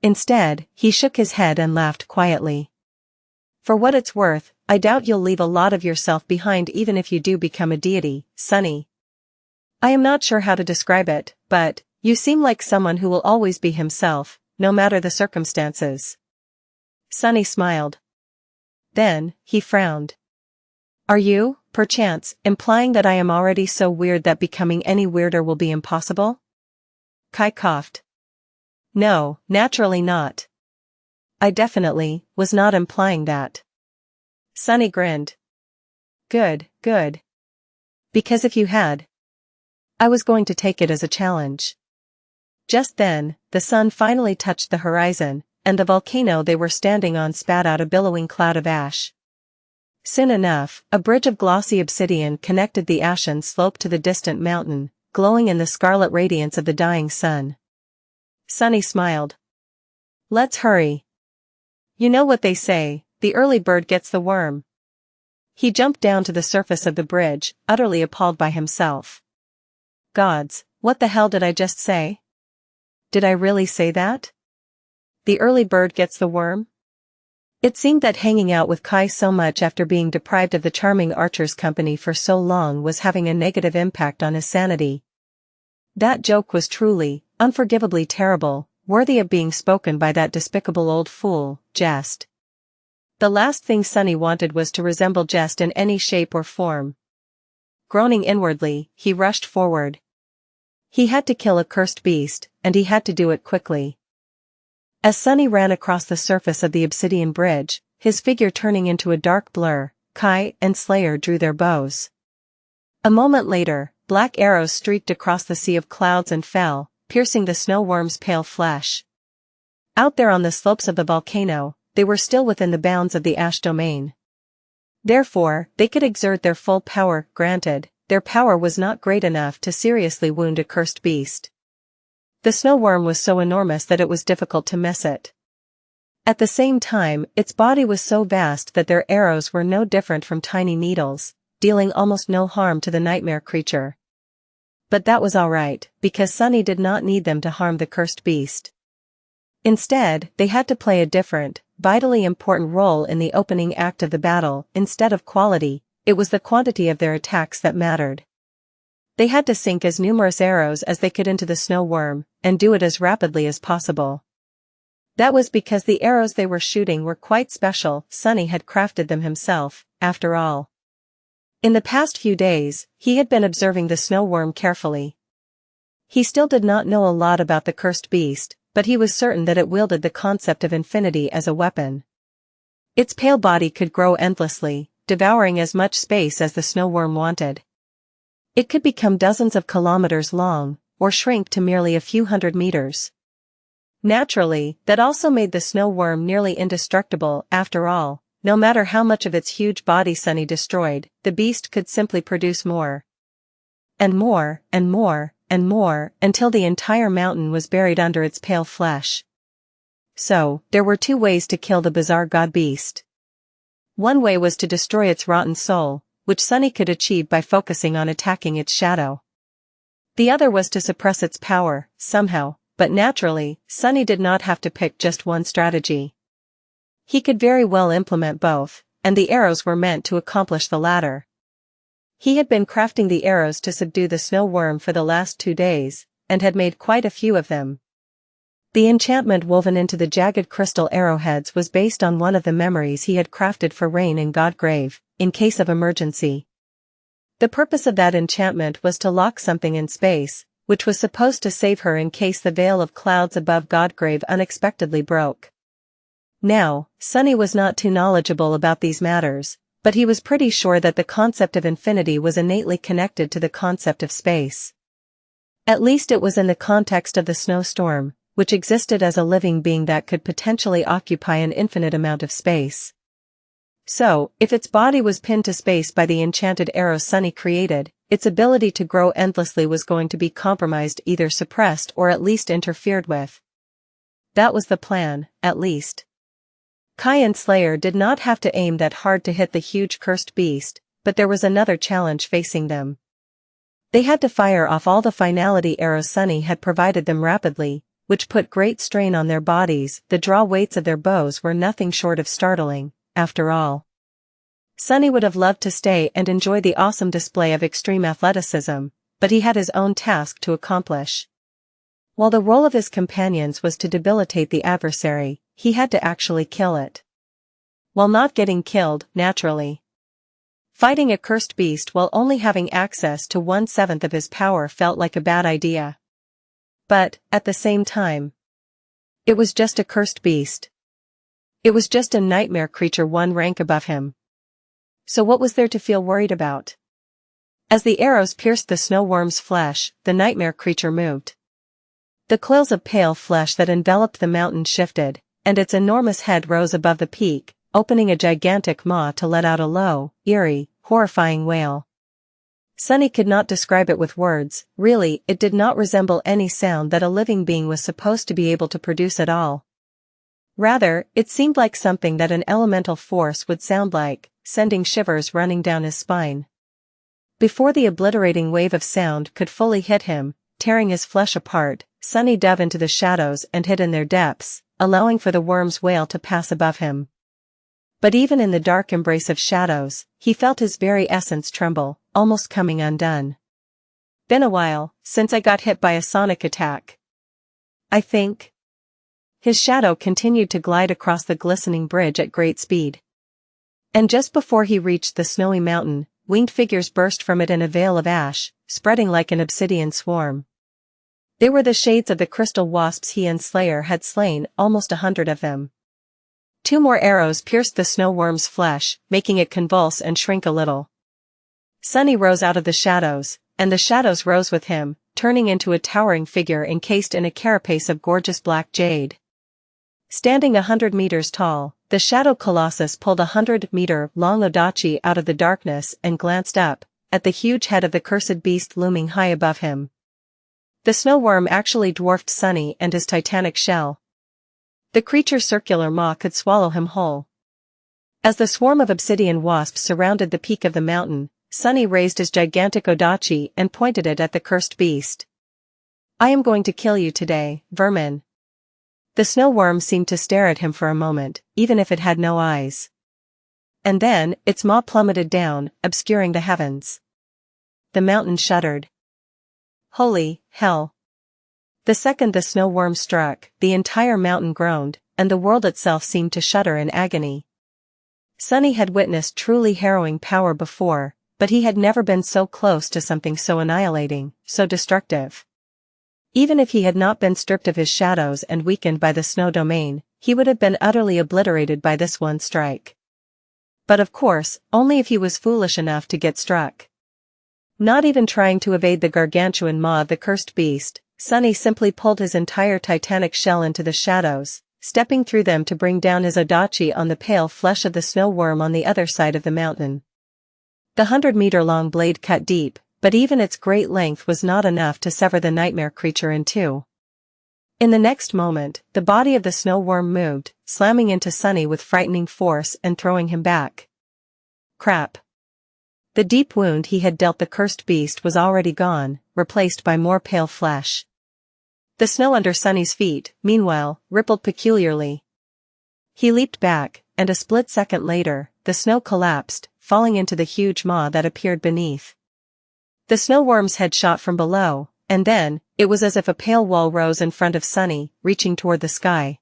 Instead, he shook his head and laughed quietly. For what it's worth, I doubt you'll leave a lot of yourself behind even if you do become a deity, Sunny. I am not sure how to describe it, but, you seem like someone who will always be himself, no matter the circumstances. Sunny smiled. Then, he frowned. Are you, perchance, implying that I am already so weird that becoming any weirder will be impossible? Kai coughed. No, naturally not. I definitely was not implying that. Sunny grinned. Good, good. Because if you had, I was going to take it as a challenge. Just then, the sun finally touched the horizon, and the volcano they were standing on spat out a billowing cloud of ash. Soon enough, a bridge of glossy obsidian connected the ashen slope to the distant mountain, glowing in the scarlet radiance of the dying sun. Sunny smiled. Let's hurry. You know what they say, the early bird gets the worm. He jumped down to the surface of the bridge, utterly appalled by himself. Gods, what the hell did I just say? Did I really say that? The early bird gets the worm? It seemed that hanging out with Kai so much after being deprived of the charming archer's company for so long was having a negative impact on his sanity. That joke was truly, unforgivably terrible, worthy of being spoken by that despicable old fool, Jest. The last thing Sunny wanted was to resemble Jest in any shape or form. Groaning inwardly, he rushed forward. He had to kill a cursed beast, and he had to do it quickly. As Sunny ran across the surface of the obsidian bridge, his figure turning into a dark blur, Kai and Slayer drew their bows. A moment later, black arrows streaked across the sea of clouds and fell, piercing the snow worm's pale flesh. Out there on the slopes of the volcano, they were still within the bounds of the ash domain. Therefore, they could exert their full power, granted, their power was not great enough to seriously wound a cursed beast. The snow worm was so enormous that it was difficult to miss it. At the same time, its body was so vast that their arrows were no different from tiny needles, dealing almost no harm to the nightmare creature. But that was alright, because Sunny did not need them to harm the cursed beast. Instead, they had to play a different, vitally important role in the opening act of the battle. Instead of quality, it was the quantity of their attacks that mattered. They had to sink as numerous arrows as they could into the snow worm, and do it as rapidly as possible. That was because the arrows they were shooting were quite special. Sunny had crafted them himself, after all. In the past few days, he had been observing the snow worm carefully. He still did not know a lot about the cursed beast, but he was certain that it wielded the concept of infinity as a weapon. Its pale body could grow endlessly, devouring as much space as the snow worm wanted. It could become dozens of kilometers long, or shrink to merely a few hundred meters. Naturally, that also made the snow worm nearly indestructible. After all, no matter how much of its huge body Sunny destroyed, the beast could simply produce more. And more, and more, and more, until the entire mountain was buried under its pale flesh. So, there were two ways to kill the bizarre god beast. One way was to destroy its rotten soul, which Sunny could achieve by focusing on attacking its shadow. The other was to suppress its power, somehow, but naturally, Sunny did not have to pick just one strategy. He could very well implement both, and the arrows were meant to accomplish the latter. He had been crafting the arrows to subdue the snow worm for the last 2 days, and had made quite a few of them. The enchantment woven into the jagged crystal arrowheads was based on one of the memories he had crafted for Rain in Godgrave, in case of emergency. The purpose of that enchantment was to lock something in space, which was supposed to save her in case the veil of clouds above Godgrave unexpectedly broke. Now, Sunny was not too knowledgeable about these matters, but he was pretty sure that the concept of infinity was innately connected to the concept of space. At least it was in the context of the snowstorm, which existed as a living being that could potentially occupy an infinite amount of space. So, if its body was pinned to space by the enchanted arrows Sunny created, its ability to grow endlessly was going to be compromised, either suppressed or at least interfered with. That was the plan, at least. Kai and Slayer did not have to aim that hard to hit the huge cursed beast, but there was another challenge facing them. They had to fire off all the finality arrows Sunny had provided them rapidly, which put great strain on their bodies. The draw weights of their bows were nothing short of startling, after all. Sunny would have loved to stay and enjoy the awesome display of extreme athleticism, but he had his own task to accomplish. While the role of his companions was to debilitate the adversary, he had to actually kill it. While not getting killed, naturally. Fighting a cursed beast while only having access to 1/7 of his power felt like a bad idea. But, at the same time, it was just a cursed beast. It was just a nightmare creature one rank above him. So what was there to feel worried about? As the arrows pierced the snow worm's flesh, the nightmare creature moved. The coils of pale flesh that enveloped the mountain shifted, and its enormous head rose above the peak, opening a gigantic maw to let out a low, eerie, horrifying wail. Sunny could not describe it with words. Really, it did not resemble any sound that a living being was supposed to be able to produce at all. Rather, it seemed like something that an elemental force would sound like, sending shivers running down his spine. Before the obliterating wave of sound could fully hit him, tearing his flesh apart, Sunny dove into the shadows and hid in their depths, allowing for the worm's wail to pass above him. But even in the dark embrace of shadows, he felt his very essence tremble, almost coming undone. Been a while since I got hit by a sonic attack. I think. His shadow continued to glide across the glistening bridge at great speed. And just before he reached the snowy mountain, winged figures burst from it in a veil of ash, spreading like an obsidian swarm. They were the shades of the crystal wasps he and Slayer had slain, almost 100 of them. 2 more arrows pierced the snow worm's flesh, making it convulse and shrink a little. Sunny rose out of the shadows, and the shadows rose with him, turning into a towering figure encased in a carapace of gorgeous black jade. Standing 100 meters tall, the shadow colossus pulled 100-meter-long odachi out of the darkness and glanced up, at the huge head of the cursed beast looming high above him. The snow worm actually dwarfed Sunny and his titanic shell. The creature's circular maw could swallow him whole. As the swarm of obsidian wasps surrounded the peak of the mountain, Sunny raised his gigantic odachi and pointed it at the cursed beast. I am going to kill you today, vermin. The snow worm seemed to stare at him for a moment, even if it had no eyes. And then, its maw plummeted down, obscuring the heavens. The mountain shuddered. Holy hell. The second the snow worm struck, the entire mountain groaned, and the world itself seemed to shudder in agony. Sunny had witnessed truly harrowing power before, but he had never been so close to something so annihilating, so destructive. Even if he had not been stripped of his shadows and weakened by the snow domain, he would have been utterly obliterated by this one strike. But of course, only if he was foolish enough to get struck. Not even trying to evade the gargantuan maw of the cursed beast, Sunny simply pulled his entire titanic shell into the shadows, stepping through them to bring down his odachi on the pale flesh of the snow worm on the other side of the mountain. The 100-meter-long blade cut deep, but even its great length was not enough to sever the nightmare creature in two. In the next moment, the body of the snow worm moved, slamming into Sunny with frightening force and throwing him back. Crap. The deep wound he had dealt the cursed beast was already gone, replaced by more pale flesh. The snow under Sunny's feet, meanwhile, rippled peculiarly. He leaped back, and a split second later, the snow collapsed, falling into the huge maw that appeared beneath. The snow worm's head shot from below, and then, it was as if a pale wall rose in front of Sunny, reaching toward the sky.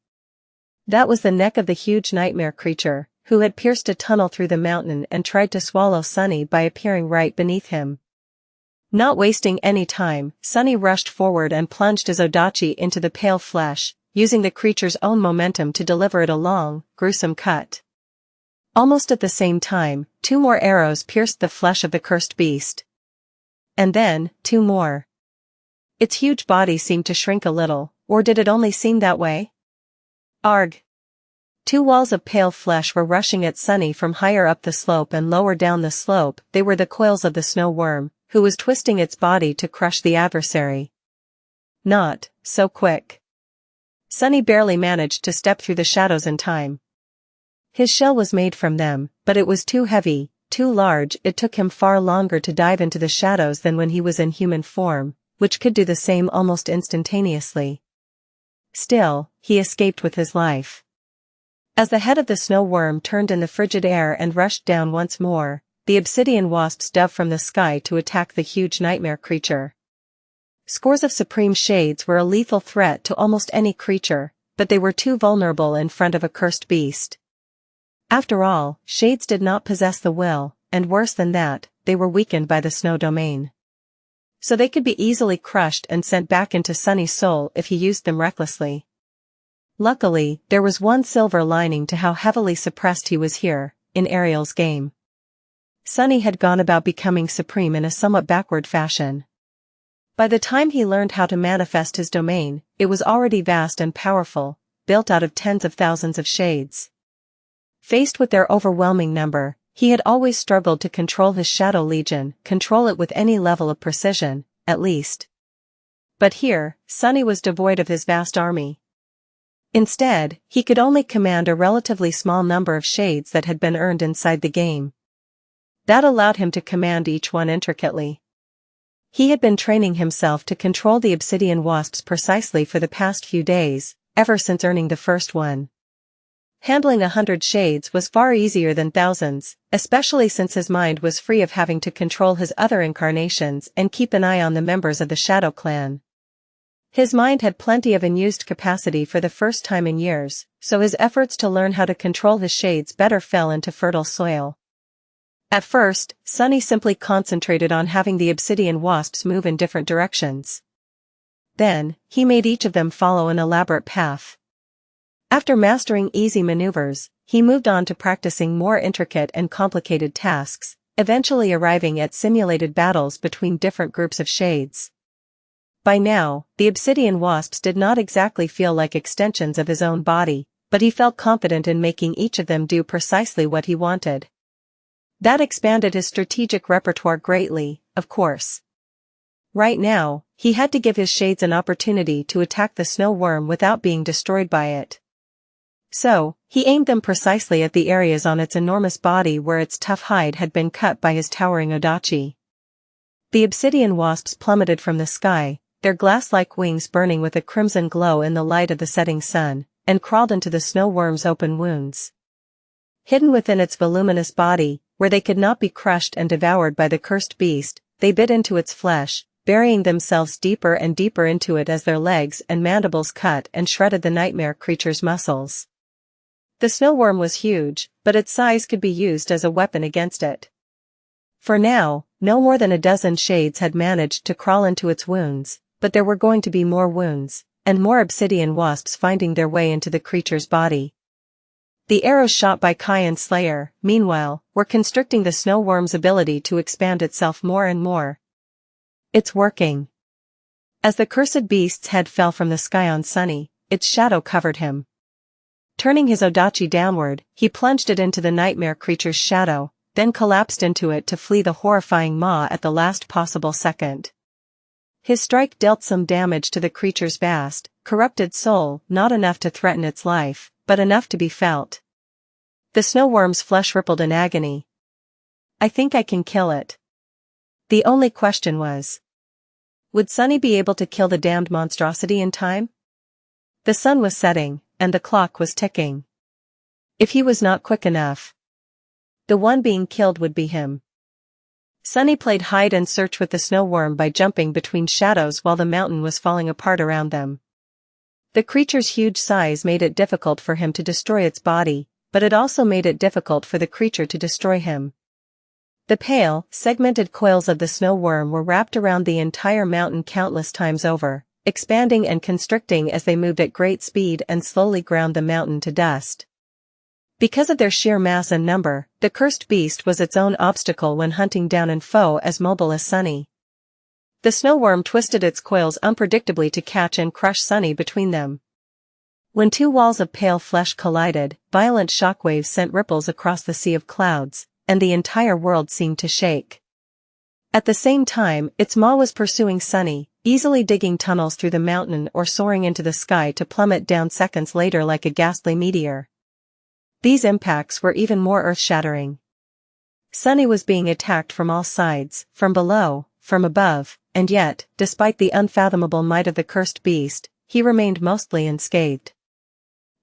That was the neck of the huge nightmare creature, who had pierced a tunnel through the mountain and tried to swallow Sunny by appearing right beneath him. Not wasting any time, Sunny rushed forward and plunged his odachi into the pale flesh, using the creature's own momentum to deliver it a long, gruesome cut. Almost at the same time, 2 more arrows pierced the flesh of the cursed beast. And then, 2 more. Its huge body seemed to shrink a little, or did it only seem that way? Arg! 2 walls of pale flesh were rushing at Sunny from higher up the slope and lower down the slope. They were the coils of the snow worm, who was twisting its body to crush the adversary. Not so quick. Sunny barely managed to step through the shadows in time. His shell was made from them, but it was too heavy, too large. It took him far longer to dive into the shadows than when he was in human form, which could do the same almost instantaneously. Still, he escaped with his life. As the head of the snow worm turned in the frigid air and rushed down once more, the obsidian wasps dove from the sky to attack the huge nightmare creature. Scores of supreme shades were a lethal threat to almost any creature, but they were too vulnerable in front of a cursed beast. After all, shades did not possess the will, and worse than that, they were weakened by the snow domain. So they could be easily crushed and sent back into Sunny's soul if he used them recklessly. Luckily, there was one silver lining to how heavily suppressed he was here, in Ariel's game. Sunny had gone about becoming supreme in a somewhat backward fashion. By the time he learned how to manifest his domain, it was already vast and powerful, built out of tens of thousands of shades. Faced with their overwhelming number, he had always struggled to control his Shadow Legion, control it with any level of precision, at least. But here, Sunny was devoid of his vast army. Instead, he could only command a relatively small number of shades that had been earned inside the game. That allowed him to command each one intricately. He had been training himself to control the obsidian wasps precisely for the past few days, ever since earning the first one. Handling 100 shades was far easier than thousands, especially since his mind was free of having to control his other incarnations and keep an eye on the members of the Shadow Clan. His mind had plenty of unused capacity for the first time in years, so his efforts to learn how to control his shades better fell into fertile soil. At first, Sunny simply concentrated on having the obsidian wasps move in different directions. Then, he made each of them follow an elaborate path. After mastering easy maneuvers, he moved on to practicing more intricate and complicated tasks, eventually arriving at simulated battles between different groups of shades. By now, the obsidian wasps did not exactly feel like extensions of his own body, but he felt confident in making each of them do precisely what he wanted. That expanded his strategic repertoire greatly, of course. Right now, he had to give his shades an opportunity to attack the snow worm without being destroyed by it. So, he aimed them precisely at the areas on its enormous body where its tough hide had been cut by his towering odachi. The obsidian wasps plummeted from the sky, their glass-like wings burning with a crimson glow in the light of the setting sun, and crawled into the snow worm's open wounds. Hidden within its voluminous body, where they could not be crushed and devoured by the cursed beast, they bit into its flesh, burying themselves deeper and deeper into it as their legs and mandibles cut and shredded the nightmare creature's muscles. The snow worm was huge, but its size could be used as a weapon against it. For now, no more than a dozen shades had managed to crawl into its wounds, but there were going to be more wounds, and more obsidian wasps finding their way into the creature's body. The arrows shot by Kai and Slayer, meanwhile, were constricting the snow worm's ability to expand itself more and more. It's working. As the cursed beast's head fell from the sky on Sunny, its shadow covered him. Turning his odachi downward, he plunged it into the nightmare creature's shadow, then collapsed into it to flee the horrifying maw at the last possible second. His strike dealt some damage to the creature's vast, corrupted soul, not enough to threaten its life, but enough to be felt. The snow worm's flesh rippled in agony. I think I can kill it. The only question was, would Sunny be able to kill the damned monstrosity in time? The sun was setting, and the clock was ticking. If he was not quick enough, the one being killed would be him. Sunny played hide and search with the snow worm by jumping between shadows while the mountain was falling apart around them. The creature's huge size made it difficult for him to destroy its body, but it also made it difficult for the creature to destroy him. The pale, segmented coils of the snow worm were wrapped around the entire mountain countless times over, expanding and constricting as they moved at great speed and slowly ground the mountain to dust. Because of their sheer mass and number, the cursed beast was its own obstacle when hunting down a foe as mobile as Sunny. The snow worm twisted its coils unpredictably to catch and crush Sunny between them. When two walls of pale flesh collided, violent shockwaves sent ripples across the sea of clouds, and the entire world seemed to shake. At the same time, its maw was pursuing Sunny, easily digging tunnels through the mountain or soaring into the sky to plummet down seconds later like a ghastly meteor. These impacts were even more earth-shattering. Sunny was being attacked from all sides, from below, from above, and yet, despite the unfathomable might of the cursed beast, he remained mostly unscathed.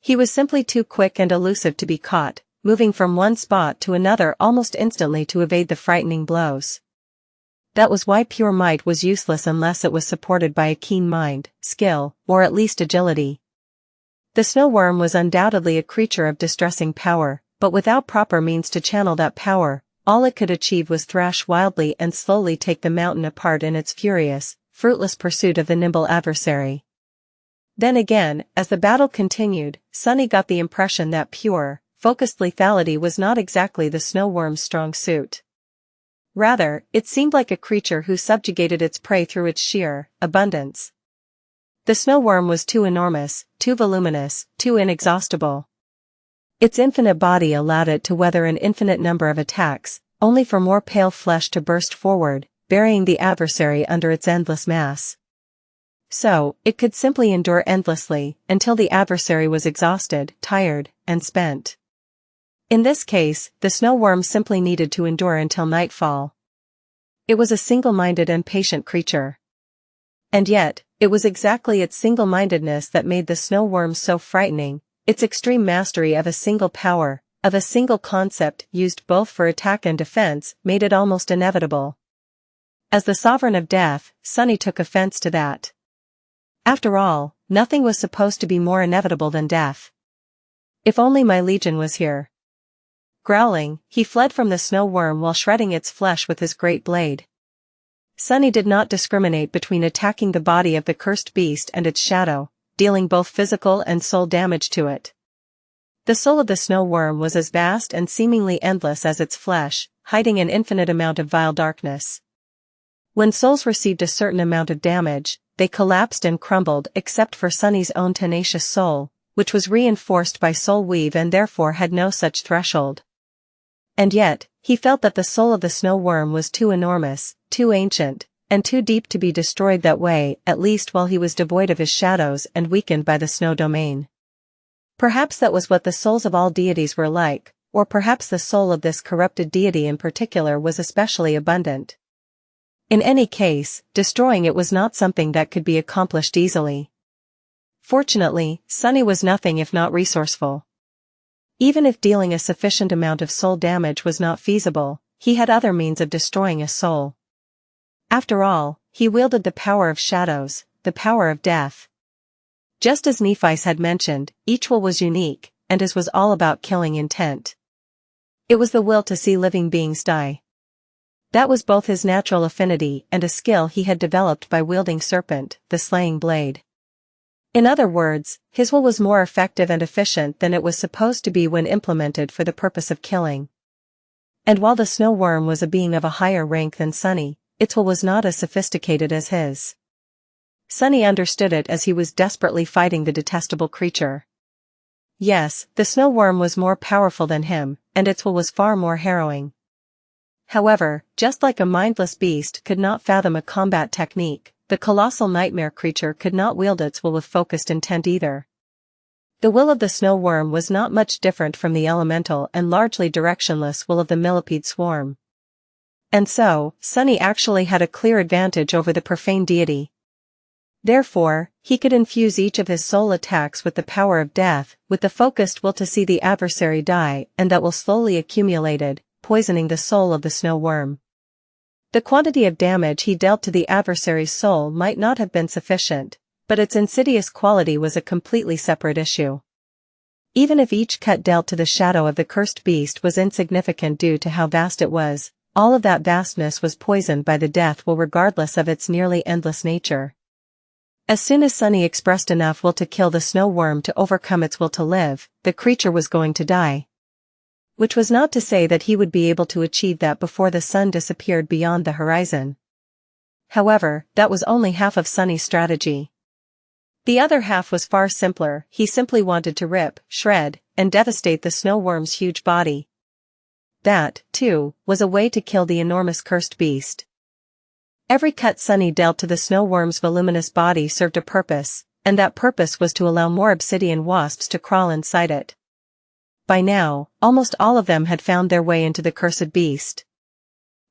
He was simply too quick and elusive to be caught, moving from one spot to another almost instantly to evade the frightening blows. That was why pure might was useless unless it was supported by a keen mind, skill, or at least agility. The snow worm was undoubtedly a creature of distressing power, but without proper means to channel that power, all it could achieve was thrash wildly and slowly take the mountain apart in its furious, fruitless pursuit of the nimble adversary. Then again, as the battle continued, Sunny got the impression that pure, focused lethality was not exactly the snow worm's strong suit. Rather, it seemed like a creature who subjugated its prey through its sheer abundance. The snow worm was too enormous, too voluminous, too inexhaustible. Its infinite body allowed it to weather an infinite number of attacks, only for more pale flesh to burst forward, burying the adversary under its endless mass. So, it could simply endure endlessly, until the adversary was exhausted, tired, and spent. In this case, the snow worm simply needed to endure until nightfall. It was a single-minded and patient creature. And yet, it was exactly its single-mindedness that made the snow worm so frightening, its extreme mastery of a single power, of a single concept used both for attack and defense, made it almost inevitable. As the sovereign of death, Sunny took offense to that. After all, nothing was supposed to be more inevitable than death. If only my legion was here. Growling, he fled from the snow worm while shredding its flesh with his great blade. Sunny did not discriminate between attacking the body of the cursed beast and its shadow, dealing both physical and soul damage to it. The soul of the snow worm was as vast and seemingly endless as its flesh, hiding an infinite amount of vile darkness. When souls received a certain amount of damage, they collapsed and crumbled except for Sunny's own tenacious soul, which was reinforced by soul weave and therefore had no such threshold. And yet, he felt that the soul of the snow worm was too enormous, too ancient, and too deep to be destroyed that way, at least while he was devoid of his shadows and weakened by the snow domain. Perhaps that was what the souls of all deities were like, or perhaps the soul of this corrupted deity in particular was especially abundant. In any case, destroying it was not something that could be accomplished easily. Fortunately, Sunny was nothing if not resourceful. Even if dealing a sufficient amount of soul damage was not feasible, he had other means of destroying a soul. After all, he wielded the power of shadows, the power of death. Just as Nephi's had mentioned, each will was unique, and his was all about killing intent. It was the will to see living beings die. That was both his natural affinity and a skill he had developed by wielding Serpent, the slaying blade. In other words, his will was more effective and efficient than it was supposed to be when implemented for the purpose of killing. And while the snow worm was a being of a higher rank than Sunny, its will was not as sophisticated as his. Sunny understood it as he was desperately fighting the detestable creature. Yes, the snow worm was more powerful than him, and its will was far more harrowing. However, just like a mindless beast could not fathom a combat technique, the colossal nightmare creature could not wield its will with focused intent either. The will of the snow worm was not much different from the elemental and largely directionless will of the millipede swarm. And so, Sunny actually had a clear advantage over the profane deity. Therefore, he could infuse each of his soul attacks with the power of death, with the focused will to see the adversary die, and that will slowly accumulated, poisoning the soul of the snow worm. The quantity of damage he dealt to the adversary's soul might not have been sufficient, but its insidious quality was a completely separate issue. Even if each cut dealt to the shadow of the cursed beast was insignificant due to how vast it was, all of that vastness was poisoned by the death will regardless of its nearly endless nature. As soon as Sunny expressed enough will to kill the snow worm to overcome its will to live, the creature was going to die. Which was not to say that he would be able to achieve that before the sun disappeared beyond the horizon. However, that was only half of Sunny's strategy. The other half was far simpler. He simply wanted to rip, shred, and devastate the snow worm's huge body. That, too, was a way to kill the enormous cursed beast. Every cut Sunny dealt to the snow worm's voluminous body served a purpose, and that purpose was to allow more obsidian wasps to crawl inside it. By now, almost all of them had found their way into the cursed beast.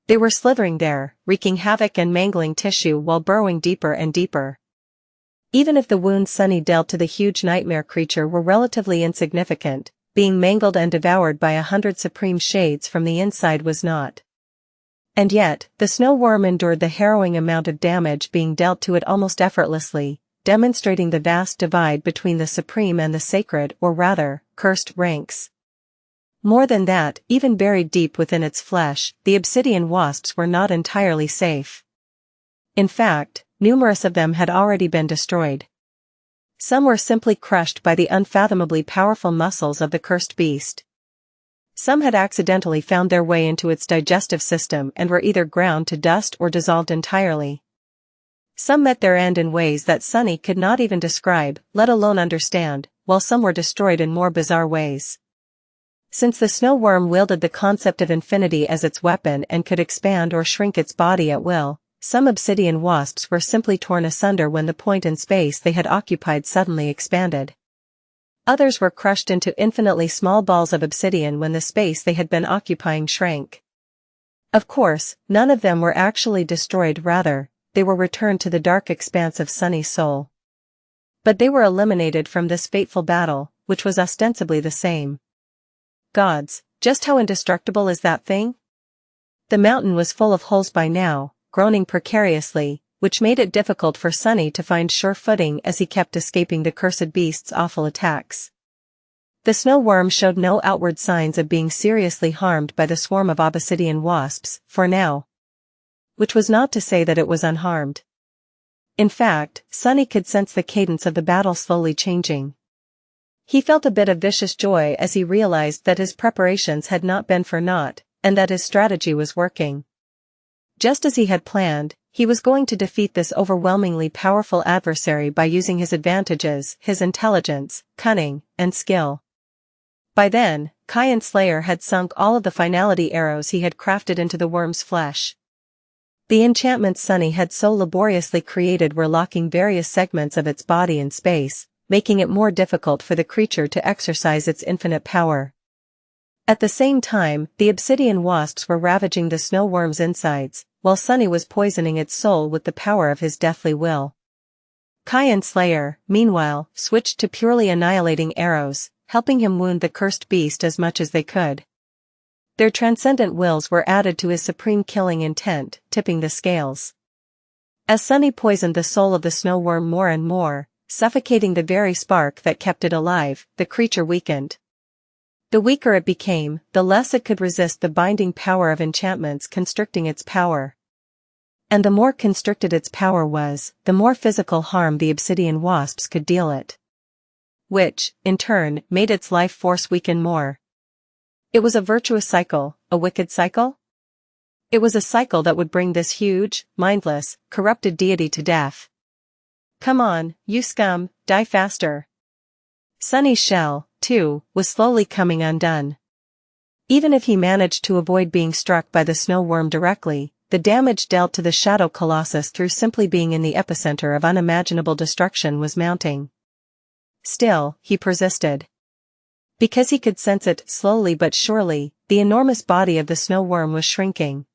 They were slithering there, wreaking havoc and mangling tissue while burrowing deeper and deeper. Even if the wounds Sunny dealt to the huge nightmare creature were relatively insignificant, being mangled and devoured by 100 supreme shades from the inside was not. And yet, the snow worm endured the harrowing amount of damage being dealt to it almost effortlessly, demonstrating the vast divide between the supreme and the sacred, or rather, cursed ranks. More than that, even buried deep within its flesh, the obsidian wasps were not entirely safe. In fact, numerous of them had already been destroyed. Some were simply crushed by the unfathomably powerful muscles of the cursed beast. Some had accidentally found their way into its digestive system and were either ground to dust or dissolved entirely. Some met their end in ways that Sunny could not even describe, let alone understand, while some were destroyed in more bizarre ways. Since the snow worm wielded the concept of infinity as its weapon and could expand or shrink its body at will, some obsidian wasps were simply torn asunder when the point in space they had occupied suddenly expanded. Others were crushed into infinitely small balls of obsidian when the space they had been occupying shrank. Of course, none of them were actually destroyed, rather, they were returned to the dark expanse of Sunny's soul. But they were eliminated from this fateful battle, which was ostensibly the same. Gods, just how indestructible is that thing? The mountain was full of holes by now, groaning precariously, which made it difficult for Sunny to find sure footing as he kept escaping the cursed beast's awful attacks. The snow worm showed no outward signs of being seriously harmed by the swarm of obsidian wasps, for now. Which was not to say that it was unharmed. In fact, Sunny could sense the cadence of the battle slowly changing. He felt a bit of vicious joy as he realized that his preparations had not been for naught, and that his strategy was working. Just as he had planned, he was going to defeat this overwhelmingly powerful adversary by using his advantages, his intelligence, cunning, and skill. By then, Kai Slayer had sunk all of the finality arrows he had crafted into the worm's flesh. The enchantments Sunny had so laboriously created were locking various segments of its body in space, making it more difficult for the creature to exercise its infinite power. At the same time, the obsidian wasps were ravaging the snow worm's insides, while Sunny was poisoning its soul with the power of his deathly will. Kai Slayer, meanwhile, switched to purely annihilating arrows, helping him wound the cursed beast as much as they could. Their transcendent wills were added to his supreme killing intent, tipping the scales. As Sunny poisoned the soul of the snow worm more and more, suffocating the very spark that kept it alive, the creature weakened. The weaker it became, the less it could resist the binding power of enchantments constricting its power. And the more constricted its power was, the more physical harm the obsidian wasps could deal it. Which, in turn, made its life force weaken more. It was a virtuous cycle, a wicked cycle? It was a cycle that would bring this huge, mindless, corrupted deity to death. Come on, you scum, die faster. Sunny's shell, too, was slowly coming undone. Even if he managed to avoid being struck by the snow worm directly, the damage dealt to the shadow colossus through simply being in the epicenter of unimaginable destruction was mounting. Still, he persisted. Because he could sense it, slowly but surely, the enormous body of the snow worm was shrinking.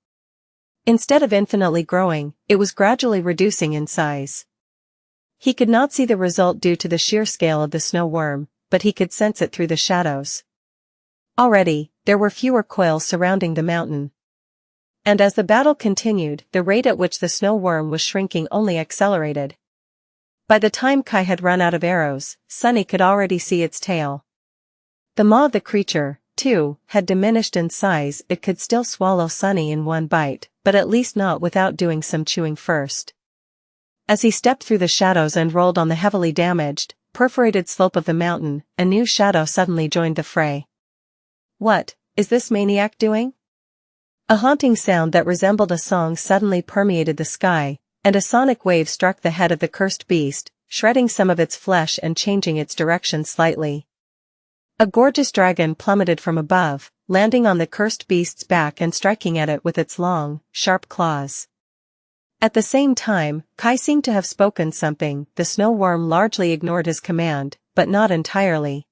Instead of infinitely growing, it was gradually reducing in size. He could not see the result due to the sheer scale of the snow worm, but he could sense it through the shadows. Already, there were fewer coils surrounding the mountain. And as the battle continued, the rate at which the snow worm was shrinking only accelerated. By the time Kai had run out of arrows, Sunny could already see its tail. The maw of the creature, too, had diminished in size. It could still swallow Sunny in one bite, but at least not without doing some chewing first. As he stepped through the shadows and rolled on the heavily damaged, perforated slope of the mountain, a new shadow suddenly joined the fray. What is this maniac doing? A haunting sound that resembled a song suddenly permeated the sky, and a sonic wave struck the head of the cursed beast, shredding some of its flesh and changing its direction slightly. A gorgeous dragon plummeted from above, landing on the cursed beast's back and striking at it with its long, sharp claws. At the same time, Kai seemed to have spoken something. The snow worm largely ignored his command, but not entirely.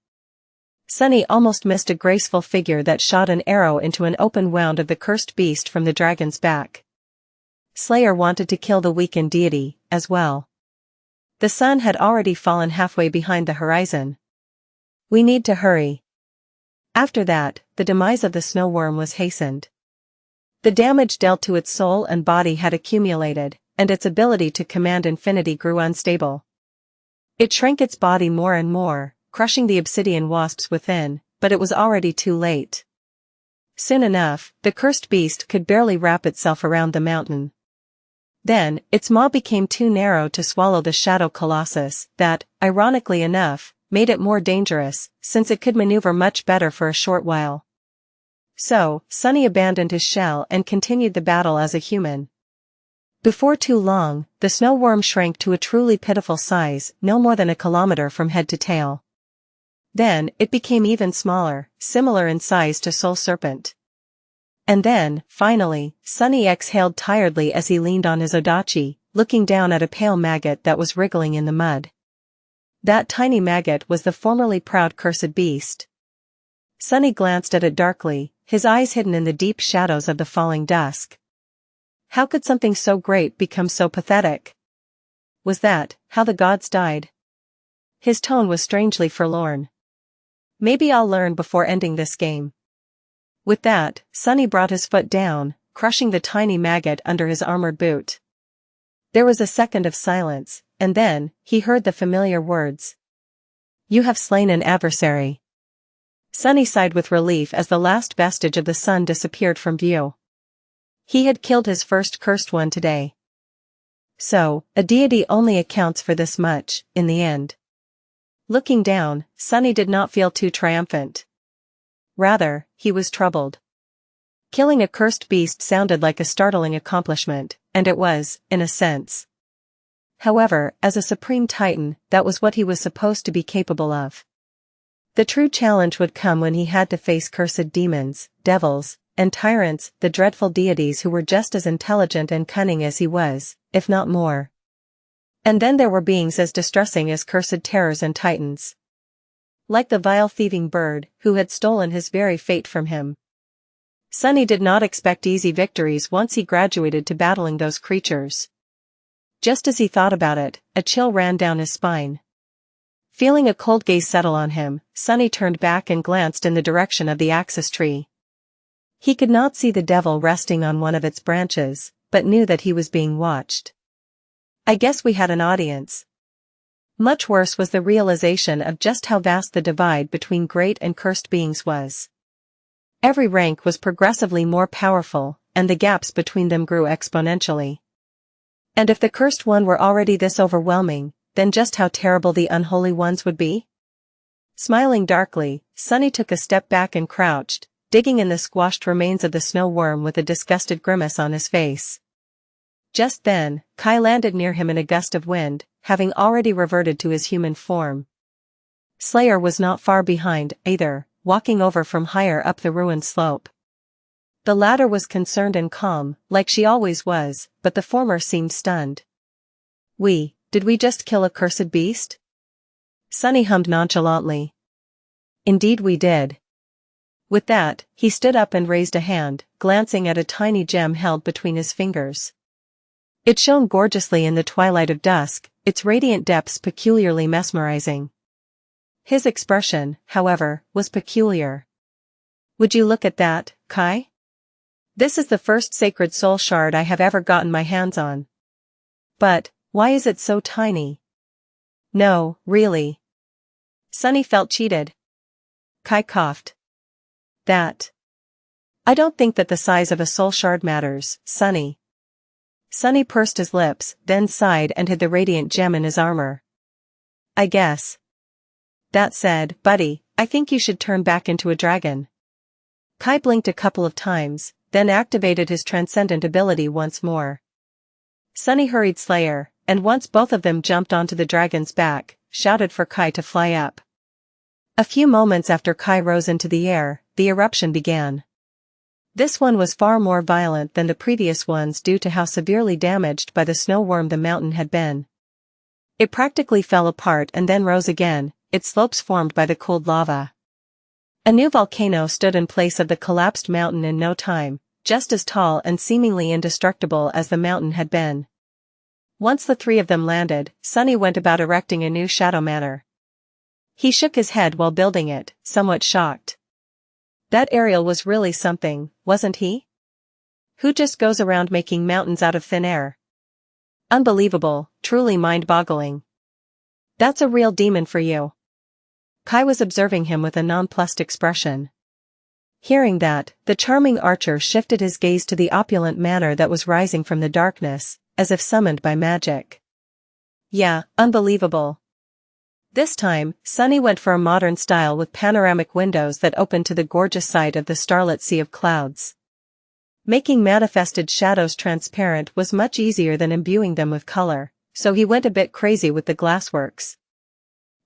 Sunny almost missed a graceful figure that shot an arrow into an open wound of the cursed beast from the dragon's back. Slayer wanted to kill the weakened deity, as well. The sun had already fallen halfway behind the horizon. We need to hurry. After that, the demise of the snow worm was hastened. The damage dealt to its soul and body had accumulated, and its ability to command infinity grew unstable. It shrank its body more and more, crushing the obsidian wasps within, but it was already too late. Soon enough, the cursed beast could barely wrap itself around the mountain. Then, its maw became too narrow to swallow the shadow colossus that, ironically enough, made it more dangerous, since it could maneuver much better for a short while. So, Sunny abandoned his shell and continued the battle as a human. Before too long, the snow worm shrank to a truly pitiful size, no more than a kilometer from head to tail. Then, it became even smaller, similar in size to Soul Serpent. And then, finally, Sunny exhaled tiredly as he leaned on his odachi, looking down at a pale maggot that was wriggling in the mud. That tiny maggot was the formerly proud cursed beast. Sunny glanced at it darkly, his eyes hidden in the deep shadows of the falling dusk. How could something so great become so pathetic? Was that how the gods died? His tone was strangely forlorn. Maybe I'll learn before ending this game. With that, Sunny brought his foot down, crushing the tiny maggot under his armored boot. There was a second of silence, and then, he heard the familiar words. You have slain an adversary. Sunny sighed with relief as the last vestige of the sun disappeared from view. He had killed his first cursed one today. So, a deity only accounts for this much, in the end. Looking down, Sunny did not feel too triumphant. Rather, he was troubled. Killing a cursed beast sounded like a startling accomplishment, and it was, in a sense. However, as a supreme titan, that was what he was supposed to be capable of. The true challenge would come when he had to face cursed demons, devils, and tyrants, the dreadful deities who were just as intelligent and cunning as he was, if not more. And then there were beings as distressing as cursed terrors and titans. Like the vile thieving bird, who had stolen his very fate from him. Sunny did not expect easy victories once he graduated to battling those creatures. Just as he thought about it, a chill ran down his spine. Feeling a cold gaze settle on him, Sunny turned back and glanced in the direction of the axis tree. He could not see the devil resting on one of its branches, but knew that he was being watched. I guess we had an audience. Much worse was the realization of just how vast the divide between great and cursed beings was. Every rank was progressively more powerful, and the gaps between them grew exponentially. And if the cursed one were already this overwhelming, then just how terrible the unholy ones would be? Smiling darkly, Sunny took a step back and crouched, digging in the squashed remains of the snow worm with a disgusted grimace on his face. Just then, Kai landed near him in a gust of wind, having already reverted to his human form. Slayer was not far behind, either, walking over from higher up the ruined slope. The latter was concerned and calm, like she always was, but the former seemed stunned. Did we just kill a cursed beast? Sunny hummed nonchalantly. Indeed we did. With that, he stood up and raised a hand, glancing at a tiny gem held between his fingers. It shone gorgeously in the twilight of dusk, its radiant depths peculiarly mesmerizing. His expression, however, was peculiar. Would you look at that, Kai? This is the first sacred soul shard I have ever gotten my hands on. But, why is it so tiny? No, really. Sunny felt cheated. Kai coughed. That. I don't think that the size of a soul shard matters, Sonny. Sonny pursed his lips, then sighed and hid the radiant gem in his armor. I guess. That said, buddy, I think you should turn back into a dragon. Kai blinked a couple of times, then activated his transcendent ability once more. Sonny hurried Slayer, and once both of them jumped onto the dragon's back, shouted for Kai to fly up. A few moments after Kai rose into the air, the eruption began. This one was far more violent than the previous ones due to how severely damaged by the snow worm the mountain had been. It practically fell apart and then rose again, its slopes formed by the cooled lava. A new volcano stood in place of the collapsed mountain in no time, just as tall and seemingly indestructible as the mountain had been. Once the three of them landed, Sonny went about erecting a new shadow manor. He shook his head while building it, somewhat shocked. That Ariel was really something, wasn't he? Who just goes around making mountains out of thin air? Unbelievable, truly mind-boggling. That's a real demon for you. Kai was observing him with a nonplussed expression. Hearing that, the charming archer shifted his gaze to the opulent manor that was rising from the darkness, as if summoned by magic. Yeah, unbelievable. This time, Sonny went for a modern style with panoramic windows that opened to the gorgeous sight of the starlit sea of clouds. Making manifested shadows transparent was much easier than imbuing them with color, so he went a bit crazy with the glassworks.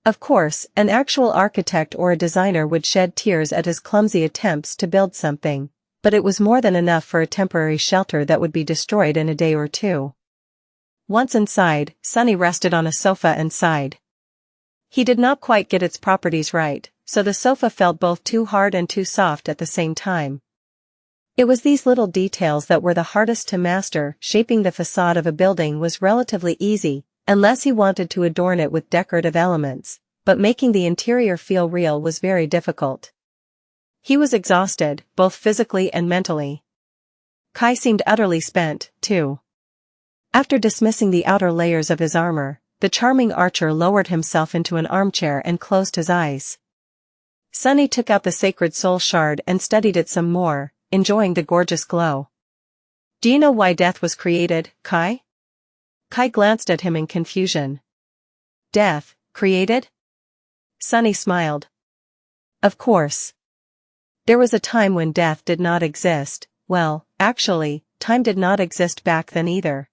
Of course, an actual architect or a designer would shed tears at his clumsy attempts to build something, but it was more than enough for a temporary shelter that would be destroyed in a day or two. Once inside, Sonny rested on a sofa and sighed. He did not quite get its properties right, so the sofa felt both too hard and too soft at the same time. It was these little details that were the hardest to master. Shaping the facade of a building was relatively easy, unless he wanted to adorn it with decorative elements, but making the interior feel real was very difficult. He was exhausted, both physically and mentally. Kai seemed utterly spent, too. After dismissing the outer layers of his armor, the charming archer lowered himself into an armchair and closed his eyes. Sonny took out the sacred soul shard and studied it some more, enjoying the gorgeous glow. Do you know why death was created, Kai? Kai glanced at him in confusion. Death, created? Sonny smiled. Of course. There was a time when death did not exist. Well, actually, time did not exist back then either.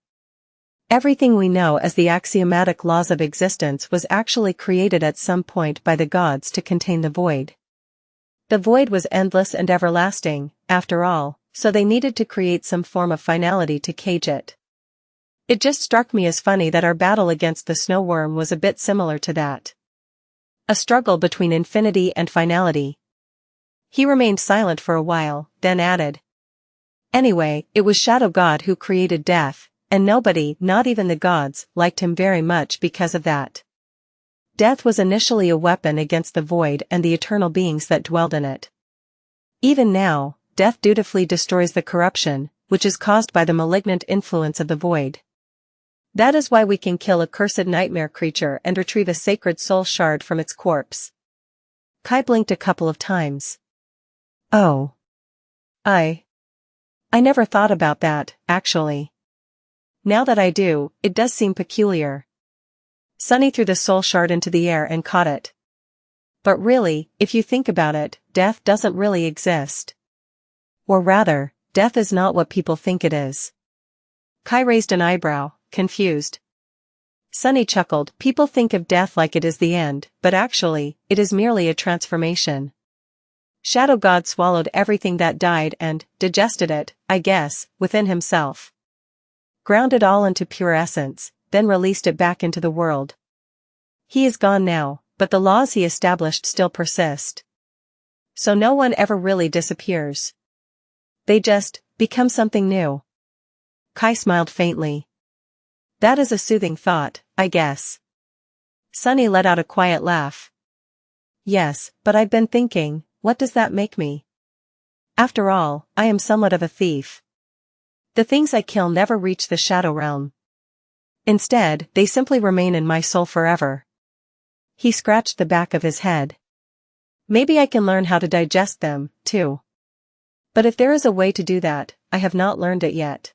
Everything we know as the axiomatic laws of existence was actually created at some point by the gods to contain the void. The void was endless and everlasting, after all, so they needed to create some form of finality to cage it. It just struck me as funny that our battle against the snow worm was a bit similar to that. A struggle between infinity and finality. He remained silent for a while, then added. Anyway, it was Shadow God who created death, and nobody, not even the gods, liked him very much because of that. Death was initially a weapon against the void and the eternal beings that dwelled in it. Even now, death dutifully destroys the corruption, which is caused by the malignant influence of the void. That is why we can kill a cursed nightmare creature and retrieve a sacred soul shard from its corpse. Kai blinked a couple of times. Oh. I never thought about that, actually. Now that I do, it does seem peculiar. Sonny threw the soul shard into the air and caught it. But really, if you think about it, death doesn't really exist. Or rather, death is not what people think it is. Kai raised an eyebrow, confused. Sonny chuckled. People think of death like it is the end, but actually, it is merely a transformation. Shadow God swallowed everything that died and digested it, I guess, within himself. Ground it all into pure essence, then released it back into the world. He is gone now, but the laws he established still persist. So no one ever really disappears. They just become something new. Kai smiled faintly. That is a soothing thought, I guess. Sonny let out a quiet laugh. Yes, but I've been thinking, what does that make me? After all, I am somewhat of a thief. The things I kill never reach the shadow realm. Instead, they simply remain in my soul forever. He scratched the back of his head. Maybe I can learn how to digest them, too. But if there is a way to do that, I have not learned it yet.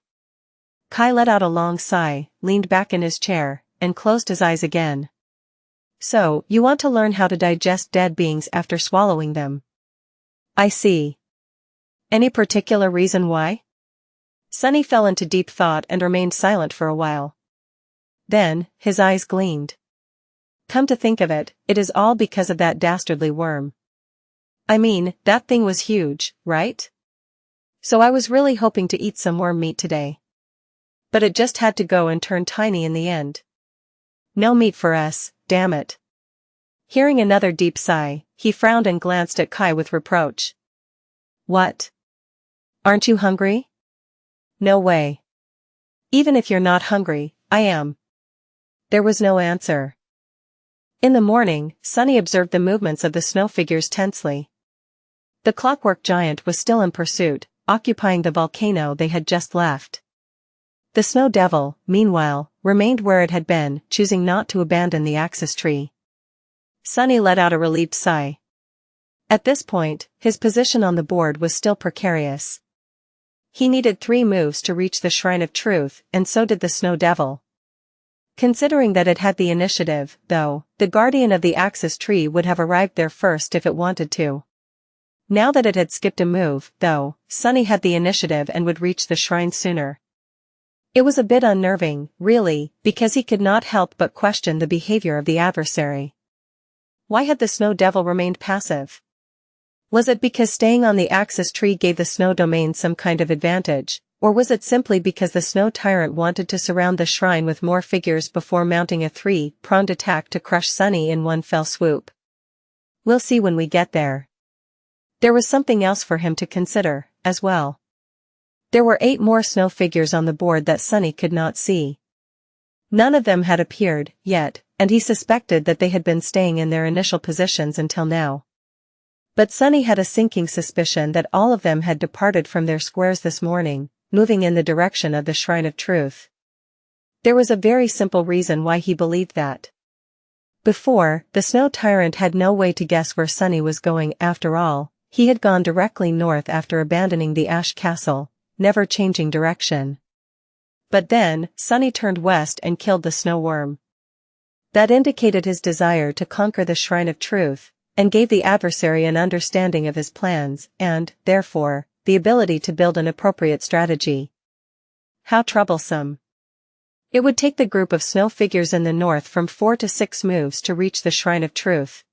Kai let out a long sigh, leaned back in his chair, and closed his eyes again. So, you want to learn how to digest dead beings after swallowing them? I see. Any particular reason why? Sunny fell into deep thought and remained silent for a while. Then, his eyes gleamed. Come to think of it, it is all because of that dastardly worm. I mean, that thing was huge, right? So I was really hoping to eat some worm meat today. But it just had to go and turn tiny in the end. No meat for us, damn it. Hearing another deep sigh, he frowned and glanced at Kai with reproach. What? Aren't you hungry? No way. Even if you're not hungry, I am. There was no answer. In the morning, Sunny observed the movements of the snow figures tensely. The clockwork giant was still in pursuit, occupying the volcano they had just left. The snow devil, meanwhile, remained where it had been, choosing not to abandon the axis tree. Sunny let out a relieved sigh. At this point, his position on the board was still precarious. He needed 3 moves to reach the Shrine of Truth, and so did the snow devil. Considering that it had the initiative, though, the guardian of the axis tree would have arrived there first if it wanted to. Now that it had skipped a move, though, Sunny had the initiative and would reach the shrine sooner. It was a bit unnerving, really, because he could not help but question the behavior of the adversary. Why had the snow devil remained passive? Was it because staying on the axis tree gave the snow domain some kind of advantage, or was it simply because the snow tyrant wanted to surround the shrine with more figures before mounting a 3-pronged attack to crush Sunny in one fell swoop? We'll see when we get there. There was something else for him to consider, as well. There were 8 more snow figures on the board that Sunny could not see. None of them had appeared, yet, and he suspected that they had been staying in their initial positions until now. But Sunny had a sinking suspicion that all of them had departed from their squares this morning, moving in the direction of the Shrine of Truth. There was a very simple reason why he believed that. Before, the snow tyrant had no way to guess where Sunny was going. After all, he had gone directly north after abandoning the Ash Castle, never changing direction. But then, Sunny turned west and killed the snow worm. That indicated his desire to conquer the Shrine of Truth, and gave the adversary an understanding of his plans and, therefore, the ability to build an appropriate strategy. How troublesome. It would take the group of snow figures in the north from 4 to 6 moves to reach the Shrine of Truth.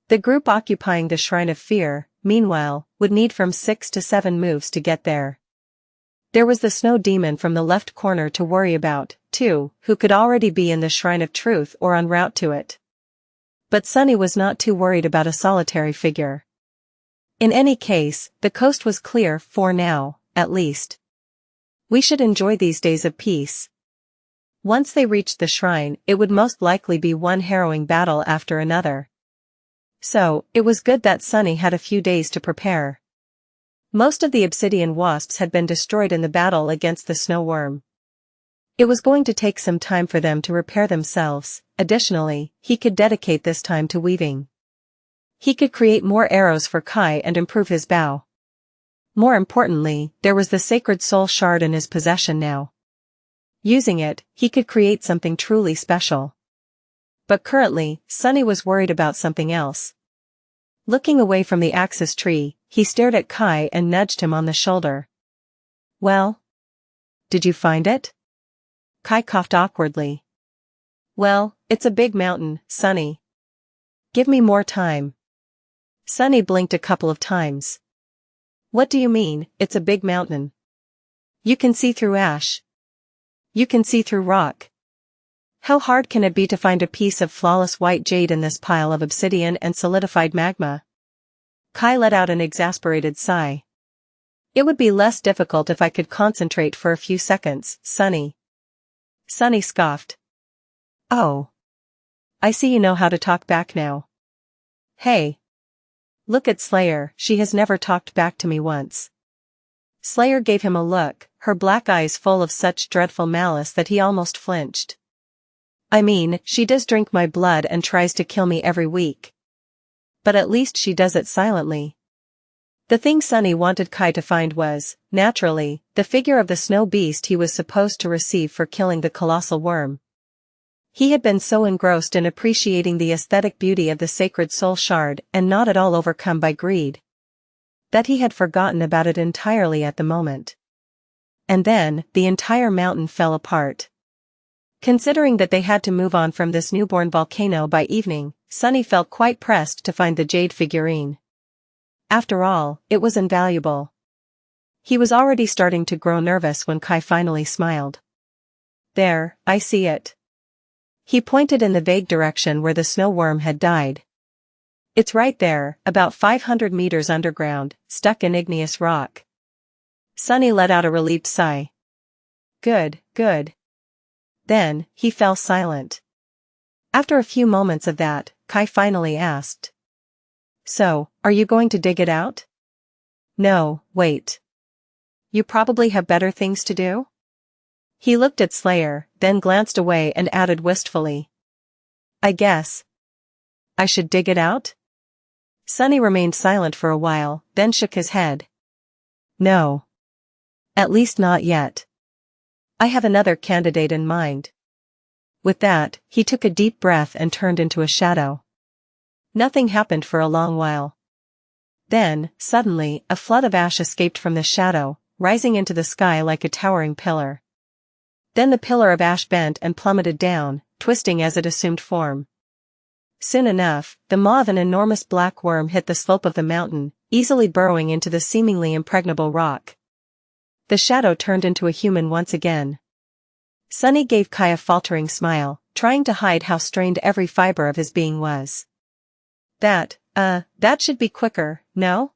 The group occupying the Shrine of Fear, meanwhile, would need from 6 to 7 moves to get there. There was the snow demon from the left corner to worry about, too, who could already be in the Shrine of Truth or en route to it. But Sunny was not too worried about a solitary figure. In any case, the coast was clear for now, at least. We should enjoy these days of peace. Once they reached the shrine, it would most likely be one harrowing battle after another. So, it was good that Sunny had a few days to prepare. Most of the obsidian wasps had been destroyed in the battle against the snow worm. It was going to take some time for them to repair themselves. Additionally, he could dedicate this time to weaving. He could create more arrows for Kai and improve his bow. More importantly, there was the sacred soul shard in his possession now. Using it, he could create something truly special. But currently, Sunny was worried about something else. Looking away from the axis tree, he stared at Kai and nudged him on the shoulder. Well? Did you find it? Kai coughed awkwardly. Well, it's a big mountain, Sunny. Give me more time. Sunny blinked a couple of times. What do you mean, it's a big mountain? You can see through ash. You can see through rock. How hard can it be to find a piece of flawless white jade in this pile of obsidian and solidified magma? Kai let out an exasperated sigh. It would be less difficult if I could concentrate for a few seconds, Sunny. Sunny scoffed. Oh. I see you know how to talk back now. Hey. Look at Slayer, she has never talked back to me once. Slayer gave him a look, her black eyes full of such dreadful malice that he almost flinched. I mean, she does drink my blood and tries to kill me every week. But at least she does it silently. The thing Sunny wanted Kai to find was, naturally, the figure of the snow beast he was supposed to receive for killing the colossal worm. He had been so engrossed in appreciating the aesthetic beauty of the sacred soul shard and not at all overcome by greed, that he had forgotten about it entirely at the moment. And then, the entire mountain fell apart. Considering that they had to move on from this newborn volcano by evening, Sunny felt quite pressed to find the jade figurine. After all, it was invaluable. He was already starting to grow nervous when Kai finally smiled. "There, I see it." He pointed in the vague direction where the snow worm had died. "It's right there, about 500 meters underground, stuck in igneous rock." Sunny let out a relieved sigh. "Good, good." Then, he fell silent. After a few moments of that, Kai finally asked. "So, are you going to dig it out?" "No, wait. You probably have better things to do?" He looked at Slayer, then glanced away and added wistfully. "I guess I should dig it out?" Sunny remained silent for a while, then shook his head. "No. At least not yet. I have another candidate in mind." With that, he took a deep breath and turned into a shadow. Nothing happened for a long while. Then, suddenly, a flood of ash escaped from the shadow, rising into the sky like a towering pillar. Then the pillar of ash bent and plummeted down, twisting as it assumed form. Soon enough, the maw of an enormous black worm hit the slope of the mountain, easily burrowing into the seemingly impregnable rock. The shadow turned into a human once again. Sunny gave Kai a faltering smile, trying to hide how strained every fiber of his being was. That should be quicker, no?"